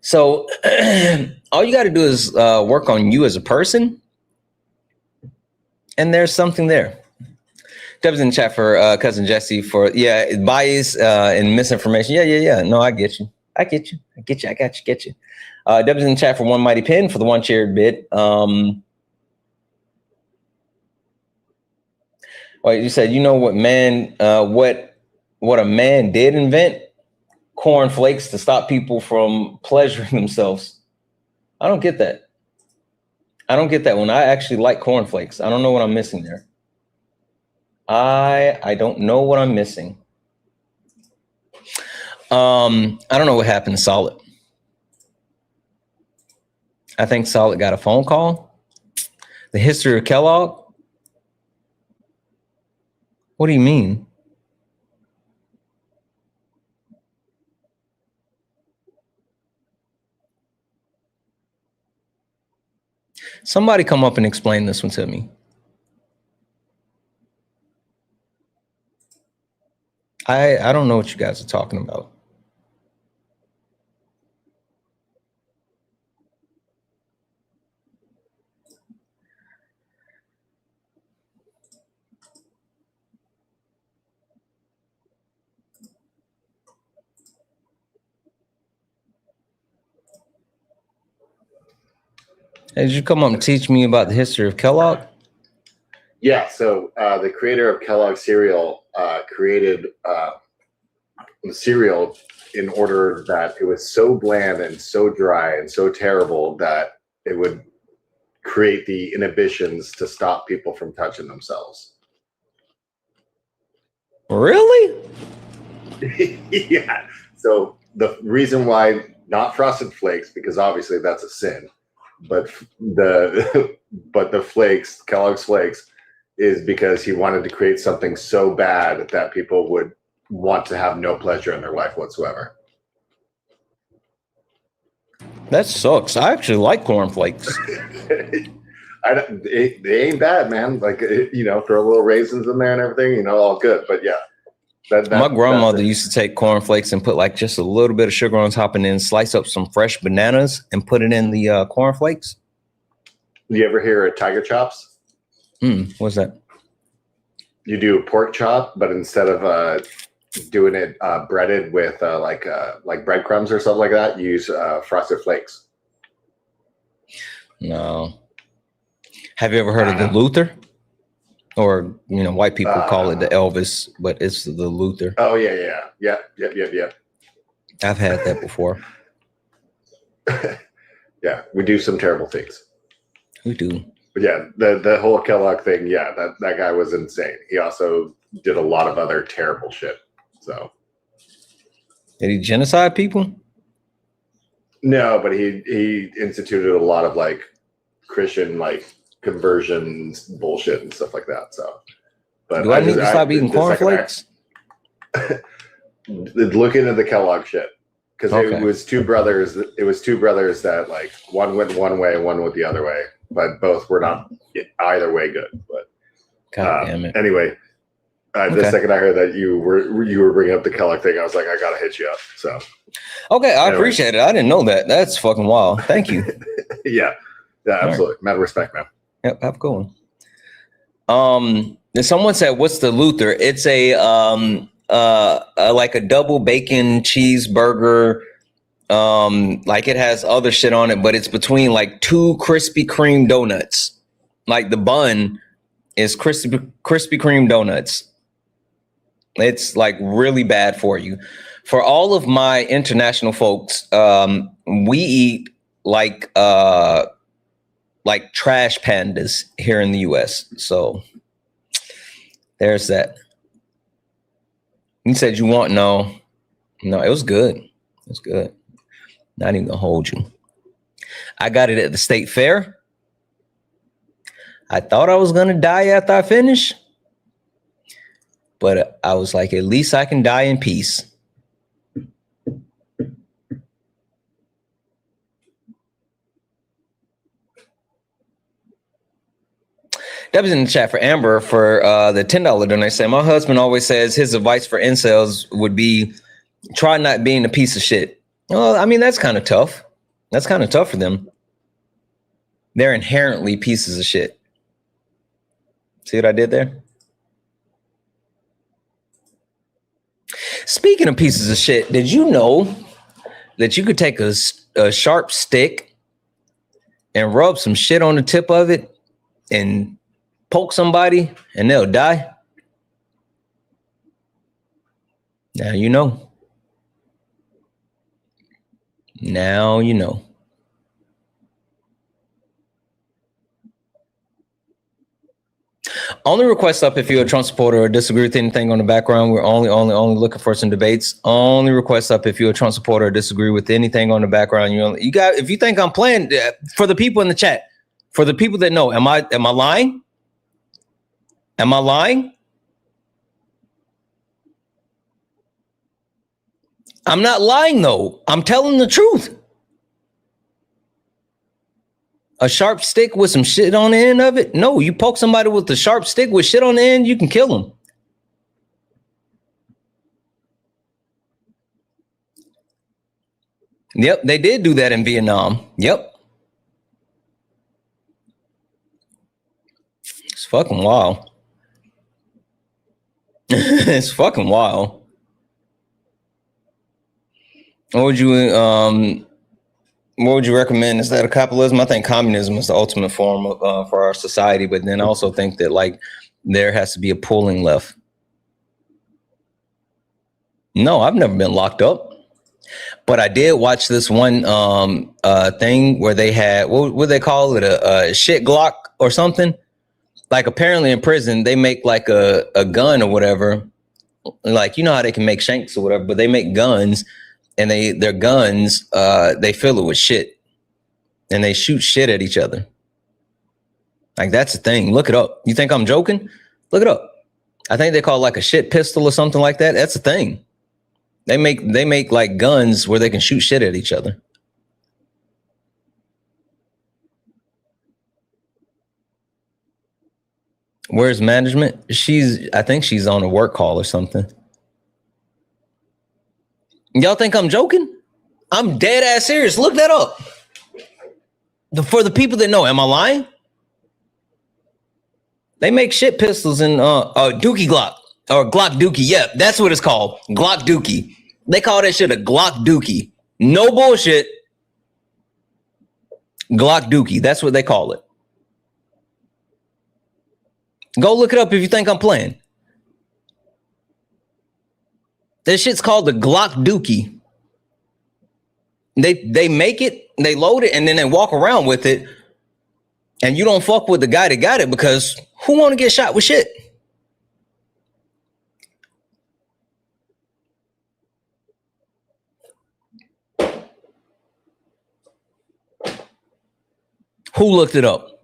So all you got to do is work on you as a person, and there's something there. Deb's in the chat for cousin Jesse for bias and misinformation. Yeah. No, I get you. I got you. Deb's in the chat for one mighty pin for the one shared bit. Well, you said, you know what man, what a man did invent? Cornflakes to stop people from pleasuring themselves. I don't get that. I don't get that one. I actually like cornflakes. I don't know what I'm missing there. I don't know what I'm missing. I don't know what happened to Solid. I think Solid got a phone call. The history of Kellogg. What do you mean? Somebody come up and explain this one to me. I don't know what you guys are talking about. Hey, did you come up and teach me about the history of Kellogg? Yeah, so the creator of Kellogg cereal created the cereal in order that it was so bland and so dry and so terrible that it would create the inhibitions to stop people from touching themselves. Really? Yeah. So the reason why not Frosted Flakes, because obviously that's a sin, but the flakes, Kellogg's Flakes, is because he wanted to create something so bad that people would want to have no pleasure in their life whatsoever. That sucks. I actually like cornflakes. They ain't bad, man. Like, throw little raisins in there and everything, all good. But yeah. My grandmother used to take cornflakes and put like just a little bit of sugar on top and then slice up some fresh bananas and put it in the cornflakes. You ever hear of tiger chops? What's that? You do a pork chop, but instead of doing it breaded with like breadcrumbs or something like that, you use Frosted Flakes. No. Have you ever heard of the Luther? Or, white people call it the Elvis, but it's the Luther. Oh, yeah. Yep. I've had that before. Yeah, we do some terrible things. We do. But yeah, the whole Kellogg thing, yeah, that guy was insane. He also did a lot of other terrible shit. So, did he genocide people? No, but he instituted a lot of like Christian conversions bullshit and stuff like that. So, but do I need to stop eating cornflakes? Look into the Kellogg shit, because it was two brothers. It was two brothers that one went one way, one went the other way, but both were not either way good. But God damn it. Anyway, the second I heard that you were bringing up the Kellogg thing, I was like, I gotta hit you up. So okay, I appreciate it. I didn't know that. That's fucking wild. Thank you. Yeah, absolutely. Mad respect, man. Yep, have a good one. Someone said, "What's the Luther?" It's a like a double bacon cheeseburger. Like it has other shit on it, but it's between like two Krispy Kreme donuts. Like the bun is Krispy Kreme donuts. It's like really bad for you. For all of my international folks, we eat like trash pandas here in the US. So there's that. You said you want no, it was good. It was good. Not even gonna hold you. I got it at the state fair. I thought I was gonna die after I finish, but I was like, at least I can die in peace. That was in the chat for Amber for the $10 donation. Say, my husband always says his advice for incels would be try not being a piece of shit. Well, I mean, that's kind of tough. That's kind of tough for them. They're inherently pieces of shit. See what I did there? Speaking of pieces of shit, did you know that you could take a sharp stick and rub some shit on the tip of it and poke somebody and they'll die? Now you know. Now you know. Only request up if you're a Trump supporter or disagree with anything on the background. We're only looking for some debates. Only request up if you're a Trump supporter or disagree with anything on the background. You got, if you think I'm playing, for the people in the chat, for the people that know, am I lying? Am I lying? I'm not lying though. I'm telling the truth. A sharp stick with some shit on the end of it? No, you poke somebody with a sharp stick with shit on the end, you can kill them. Yep, they did do that in Vietnam. Yep. It's fucking wild. It's fucking wild. What would you recommend instead of capitalism? I think communism is the ultimate form of, for our society, but then I also think that like there has to be a pulling left. No, I've never been locked up, but I did watch this one thing where they had, what would they call it? A shit Glock or something? Like apparently in prison, they make like a gun or whatever. Like, you know how they can make shanks or whatever, but they make guns. And their guns, they fill it with shit and they shoot shit at each other. Like that's the thing. Look it up. You think I'm joking? Look it up. I think they call it like a shit pistol or something like that. That's the thing. They make like guns where they can shoot shit at each other. Where's management? I think she's on a work call or something. Y'all think I'm joking? I'm dead ass serious. Look that up. For the people that know, am I lying? They make shit pistols in Dookie Glock or Glock Dookie. Yeah, that's what it's called. Glock Dookie. They call that shit a Glock Dookie. No bullshit. Glock Dookie. That's what they call it. Go look it up if you think I'm playing. This shit's called the Glock Dookie. They make it, they load it, and then they walk around with it. And you don't fuck with the guy that got it because who want to get shot with shit? Who looked it up?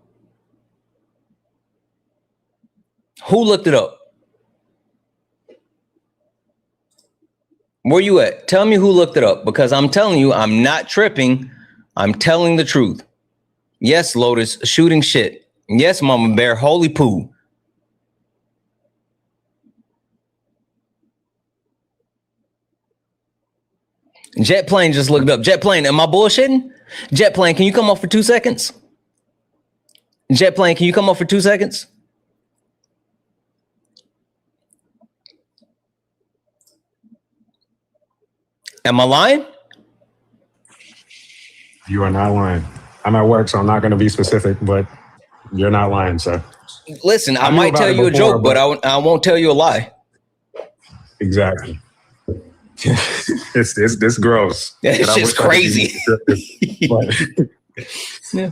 Who looked it up? Where you at? Tell me who looked it up, because I'm telling you, I'm not tripping. I'm telling the truth. Yes, Lotus, shooting shit. Yes, Mama Bear, holy poo. Jet Plane just looked up. Jet Plane, am I bullshitting? Jet Plane, can you come up for 2 seconds? Jet Plane, can you come up for 2 seconds? Am I lying? You are not lying. I'm at work, so I'm not going to be specific, but you're not lying, sir. Listen, I might tell you a joke, but I won't tell you a lie. Exactly. It's gross. It's just crazy.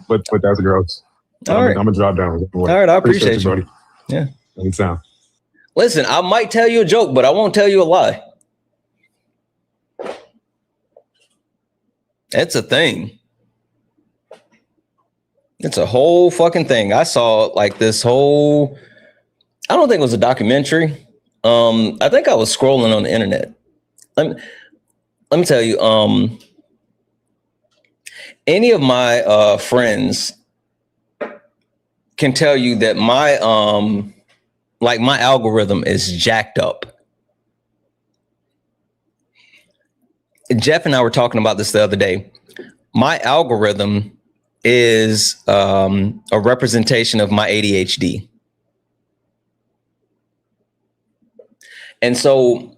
but that's gross. All right. I'm gonna drop down. All right, I appreciate you, buddy. Yeah. Anytime. Listen, I might tell you a joke, but I won't tell you a lie. It's a thing. It's a whole fucking thing. I saw like this whole, I don't think it was a documentary. I think I was scrolling on the internet. Let me tell you, any of my friends can tell you that my like my algorithm is jacked up. Jeff and I were talking about this the other day. My algorithm is a representation of my ADHD. And so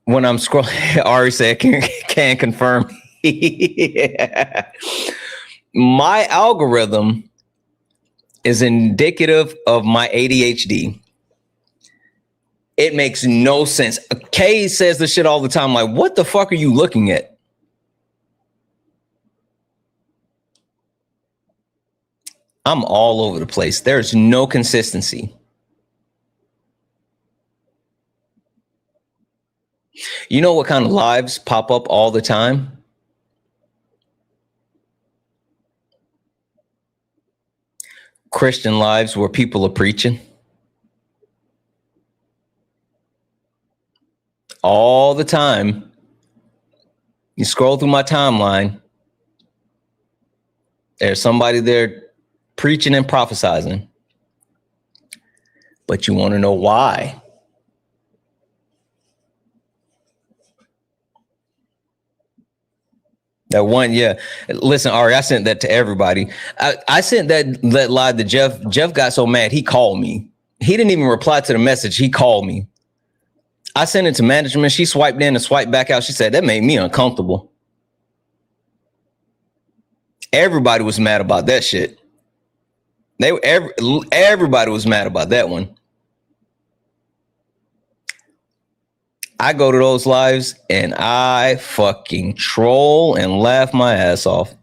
when I'm scrolling, Ari said, can confirm. My algorithm is indicative of my ADHD. It makes no sense. Kay says this shit all the time. Like, what the fuck are you looking at? I'm all over the place. There's no consistency. You know what kind of lives pop up all the time? Christian lives where people are preaching. All the time. You scroll through my timeline. There's somebody there preaching and prophesizing. But you want to know why? That one, yeah. Listen, Ari, I sent that to everybody. I sent that live to Jeff. Jeff got so mad, he called me. He didn't even reply to the message. He called me. I sent it to management. She swiped in and swiped back out. She said, that made me uncomfortable. Everybody was mad about that shit. Everybody was mad about that one. I go to those lives and I fucking troll and laugh my ass off.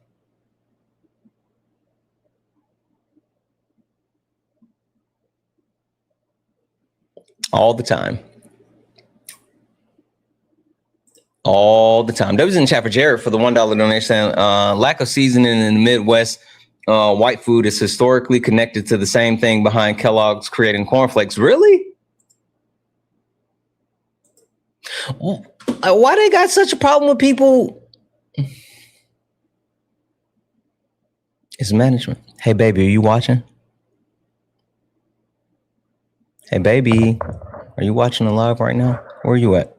All the time. All the time. That was in the chat for Jared for the $1 donation. Lack of seasoning in the Midwest. White food is historically connected to the same thing behind Kellogg's creating cornflakes. Really? Why they got such a problem with people? It's management. Hey, baby, are you watching? Hey, baby, are you watching the live right now? Where are you at?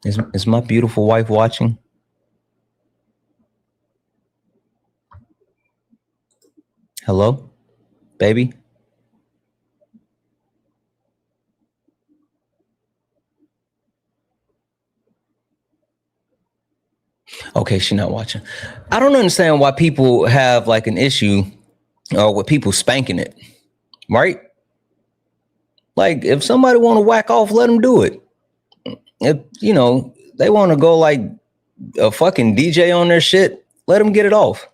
Is my beautiful wife watching? Hello, baby? Okay, she's not watching. I don't understand why people have like an issue with people spanking it, right? Like if somebody want to whack off, let them do it. If, you know, they want to go like a fucking DJ on their shit, let them get it off.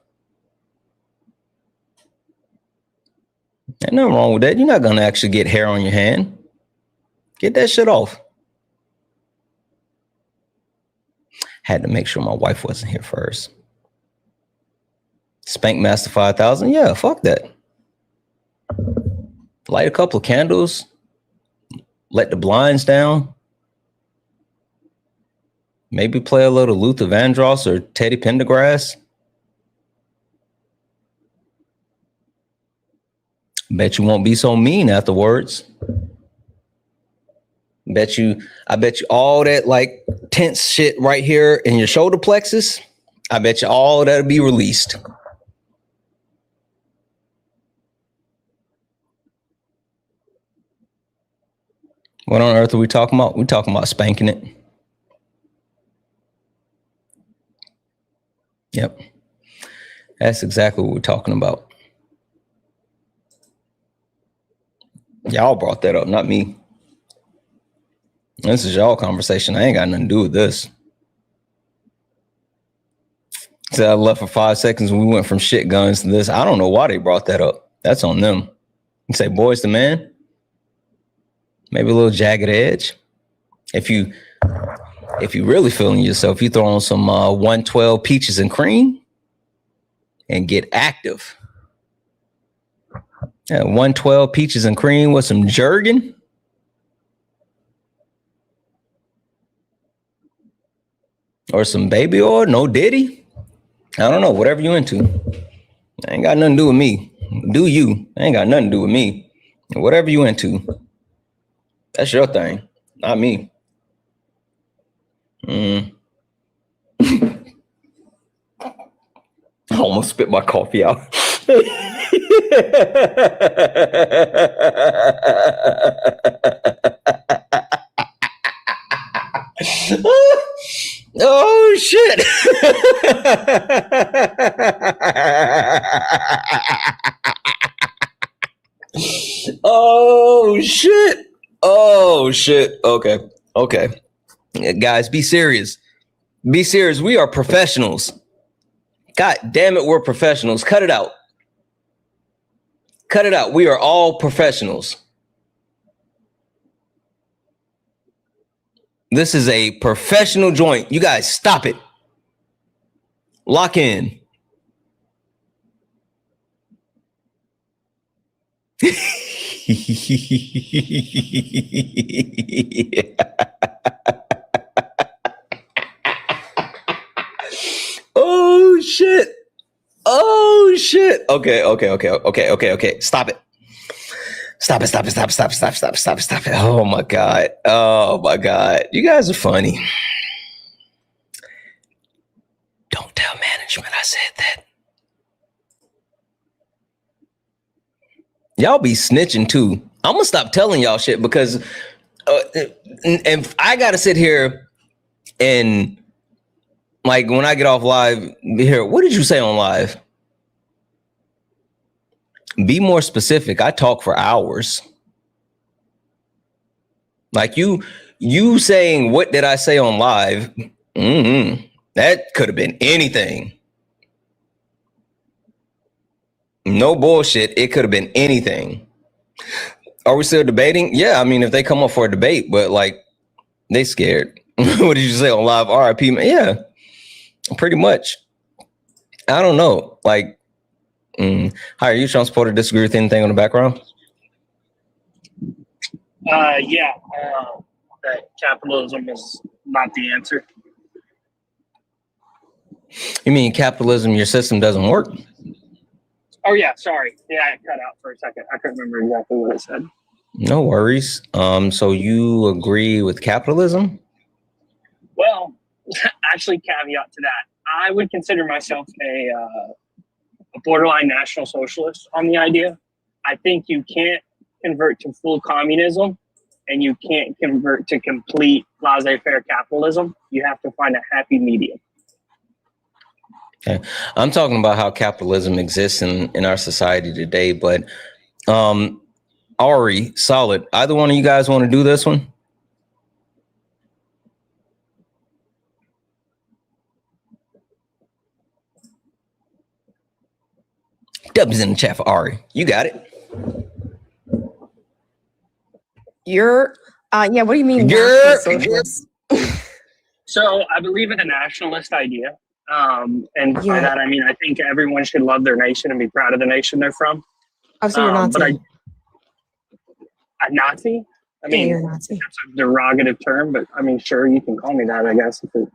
Ain't nothing wrong with that. You're not going to actually get hair on your hand. Get that shit off. Had to make sure my wife wasn't here first. Spank Master 5000. Yeah, fuck that. Light a couple of candles. Let the blinds down. Maybe play a little Luther Vandross or Teddy Pendergrass. Bet you won't be so mean afterwards. I bet you all that like tense shit right here in your shoulder plexus, I bet you all that'll be released. What on earth are we talking about? We're talking about spanking it. Yep. That's exactly what we're talking about. Y'all brought that up, not me. This is y'all conversation. I ain't got nothing to do with this. So I left for 5 seconds and we went from shit guns to this. I don't know why they brought that up. That's on them. You say boys to man. Maybe a little jagged edge. If you really feeling yourself, you throw on some 112 peaches and cream and get active. Yeah, 112 peaches and cream with some Jergen. Or some baby oil, no Diddy. I don't know, whatever you into. Ain't got nothing to do with me. Do you? Ain't got nothing to do with me. Whatever you into. That's your thing, not me. I almost spit my coffee out. Oh shit. Oh shit. Oh shit. Okay. Okay. Guys, be serious. Be serious. We are professionals. God damn it, we're professionals. Cut it out. Cut it out. We are all professionals. This is a professional joint. You guys stop it. Lock in. Oh shit. Oh shit. Okay. Stop it. Stop it. Oh my God. Oh my God. You guys are funny. Don't tell management I said that. Y'all be snitching too. I'm gonna stop telling y'all shit because if I gotta sit here and like when I get off live here, what did you say on live? Be more specific. I talk for hours. Like you saying, what did I say on live? That could have been anything. No bullshit. It could have been anything. Are we still debating? Yeah. I mean, if they come up for a debate, but like they scared. What did you say on live? RIP, man. Yeah, pretty much. I don't know. Like, hi, are you trying to support or disagree with anything on the background? Yeah, that capitalism is not the answer. You mean capitalism, your system doesn't work? Oh yeah, sorry. Yeah, I cut out for a second. I couldn't remember exactly what it said. No worries. So you agree with capitalism? Well, actually, caveat to that, I would consider myself a borderline national socialist on the idea. I think you can't convert to full communism and you can't convert to complete laissez-faire capitalism. You have to find a happy medium. Okay. I'm talking about how capitalism exists in our society today, but Ari, Solid, either one of you guys want to do this one? W's in the chat for Ari. You got it. You're, yeah, what do you mean? So I believe in the nationalist idea. And by that, I mean, I think everyone should love their nation and be proud of the nation they're from. Oh, so you're Nazi. But a Nazi? I mean, you're a Nazi. That's a derogative term, but I mean, sure, you can call me that, I guess, if it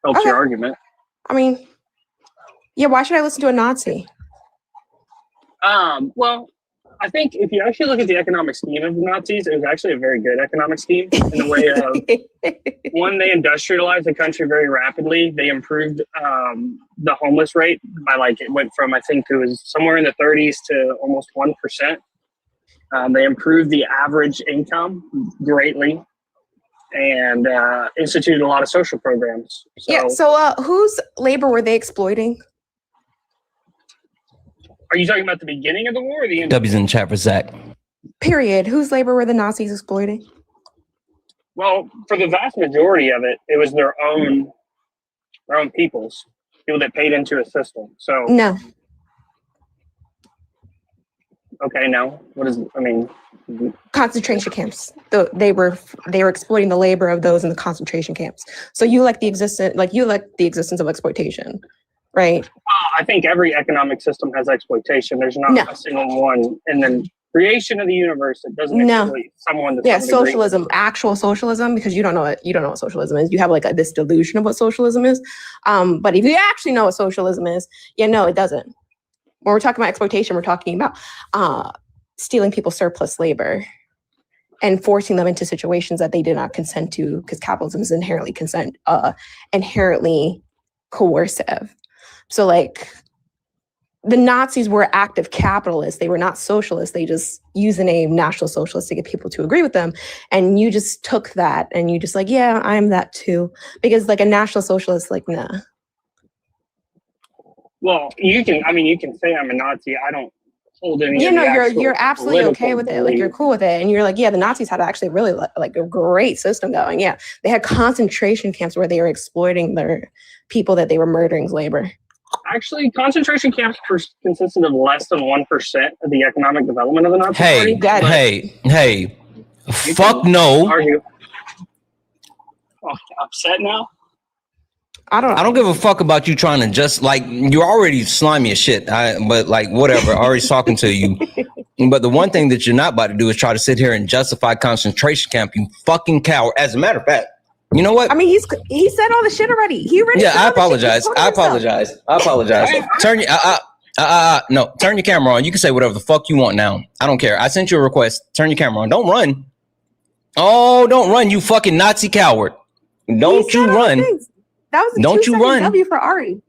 helps your argument. I mean, yeah, why should I listen to a Nazi? Well, I think if you actually look at the economic scheme of the Nazis, it was actually a very good economic scheme in the way of, one, they industrialized the country very rapidly. They improved the homeless rate by it went from, I think it was somewhere in the 30s to almost 1%. They improved the average income greatly and instituted a lot of social programs. So whose labor were they exploiting? Are you talking about the beginning of the war or the end? W's in the chat for Zach. Period. Whose labor were the Nazis exploiting? Well, for the vast majority of it, it was their own peoples, people that paid into a system. So no. Okay, no. What is? I mean, concentration camps. They were exploiting the labor of those in the concentration camps. So you like the existence of exploitation, right? Well, I think every economic system has exploitation. There's not a single one. And then creation of the universe, it doesn't exploit someone. To some degree. Socialism, actual socialism, because you don't know what socialism is. You have this delusion of what socialism is. But if you actually know what socialism is, no, it doesn't. When we're talking about exploitation, we're talking about stealing people's surplus labor and forcing them into situations that they did not consent to, because capitalism is inherently coercive. So the Nazis were active capitalists. They were not socialists. They just used the name National Socialist to get people to agree with them. And you just took that and you just like, yeah, I'm that too. Because like a National Socialist, like, nah. Well, you can say I'm a Nazi. I don't hold any. You of know, the you're actual absolutely okay political with it. Like you're cool with it. And you're like, yeah, the Nazis had actually really like a great system going. Yeah. They had concentration camps where they were exploiting their people that they were murdering as labor. Actually, concentration camps consisted of less than 1% of the economic development of the Nazi Party. Hey, fuck no. Are you upset now? I don't give a fuck about you trying to just like you're already slimy as shit. But like whatever, already talking to you. But the one thing that you're not about to do is try to sit here and justify concentration camp. You fucking coward. As a matter of fact, you know what? I mean, he said all the shit already. He already. Yeah, I apologize. I apologize. Turn your camera on. You can say whatever the fuck you want now. I don't care. I sent you a request. Turn your camera on. Don't run. Oh, don't run, you fucking Nazi coward. Don't you run. That was a don't you run. W for Ari.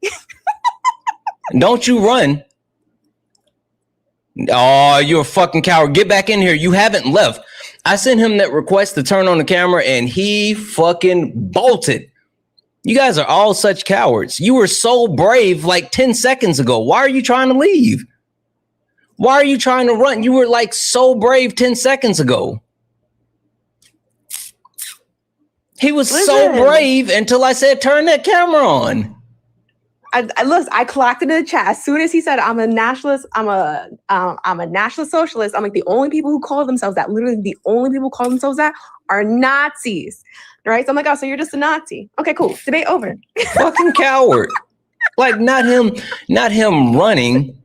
Don't you run. Oh, you're a fucking coward. Get back in here. You haven't left. I sent him that request to turn on the camera and he fucking bolted. You guys are all such cowards. You were so brave like 10 seconds ago. Why are you trying to leave? Why are you trying to run? You were like so brave 10 seconds ago. He was so brave until I said, turn that camera on. I clocked it in the chat. As soon as he said, I'm a nationalist, I'm a national socialist, I'm like, the only people who call themselves that, literally the only people who call themselves that are Nazis. Right? So I'm like, oh, so you're just a Nazi. Okay, cool. Debate over. Fucking coward. Like not him running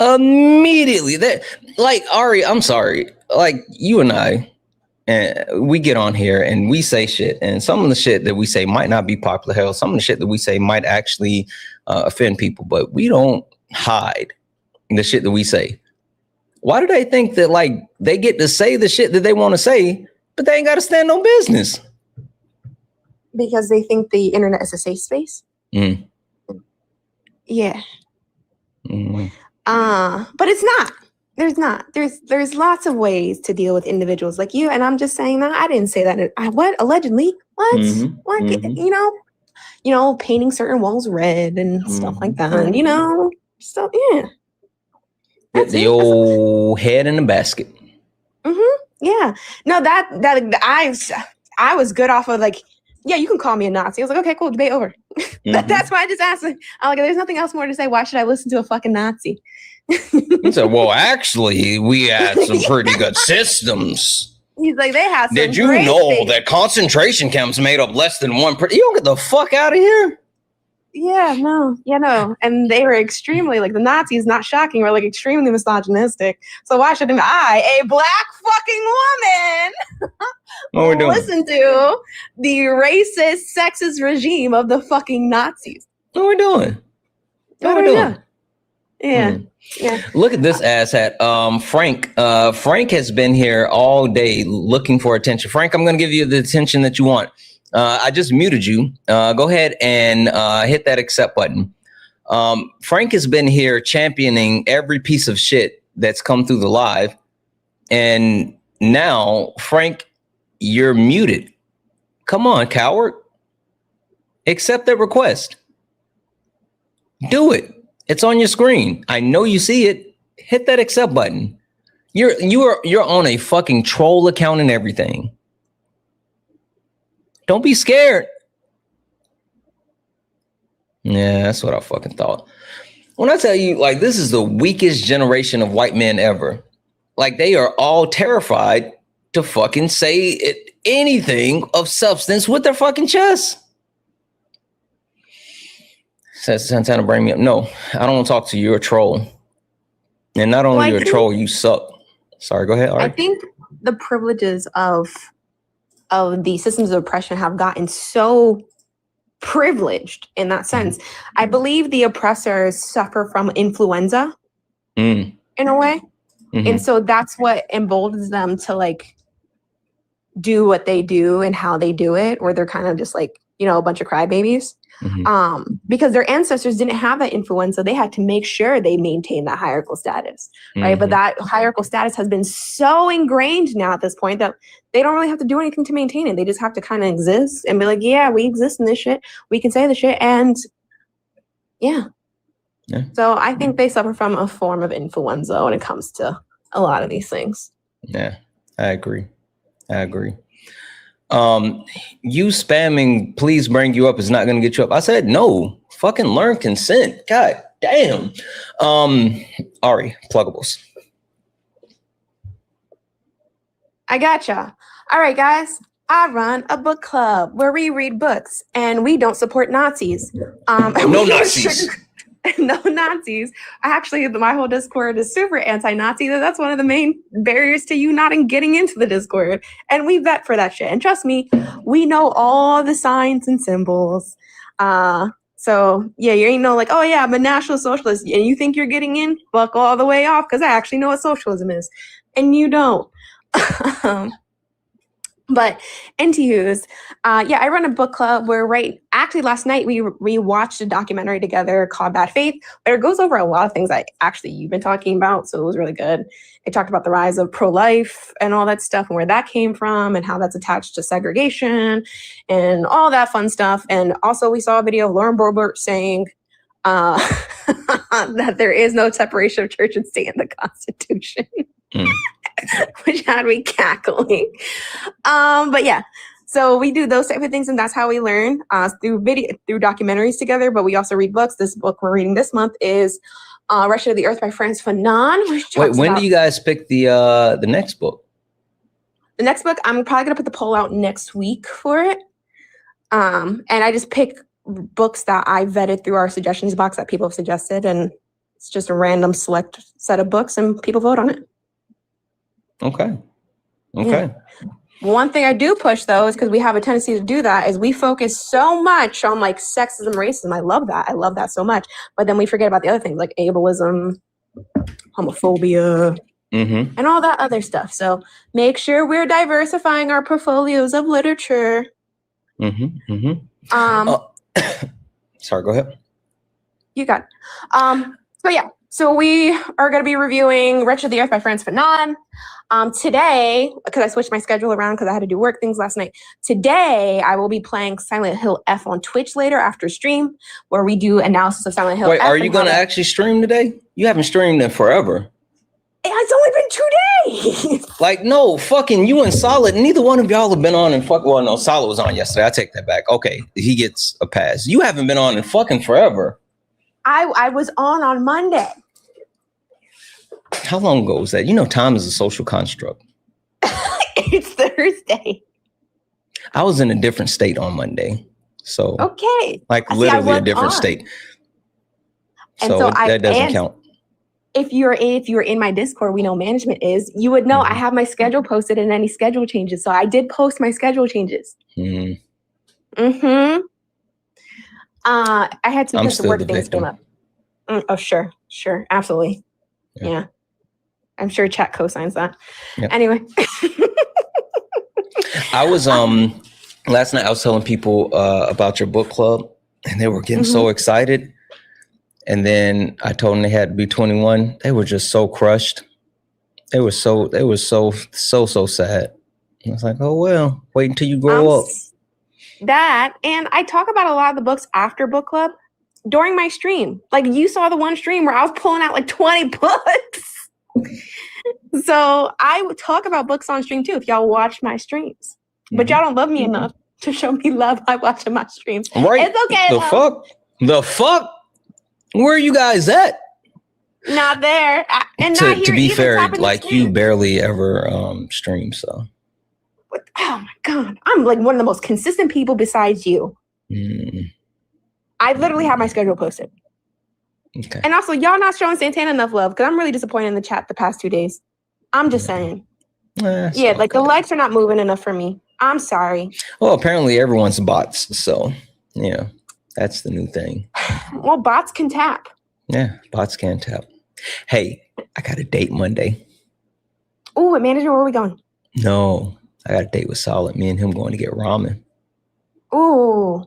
immediately. That like Ari, I'm sorry. Like you and I, and we get on here and we say shit, and some of the shit that we say might not be popular. Hell, some of the shit that we say might actually offend people, but we don't hide the shit that we say. Why do they think that like they get to say the shit that they want to say, but they ain't got to stand on business? Because they think the internet is a safe space. Mm. Yeah. Mm. But it's not. There's not. There's lots of ways to deal with individuals like you. And I'm just saying that I didn't say that. What? Allegedly? What? Mm-hmm. What? Mm-hmm. You know, painting certain walls red and stuff like that. And, you know, so yeah. Get the old head in the basket. Mm-hmm. Yeah. No, that I was good off of like, yeah, you can call me a Nazi. I was like, okay, cool, debate over. Mm-hmm. That's why I just asked. I'm like, there's nothing else more to say. Why should I listen to a fucking Nazi? He said, well, actually, we had some pretty good systems. He's like, they had some Did you great know things. that concentration camps made up less than 1%? You don't get the fuck out of here. Yeah, no. And they were extremely, like, the Nazis, not shocking, were like extremely misogynistic. So why shouldn't I, a black fucking woman, What we doing? listen to the racist, sexist regime of the fucking Nazis? What we doing? What we doing? Yeah. Yeah. Look at this asshat. Frank. Frank has been here all day looking for attention. Frank, I'm going to give you the attention that you want. I just muted you. Go ahead and hit that accept button. Frank has been here championing every piece of shit that's come through the live. And now, Frank, you're muted. Come on, coward. Accept that request. Do it. It's on your screen. I know you see it. Hit that accept button. You're on a fucking troll account and everything. Don't be scared. Yeah, that's what I fucking thought. When I tell you, like, this is the weakest generation of white men ever. Like, they are all terrified to fucking say anything of substance with their fucking chest. Says Santana, bring me up. No, I don't want to talk to you. You're a troll. And not only you're a troll, you suck. Sorry, go ahead. Ari. I think the privileges of the systems of oppression have gotten so privileged in that sense. I believe the oppressors suffer from influenza in a way. Mm-hmm. And so that's what emboldens them to like do what they do and how they do it, where they're kind of just like a bunch of crybabies. Because their ancestors didn't have that influence, so they had to make sure they maintained that hierarchical status, right? But that hierarchical status has been so ingrained now at this point that they don't really have to do anything to maintain it. They just have to kind of exist and be like, yeah, we exist in this shit. We can say the shit, and yeah. So I think they suffer from a form of influenza when it comes to a lot of these things. Yeah, I agree. You spamming please bring you up is not going to get you up. I said no. Fucking learn consent. God damn. Ari, pluggables. I gotcha. All right, guys. I run a book club where we read books and we don't support Nazis. No Nazis. No Nazis. Actually, my whole Discord is super anti-Nazi. That's one of the main barriers to you not getting into the Discord. And we vet for that shit. And trust me, we know all the signs and symbols. So yeah, you ain't know like, oh yeah, I'm a National Socialist. And you think you're getting in? Fuck all the way off, because I actually know what socialism is. And you don't. But NTUs, yeah, I run a book club where actually last night we watched a documentary together called Bad Faith, but it goes over a lot of things that actually you've been talking about, so it was really good. It talked about the rise of pro-life and all that stuff and where that came from and how that's attached to segregation and all that fun stuff. And also we saw a video of Lauren Boebert saying that there is no separation of church and state in the Constitution. Which had me cackling. But yeah, so we do those type of things, and that's how we learn through documentaries together. But we also read books. This book we're reading this month is "Rush of the Earth" by Frantz Fanon. Wait, when do you guys pick the next book? The next book, I'm probably gonna put the poll out next week for it. And I just pick books that I vetted through our suggestions box that people have suggested, and it's just a random select set of books, and people vote on it. Okay. Yeah. One thing I do push though is because we have a tendency to do that is we focus so much on like sexism, racism. I love that so much. But then we forget about the other things like ableism, homophobia, and all that other stuff. So make sure we're diversifying our portfolios of literature. Sorry, go ahead. You got it. So yeah. So we are going to be reviewing Wretch of the Earth by Frantz Fanon. Today, because I switched my schedule around because I had to do work things last night. Today, I will be playing Silent Hill F on Twitch later after stream, where we do analysis of Silent Hill F. Wait, are you going to actually stream today? You haven't streamed in forever. It's only been 2 days. Like, no, fucking you and Solid, neither one of y'all have been on and well, no, Solid was on yesterday. I take that back. Okay, he gets a pass. You haven't been on in fucking forever. I was on Monday. How long ago was that? You know, time is a social construct. It's Thursday. I was in a different state on Monday. So, okay. Like literally a different state. So that doesn't count. If you're in my Discord, we know management is, you would know I have my schedule posted and any schedule changes. So I did post my schedule changes. I had to put the work things came up. Oh, sure. Absolutely. Yeah. I'm sure chat co-signs that. Yep. Anyway. I was last night I was telling people about your book club and they were getting so excited. And then I told them they had to be 21. They were just so crushed. They were so sad. I was like, oh well, wait until you grow up. That, and I talk about a lot of the books after book club during my stream. Like you saw the one stream where I was pulling out like 20 books. So I would talk about books on stream too if y'all watch my streams. But y'all don't love me enough to show me love by watching my streams. Right. It's okay. The fuck? Where are you guys at? Not there. And not here. To be fair, like you barely ever stream, so. Oh my God. I'm like one of the most consistent people besides you. I literally have my schedule posted. Okay. And also, y'all not showing Santana enough love because I'm really disappointed in the chat the past 2 days. I'm just saying. Yeah, like the likes are not moving enough for me. I'm sorry. Well, apparently everyone's bots, so yeah, that's the new thing. Well, bots can tap. Yeah, bots can tap. Hey, I got a date Monday. Oh, at management, where are we going? No, I got a date with Solid. Me and him going to get ramen. Ooh,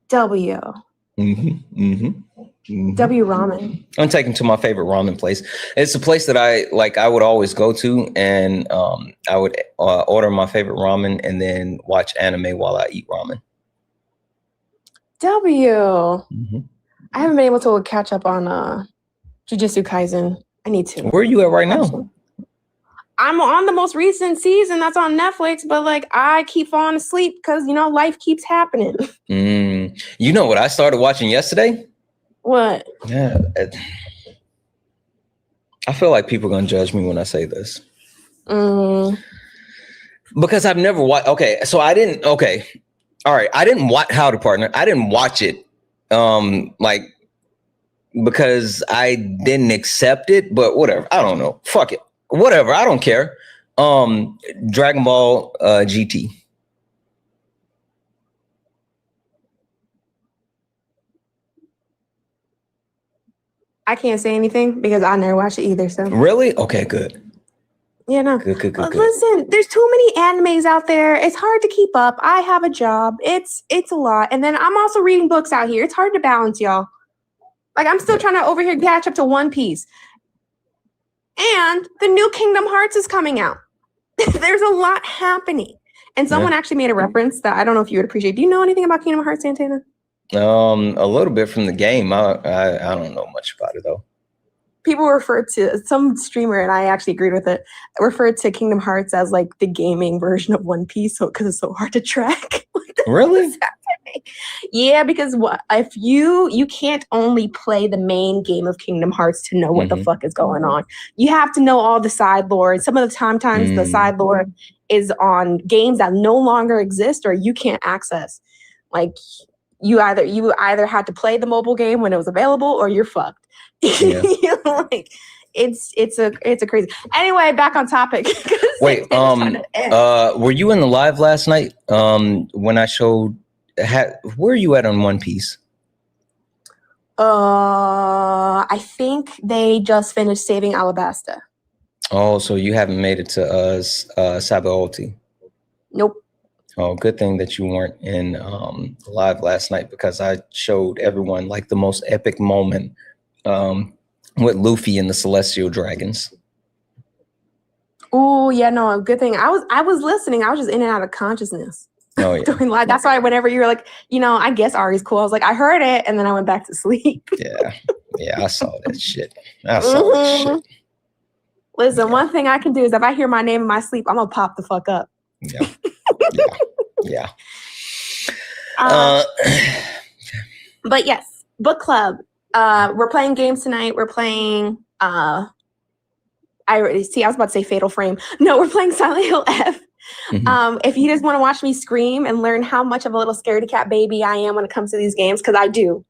W. W ramen. I'm taking to my favorite ramen place. It's a place that I would always go to, and I would order my favorite ramen and then watch anime while I eat ramen. W. I haven't been able to catch up on Jujutsu Kaisen. I need to. Where are you at right now? I'm on the most recent season that's on Netflix, but like I keep falling asleep because life keeps happening. You know what I started watching yesterday? What? Yeah. I feel like people are gonna judge me when I say this. Because I've never watched. Okay, so I didn't. Okay, all right. I didn't watch How to Partner. I didn't watch it. Like because I didn't accept it. But whatever. I don't know. Fuck it. Whatever. I don't care. Dragon Ball GT. I can't say anything because I never watched it either. So Really? Okay. Good. yeah, no. Good. Listen, there's too many animes out there. It's hard to keep up. I have a job. It's a lot, and then I'm also reading books out here. It's hard to balance, y'all. Like I'm still trying to over here catch up to One Piece, and the new Kingdom Hearts is coming out. There's a lot happening, and someone actually made a reference that I don't know if you would appreciate. Do you know anything about Kingdom Hearts, Santana? A little bit from the game. I don't know much about it though. People refer to some streamer, and I actually agreed with it, referred to Kingdom Hearts as like the gaming version of One Piece, so because it's so hard to track. Really? Yeah, because if you can't only play the main game of Kingdom Hearts to know what the fuck is going on. You have to know all the side lore. Some of the times the side lore is on games that no longer exist or you can't access. Like you either had to play the mobile game when it was available or you're fucked. Yeah. Like it's a crazy. Anyway, back on topic. Wait, were you in the live last night? When I showed, where are you at on One Piece? I think they just finished saving Alabasta. Oh, so you haven't made it to Sabaody. Nope. Oh, good thing that you weren't in live last night because I showed everyone like the most epic moment with Luffy and the Celestial Dragons. Oh yeah, no, good thing. I was listening. I was just in and out of consciousness. Oh yeah. During live. That's why whenever you were like, I guess Ari's cool. I was like, I heard it, and then I went back to sleep. Yeah, I saw that shit. That shit. Listen, one thing I can do is if I hear my name in my sleep, I'm gonna pop the fuck up. Yeah. But yes, book club. We're playing games tonight. We're playing I was about to say Fatal Frame. No, we're playing Silent Hill F. If you just want to watch me scream and learn how much of a little scaredy cat baby I am when it comes to these games, because I do.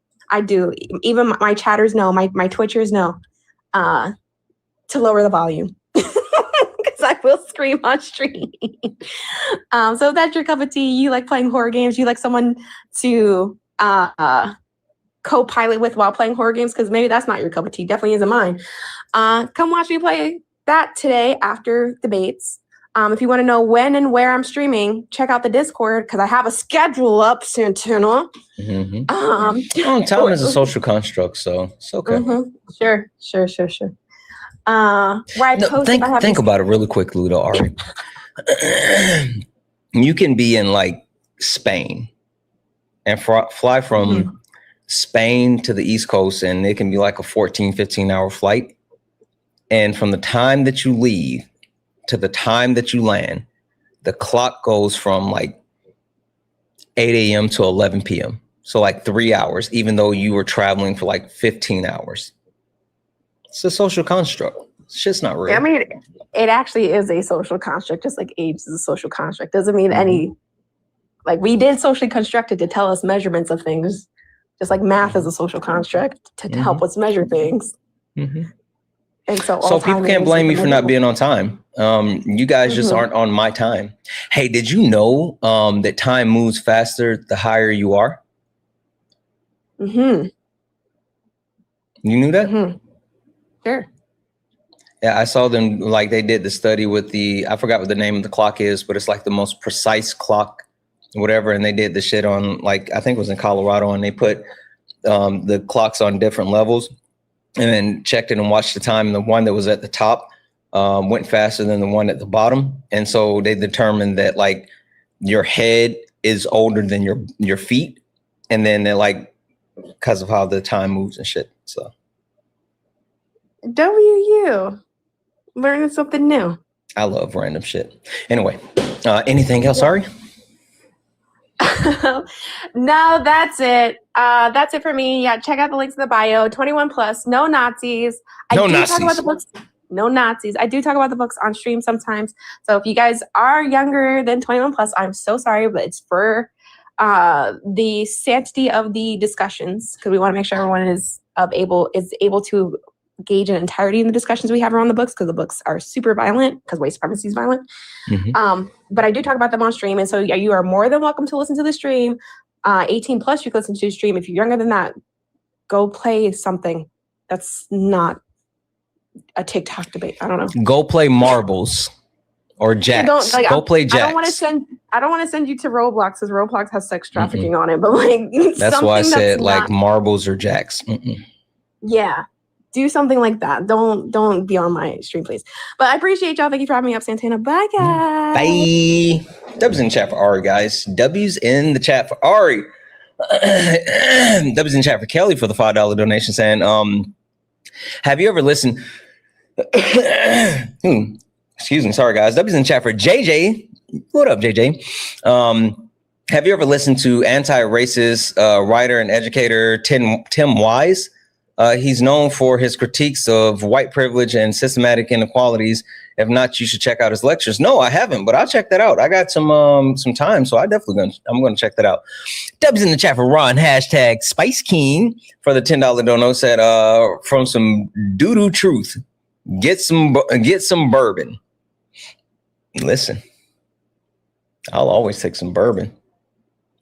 Even my chatters know, my Twitchers know to lower the volume. Because I will scream on stream. So if that's your cup of tea, you like playing horror games, you like someone to co-pilot with while playing horror games, because maybe that's not your cup of tea, definitely isn't mine. Come watch me play that today after debates. If you want to know when and where I'm streaming, check out the Discord because I have a schedule up, Santana. Time is a social construct, so it's okay. Sure. Think about it really quick, Ludo, Ari. You can be in like Spain and fly from Spain to the East Coast, and it can be like a 15 hour flight. And from the time that you leave to the time that you land, the clock goes from like 8 a.m. to 11 p.m. So like 3 hours, even though you were traveling for like 15 hours. It's a social construct. It's just not real. I mean, it actually is a social construct, just like age is a social construct. Doesn't mean any, like we did socially constructed to tell us measurements of things, just like math is a social construct to help us measure things. And so people can't blame me for not being on time. You guys just aren't on my time. Hey, did you know that time moves faster the higher you are? You knew that? Sure. Yeah, I saw them, like they did the study with I forgot what the name of the clock is, but it's like the most precise clock whatever, and they did the shit on, like, I think it was in Colorado, and they put the clocks on different levels and then checked it and watched the time, and the one that was at the top went faster than the one at the bottom. And so they determined that, like, your head is older than your feet, and then they're like, because of how the time moves and shit. So WU, learning something new. I love random shit. Anyway, anything else? Sorry. No, that's it. That's it for me. Yeah, check out the links in the bio. 21 plus, no Nazis. No do Nazis. Talk about the books. No Nazis. I do talk about the books on stream sometimes. So if you guys are younger than 21 plus, I'm so sorry, but it's for the sanctity of the discussions, because we want to make sure everyone is able to gauge an entirety in the discussions we have around the books, because the books are super violent, because white supremacy is violent. But I do talk about them on stream, and so yeah, you are more than welcome to listen to the stream. 18 plus, you can listen to the stream. If you're younger than that, go play something that's not a TikTok debate. I don't know. Go play marbles or jacks. Go play jacks. I don't want to send you to Roblox, because Roblox has sex trafficking on it. But like, that's why I said like marbles or jacks. Yeah, do something like that. Don't be on my stream, please. But I appreciate y'all. Thank you for having me up, Santana. Bye, guys. Bye. W's in the chat for Ari, guys. W's in the chat for Ari. W's in the chat for Kelly for the $5 donation, saying, have you ever listened? Excuse me. Sorry, guys. W's in the chat for JJ. What up, JJ? Have you ever listened to anti-racist writer and educator Tim Wise? He's known for his critiques of white privilege and systematic inequalities. If not, you should check out his lectures. No, I haven't, but I'll check that out. I got some time, so I'm going to check that out. Dubs in the chat for Ron, hashtag Spice King for the $10 dono, said from some doo-doo truth. Get some bourbon. Listen, I'll always take some bourbon.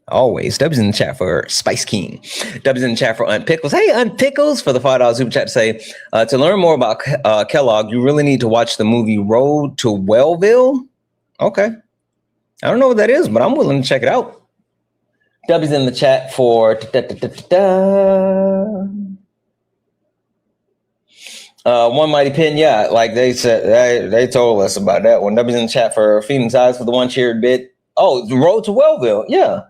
Always. Dubs in the chat for Spice King. Dubs in the chat for Unpickles. Hey, Unpickles for the $5 super chat to say, to learn more about Kellogg, you really need to watch the movie Road to Wellville. Okay. I don't know what that is, but I'm willing to check it out. Dubs in the chat for One Mighty Pin. Yeah, like they said, they told us about that one. Dubs in the chat for Phoenix Eyes for the one cheered bit. Oh, the Road to Wellville. Yeah.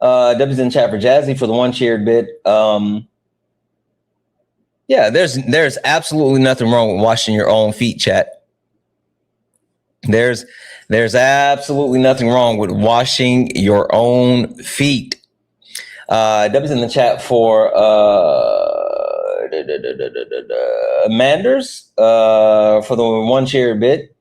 W's in chat for Jazzy for the one cheered bit. Yeah, there's absolutely nothing wrong with washing your own feet, chat. There's absolutely nothing wrong with washing your own feet. W's in the chat for Manders for the one cheered bit.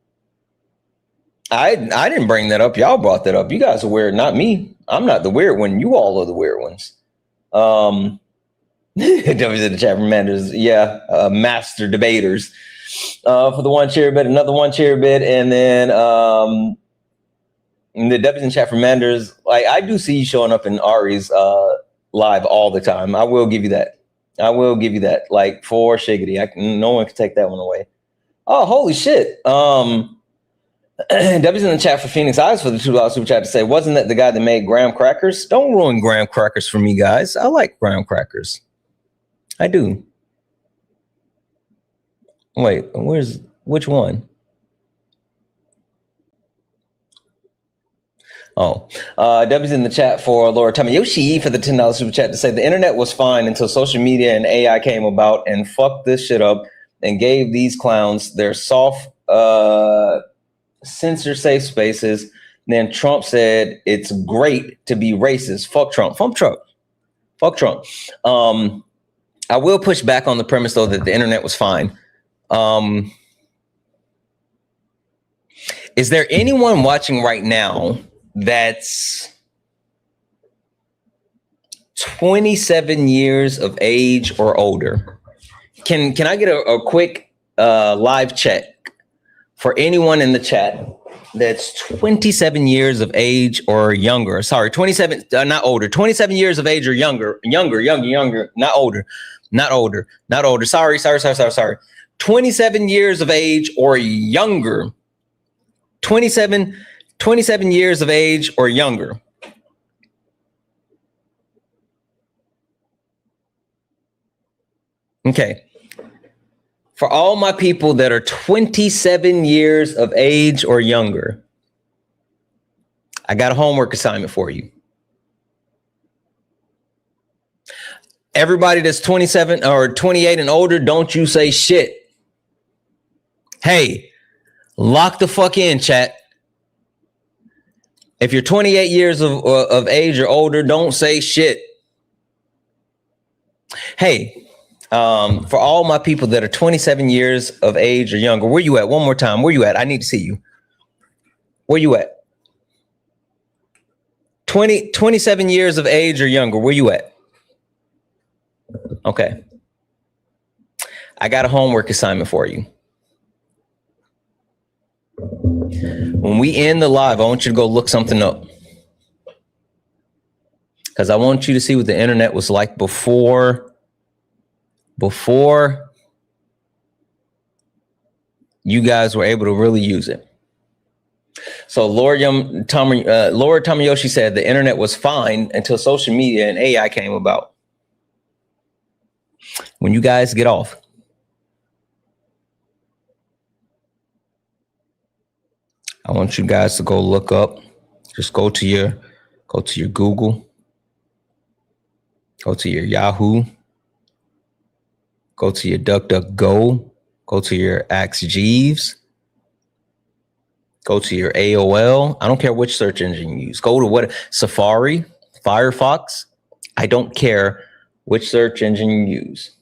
I didn't bring that up. Y'all brought that up. You guys are weird, not me. I'm not the weird one. You all are the weird ones. W's in the chat for Manders. Yeah, master debaters for the one cheer bit, another one cheer bit, and then the W's in chat for Manders. Like, I do see you showing up in Ari's live all the time. I will give you that. Like, for shiggity, no one can take that one away. Oh, holy shit. W's in the chat for Phoenix Eyes for the $2 super chat to say, wasn't that the guy that made graham crackers? Don't ruin graham crackers for me, guys. I like graham crackers. I do. Wait, which one? Oh, W's in the chat for Laura Tamayoshi for the $10 super chat to say the internet was fine until social media and AI came about and fucked this shit up and gave these clowns their soft, censor safe spaces. Then Trump said it's great to be racist. Fuck Trump. Fuck Trump. Fuck Trump. I will push back on the premise though that the internet was fine. Is there anyone watching right now that's 27 years of age or older? Can I get a quick live check for anyone in the chat that's 27 years of age or younger? Sorry, 27, not older. 27 years of age or younger, not older. Sorry. 27 years of age or younger. 27 years of age or younger. Okay. For all my people that are 27 years of age or younger, I got a homework assignment for you. Everybody that's 27 or 28 and older, don't you say shit. Hey, lock the fuck in, chat. If you're 28 years of age or older, don't say shit. Hey, for all my people that are 27 years of age or younger, where you at? One more time. Where you at? I need to see you. Where you at? 27 years of age or younger, where you at? Okay. I got a homework assignment for you. When we end the live, I want you to go look something up. Because I want you to see what the internet was like before you guys were able to really use it. So Lord Tamayoshi said the internet was fine until social media and AI came about. When you guys get off, I want you guys to go look up. Just go to your Google, go to your Yahoo, go to your DuckDuckGo, go to your Ask Jeeves, go to your AOL. I don't care which search engine you use. Go to what Safari, Firefox. I don't care which search engine you use.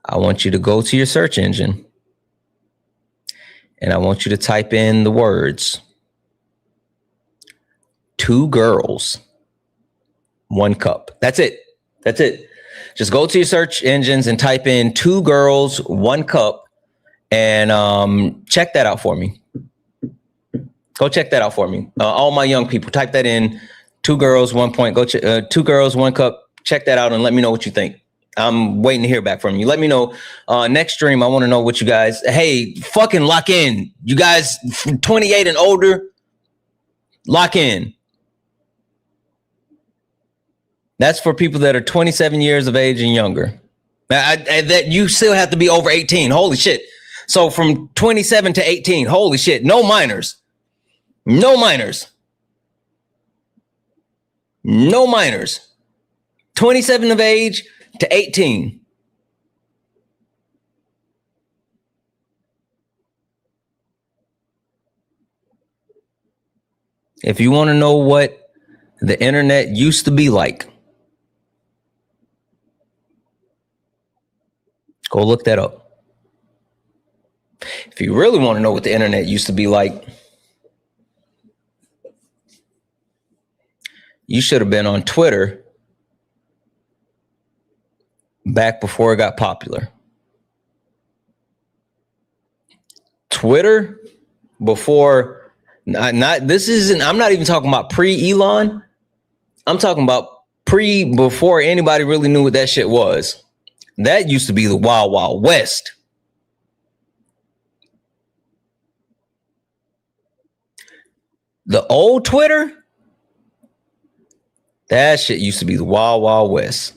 I want you to go to your search engine and I want you to type in the words 2 girls, 1 cup. That's it. That's it. Just go to your search engines and type in 2 girls, 1 cup and check that out for me. Go check that out for me. All my young people, type that in 2 girls, 1 point. Go 2 girls, 1 cup. Check that out and let me know what you think. I'm waiting to hear back from you. Let me know. Next stream, I want to know what you guys, hey, fucking lock in. You guys 28 and older, lock in. That's for people that are 27 years of age and younger. That you still have to be over 18. Holy shit. So from 27 to 18, holy shit. No minors. No minors. No minors. 27 of age to 18. If you want to know what the internet used to be like, go look that up. If you really want to know what the internet used to be like, you should have been on Twitter back before it got popular. Twitter before, I'm not even talking about pre-Elon. I'm talking about before anybody really knew what that shit was. That used to be the Wild Wild West. The old Twitter, that shit used to be the Wild Wild West.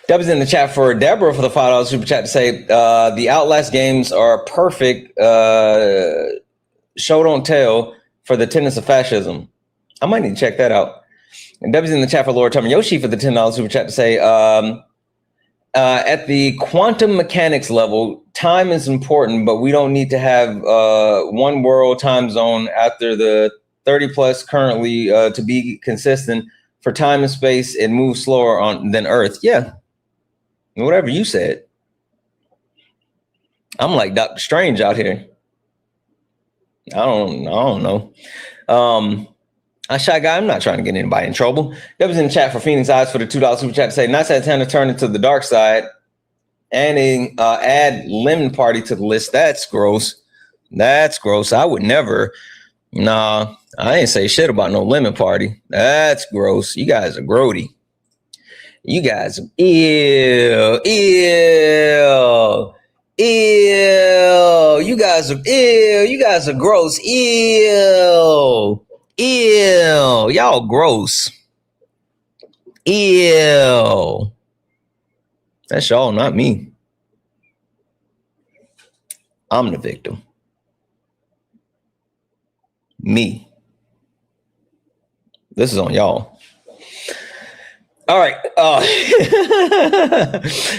That was in the chat for Deborah for the $5 super chat to say the Outlast games are perfect show don't tell for the tenets of fascism. I might need to check that out. And Debbie's in the chat for Lord Tamayoshi for the $10 super chat to say at the quantum mechanics level, time is important, but we don't need to have one world time zone after the 30 plus currently to be consistent. For time and space, it moves slower than Earth. Yeah. Whatever you said. I'm like Dr. Strange out here. I don't know. I Shy Guy, I'm not trying to get anybody in trouble. That was in the chat for Phoenix Eyes for the $2 super chat to say, not Santana turned into the dark side and add Lemon Party to the list. That's gross. That's gross. I would never. Nah, I ain't say shit about no Lemon Party. That's gross. You guys are grody. You guys, ew. Ew, you guys are gross. Ew. Y'all gross. Ew. That's y'all, not me. I'm the victim. Me. This is on y'all. All right.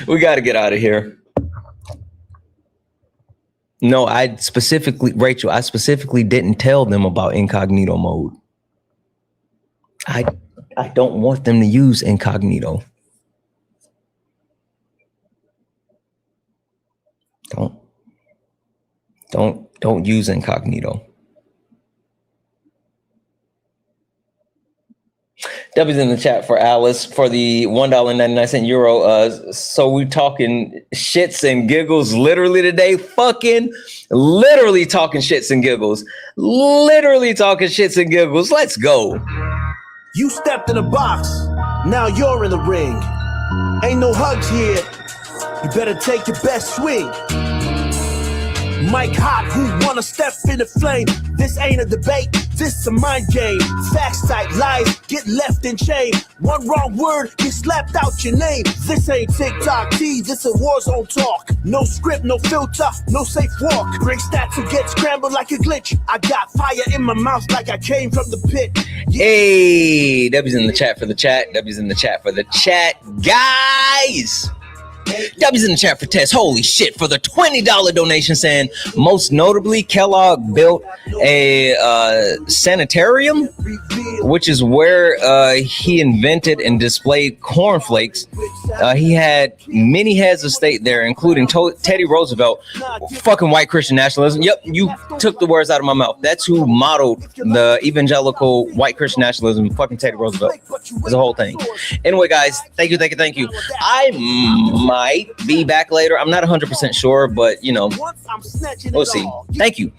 We got to get out of here. No, Rachel, I specifically didn't tell them about incognito mode. I don't want them to use incognito. Don't use incognito. W's in the chat for Alice for the $1.99 so we talking shits and giggles literally today. Fucking literally talking shits and giggles. Literally talking shits and giggles. Let's go. You stepped in a box. Now you're in the ring. Ain't no hugs here. You better take your best swing. Mike Hot, who wanna step in the flame? This ain't a debate, this a mind game. Facts type lies, get left in chain. One wrong word, get slapped out your name. This ain't TikTok T, this a war zone talk. No script, no filter, no safe walk. Bring stats and get scrambled like a glitch. I got fire in my mouth like I came from the pit. Hey, W's in the chat for the chat. W's in the chat for the chat, guys. W's in the chat for Tess. Holy shit, for the $20 donation, saying most notably Kellogg built a sanitarium, which is where he invented and displayed cornflakes. He had many heads of state there, including Teddy Roosevelt. Fucking white Christian nationalism. Yep, you took the words out of my mouth. That's who modeled the evangelical white Christian nationalism. Fucking Teddy Roosevelt. It's a whole thing. Anyway, guys, thank you. I might be back later. I'm not 100% sure, but you know, we'll see. Thank you,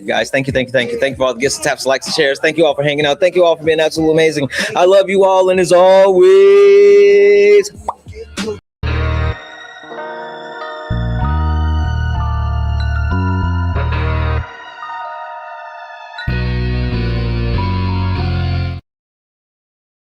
guys. Thank you for all the gifts, taps, likes, and shares. Thank you all for hanging out. Thank you all for being absolutely amazing. I love you all, and as always,